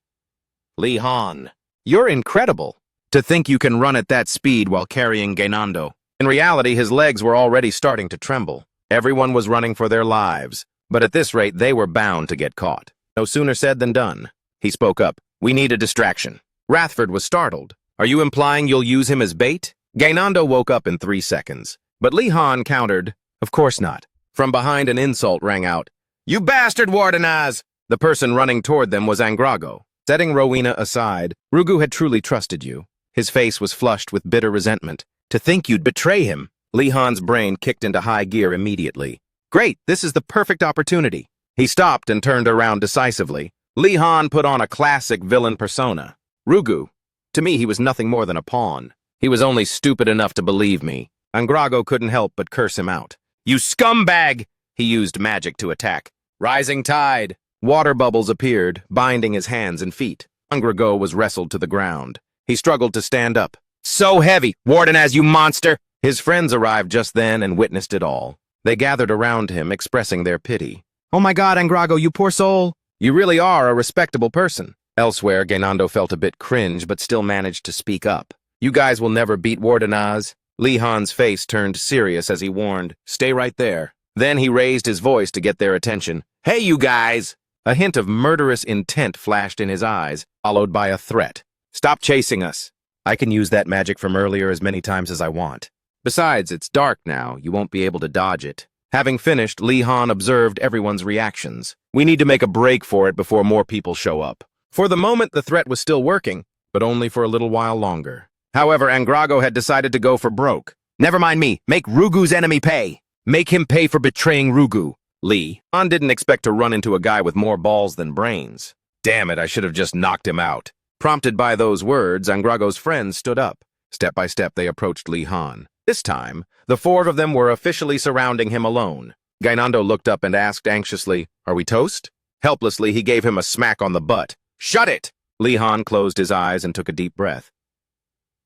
"Li-han, you're incredible. To think you can run at that speed while carrying Gainando." In reality, his legs were already starting to tremble. Everyone was running for their lives, but at this rate, they were bound to get caught. No sooner said than done. He spoke up. "We need a distraction." Rathford was startled. "Are you implying you'll use him as bait?" Gainando woke up in 3 seconds. But Li-han countered, "Of course not." From behind, an insult rang out. "You bastard, Wardenaz!" The person running toward them was Angrago. Setting Rowena aside, "Rugu had truly trusted you." His face was flushed with bitter resentment. "To think you'd betray him." Li-han's brain kicked into high gear immediately. "Great, this is the perfect opportunity." He stopped and turned around decisively. Li-han put on a classic villain persona. "Rugu, to me he was nothing more than a pawn. He was only stupid enough to believe me." Angrago couldn't help but curse him out. You scumbag! He used magic to attack. Rising tide. Water bubbles appeared, binding his hands and feet. Angrago was wrestled to the ground. He struggled to stand up. So heavy, Warden as you monster! His friends arrived just then and witnessed it all. They gathered around him, expressing their pity. Oh my God, Angrago, you poor soul! You really are a respectable person. Elsewhere, Gainando felt a bit cringe, but still managed to speak up. You guys will never beat Warden Az. Li Han's face turned serious as he warned, stay right there. Then he raised his voice to get their attention. Hey, you guys! A hint of murderous intent flashed in his eyes, followed by a threat. Stop chasing us. I can use that magic from earlier as many times as I want. Besides, it's dark now. You won't be able to dodge it. Having finished, Li Han observed everyone's reactions. We need to make a break for it before more people show up. For the moment, the threat was still working, but only for a little while longer. However, Angrago had decided to go for broke. Never mind me. Make Rugu's enemy pay. Make him pay for betraying Rugu. Li Han didn't expect to run into a guy with more balls than brains. Damn it, I should have just knocked him out. Prompted by those words, Angrago's friends stood up. Step by step, they approached Li Han. This time, the four of them were officially surrounding him alone. Gainando looked up and asked anxiously, are we toast? Helplessly, he gave him a smack on the butt. Shut it! Li Han closed his eyes and took a deep breath.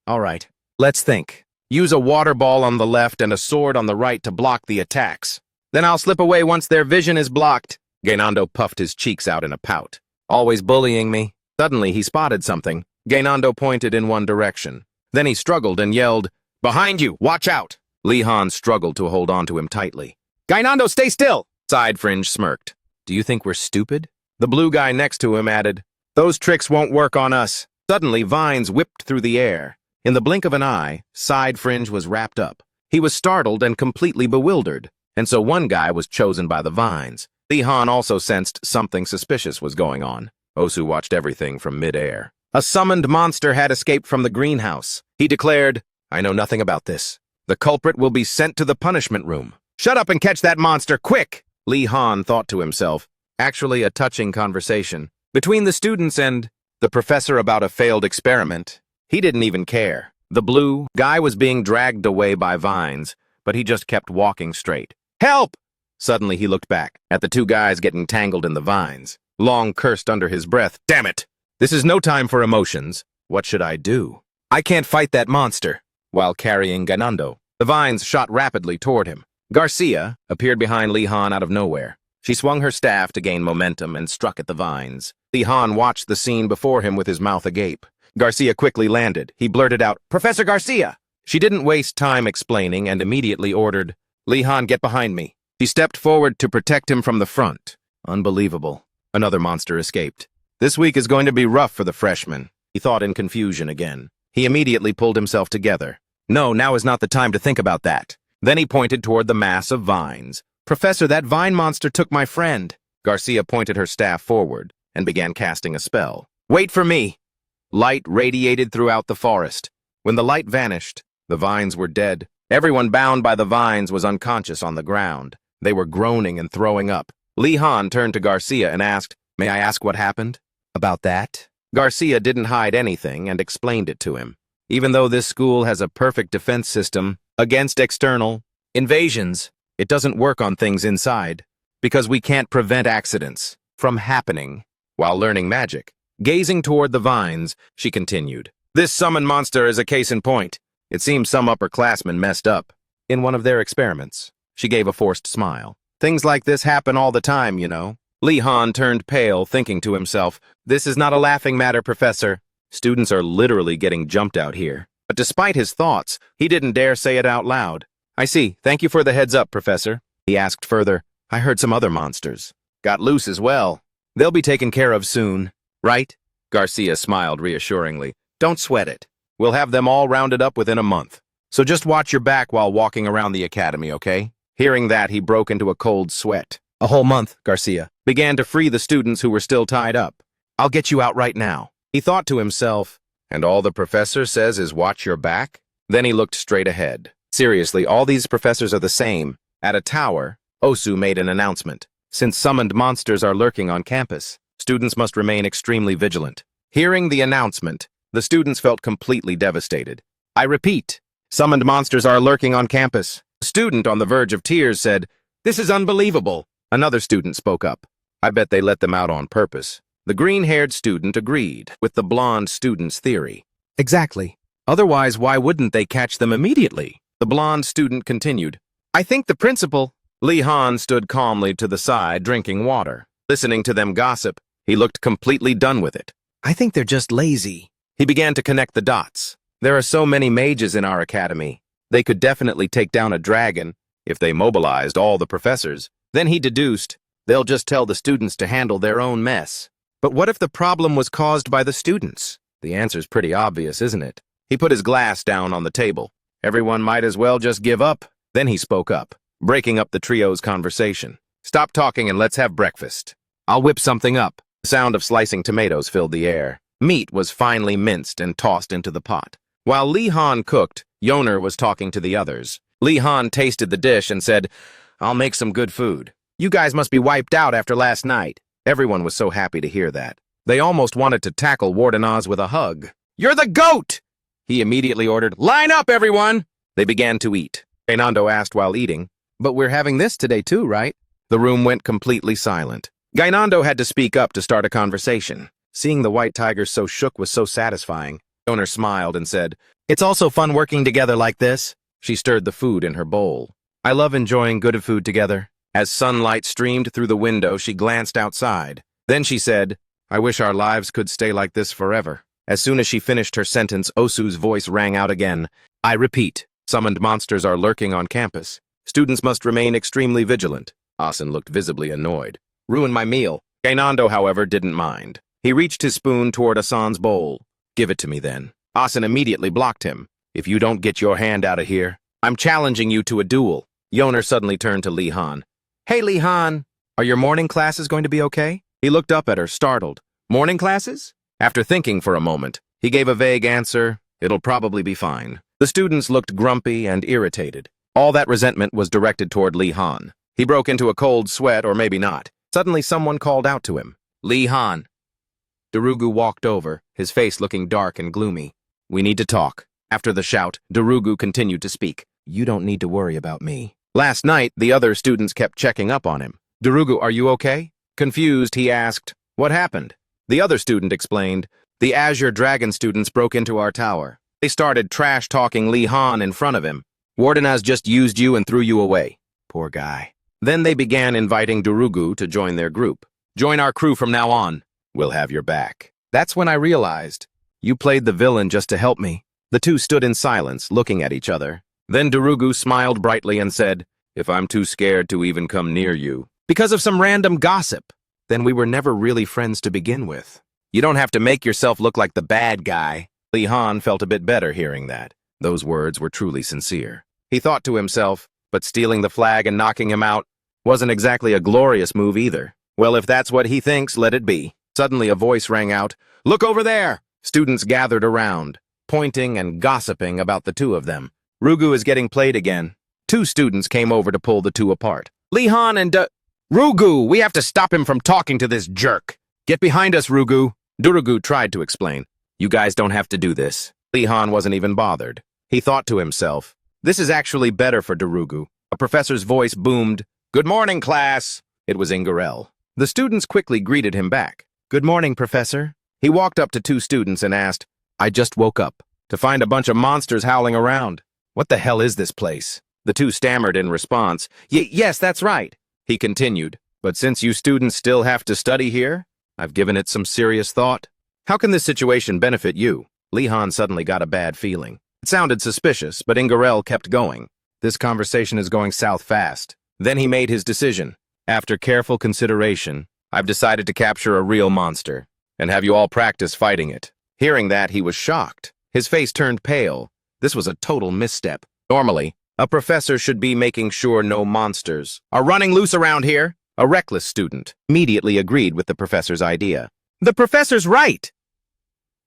All right, let's think. Use a water ball on the left and a sword on the right to block the attacks. Then I'll slip away once their vision is blocked. Gainando puffed his cheeks out in a pout. Always bullying me. Suddenly, he spotted something. Gainando pointed in one direction. Then he struggled and yelled, behind you, watch out! Li Han struggled to hold on to him tightly. Gainando, stay still! Side Fringe smirked. Do you think we're stupid? The blue guy next to him added, those tricks won't work on us. Suddenly, vines whipped through the air. In the blink of an eye, Side Fringe was wrapped up. He was startled and completely bewildered. And so one guy was chosen by the vines. Li Han also sensed something suspicious was going on. Osu watched everything from mid-air. A summoned monster had escaped from the greenhouse. He declared, I know nothing about this. The culprit will be sent to the punishment room. Shut up and catch that monster, quick! Li Han thought to himself. Actually a touching conversation. Between the students and the professor about a failed experiment. He didn't even care. The blue guy was being dragged away by vines, but he just kept walking straight. Help! Suddenly he looked back at the two guys getting tangled in the vines. Long cursed under his breath, damn it! This is no time for emotions. What should I do? I can't fight that monster. While carrying Gainando, the vines shot rapidly toward him. Garcia appeared behind Li Han out of nowhere. She swung her staff to gain momentum and struck at the vines. Li Han watched the scene before him with his mouth agape. Garcia quickly landed. He blurted out, Professor Garcia! She didn't waste time explaining and immediately ordered, Li Han, get behind me. She stepped forward to protect him from the front. Unbelievable. Another monster escaped. This week is going to be rough for the freshman, he thought in confusion again. He immediately pulled himself together. No, now is not the time to think about that. Then he pointed toward the mass of vines. Professor, that vine monster took my friend. Garcia pointed her staff forward and began casting a spell. Wait for me. Light radiated throughout the forest. When the light vanished, the vines were dead. Everyone bound by the vines was unconscious on the ground. They were groaning and throwing up. Li Han turned to Garcia and asked, may I ask what happened? About that? Garcia didn't hide anything and explained it to him. Even though this school has a perfect defense system against external invasions, it doesn't work on things inside because we can't prevent accidents from happening while learning magic. Gazing toward the vines, she continued, this summoned monster is a case in point. It seems some upperclassmen messed up in one of their experiments. She gave a forced smile. Things like this happen all the time, you know. Li Han turned pale, thinking to himself, this is not a laughing matter, Professor. Students are literally getting jumped out here. But despite his thoughts, he didn't dare say it out loud. I see. Thank you for the heads up, Professor. He asked further, I heard some other monsters got loose as well. They'll be taken care of soon, right? Garcia smiled reassuringly. Don't sweat it. We'll have them all rounded up within a month. So just watch your back while walking around the academy, okay? Hearing that, he broke into a cold sweat. A whole month, Garcia began to free the students who were still tied up. I'll get you out right now. He thought to himself, and all the professor says is watch your back? Then he looked straight ahead. Seriously, all these professors are the same. At a tower, Osu made an announcement. Since summoned monsters are lurking on campus, students must remain extremely vigilant. Hearing the announcement, the students felt completely devastated. I repeat, summoned monsters are lurking on campus. A student on the verge of tears said, "This is unbelievable." Another student spoke up. "I bet they let them out on purpose." The green-haired student agreed with the blonde student's theory. "Exactly. Otherwise, why wouldn't they catch them immediately?" The blonde student continued. "I think the principal—" Lee Han stood calmly to the side, drinking water. Listening to them gossip, he looked completely done with it. "I think they're just lazy." He began to connect the dots. "There are so many mages in our academy. They could definitely take down a dragon if they mobilized all the professors." Then he deduced, "They'll just tell the students to handle their own mess." But what if the problem was caused by the students? The answer's pretty obvious, isn't it? He put his glass down on the table. Everyone might as well just give up. Then he spoke up, breaking up the trio's conversation. "Stop talking and let's have breakfast. I'll whip something up." The sound of slicing tomatoes filled the air. Meat was finely minced and tossed into the pot. While Lee Han cooked, Yoner was talking to the others. Lee Han tasted the dish and said, "I'll make some good food. You guys must be wiped out after last night." Everyone was so happy to hear that. They almost wanted to tackle Warden Oz with a hug. "You're the GOAT!" He immediately ordered, "Line up, everyone!" They began to eat. Gainando asked while eating, "But we're having this today too, right?" The room went completely silent. Gainando had to speak up to start a conversation. Seeing the white tigers so shook was so satisfying. Yoner smiled and said, "It's also fun working together like this." She stirred the food in her bowl. "I love enjoying good food together." As sunlight streamed through the window, she glanced outside. Then she said, "I wish our lives could stay like this forever." As soon as she finished her sentence, Osu's voice rang out again. "I repeat, summoned monsters are lurking on campus. Students must remain extremely vigilant." Asen looked visibly annoyed. "Ruin my meal." Gainando, however, didn't mind. He reached his spoon toward Asan's bowl. "Give it to me then." Asen immediately blocked him. "If you don't get your hand out of here, I'm challenging you to a duel." Yoner suddenly turned to Lee Han. "Hey, Lee Han, are your morning classes going to be okay?" He looked up at her, startled. "Morning classes?" After thinking for a moment, he gave a vague answer, "It'll probably be fine." The students looked grumpy and irritated. All that resentment was directed toward Lee Han. He broke into a cold sweat, or maybe not. Suddenly someone called out to him, "Lee Han." Darugu walked over, his face looking dark and gloomy. "We need to talk." After the shout, Darugu continued to speak. "You don't need to worry about me." Last night, the other students kept checking up on him. "Darugu, are you okay?" Confused, he asked, "What happened?" The other student explained, "The Azure Dragon students broke into our tower. They started trash-talking Lee Han in front of him. Warden has just used you and threw you away." Poor guy. Then they began inviting Darugu to join their group. "Join our crew from now on. We'll have your back." That's when I realized, you played the villain just to help me. The two stood in silence, looking at each other. Then Darugu smiled brightly and said, "If I'm too scared to even come near you, because of some random gossip, then we were never really friends to begin with. You don't have to make yourself look like the bad guy." Lee Han felt a bit better hearing that. Those words were truly sincere. He thought to himself, but stealing the flag and knocking him out wasn't exactly a glorious move either. Well, if that's what he thinks, let it be. Suddenly a voice rang out, "Look over there!" Students gathered around, pointing and gossiping about the two of them. "Rugu is getting played again." Two students came over to pull the two apart. "Lee Han and Rugu, we have to stop him from talking to this jerk." "Get behind us, Rugu." Darugu tried to explain. "You guys don't have to do this." Lee Han wasn't even bothered. He thought to himself, "This is actually better for Darugu." A professor's voice boomed, "Good morning, class." It was Ingarel. The students quickly greeted him back. "Good morning, Professor." He walked up to two students and asked, "I just woke up to find a bunch of monsters howling around. What the hell is this place?" The two stammered in response. Yes, that's right." He continued, "But since you students still have to study here, I've given it some serious thought. How can this situation benefit you?" Lee Han suddenly got a bad feeling. It sounded suspicious, but Ingarel kept going. "This conversation is going south fast." Then he made his decision. "After careful consideration, I've decided to capture a real monster and have you all practice fighting it." Hearing that, he was shocked. His face turned pale. This was a total misstep. Normally, a professor should be making sure no monsters are running loose around here. A reckless student immediately agreed with the professor's idea. "The professor's right!"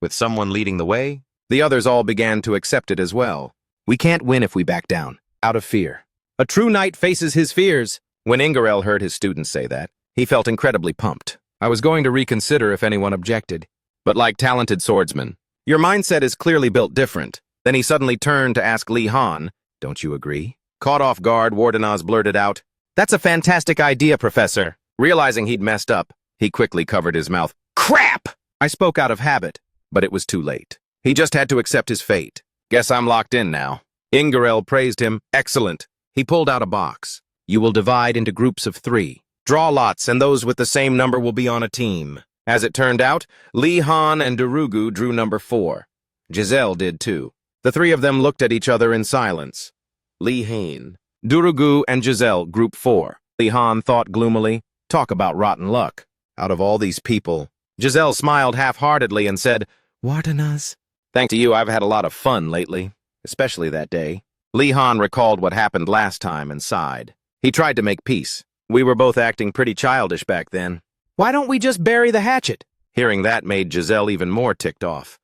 With someone leading the way, the others all began to accept it as well. "We can't win if we back down, out of fear. A true knight faces his fears." When Ingarel heard his students say that, he felt incredibly pumped. "I was going to reconsider if anyone objected. But like talented swordsmen, your mindset is clearly built different." Then he suddenly turned to ask Lee Han, "Don't you agree?" Caught off guard, Wardenaz blurted out, "That's a fantastic idea, Professor." Realizing he'd messed up, he quickly covered his mouth. "Crap!" I spoke out of habit, but it was too late. He just had to accept his fate. "Guess I'm locked in now." Ingarel praised him. "Excellent." He pulled out a box. "You will divide into groups of 3. Draw lots, and those with the same number will be on a team." As it turned out, Lee Han and Darugu drew number 4. Giselle did too. The 3 of them looked at each other in silence. Lee Han, Darugu, and Giselle, group 4. Lee Han thought gloomily, "Talk about rotten luck. Out of all these people." Giselle smiled half-heartedly and said, "Wardenaz, thanks to you, I've had a lot of fun lately, especially that day." Lee Han recalled what happened last time and sighed. He tried to make peace. "We were both acting pretty childish back then. Why don't we just bury the hatchet?" Hearing that made Giselle even more ticked off.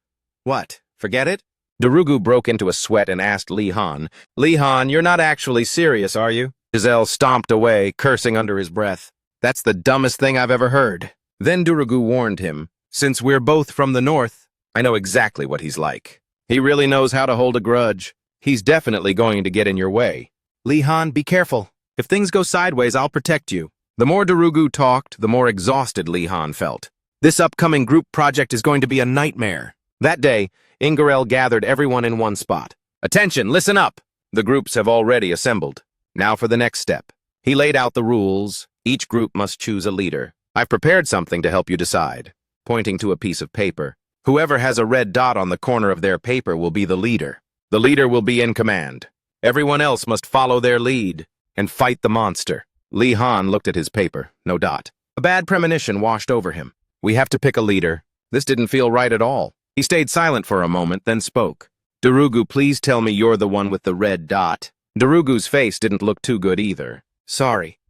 "What, forget it?" Darugu broke into a sweat and asked Lee Han, "Lee Han, you're not actually serious, are you?" Giselle stomped away, cursing under his breath. "That's the dumbest thing I've ever heard." Then Darugu warned him, "Since we're both from the north, I know exactly what he's like. He really knows how to hold a grudge. He's definitely going to get in your way. Lee Han, be careful. If things go sideways, I'll protect you." The more Darugu talked, the more exhausted Lee Han felt. This upcoming group project is going to be a nightmare. That day, Ingarel gathered everyone in one spot. "Attention, listen up! The groups have already assembled. Now for the next step." He laid out the rules. Each group must choose a leader. "I've prepared something to help you decide," pointing to a piece of paper. "Whoever has a red dot on the corner of their paper will be the leader. The leader will be in command. Everyone else must follow their lead and fight the monster." Lee Han looked at his paper. No dot. A bad premonition washed over him. "We have to pick a leader." This didn't feel right at all. He stayed silent for a moment, then spoke. "Darugu, please tell me you're the one with the red dot." Darugu's face didn't look too good either. "Sorry."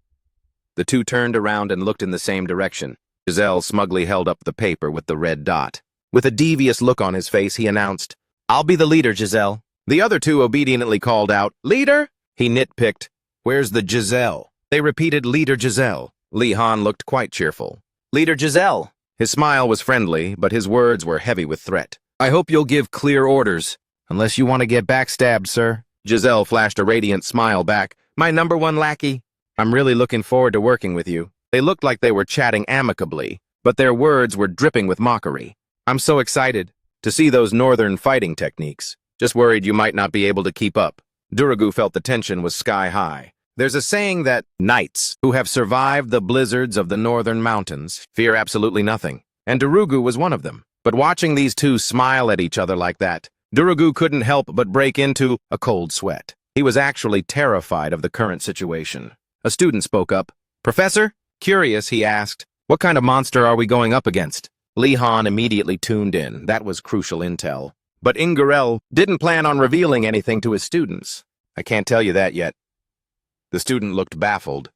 The two turned around and looked in the same direction. Giselle smugly held up the paper with the red dot. With a devious look on his face, he announced, "I'll be the leader, Giselle." The other two obediently called out, "Leader?" He nitpicked, "Where's the Giselle?" They repeated, "Leader Giselle." Lee Han looked quite cheerful. "Leader Giselle." His smile was friendly, but his words were heavy with threat. "I hope you'll give clear orders. Unless you want to get backstabbed, sir." Giselle flashed a radiant smile back. "My number 1 lackey. I'm really looking forward to working with you." They looked like they were chatting amicably, but their words were dripping with mockery. "I'm so excited to see those northern fighting techniques. Just worried you might not be able to keep up." Darugu felt the tension was sky high. There's a saying that knights who have survived the blizzards of the northern mountains fear absolutely nothing, and Darugu was one of them. But watching these two smile at each other like that, Darugu couldn't help but break into a cold sweat. He was actually terrified of the current situation. A student spoke up. "Professor?" Curious, he asked, "What kind of monster are we going up against?" Lee Han immediately tuned in. That was crucial intel. But Ingarel didn't plan on revealing anything to his students. "I can't tell you that yet." The student looked baffled.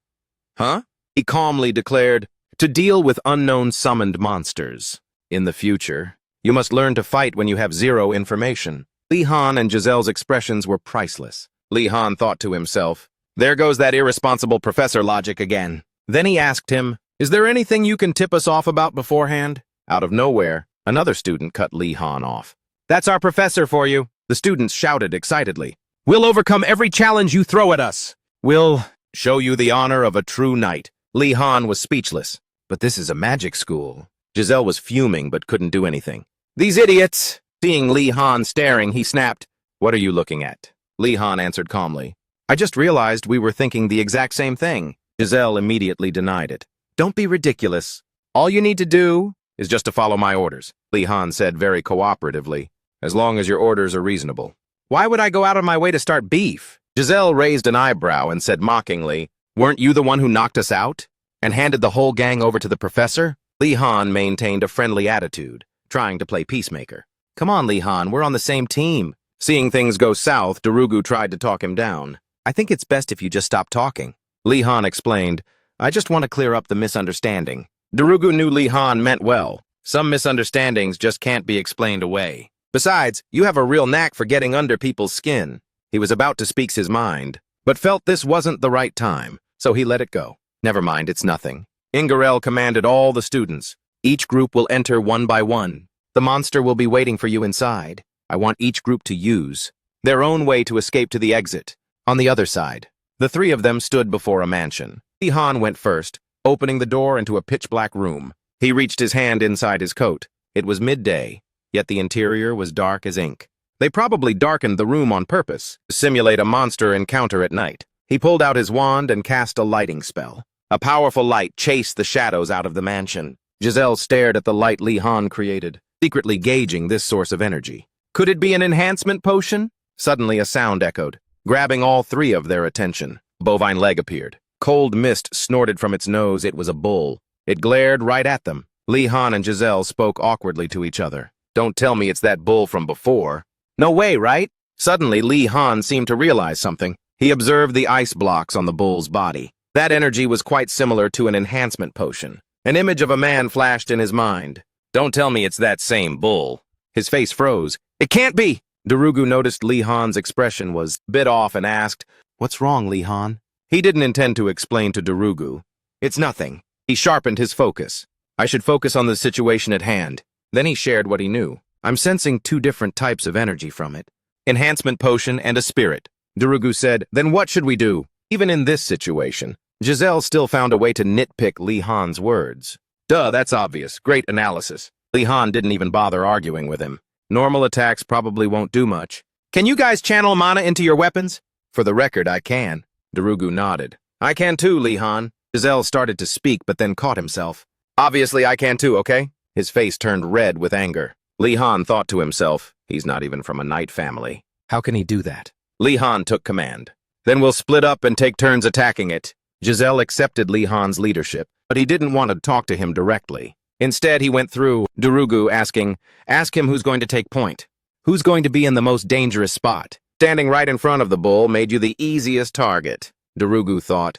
"Huh?" He calmly declared, "To deal with unknown summoned monsters. In the future, you must learn to fight when you have 0 information." Lee Han and Giselle's expressions were priceless. Lee Han thought to himself, "There goes that irresponsible professor logic again." Then he asked him, "Is there anything you can tip us off about beforehand?" Out of nowhere, another student cut Lee Han off. "That's our professor for you." The students shouted excitedly. "We'll overcome every challenge you throw at us. We'll show you the honor of a true knight." Lee Han was speechless. "But this is a magic school." Giselle was fuming but couldn't do anything. "These idiots!" Seeing Lee Han staring, he snapped, "What are you looking at?" Lee Han answered calmly, "I just realized we were thinking the exact same thing." Giselle immediately denied it. "Don't be ridiculous. All you need to do is just to follow my orders," Lee Han said very cooperatively, "as long as your orders are reasonable." "Why would I go out of my way to start beef?" Giselle raised an eyebrow and said mockingly, "Weren't you the one who knocked us out and handed the whole gang over to the professor?" Lee Han maintained a friendly attitude, trying to play peacemaker. "Come on, Lee Han, we're on the same team." Seeing things go south, Darugu tried to talk him down. "I think it's best if you just stop talking." Lee Han explained, "I just want to clear up the misunderstanding." Darugu knew Lee Han meant well. Some misunderstandings just can't be explained away. Besides, you have a real knack for getting under people's skin. He was about to speak his mind, but felt this wasn't the right time, so he let it go. "Never mind, it's nothing." Ingarel commanded all the students. "Each group will enter 1 by 1. The monster will be waiting for you inside. I want each group to use their own way to escape to the exit. On the other side, the three of them stood before a mansion. Lee Han went first, opening the door into a pitch-black room. He reached his hand inside his coat. It was midday, yet the interior was dark as ink. They probably darkened the room on purpose, to simulate a monster encounter at night. He pulled out his wand and cast a lighting spell. A powerful light chased the shadows out of the mansion. Giselle stared at the light Lee Han created, secretly gauging this source of energy. Could it be an enhancement potion? Suddenly a sound echoed, grabbing all three of their attention. A bovine leg appeared. Cold mist snorted from its nose. It was a bull. It glared right at them. Lee Han and Giselle spoke awkwardly to each other. Don't tell me it's that bull from before. No way, right? Suddenly, Lee Han seemed to realize something. He observed the ice blocks on the bull's body. That energy was quite similar to an enhancement potion. An image of a man flashed in his mind. Don't tell me it's that same bull. His face froze. It can't be! Darugu noticed Lee Han's expression was a bit off and asked, "What's wrong, Lee Han?" He didn't intend to explain to Darugu. It's nothing. He sharpened his focus. I should focus on the situation at hand. Then he shared what he knew. I'm sensing two different types of energy from it. Enhancement potion and a spirit. Darugu said, then what should we do? Even in this situation, Giselle still found a way to nitpick Lee Han's words. Duh, that's obvious. Great analysis. Lee Han didn't even bother arguing with him. Normal attacks probably won't do much. Can you guys channel mana into your weapons? For the record, I can. Darugu nodded. I can too, Lee Han. Giselle started to speak but then caught himself. Obviously, I can too, okay? His face turned red with anger. Lee Han thought to himself, he's not even from a knight family. How can he do that? Lee Han took command. Then we'll split up and take turns attacking it. Giselle accepted Lee Han's leadership, but he didn't want to talk to him directly. Instead, he went through Darugu asking, ask him who's going to take point. Who's going to be in the most dangerous spot? Standing right in front of the bull made you the easiest target, Darugu thought.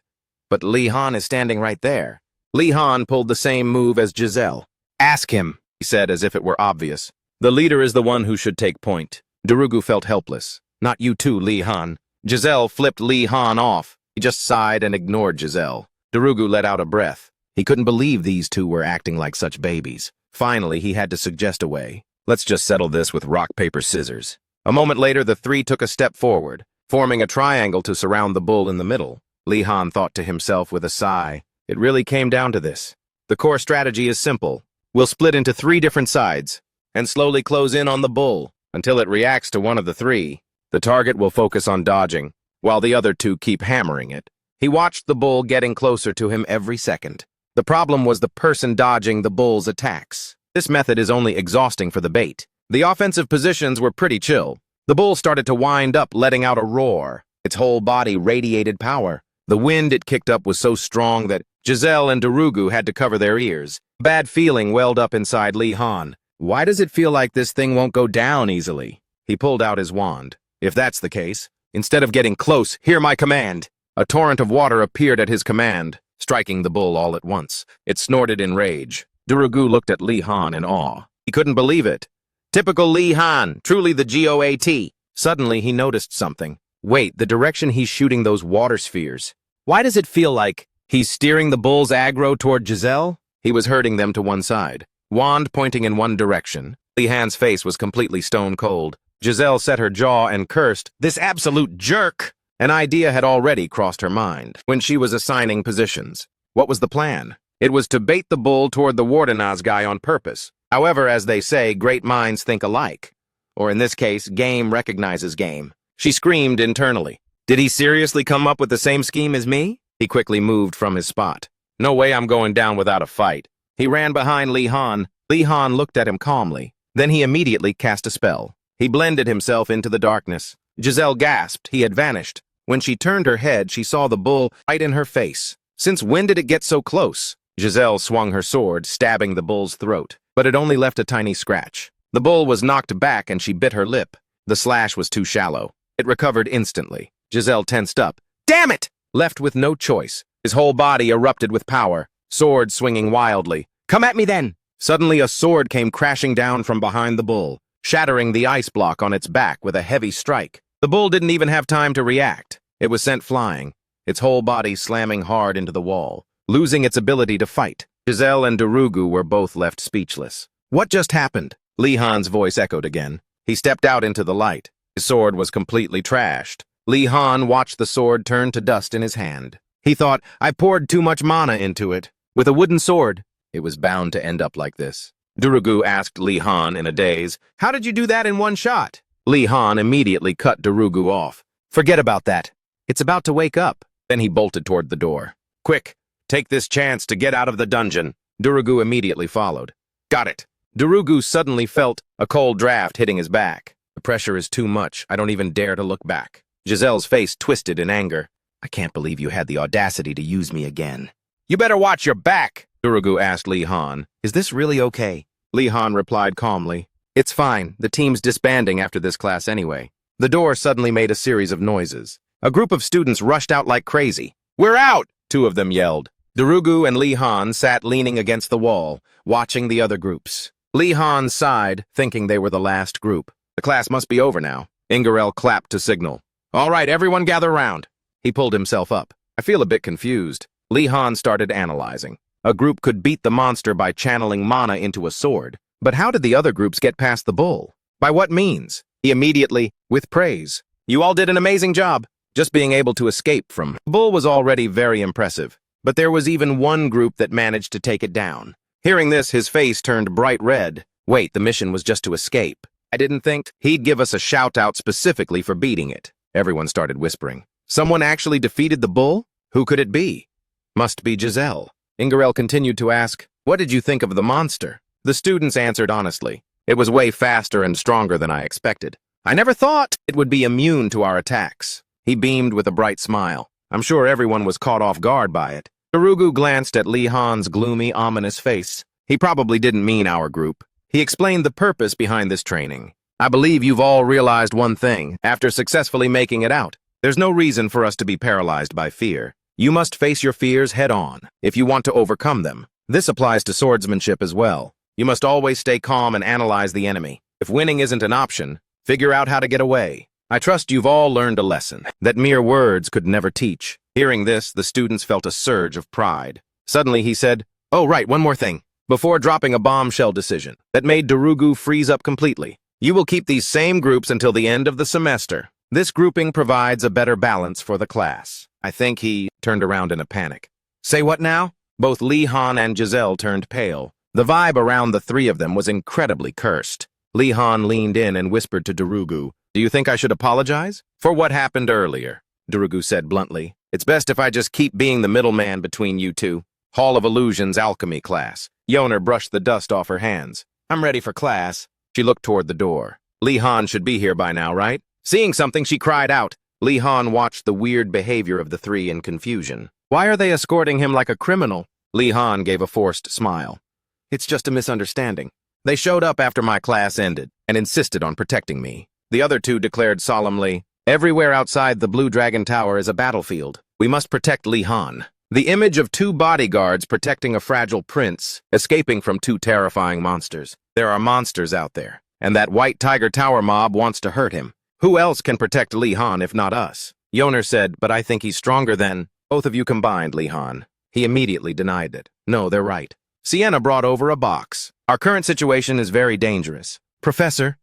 But Lee Han is standing right there. Lee Han pulled the same move as Giselle. Ask him, he said as if it were obvious. The leader is the one who should take point. Darugu felt helpless. Not you too, Lee Han. Giselle flipped Lee Han off. He just sighed and ignored Giselle. Darugu let out a breath. He couldn't believe these two were acting like such babies. Finally, he had to suggest a way. Let's just settle this with rock, paper, scissors. A moment later, the three took a step forward, forming a triangle to surround the bull in the middle. Lee Han thought to himself with a sigh. It really came down to this. The core strategy is simple. We'll split into 3 different sides and slowly close in on the bull until it reacts to one of the 3. The target will focus on dodging, while the other 2 keep hammering it. He watched the bull getting closer to him every second. The problem was the person dodging the bull's attacks. This method is only exhausting for the bait. The offensive positions were pretty chill. The bull started to wind up, letting out a roar. Its whole body radiated power. The wind it kicked up was so strong that Giselle and Darugu had to cover their ears. A bad feeling welled up inside Lee Han. Why does it feel like this thing won't go down easily? He pulled out his wand. If that's the case, instead of getting close, hear my command. A torrent of water appeared at his command, striking the bull all at once. It snorted in rage. Darugu looked at Lee Han in awe. He couldn't believe it. Typical Lee Han, truly the GOAT. Suddenly, he noticed something. Wait, the direction he's shooting those water spheres. Why does it feel like he's steering the bull's aggro toward Giselle? He was herding them to one side, wand pointing in one direction. Lee Han's face was completely stone cold. Giselle set her jaw and cursed, "This absolute jerk!" An idea had already crossed her mind when she was assigning positions. What was the plan? It was to bait the bull toward the Wardenaz guy on purpose. However, as they say, great minds think alike. Or in this case, game recognizes game. She screamed internally. Did he seriously come up with the same scheme as me? He quickly moved from his spot. No way I'm going down without a fight. He ran behind Lee Han. Lee Han looked at him calmly. Then he immediately cast a spell. He blended himself into the darkness. Giselle gasped. He had vanished. When she turned her head, she saw the bull right in her face. Since when did it get so close? Giselle swung her sword, stabbing the bull's throat, but it only left a tiny scratch. The bull was knocked back and she bit her lip. The slash was too shallow. It recovered instantly. Giselle tensed up. Damn it! Left with no choice. His whole body erupted with power, sword swinging wildly. Come at me then! Suddenly a sword came crashing down from behind the bull, shattering the ice block on its back with a heavy strike. The bull didn't even have time to react. It was sent flying, its whole body slamming hard into the wall, losing its ability to fight. Giselle and Darugu were both left speechless. What just happened? Lee Han's voice echoed again. He stepped out into the light. His sword was completely trashed. Lee Han watched the sword turn to dust in his hand. He thought, I poured too much mana into it. With a wooden sword, it was bound to end up like this. Durugu asked Lee Han in a daze, how did you do that in one shot? Lee Han immediately cut Durugu off. Forget about that. It's about to wake up. Then he bolted toward the door. Quick, take this chance to get out of the dungeon. Durugu immediately followed. Got it. Durugu suddenly felt a cold draft hitting his back. The pressure is too much. I don't even dare to look back. Giselle's face twisted in anger. I can't believe you had the audacity to use me again. You better watch your back, Durugu asked Lee Han. Is this really okay? Lee Han replied calmly. It's fine. The team's disbanding after this class anyway. The door suddenly made a series of noises. A group of students rushed out like crazy. We're out! Two of them yelled. Durugu and Lee Han sat leaning against the wall, watching the other groups. Lee Han sighed, thinking they were the last group. The class must be over now. Ingarel clapped to signal. All right, everyone gather round. He pulled himself up. I feel a bit confused. Lee Han started analyzing. A group could beat the monster by channeling mana into a sword. But how did the other groups get past the bull? By what means? He immediately, with praise. You all did an amazing job. Just being able to escape from the bull was already very impressive. But there was even one group that managed to take it down. Hearing this, his face turned bright red. Wait, the mission was just to escape. I didn't think he'd give us a shout-out specifically for beating it. Everyone started whispering. Someone actually defeated the bull? Who could it be? Must be Giselle. Ingarel continued to ask, what did you think of the monster? The students answered honestly. It was way faster and stronger than I expected. I never thought it would be immune to our attacks. He beamed with a bright smile. I'm sure everyone was caught off guard by it. Durugu glanced at Lee Han's gloomy, ominous face. He probably didn't mean our group. He explained the purpose behind this training. I believe you've all realized one thing, after successfully making it out. There's no reason for us to be paralyzed by fear. You must face your fears head-on, if you want to overcome them. This applies to swordsmanship as well. You must always stay calm and analyze the enemy. If winning isn't an option, figure out how to get away. I trust you've all learned a lesson that mere words could never teach. Hearing this, the students felt a surge of pride. Suddenly he said, oh right, one more thing. Before dropping a bombshell decision that made Durugu freeze up completely. You will keep these same groups until the end of the semester. This grouping provides a better balance for the class. I think he turned around in a panic. Say what now? Both Lee Han and Giselle turned pale. The vibe around the three of them was incredibly cursed. Lee Han leaned in and whispered to Durugu, do you think I should apologize? For what happened earlier? Durugu said bluntly. It's best if I just keep being the middleman between you two. Hall of Illusions alchemy class. Yoner brushed the dust off her hands. I'm ready for class. She looked toward the door. Lee Han should be here by now, right? Seeing something, she cried out. Lee Han watched the weird behavior of the three in confusion. Why are they escorting him like a criminal? Lee Han gave a forced smile. It's just a misunderstanding. They showed up after my class ended and insisted on protecting me. The other two declared solemnly, everywhere outside the Blue Dragon Tower is a battlefield. We must protect Lee Han. The image of two bodyguards protecting a fragile prince, escaping from two terrifying monsters. There are monsters out there, and that White Tiger Tower mob wants to hurt him. Who else can protect Lee Han if not us? Yoner said, but I think he's stronger than both of you combined, Lee Han. He immediately denied it. No, they're right. Sienna brought over a box. Our current situation is very dangerous. Professor,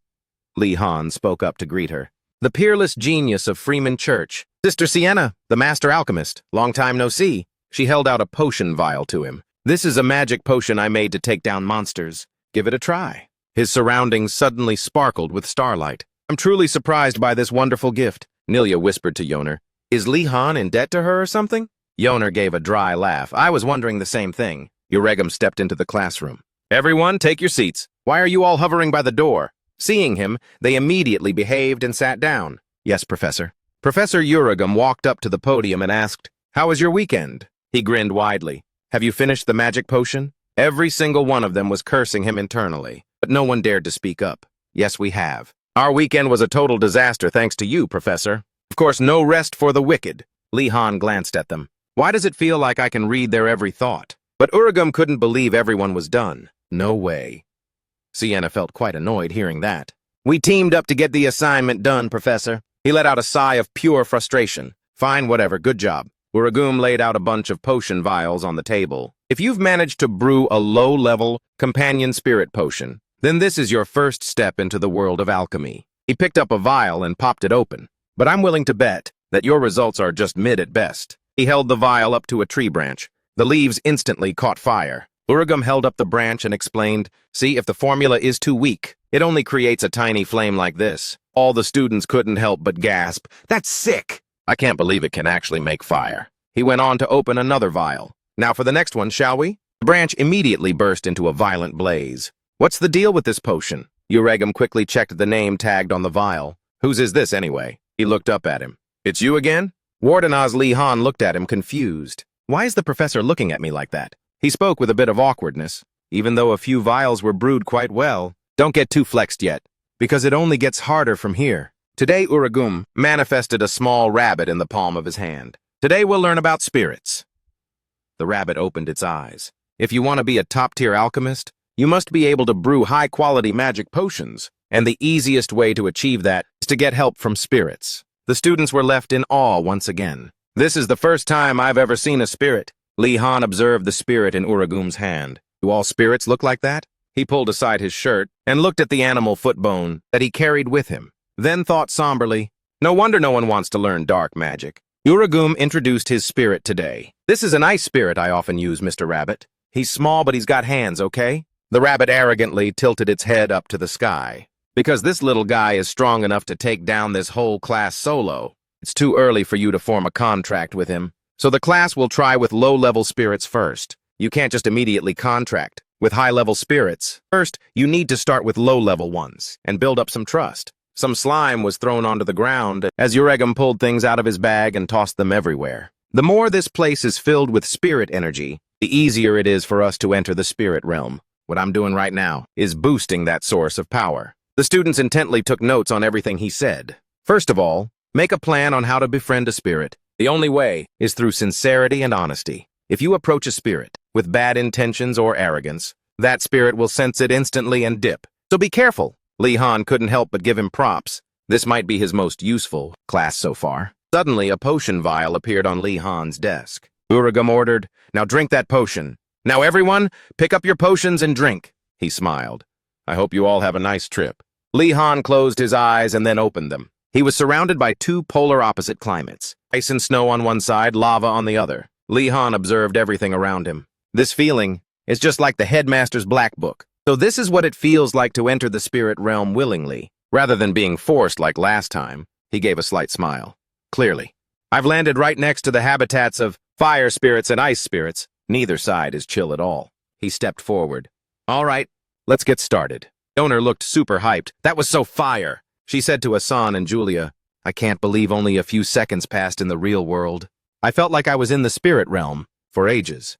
Lee Han spoke up to greet her. The peerless genius of Freeman Church. Sister Sienna, the master alchemist. Long time no see. She held out a potion vial to him. This is a magic potion I made to take down monsters. Give it a try. His surroundings suddenly sparkled with starlight. I'm truly surprised by this wonderful gift, Nilia whispered to Yoner. Is Lee Han in debt to her or something? Yoner gave a dry laugh. I was wondering the same thing. Uregum stepped into the classroom. Everyone, take your seats. Why are you all hovering by the door? Seeing him, they immediately behaved and sat down. Yes, Professor. Professor Uregum walked up to the podium and asked, how was your weekend? He grinned widely. Have you finished the magic potion? Every single one of them was cursing him internally, but no one dared to speak up. Yes, we have. Our weekend was a total disaster thanks to you, Professor. Of course, no rest for the wicked. Lee Han glanced at them. Why does it feel like I can read their every thought? But Uregum couldn't believe everyone was done. No way. Sienna felt quite annoyed hearing that. We teamed up to get the assignment done, Professor. He let out a sigh of pure frustration. Fine, whatever, good job. Uregum laid out a bunch of potion vials on the table. If you've managed to brew a low-level companion spirit potion, then this is your first step into the world of alchemy. He picked up a vial and popped it open. But I'm willing to bet that your results are just mid at best. He held the vial up to a tree branch. The leaves instantly caught fire. Uragum held up the branch and explained, "See, if the formula is too weak, it only creates a tiny flame like this." All the students couldn't help but gasp. "That's sick! I can't believe it can actually make fire." He went on to open another vial. "Now for the next one, shall we?" The branch immediately burst into a violent blaze. "What's the deal with this potion?" Uragum quickly checked the name tagged on the vial. "Whose is this anyway?" He looked up at him. "It's you again?" Wardenaz Li Han looked at him confused. "Why is the professor looking at me like that?" He spoke with a bit of awkwardness, even though a few vials were brewed quite well. "Don't get too flexed yet, because it only gets harder from here." Today Uragum manifested a small rabbit in the palm of his hand. "Today we'll learn about spirits." The rabbit opened its eyes. "If you want to be a top-tier alchemist, you must be able to brew high-quality magic potions, and the easiest way to achieve that is to get help from spirits." The students were left in awe once again. "This is the first time I've ever seen a spirit." Li Han observed the spirit in Uragum's hand. "Do all spirits look like that?" He pulled aside his shirt and looked at the animal footbone that he carried with him, then thought somberly, "No wonder no one wants to learn dark magic." Uragum introduced his spirit today. "This is an ice spirit I often use, Mr. Rabbit. He's small, but he's got hands, okay?" The rabbit arrogantly tilted its head up to the sky. "Because this little guy is strong enough to take down this whole class solo. It's too early for you to form a contract with him. So the class will try with low-level spirits first. You can't just immediately contract with high-level spirits. First, you need to start with low-level ones and build up some trust." Some slime was thrown onto the ground as Uragum pulled things out of his bag and tossed them everywhere. "The more this place is filled with spirit energy, the easier it is for us to enter the spirit realm. What I'm doing right now is boosting that source of power." The students intently took notes on everything he said. "First of all, make a plan on how to befriend a spirit. The only way is through sincerity and honesty. If you approach a spirit with bad intentions or arrogance, that spirit will sense it instantly and dip. So be careful." Li Han couldn't help but give him props. This might be his most useful class so far. Suddenly, a potion vial appeared on Li Han's desk. Uragum ordered, "Now drink that potion. Now everyone, pick up your potions and drink." He smiled. "I hope you all have a nice trip." Li Han closed his eyes and then opened them. He was surrounded by two polar opposite climates, ice and snow on one side, lava on the other. Li Han observed everything around him. "This feeling is just like the headmaster's black book. So this is what it feels like to enter the spirit realm willingly, rather than being forced like last time." He gave a slight smile. "Clearly. I've landed right next to the habitats of fire spirits and ice spirits. Neither side is chill at all." He stepped forward. "All right, let's get started." Donor looked super hyped. "That was so fire." She said to Hassan and Julia, "I can't believe only a few seconds passed in the real world. I felt like I was in the spirit realm for ages."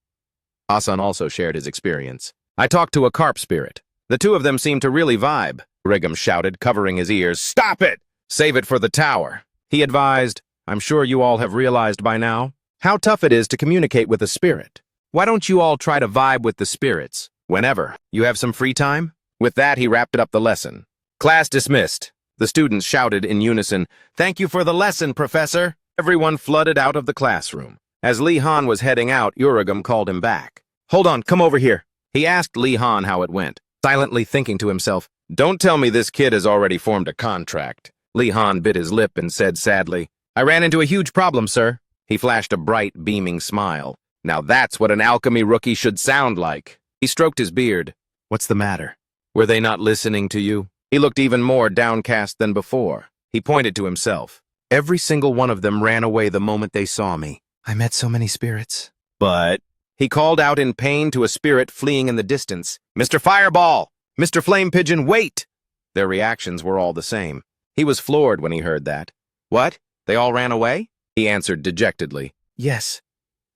Hassan also shared his experience. "I talked to a carp spirit. The two of them seemed to really vibe." Uragum shouted, covering his ears. "Stop it! Save it for the tower." He advised, "I'm sure you all have realized by now how tough it is to communicate with a spirit. Why don't you all try to vibe with the spirits whenever you have some free time?" With that, he wrapped up the lesson. "Class dismissed." The students shouted in unison, "Thank you for the lesson, Professor." Everyone flooded out of the classroom. As Li Han was heading out, Uragum called him back. "Hold on, come over here." He asked Li Han how it went, silently thinking to himself, "Don't tell me this kid has already formed a contract." Li Han bit his lip and said sadly, "I ran into a huge problem, sir." He flashed a bright, beaming smile. "Now that's what an alchemy rookie should sound like." He stroked his beard. "What's the matter? Were they not listening to you?" He looked even more downcast than before. He pointed to himself. "Every single one of them ran away the moment they saw me. I met so many spirits." "But..." He called out in pain to a spirit fleeing in the distance. "Mr. Fireball! Mr. Flame Pigeon, wait!" Their reactions were all the same. He was floored when he heard that. "What? They all ran away?" He answered dejectedly. "Yes."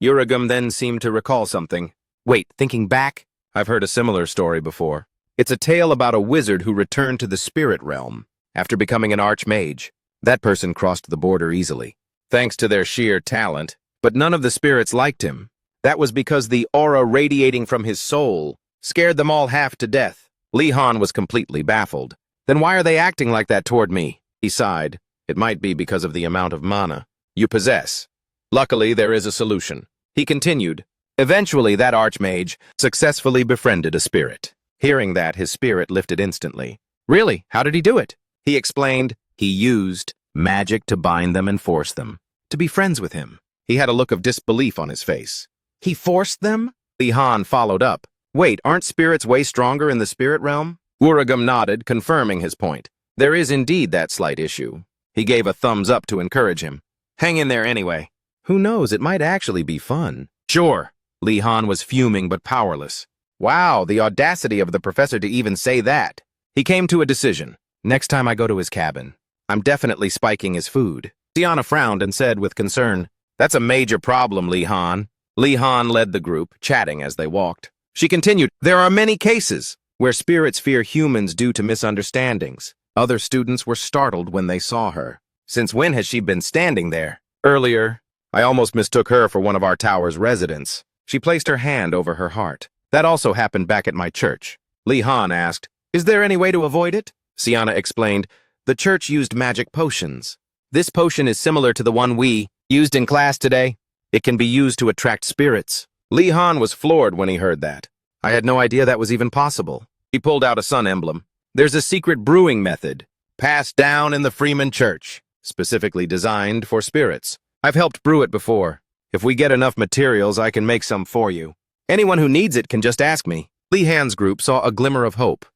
Uragum then seemed to recall something. "Wait, thinking back, I've heard a similar story before. It's a tale about a wizard who returned to the spirit realm after becoming an archmage. That person crossed the border easily, thanks to their sheer talent, but none of the spirits liked him. That was because the aura radiating from his soul scared them all half to death." Li Han was completely baffled. "Then why are they acting like that toward me?" He sighed. "It might be because of the amount of mana you possess. Luckily, there is a solution." He continued. "Eventually, that archmage successfully befriended a spirit." Hearing that, his spirit lifted instantly. "Really? How did he do it?" He explained, "He used Magic to bind them and force them to be friends with him. He had a look of disbelief on his face. He forced them? Li Han followed up. Wait, aren't spirits way stronger in the spirit realm? Uragam nodded, confirming his point. There is indeed that slight issue. He gave a thumbs up to encourage him. Hang in there anyway. Who knows, it might actually be fun. Sure. Li Han was fuming but powerless. Wow, the audacity of the professor to even say that. He came to a decision. Next time I go to his cabin, I'm definitely spiking his food. Tiana frowned and said with concern, That's a major problem, Li Han. Li Han led the group, chatting as they walked. She continued, There are many cases where spirits fear humans due to misunderstandings. Other students were startled when they saw her. Since when has she been standing there? Earlier, I almost mistook her for one of our tower's residents. She placed her hand over her heart. That also happened back at my church. Li Han asked, Is there any way to avoid it? Siana explained, The church used magic potions. This potion is similar to the one we used in class today. It can be used to attract spirits. Li Han was floored when he heard that. I had no idea that was even possible. He pulled out a sun emblem. There's a secret brewing method, passed down in the Freeman Church, specifically designed for spirits. I've helped brew it before. If we get enough materials, I can make some for you. Anyone who needs it can just ask me. Li Han's group saw a glimmer of hope.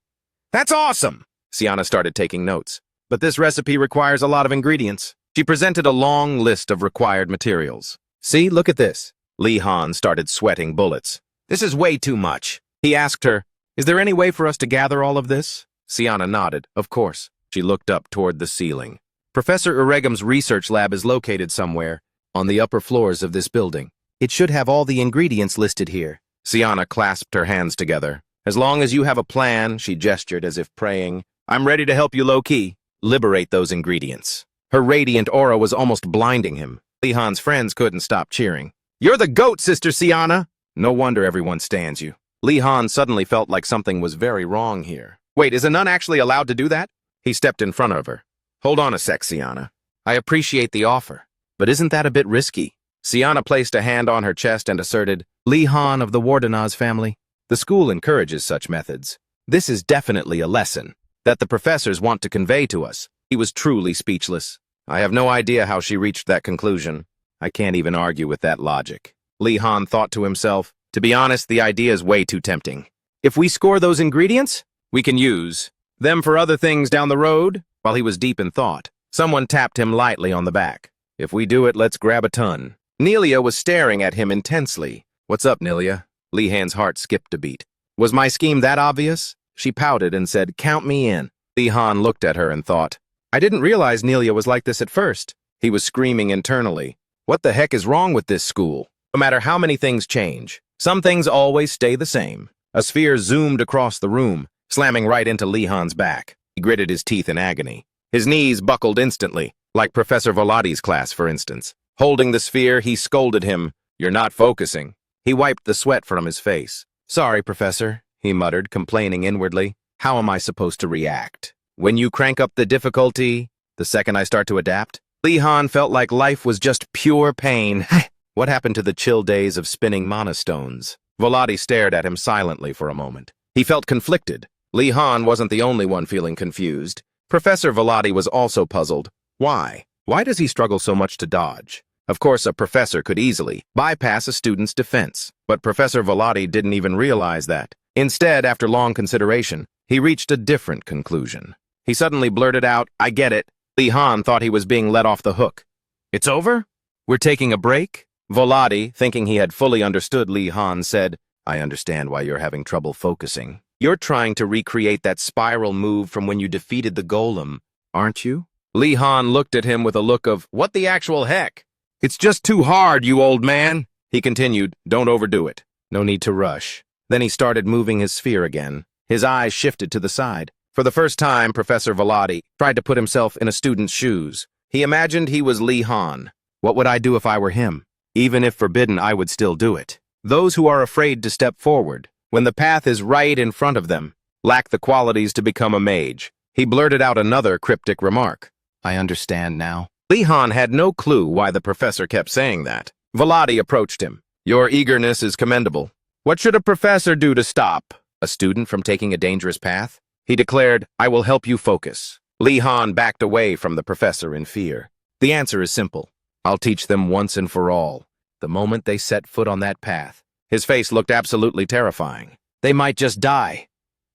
That's awesome! Siana started taking notes. But this recipe requires a lot of ingredients. She presented a long list of required materials. See, look at this. Li Han started sweating bullets. This is way too much. He asked her, Is there any way for us to gather all of this? Siana nodded. Of course. She looked up toward the ceiling. Professor Uregam's research lab is located somewhere on the upper floors of this building. It should have all the ingredients listed here. Siana clasped her hands together. As long as you have a plan, she gestured as if praying, I'm ready to help you low-key. Liberate those ingredients. Her radiant aura was almost blinding him. Li Han's friends couldn't stop cheering. You're the GOAT, Sister Siana! No wonder everyone stands you. Li Han suddenly felt like something was very wrong here. Wait, is a nun actually allowed to do that? He stepped in front of her. Hold on a sec, Siana. I appreciate the offer, but isn't that a bit risky? Siana placed a hand on her chest and asserted, Li Han of the Wardenaz family. The school encourages such methods. This is definitely a lesson that the professors want to convey to us. He was truly speechless. I have no idea how she reached that conclusion. I can't even argue with that logic. Li Han thought to himself, to be honest, the idea is way too tempting. If we score those ingredients, we can use them for other things down the road. While he was deep in thought, someone tapped him lightly on the back. If we do it, let's grab a ton. Nelia was staring at him intensely. What's up, Nelia? Li Han's heart skipped a beat. Was my scheme that obvious? She pouted and said, Count me in. Li Han looked at her and thought, I didn't realize Nelia was like this at first. He was screaming internally. What the heck is wrong with this school? No matter how many things change, some things always stay the same. A sphere zoomed across the room, slamming right into Li Han's back. He gritted his teeth in agony. His knees buckled instantly, like Professor Volati's class, for instance. Holding the sphere, he scolded him. You're not focusing. He wiped the sweat from his face. Sorry, Professor, he muttered, complaining inwardly. How am I supposed to react? When you crank up the difficulty, the second I start to adapt? Li Han felt like life was just pure pain. What happened to the chill days of spinning monostones? Volati stared at him silently for a moment. He felt conflicted. Li Han wasn't the only one feeling confused. Professor Volati was also puzzled. Why? Why does he struggle so much to dodge? Of course, a professor could easily bypass a student's defense, but Professor Volati didn't even realize that. Instead, after long consideration, he reached a different conclusion. He suddenly blurted out, I get it. Li Han thought he was being let off the hook. It's over? We're taking a break? Volati, thinking he had fully understood Li Han, said, I understand why you're having trouble focusing. You're trying to recreate that spiral move from when you defeated the golem, aren't you? Li Han looked at him with a look of, what the actual heck? It's just too hard, you old man. He continued, don't overdo it. No need to rush. Then he started moving his sphere again. His eyes shifted to the side. For the first time, Professor Volati tried to put himself in a student's shoes. He imagined he was Li Han. What would I do if I were him? Even if forbidden, I would still do it. Those who are afraid to step forward, when the path is right in front of them, lack the qualities to become a mage. He blurted out another cryptic remark. I understand now. Li Han had no clue why the professor kept saying that. Volati approached him. Your eagerness is commendable. What should a professor do to stop a student from taking a dangerous path? He declared, I will help you focus. Li Han backed away from the professor in fear. The answer is simple. I'll teach them once and for all. The moment they set foot on that path. His face looked absolutely terrifying. They might just die.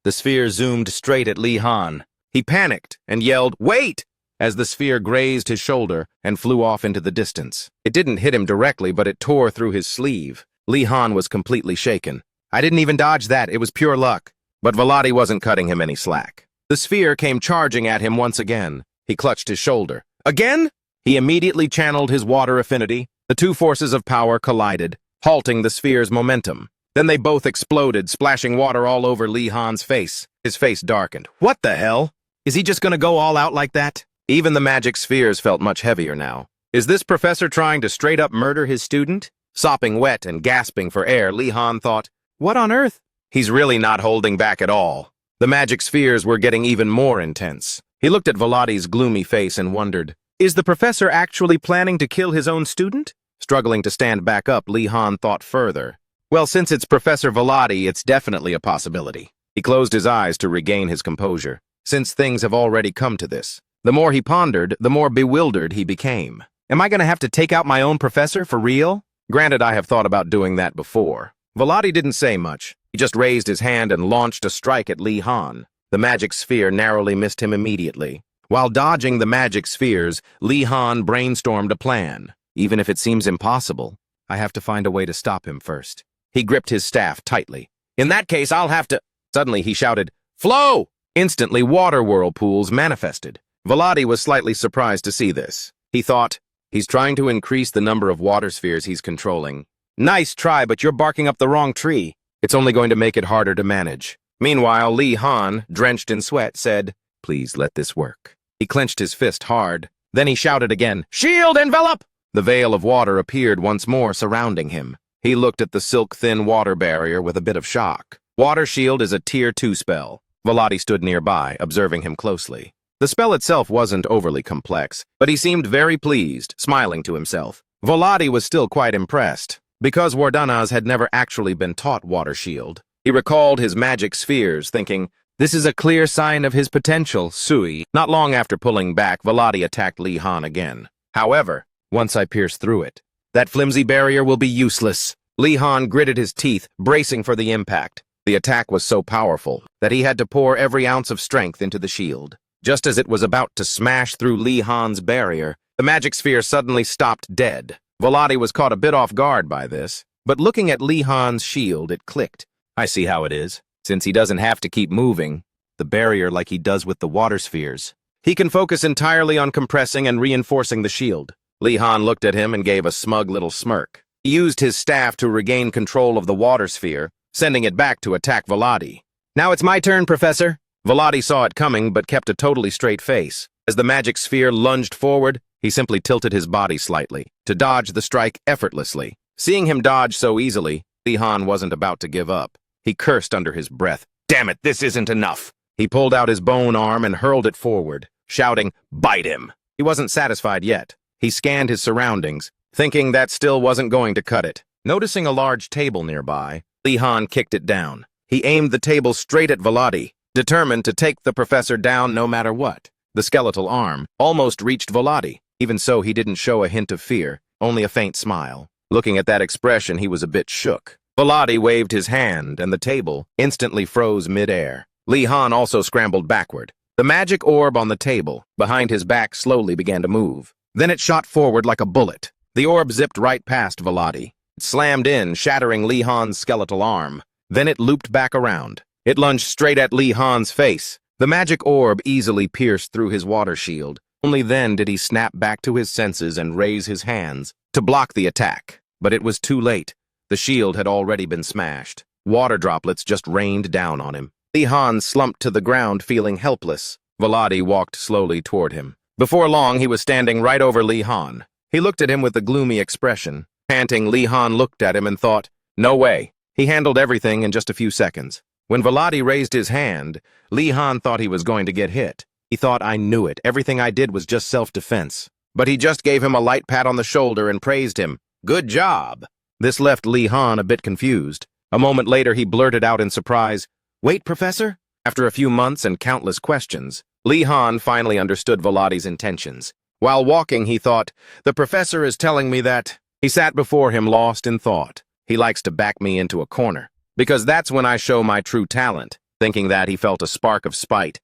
The sphere zoomed straight at Li Han. He panicked and yelled, "Wait!" as the sphere grazed his shoulder and flew off into the distance. It didn't hit him directly, but it tore through his sleeve. Li Han was completely shaken. I didn't even dodge that, it was pure luck. But Volati wasn't cutting him any slack. The sphere came charging at him once again. He clutched his shoulder. Again? He immediately channeled his water affinity. The two forces of power collided, halting the sphere's momentum. Then they both exploded, splashing water all over Li Han's face. His face darkened. What the hell? Is he just gonna go all out like that? Even the magic spheres felt much heavier now. Is this professor trying to straight up murder his student? Sopping wet and gasping for air, Li Han thought, what on earth? He's really not holding back at all. The magic spheres were getting even more intense. He looked at Volati's gloomy face and wondered, is the professor actually planning to kill his own student? Struggling to stand back up, Li Han thought further. Well, since it's Professor Volati, it's definitely a possibility. He closed his eyes to regain his composure, since things have already come to this. The more he pondered, the more bewildered he became. Am I going to have to take out my own professor for real? Granted, I have thought about doing that before. Volati didn't say much. He just raised his hand and launched a strike at Li Han. The magic sphere narrowly missed him immediately. While dodging the magic spheres, Li Han brainstormed a plan. Even if it seems impossible, I have to find a way to stop him first. He gripped his staff tightly. In that case, I'll have to... Suddenly he shouted, "Flow!" Instantly, water whirlpools manifested. Volati was slightly surprised to see this. He thought, he's trying to increase the number of water spheres he's controlling. Nice try, but you're barking up the wrong tree. It's only going to make it harder to manage. Meanwhile, Li Han, drenched in sweat, said, "Please let this work." He clenched his fist hard. Then he shouted again, "Shield envelop!" The veil of water appeared once more, surrounding him. He looked at the silk-thin water barrier with a bit of shock. Water Shield is a Tier 2 spell. Volati stood nearby, observing him closely. The spell itself wasn't overly complex, but he seemed very pleased, smiling to himself. Volati was still quite impressed. Because Wardanas had never actually been taught Water Shield, he recalled his magic spheres, thinking, this is a clear sign of his potential, Sui. Not long after pulling back, Volati attacked Li Han again. However, once I pierce through it, that flimsy barrier will be useless. Li Han gritted his teeth, bracing for the impact. The attack was so powerful that he had to pour every ounce of strength into the shield. Just as it was about to smash through Li Han's barrier, the magic sphere suddenly stopped dead. Volati was caught a bit off guard by this, but looking at Li Han's shield, it clicked. I see how it is. Since he doesn't have to keep moving the barrier like he does with the water spheres, he can focus entirely on compressing and reinforcing the shield. Li Han looked at him and gave a smug little smirk. He used his staff to regain control of the water sphere, sending it back to attack Volati. Now it's my turn, Professor. Volati saw it coming but kept a totally straight face. As the magic sphere lunged forward, he simply tilted his body slightly to dodge the strike effortlessly. Seeing him dodge so easily, Li Han wasn't about to give up. He cursed under his breath. Damn it, this isn't enough. He pulled out his bone arm and hurled it forward, shouting, "Bite him!" He wasn't satisfied yet. He scanned his surroundings, thinking that still wasn't going to cut it. Noticing a large table nearby, Li Han kicked it down. He aimed the table straight at Volati, determined to take the professor down no matter what. The skeletal arm almost reached Volati. Even so, he didn't show a hint of fear, only a faint smile. Looking at that expression, he was a bit shook. Volati waved his hand, and the table instantly froze mid-air. Li Han also scrambled backward. The magic orb on the table, behind his back, slowly began to move. Then it shot forward like a bullet. The orb zipped right past Volati. It slammed in, shattering Li Han's skeletal arm. Then it looped back around. It lunged straight at Li Han's face. The magic orb easily pierced through his water shield. Only then did he snap back to his senses and raise his hands to block the attack. But it was too late. The shield had already been smashed. Water droplets just rained down on him. Li Han slumped to the ground, feeling helpless. Volati walked slowly toward him. Before long, he was standing right over Li Han. He looked at him with a gloomy expression. Panting, Li Han looked at him and thought, no way. He handled everything in just a few seconds. When Volati raised his hand, Li Han thought he was going to get hit. He thought, I knew it. Everything I did was just self-defense. But he just gave him a light pat on the shoulder and praised him. Good job. This left Li Han a bit confused. A moment later, he blurted out in surprise, Wait, Professor? After a few months and countless questions, Lee Han finally understood Volodi's intentions. While walking, he thought, the professor is telling me that. He sat before him lost in thought. He likes to back me into a corner, because that's when I show my true talent. Thinking that, he felt a spark of spite.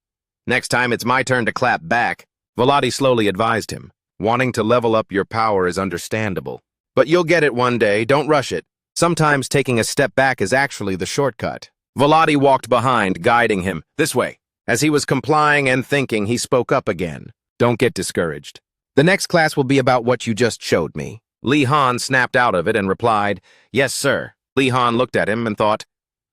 Next time it's my turn to clap back, Volodi slowly advised him. Wanting to level up your power is understandable. But you'll get it one day, don't rush it. Sometimes taking a step back is actually the shortcut. Volodi walked behind, guiding him. This way. As he was complying and thinking, he spoke up again. Don't get discouraged. The next class will be about what you just showed me. Lee Han snapped out of it and replied, yes, sir. Lee Han looked at him and thought,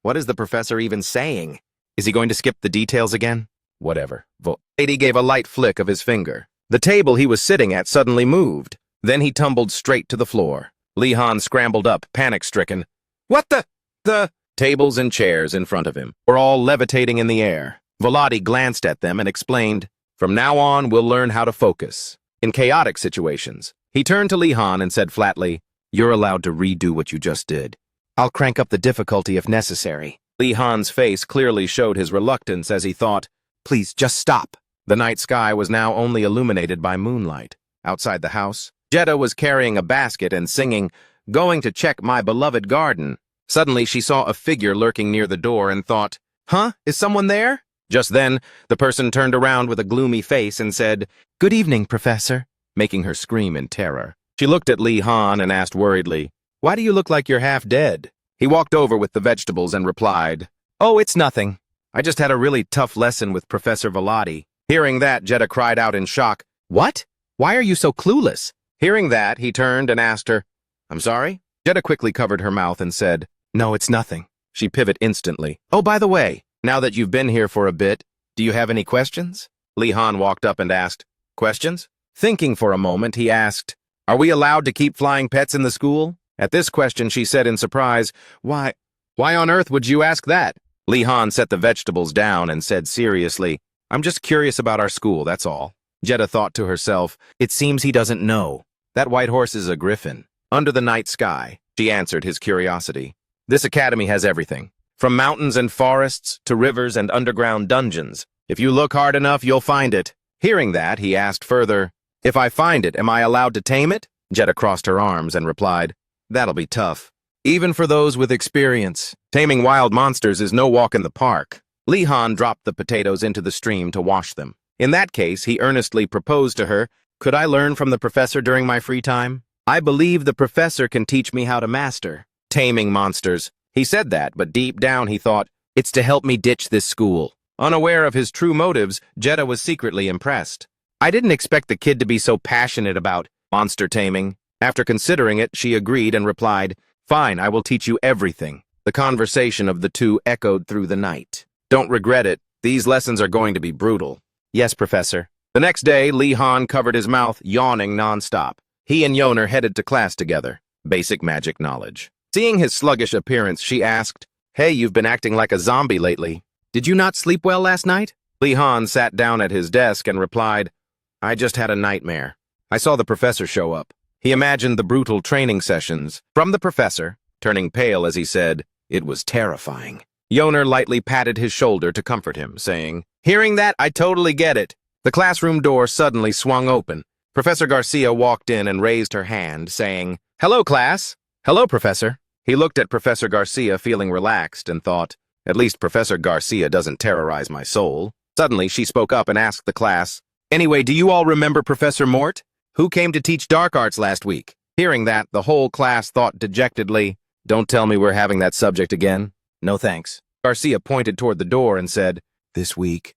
what is the professor even saying? Is he going to skip the details again? Whatever. Volodi gave a light flick of his finger. The table he was sitting at suddenly moved. Then he tumbled straight to the floor. Lee Han scrambled up, panic-stricken. What the? Tables and chairs in front of him were all levitating in the air. Volodi glanced at them and explained, from now on, we'll learn how to focus. In chaotic situations, he turned to Lee Han and said flatly, you're allowed to redo what you just did. I'll crank up the difficulty if necessary. Lee Han's face clearly showed his reluctance as he thought, please, just stop. The night sky was now only illuminated by moonlight. Outside the house, Jetta was carrying a basket and singing, going to check my beloved garden. Suddenly, she saw a figure lurking near the door and thought, huh, is someone there? Just then, the person turned around with a gloomy face and said, good evening, Professor, making her scream in terror. She looked at Lee Han and asked worriedly, why do you look like you're half dead? He walked over with the vegetables and replied, oh, it's nothing. I just had a really tough lesson with Professor Volodi. Hearing that, Jetta cried out in shock, what? Why are you so clueless? Hearing that, he turned and asked her, I'm sorry? Jetta quickly covered her mouth and said, no, it's nothing. She pivoted instantly. Oh, by the way, now that you've been here for a bit, do you have any questions? Lee Han walked up and asked, questions? Thinking for a moment, he asked, are we allowed to keep flying pets in the school? At this question, she said in surprise, why on earth would you ask that? Lee Han set the vegetables down and said seriously, I'm just curious about our school, that's all. Jetta thought to herself, it seems he doesn't know. That white horse is a griffin. Under the night sky, she answered his curiosity. This academy has everything, from mountains and forests to rivers and underground dungeons. If you look hard enough, you'll find it. Hearing that, he asked further, if I find it, am I allowed to tame it? Jetta crossed her arms and replied, that'll be tough. Even for those with experience, taming wild monsters is no walk in the park. Lee Han dropped the potatoes into the stream to wash them. In that case, he earnestly proposed to her, could I learn from the professor during my free time? I believe the professor can teach me how to master taming monsters. He said that, but deep down he thought, it's to help me ditch this school. Unaware of his true motives, Jetta was secretly impressed. I didn't expect the kid to be so passionate about monster taming. After considering it, she agreed and replied, fine, I will teach you everything. The conversation of the two echoed through the night. Don't regret it. These lessons are going to be brutal. Yes, Professor. The next day, Lee Han covered his mouth, yawning nonstop. He and Yoner headed to class together. Basic magic knowledge. Seeing his sluggish appearance, she asked, hey, you've been acting like a zombie lately. Did you not sleep well last night? Lee Han sat down at his desk and replied, I just had a nightmare. I saw the professor show up. He imagined the brutal training sessions from the professor, turning pale as he said, it was terrifying. Yoner lightly patted his shoulder to comfort him, saying, hearing that, I totally get it. The classroom door suddenly swung open. Professor Garcia walked in and raised her hand, saying, hello, class. Hello, Professor. He looked at Professor Garcia feeling relaxed and thought, at least Professor Garcia doesn't terrorize my soul. Suddenly, she spoke up and asked the class, anyway, do you all remember Professor Mort? Who came to teach dark arts last week? Hearing that, the whole class thought dejectedly, don't tell me we're having that subject again. No thanks. Garcia pointed toward the door and said, this week.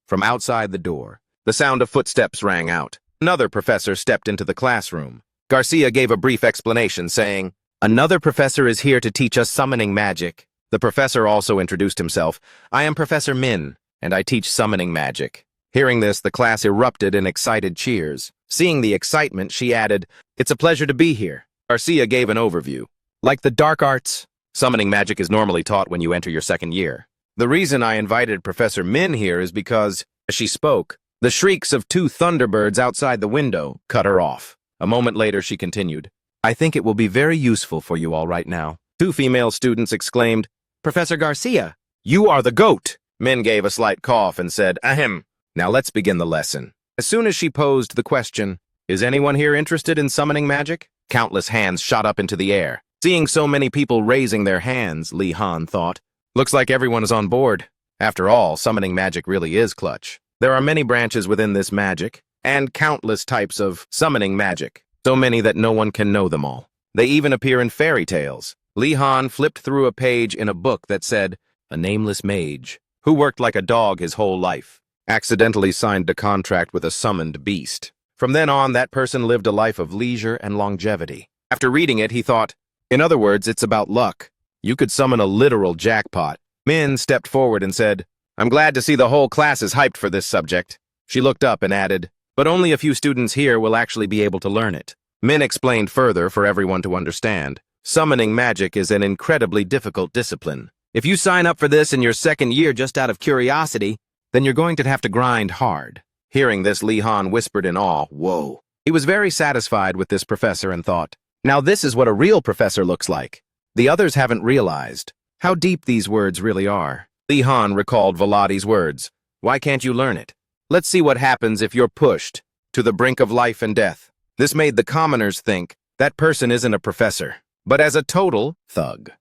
From outside the door, the sound of footsteps rang out. Another professor stepped into the classroom. Garcia gave a brief explanation, saying, another professor is here to teach us summoning magic. The professor also introduced himself. I am Professor Min, and I teach summoning magic. Hearing this, the class erupted in excited cheers. Seeing the excitement, she added, it's a pleasure to be here. Garcia gave an overview. Like the dark arts, summoning magic is normally taught when you enter your second year. The reason I invited Professor Min here is because, as she spoke, the shrieks of two thunderbirds outside the window cut her off. A moment later, she continued, I think it will be very useful for you all right now. Two female students exclaimed, Professor Garcia, you are the GOAT! Min gave a slight cough and said, Ahem. Now let's begin the lesson. As soon as she posed the question, is anyone here interested in summoning magic? Countless hands shot up into the air. Seeing so many people raising their hands, Li Han thought, looks like everyone is on board. After all, summoning magic really is clutch. There are many branches within this magic, and countless types of summoning magic, so many that no one can know them all. They even appear in fairy tales. Li Han flipped through a page in a book that said, a nameless mage, who worked like a dog his whole life, accidentally signed a contract with a summoned beast. From then on, that person lived a life of leisure and longevity. After reading it, he thought, in other words, it's about luck. You could summon a literal jackpot. Min stepped forward and said, I'm glad to see the whole class is hyped for this subject. She looked up and added, but only a few students here will actually be able to learn it. Min explained further for everyone to understand. Summoning magic is an incredibly difficult discipline. If you sign up for this in your second year just out of curiosity, then you're going to have to grind hard. Hearing this, Li Han whispered in awe, whoa. He was very satisfied with this professor and thought, now this is what a real professor looks like. The others haven't realized how deep these words really are. Li Han recalled Vladi's words. Why can't you learn it? Let's see what happens if you're pushed to the brink of life and death. This made the commoners think that person isn't a professor, but as a total thug.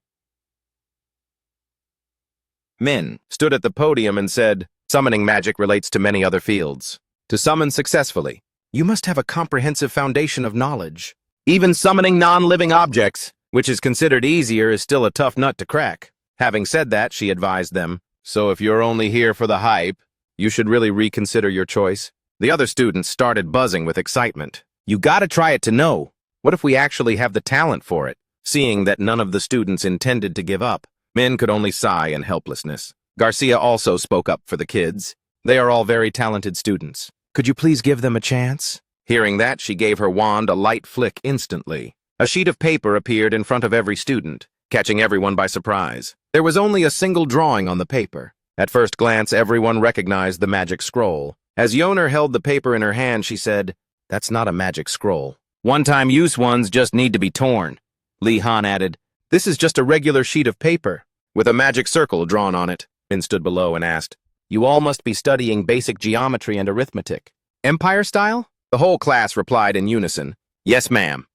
Min stood at the podium and said, summoning magic relates to many other fields. To summon successfully, you must have a comprehensive foundation of knowledge. Even summoning non-living objects, which is considered easier, is still a tough nut to crack. Having said that, she advised them, so if you're only here for the hype, you should really reconsider your choice. The other students started buzzing with excitement. You gotta try it to know. What if we actually have the talent for it? Seeing that none of the students intended to give up, Min could only sigh in helplessness. Garcia also spoke up for the kids. They are all very talented students. Could you please give them a chance? Hearing that, she gave her wand a light flick instantly. A sheet of paper appeared in front of every student, catching everyone by surprise. There was only a single drawing on the paper. At first glance, everyone recognized the magic scroll. As Yoner held the paper in her hand, she said, that's not a magic scroll. One-time use ones just need to be torn. Li Han added, this is just a regular sheet of paper, with a magic circle drawn on it. Min stood below and asked, you all must be studying basic geometry and arithmetic. Empire style? The whole class replied in unison, yes, ma'am.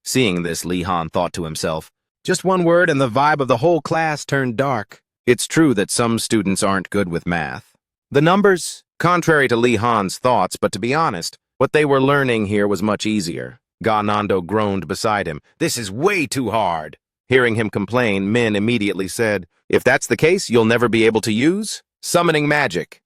Seeing this, Li Han thought to himself, just one word and the vibe of the whole class turned dark. It's true that some students aren't good with math. The numbers, contrary to Li Han's thoughts, but to be honest, what they were learning here was much easier. Ga Nando groaned beside him. This is way too hard. Hearing him complain, Min immediately said, if that's the case, you'll never be able to use summoning magic.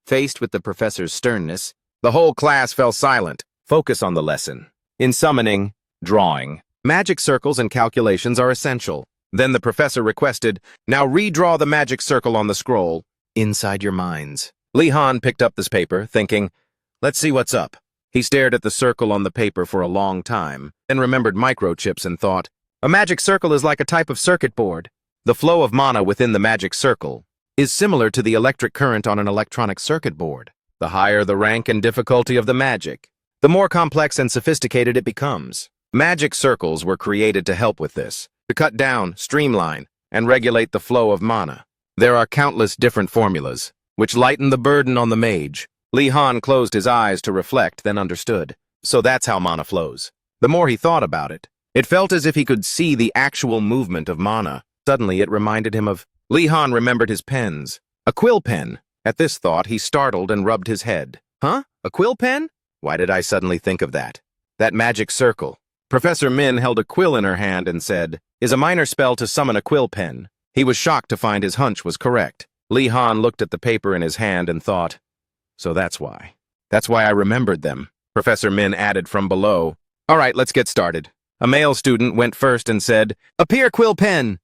Faced with the professor's sternness, the whole class fell silent. Focus on the lesson. In summoning, drawing, magic circles and calculations are essential. Then the professor requested, now redraw the magic circle on the scroll, inside your minds. Li Han picked up this paper, thinking, let's see what's up. He stared at the circle on the paper for a long time, then remembered microchips and thought, a magic circle is like a type of circuit board. The flow of mana within the magic circle is similar to the electric current on an electronic circuit board. The higher the rank and difficulty of the magic, the more complex and sophisticated it becomes. Magic circles were created to help with this, to cut down, streamline, and regulate the flow of mana. There are countless different formulas, which lighten the burden on the mage. Li Han closed his eyes to reflect, then understood. So that's how mana flows. The more he thought about it, it felt as if he could see the actual movement of mana. Suddenly it reminded him of... Li Han remembered his pens. A quill pen. At this thought, he startled and rubbed his head. Huh? A quill pen? Why did I suddenly think of that? That magic circle. Professor Min held a quill in her hand and said, is a minor spell to summon a quill pen. He was shocked to find his hunch was correct. Li Han looked at the paper in his hand and thought, so that's why. That's why I remembered them. Professor Min added from below, all right, let's get started. A male student went first and said, appear, quill pen.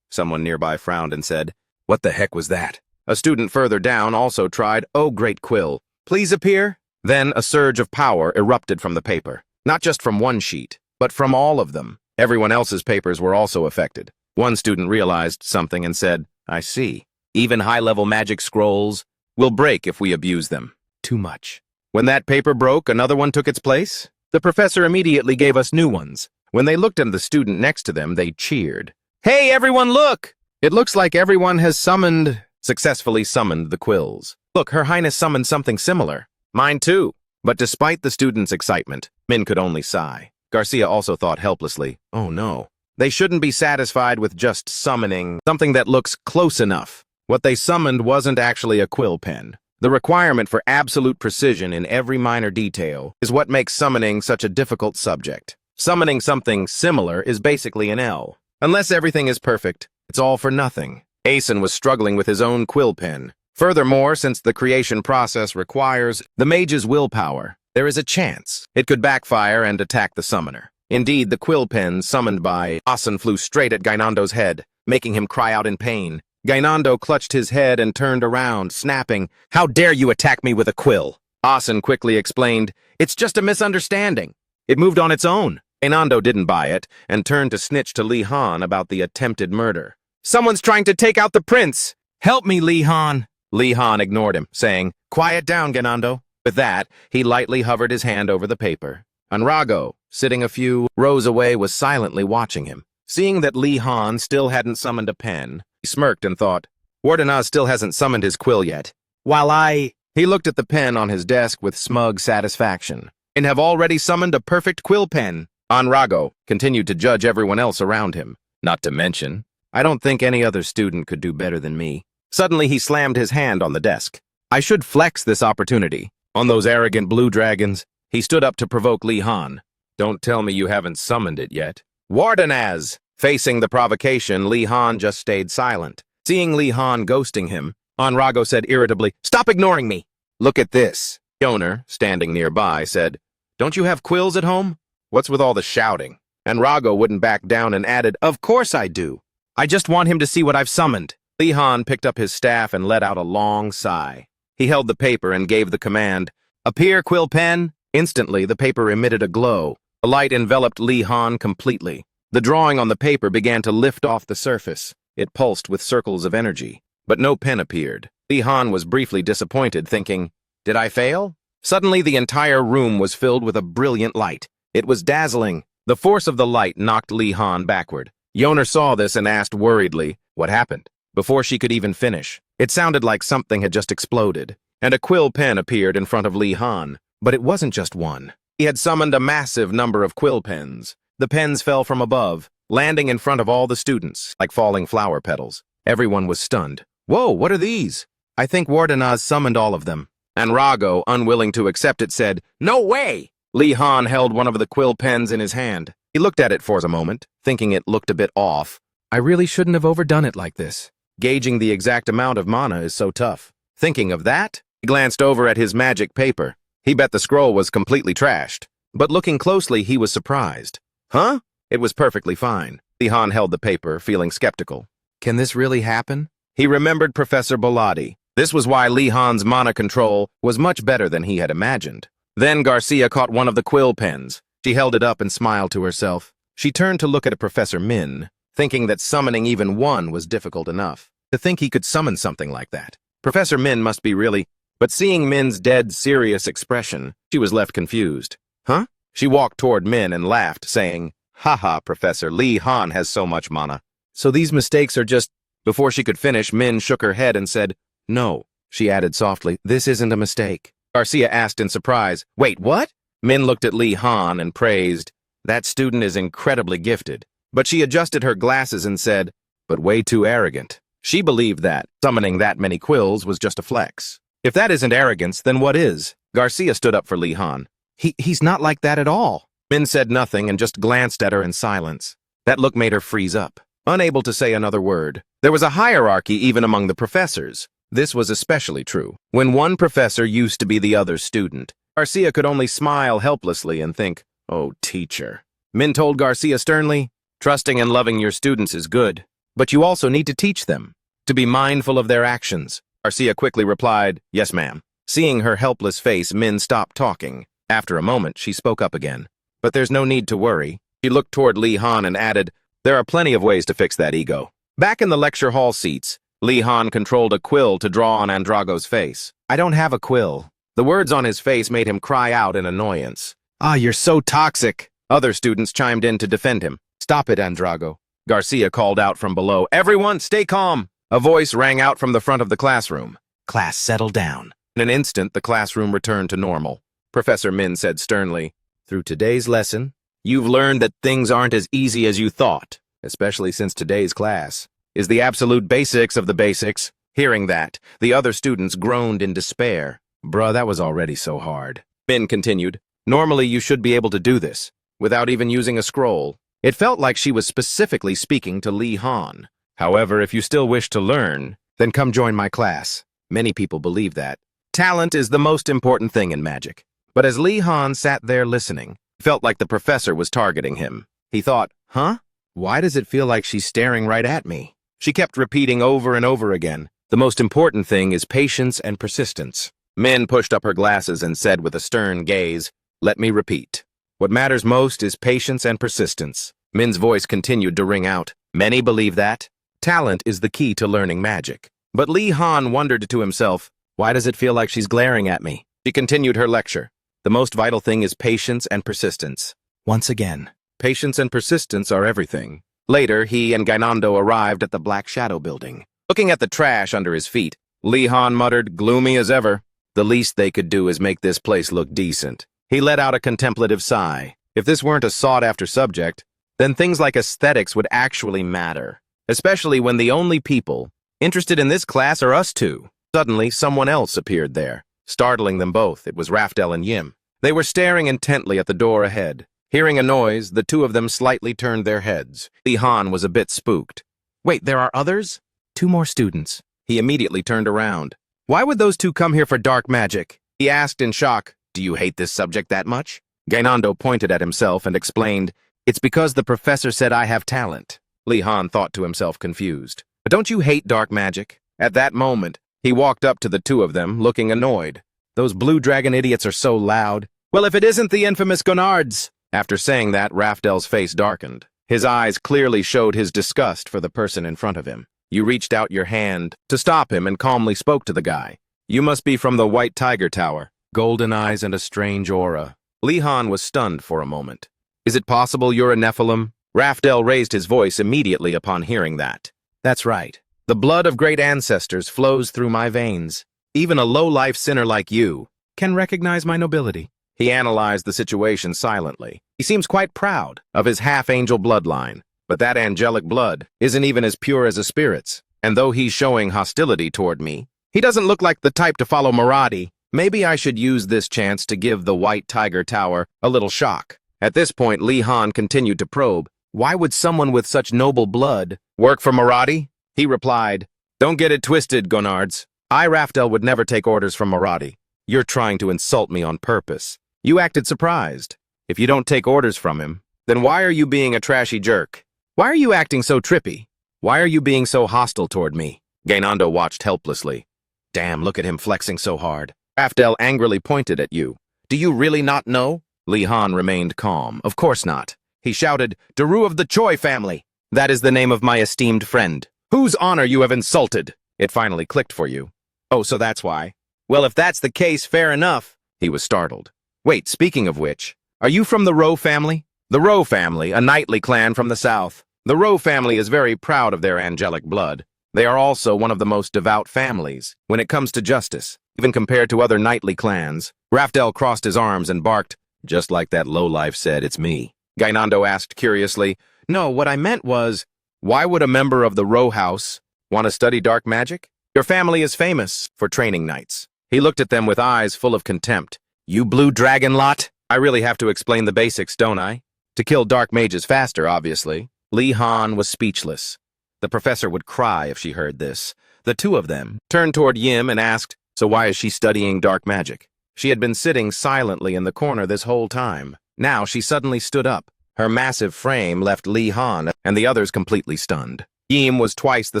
Someone nearby frowned and said, what the heck was that? A student further down also tried, oh great quill, please appear. Then a surge of power erupted from the paper, not just from one sheet, but from all of them. Everyone else's papers were also affected. One student realized something and said, I see. Even high-level magic scrolls will break if we abuse them. Too much. When that paper broke, another one took its place. The professor immediately gave us new ones. When they looked at the student next to them, they cheered. Hey, everyone, look! It looks like everyone has summoned successfully summoned the quills. Look, Her Highness summoned something similar. Mine too. But despite the students' excitement, Min could only sigh. Garcia also thought helplessly, oh no. They shouldn't be satisfied with just summoning something that looks close enough. What they summoned wasn't actually a quill pen. The requirement for absolute precision in every minor detail is what makes summoning such a difficult subject. Summoning something similar is basically an L. Unless everything is perfect, it's all for nothing. Asen was struggling with his own quill pen. Furthermore, since the creation process requires the mage's willpower, there is a chance it could backfire and attack the summoner. Indeed, the quill pen summoned by Asen flew straight at Gainando's head, making him cry out in pain. Gainando clutched his head and turned around, snapping, "How dare you attack me with a quill?" Asen quickly explained, "It's just a misunderstanding. It moved on its own." Gainando didn't buy it and turned to snitch to Li Han about the attempted murder. "Someone's trying to take out the prince! Help me, Li Han!" Li Han ignored him, saying, "Quiet down, Gainando." With that, he lightly hovered his hand over the paper. Anrago, sitting a few rows away, was silently watching him. Seeing that Li Han still hadn't summoned a pen, he smirked and thought, Wardenaz still hasn't summoned his quill yet. He looked at the pen on his desk with smug satisfaction. "And have already summoned a perfect quill pen." Anrago continued to judge everyone else around him. "Not to mention, I don't think any other student could do better than me." Suddenly he slammed his hand on the desk. "I should flex this opportunity on those arrogant blue dragons." He stood up to provoke Li Han. "Don't tell me you haven't summoned it yet." "Wardenaz!" Facing the provocation, Li Han just stayed silent. Seeing Li Han ghosting him, Anrago said irritably, "Stop ignoring me!" "Look at this." The owner, standing nearby, said, "Don't you have quills at home? What's with all the shouting?" Anrago wouldn't back down and added, "Of course I do. I just want him to see what I've summoned." Li Han picked up his staff and let out a long sigh. He held the paper and gave the command, "Appear, quill pen." Instantly, the paper emitted a glow. The light enveloped Li Han completely. The drawing on the paper began to lift off the surface. It pulsed with circles of energy. But no pen appeared. Li Han was briefly disappointed, thinking, "Did I fail?" Suddenly, the entire room was filled with a brilliant light. It was dazzling. The force of the light knocked Li Han backward. Yoner saw this and asked worriedly, "What happened?" Before she could even finish, it sounded like something had just exploded, and a quill pen appeared in front of Li Han. But it wasn't just one. He had summoned a massive number of quill pens. The pens fell from above, landing in front of all the students, like falling flower petals. Everyone was stunned. "Whoa, what are these?" "I think Wardenaz summoned all of them." Anrago, unwilling to accept it, said, "No way!" Li Han held one of the quill pens in his hand. He looked at it for a moment, thinking it looked a bit off. "I really shouldn't have overdone it like this. Gauging the exact amount of mana is so tough." Thinking of that, he glanced over at his magic paper. He bet the scroll was completely trashed. But looking closely, he was surprised. "Huh?" It was perfectly fine. Li Han held the paper, feeling skeptical. Can this really happen? He remembered Professor Boladi. This was why Li Han's mana control was much better than he had imagined. Then Garcia caught one of the quill pens. She held it up and smiled to herself. She turned to look at Professor Min, thinking that summoning even one was difficult enough. To think he could summon something like that. Professor Min must be really... But seeing Min's dead, serious expression, she was left confused. "Huh?" She walked toward Min and laughed, saying, "Haha, Professor, Li Han has so much mana. So these mistakes are just..." Before she could finish, Min shook her head and said, "No." She added softly, "This isn't a mistake." Garcia asked in surprise, "Wait, what?" Min looked at Li Han and praised, "That student is incredibly gifted." But she adjusted her glasses and said, "But way too arrogant." She believed that summoning that many quills was just a flex. If that isn't arrogance, then what is? Garcia stood up for Li Han. He's not like that at all." Min said nothing and just glanced at her in silence. That look made her freeze up, unable to say another word. There was a hierarchy even among the professors. This was especially true. When one professor used to be the other's student, Garcia could only smile helplessly and think, "Oh, teacher." Min told Garcia sternly, "Trusting and loving your students is good, but you also need to teach them, to be mindful of their actions." Garcia quickly replied, "Yes, ma'am." Seeing her helpless face, Min stopped talking. After a moment, she spoke up again. "But there's no need to worry." She looked toward Li Han and added, "There are plenty of ways to fix that ego." Back in the lecture hall seats, Li Han controlled a quill to draw on Andrago's face. "I don't have a quill." The words on his face made him cry out in annoyance. "Ah, you're so toxic." Other students chimed in to defend him. "Stop it, Andrago." Garcia called out from below, "Everyone, stay calm." A voice rang out from the front of the classroom. Class, settle down. In an instant, the classroom returned to normal. Professor Min said sternly, "Through today's lesson, you've learned that things aren't as easy as you thought, especially since today's class is the absolute basics of the basics." Hearing that, the other students groaned in despair. Bruh, that was already so hard. Min continued, "Normally you should be able to do this, without even using a scroll." It felt like she was specifically speaking to Lee Han. "However, if you still wish to learn, then come join my class." Many people believe that. Talent is the most important thing in magic. But as Lee Han sat there listening, it felt like the professor was targeting him. He thought, huh? Why does it feel like she's staring right at me? She kept repeating over and over again, "The most important thing is patience and persistence." Min pushed up her glasses and said with a stern gaze, "Let me repeat. What matters most is patience and persistence." Min's voice continued to ring out. Many believe that talent is the key to learning magic. But Lee Han wondered to himself, why does it feel like she's glaring at me? She continued her lecture. "The most vital thing is patience and persistence." Once again, patience and persistence are everything. Later, he and Gainando arrived at the Black Shadow building. Looking at the trash under his feet, Lee Han muttered, gloomy as ever. The least they could do is make this place look decent. He let out a contemplative sigh. If this weren't a sought-after subject, then things like aesthetics would actually matter, especially when the only people interested in this class are us two. Suddenly, someone else appeared there, startling them both. It was Raftel and Yim. They were staring intently at the door ahead. Hearing a noise, the two of them slightly turned their heads. Lee Han was a bit spooked. "Wait, there are others?" "Two more students." He immediately turned around. "Why would those two come here for dark magic?" he asked in shock. "Do you hate this subject that much?" Gainando pointed at himself and explained, "It's because the professor said I have talent." Lee Han thought to himself, confused. "But don't you hate dark magic?" At that moment, he walked up to the two of them, looking annoyed. "Those blue dragon idiots are so loud." "Well, if it isn't the infamous Gonards." After saying that, Raftel's face darkened. His eyes clearly showed his disgust for the person in front of him. You reached out your hand to stop him and calmly spoke to the guy. "You must be from the White Tiger Tower." Golden eyes and a strange aura. Lee Han was stunned for a moment. "Is it possible you're a Nephilim?" Raftel raised his voice immediately upon hearing that. "That's right. The blood of great ancestors flows through my veins. Even a low-life sinner like you can recognize my nobility." He analyzed the situation silently. He seems quite proud of his half-angel bloodline, but that angelic blood isn't even as pure as a spirit's. And though he's showing hostility toward me, he doesn't look like the type to follow Maradi. Maybe I should use this chance to give the White Tiger Tower a little shock. At this point, Lee Han continued to probe. "Why would someone with such noble blood work for Maradi?" He replied, "Don't get it twisted, Gonards. I, Raftel, would never take orders from Maradi. You're trying to insult me on purpose." You acted surprised. If you don't take orders from him, then why are you being a trashy jerk? Why are you acting so trippy? Why are you being so hostile toward me? Gainando watched helplessly. Damn, look at him flexing so hard. Raftel angrily pointed at you. Do you really not know? Lee Han remained calm. Of course not. He shouted, Daru of the Choi family. That is the name of my esteemed friend, whose honor you have insulted. It finally clicked for you. Oh, so that's why. Well, if that's the case, fair enough. He was startled. Wait, speaking of which, are you from the Rowe family? The Rowe family, a knightly clan from the south. The Rowe family is very proud of their angelic blood. They are also one of the most devout families when it comes to justice, even compared to other knightly clans. Raftel crossed his arms and barked, just like that lowlife said, it's me. Gainando asked curiously, No, what I meant was, why would a member of the Rowe house want to study dark magic? Your family is famous for training knights. He looked at them with eyes full of contempt. You blue dragon lot? I really have to explain the basics, don't I? To kill dark mages faster, obviously. Lee Han was speechless. The professor would cry if she heard this. The two of them turned toward Yim and asked, So why is she studying dark magic? She had been sitting silently in the corner this whole time. Now she suddenly stood up. Her massive frame left Lee Han and the others completely stunned. Yim was twice the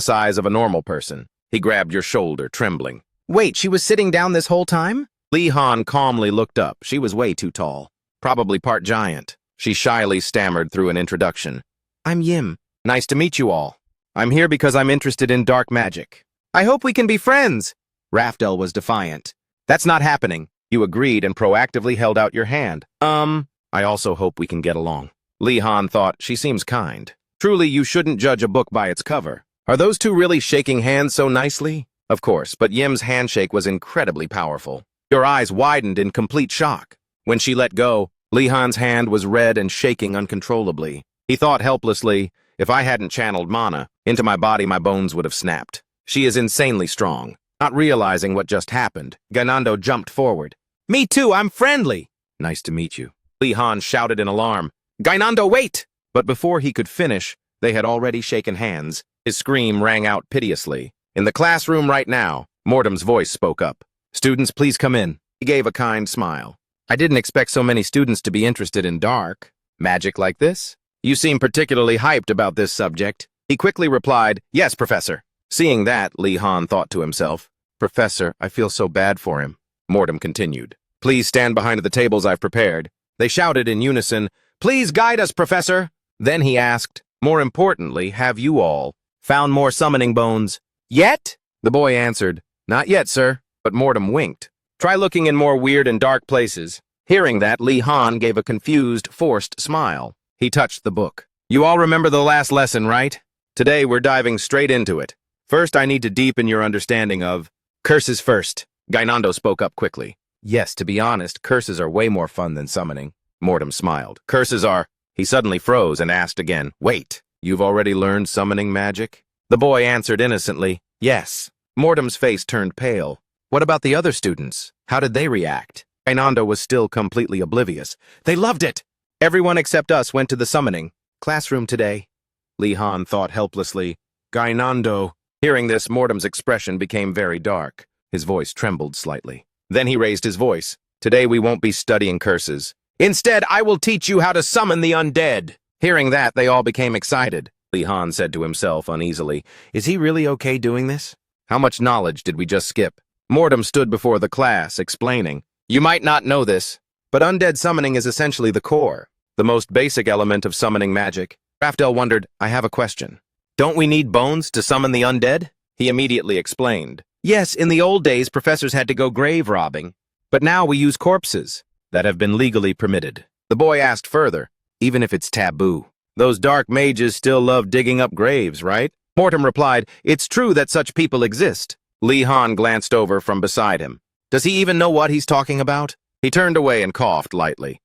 size of a normal person. He grabbed your shoulder, trembling. Wait, she was sitting down this whole time? Lee Han calmly looked up. She was way too tall. Probably part giant. She shyly stammered through an introduction. I'm Yim. Nice to meet you all. I'm here because I'm interested in dark magic. I hope we can be friends. Raftel was defiant. That's not happening. You agreed and proactively held out your hand. I also hope we can get along. Lee Han thought, she seems kind. Truly, you shouldn't judge a book by its cover. Are those two really shaking hands so nicely? Of course, but Yim's handshake was incredibly powerful. Your eyes widened in complete shock. When she let go, Lee Han's hand was red and shaking uncontrollably. He thought helplessly, if I hadn't channeled mana into my body, my bones would have snapped. She is insanely strong. Not realizing what just happened, Gainando jumped forward. Me too, I'm friendly. Nice to meet you. Lee Han shouted in alarm. Gainando, wait! But before he could finish, they had already shaken hands. His scream rang out piteously. In the classroom right now, Mortem's voice spoke up. Students, please come in. He gave a kind smile. I didn't expect so many students to be interested in dark magic like this. You seem particularly hyped about this subject. He quickly replied, yes, Professor. Seeing that, Lee Han thought to himself, Professor, I feel so bad for him. Mortem continued. Please stand behind the tables I've prepared. They shouted in unison, please guide us, Professor. Then he asked, more importantly, have you all found more summoning bones? Yet? The boy answered, not yet, sir. But Mortem winked. Try looking in more weird and dark places. Hearing that, Lee Han gave a confused, forced smile. He touched the book. You all remember the last lesson, right? Today we're diving straight into it. First, I need to deepen your understanding of curses first. Gainando spoke up quickly. Yes, to be honest, curses are way more fun than summoning. Mortem smiled. Curses are... He suddenly froze and asked again, wait, you've already learned summoning magic? The boy answered innocently, yes. Mortem's face turned pale. What about the other students? How did they react? Gainando was still completely oblivious. They loved it! Everyone except us went to the summoning classroom today. Lee Han thought helplessly. Gainando. Hearing this, Mortem's expression became very dark. His voice trembled slightly. Then he raised his voice. Today we won't be studying curses. Instead, I will teach you how to summon the undead. Hearing that, they all became excited. Lee Han said to himself uneasily, is he really okay doing this? How much knowledge did we just skip? Mortem stood before the class, explaining, you might not know this, but undead summoning is essentially the core, the most basic element of summoning magic. Raftel wondered, I have a question. Don't we need bones to summon the undead? He immediately explained, yes, in the old days, professors had to go grave robbing, but now we use corpses that have been legally permitted. The boy asked further, even if it's taboo. Those dark mages still love digging up graves, right? Mortem replied, it's true that such people exist. Lee Han glanced over from beside him. Does he even know what he's talking about? He turned away and coughed lightly.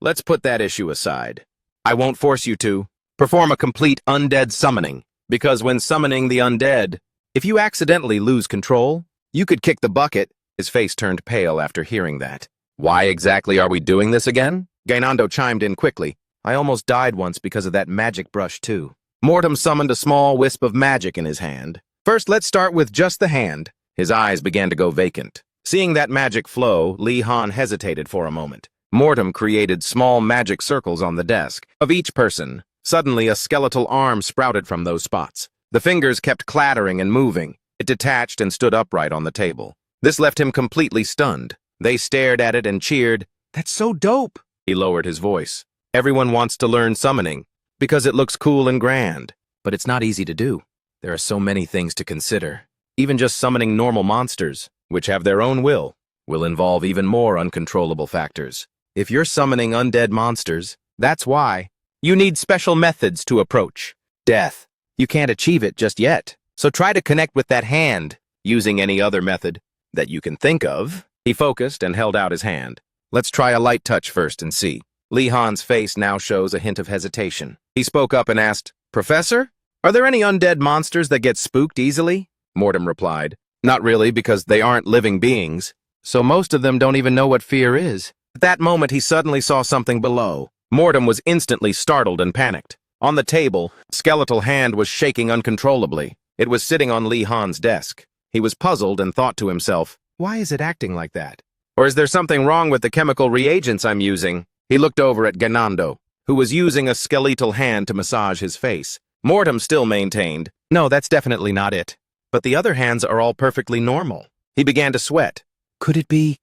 Let's put that issue aside. I won't force you to perform a complete undead summoning, because when summoning the undead, if you accidentally lose control, you could kick the bucket. His face turned pale after hearing that. Why exactly are we doing this again? Gainando chimed in quickly. I almost died once because of that magic brush too. Mortem summoned a small wisp of magic in his hand. First, let's start with just the hand. His eyes began to go vacant. Seeing that magic flow, Lee Han hesitated for a moment. Mortem created small magic circles on the desk of each person. Suddenly, a skeletal arm sprouted from those spots. The fingers kept clattering and moving. It detached and stood upright on the table. This left him completely stunned. They stared at it and cheered. That's so dope! He lowered his voice. Everyone wants to learn summoning because it looks cool and grand, but it's not easy to do. There are so many things to consider. Even just summoning normal monsters, which have their own will involve even more uncontrollable factors. If you're summoning undead monsters, that's why you need special methods to approach death. You can't achieve it just yet, so try to connect with that hand using any other method that you can think of. He focused and held out his hand. Let's try a light touch first and see. Lee Han's face now shows a hint of hesitation. He spoke up and asked, Professor, are there any undead monsters that get spooked easily? Mortem replied, not really, because they aren't living beings, so most of them don't even know what fear is. At that moment, he suddenly saw something below. Mortem was instantly startled and panicked. On the table, a skeletal hand was shaking uncontrollably. It was sitting on Lee Han's desk. He was puzzled and thought to himself, why is it acting like that? Or is there something wrong with the chemical reagents I'm using? He looked over at Gainando, who was using a skeletal hand to massage his face. Mortem still maintained, no, that's definitely not it. But the other hands are all perfectly normal. He began to sweat. Could it be?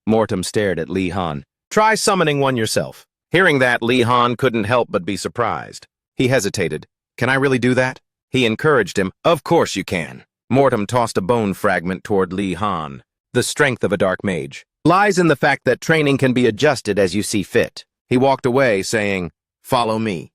Mortem stared at Lee Han. Try summoning one yourself. Hearing that, Lee Han couldn't help but be surprised. He hesitated. Can I really do that? He encouraged him. Of course you can. Mortem tossed a bone fragment toward Lee Han. The strength of a dark mage lies in the fact that training can be adjusted as you see fit. He walked away, saying, follow me.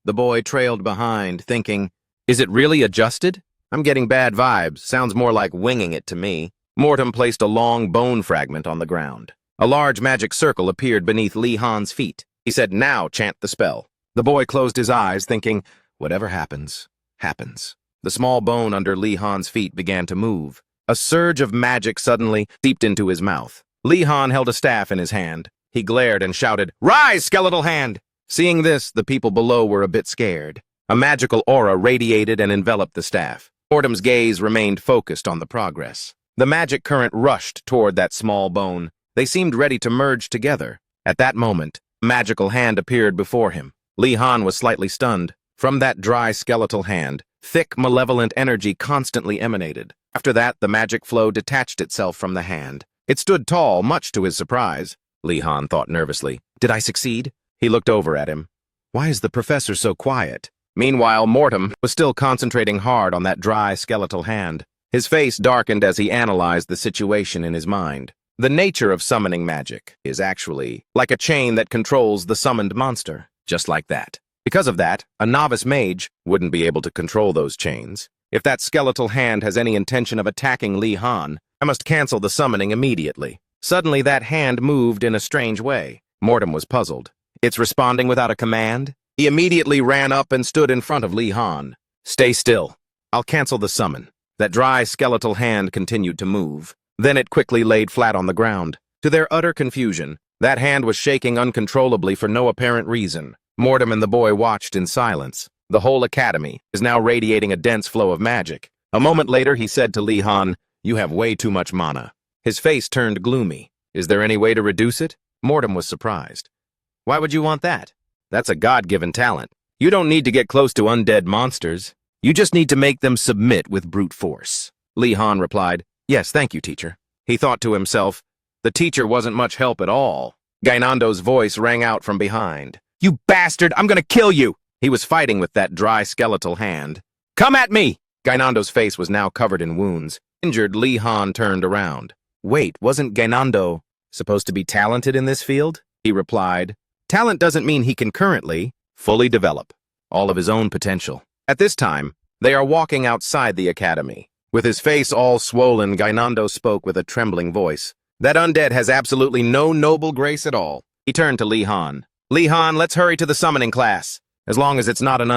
The boy trailed behind, thinking, Is it really adjusted? I'm getting bad vibes. Sounds more like winging it to me. Mortem placed a long bone fragment on the ground. A large magic circle appeared beneath Li Han's feet. He said, "Now chant the spell." The boy closed his eyes, thinking, whatever happens, happens. The small bone under Li Han's feet began to move. A surge of magic suddenly seeped into his mouth. Li Han held a staff in his hand. He glared and shouted, "Rise, skeletal hand!" Seeing this, the people below were a bit scared. A magical aura radiated and enveloped the staff. Mortem's gaze remained focused on the progress. The magic current rushed toward that small bone. They seemed ready to merge together. At that moment, a magical hand appeared before him. Li Han was slightly stunned. From that dry skeletal hand, thick, malevolent energy constantly emanated. After that, the magic flow detached itself from the hand. It stood tall, much to his surprise. Li Han thought nervously. Did I succeed? He looked over at him. Why is the professor so quiet? Meanwhile, Mortem was still concentrating hard on that dry skeletal hand. His face darkened as he analyzed the situation in his mind. The nature of summoning magic is actually like a chain that controls the summoned monster, just like that. Because of that, a novice mage wouldn't be able to control those chains. If that skeletal hand has any intention of attacking Li Han, I must cancel the summoning immediately. Suddenly, that hand moved in a strange way. Mortem was puzzled. It's responding without a command? He immediately ran up and stood in front of Li Han. Stay still. I'll cancel the summon. That dry skeletal hand continued to move. Then it quickly laid flat on the ground. To their utter confusion, that hand was shaking uncontrollably for no apparent reason. Mortem and the boy watched in silence. The whole academy is now radiating a dense flow of magic. A moment later, he said to Li Han, "You have way too much mana." His face turned gloomy. Is there any way to reduce it? Mortem was surprised. Why would you want that? That's a God-given talent. You don't need to get close to undead monsters. You just need to make them submit with brute force. Li Han replied, "Yes, thank you, teacher." He thought to himself, the teacher wasn't much help at all. Gainando's voice rang out from behind. "You bastard, I'm gonna kill you!" He was fighting with that dry skeletal hand. "Come at me!" Gainando's face was now covered in wounds. Injured, Li Han turned around. Wait, wasn't Gainando supposed to be talented in this field? He replied, "Talent doesn't mean he can currently fully develop all of his own potential." At this time, they are walking outside the academy. With his face all swollen, Gainando spoke with a trembling voice. "That undead has absolutely no noble grace at all." He turned to Li Han. "Li Han, let's hurry to the summoning class. As long as it's not an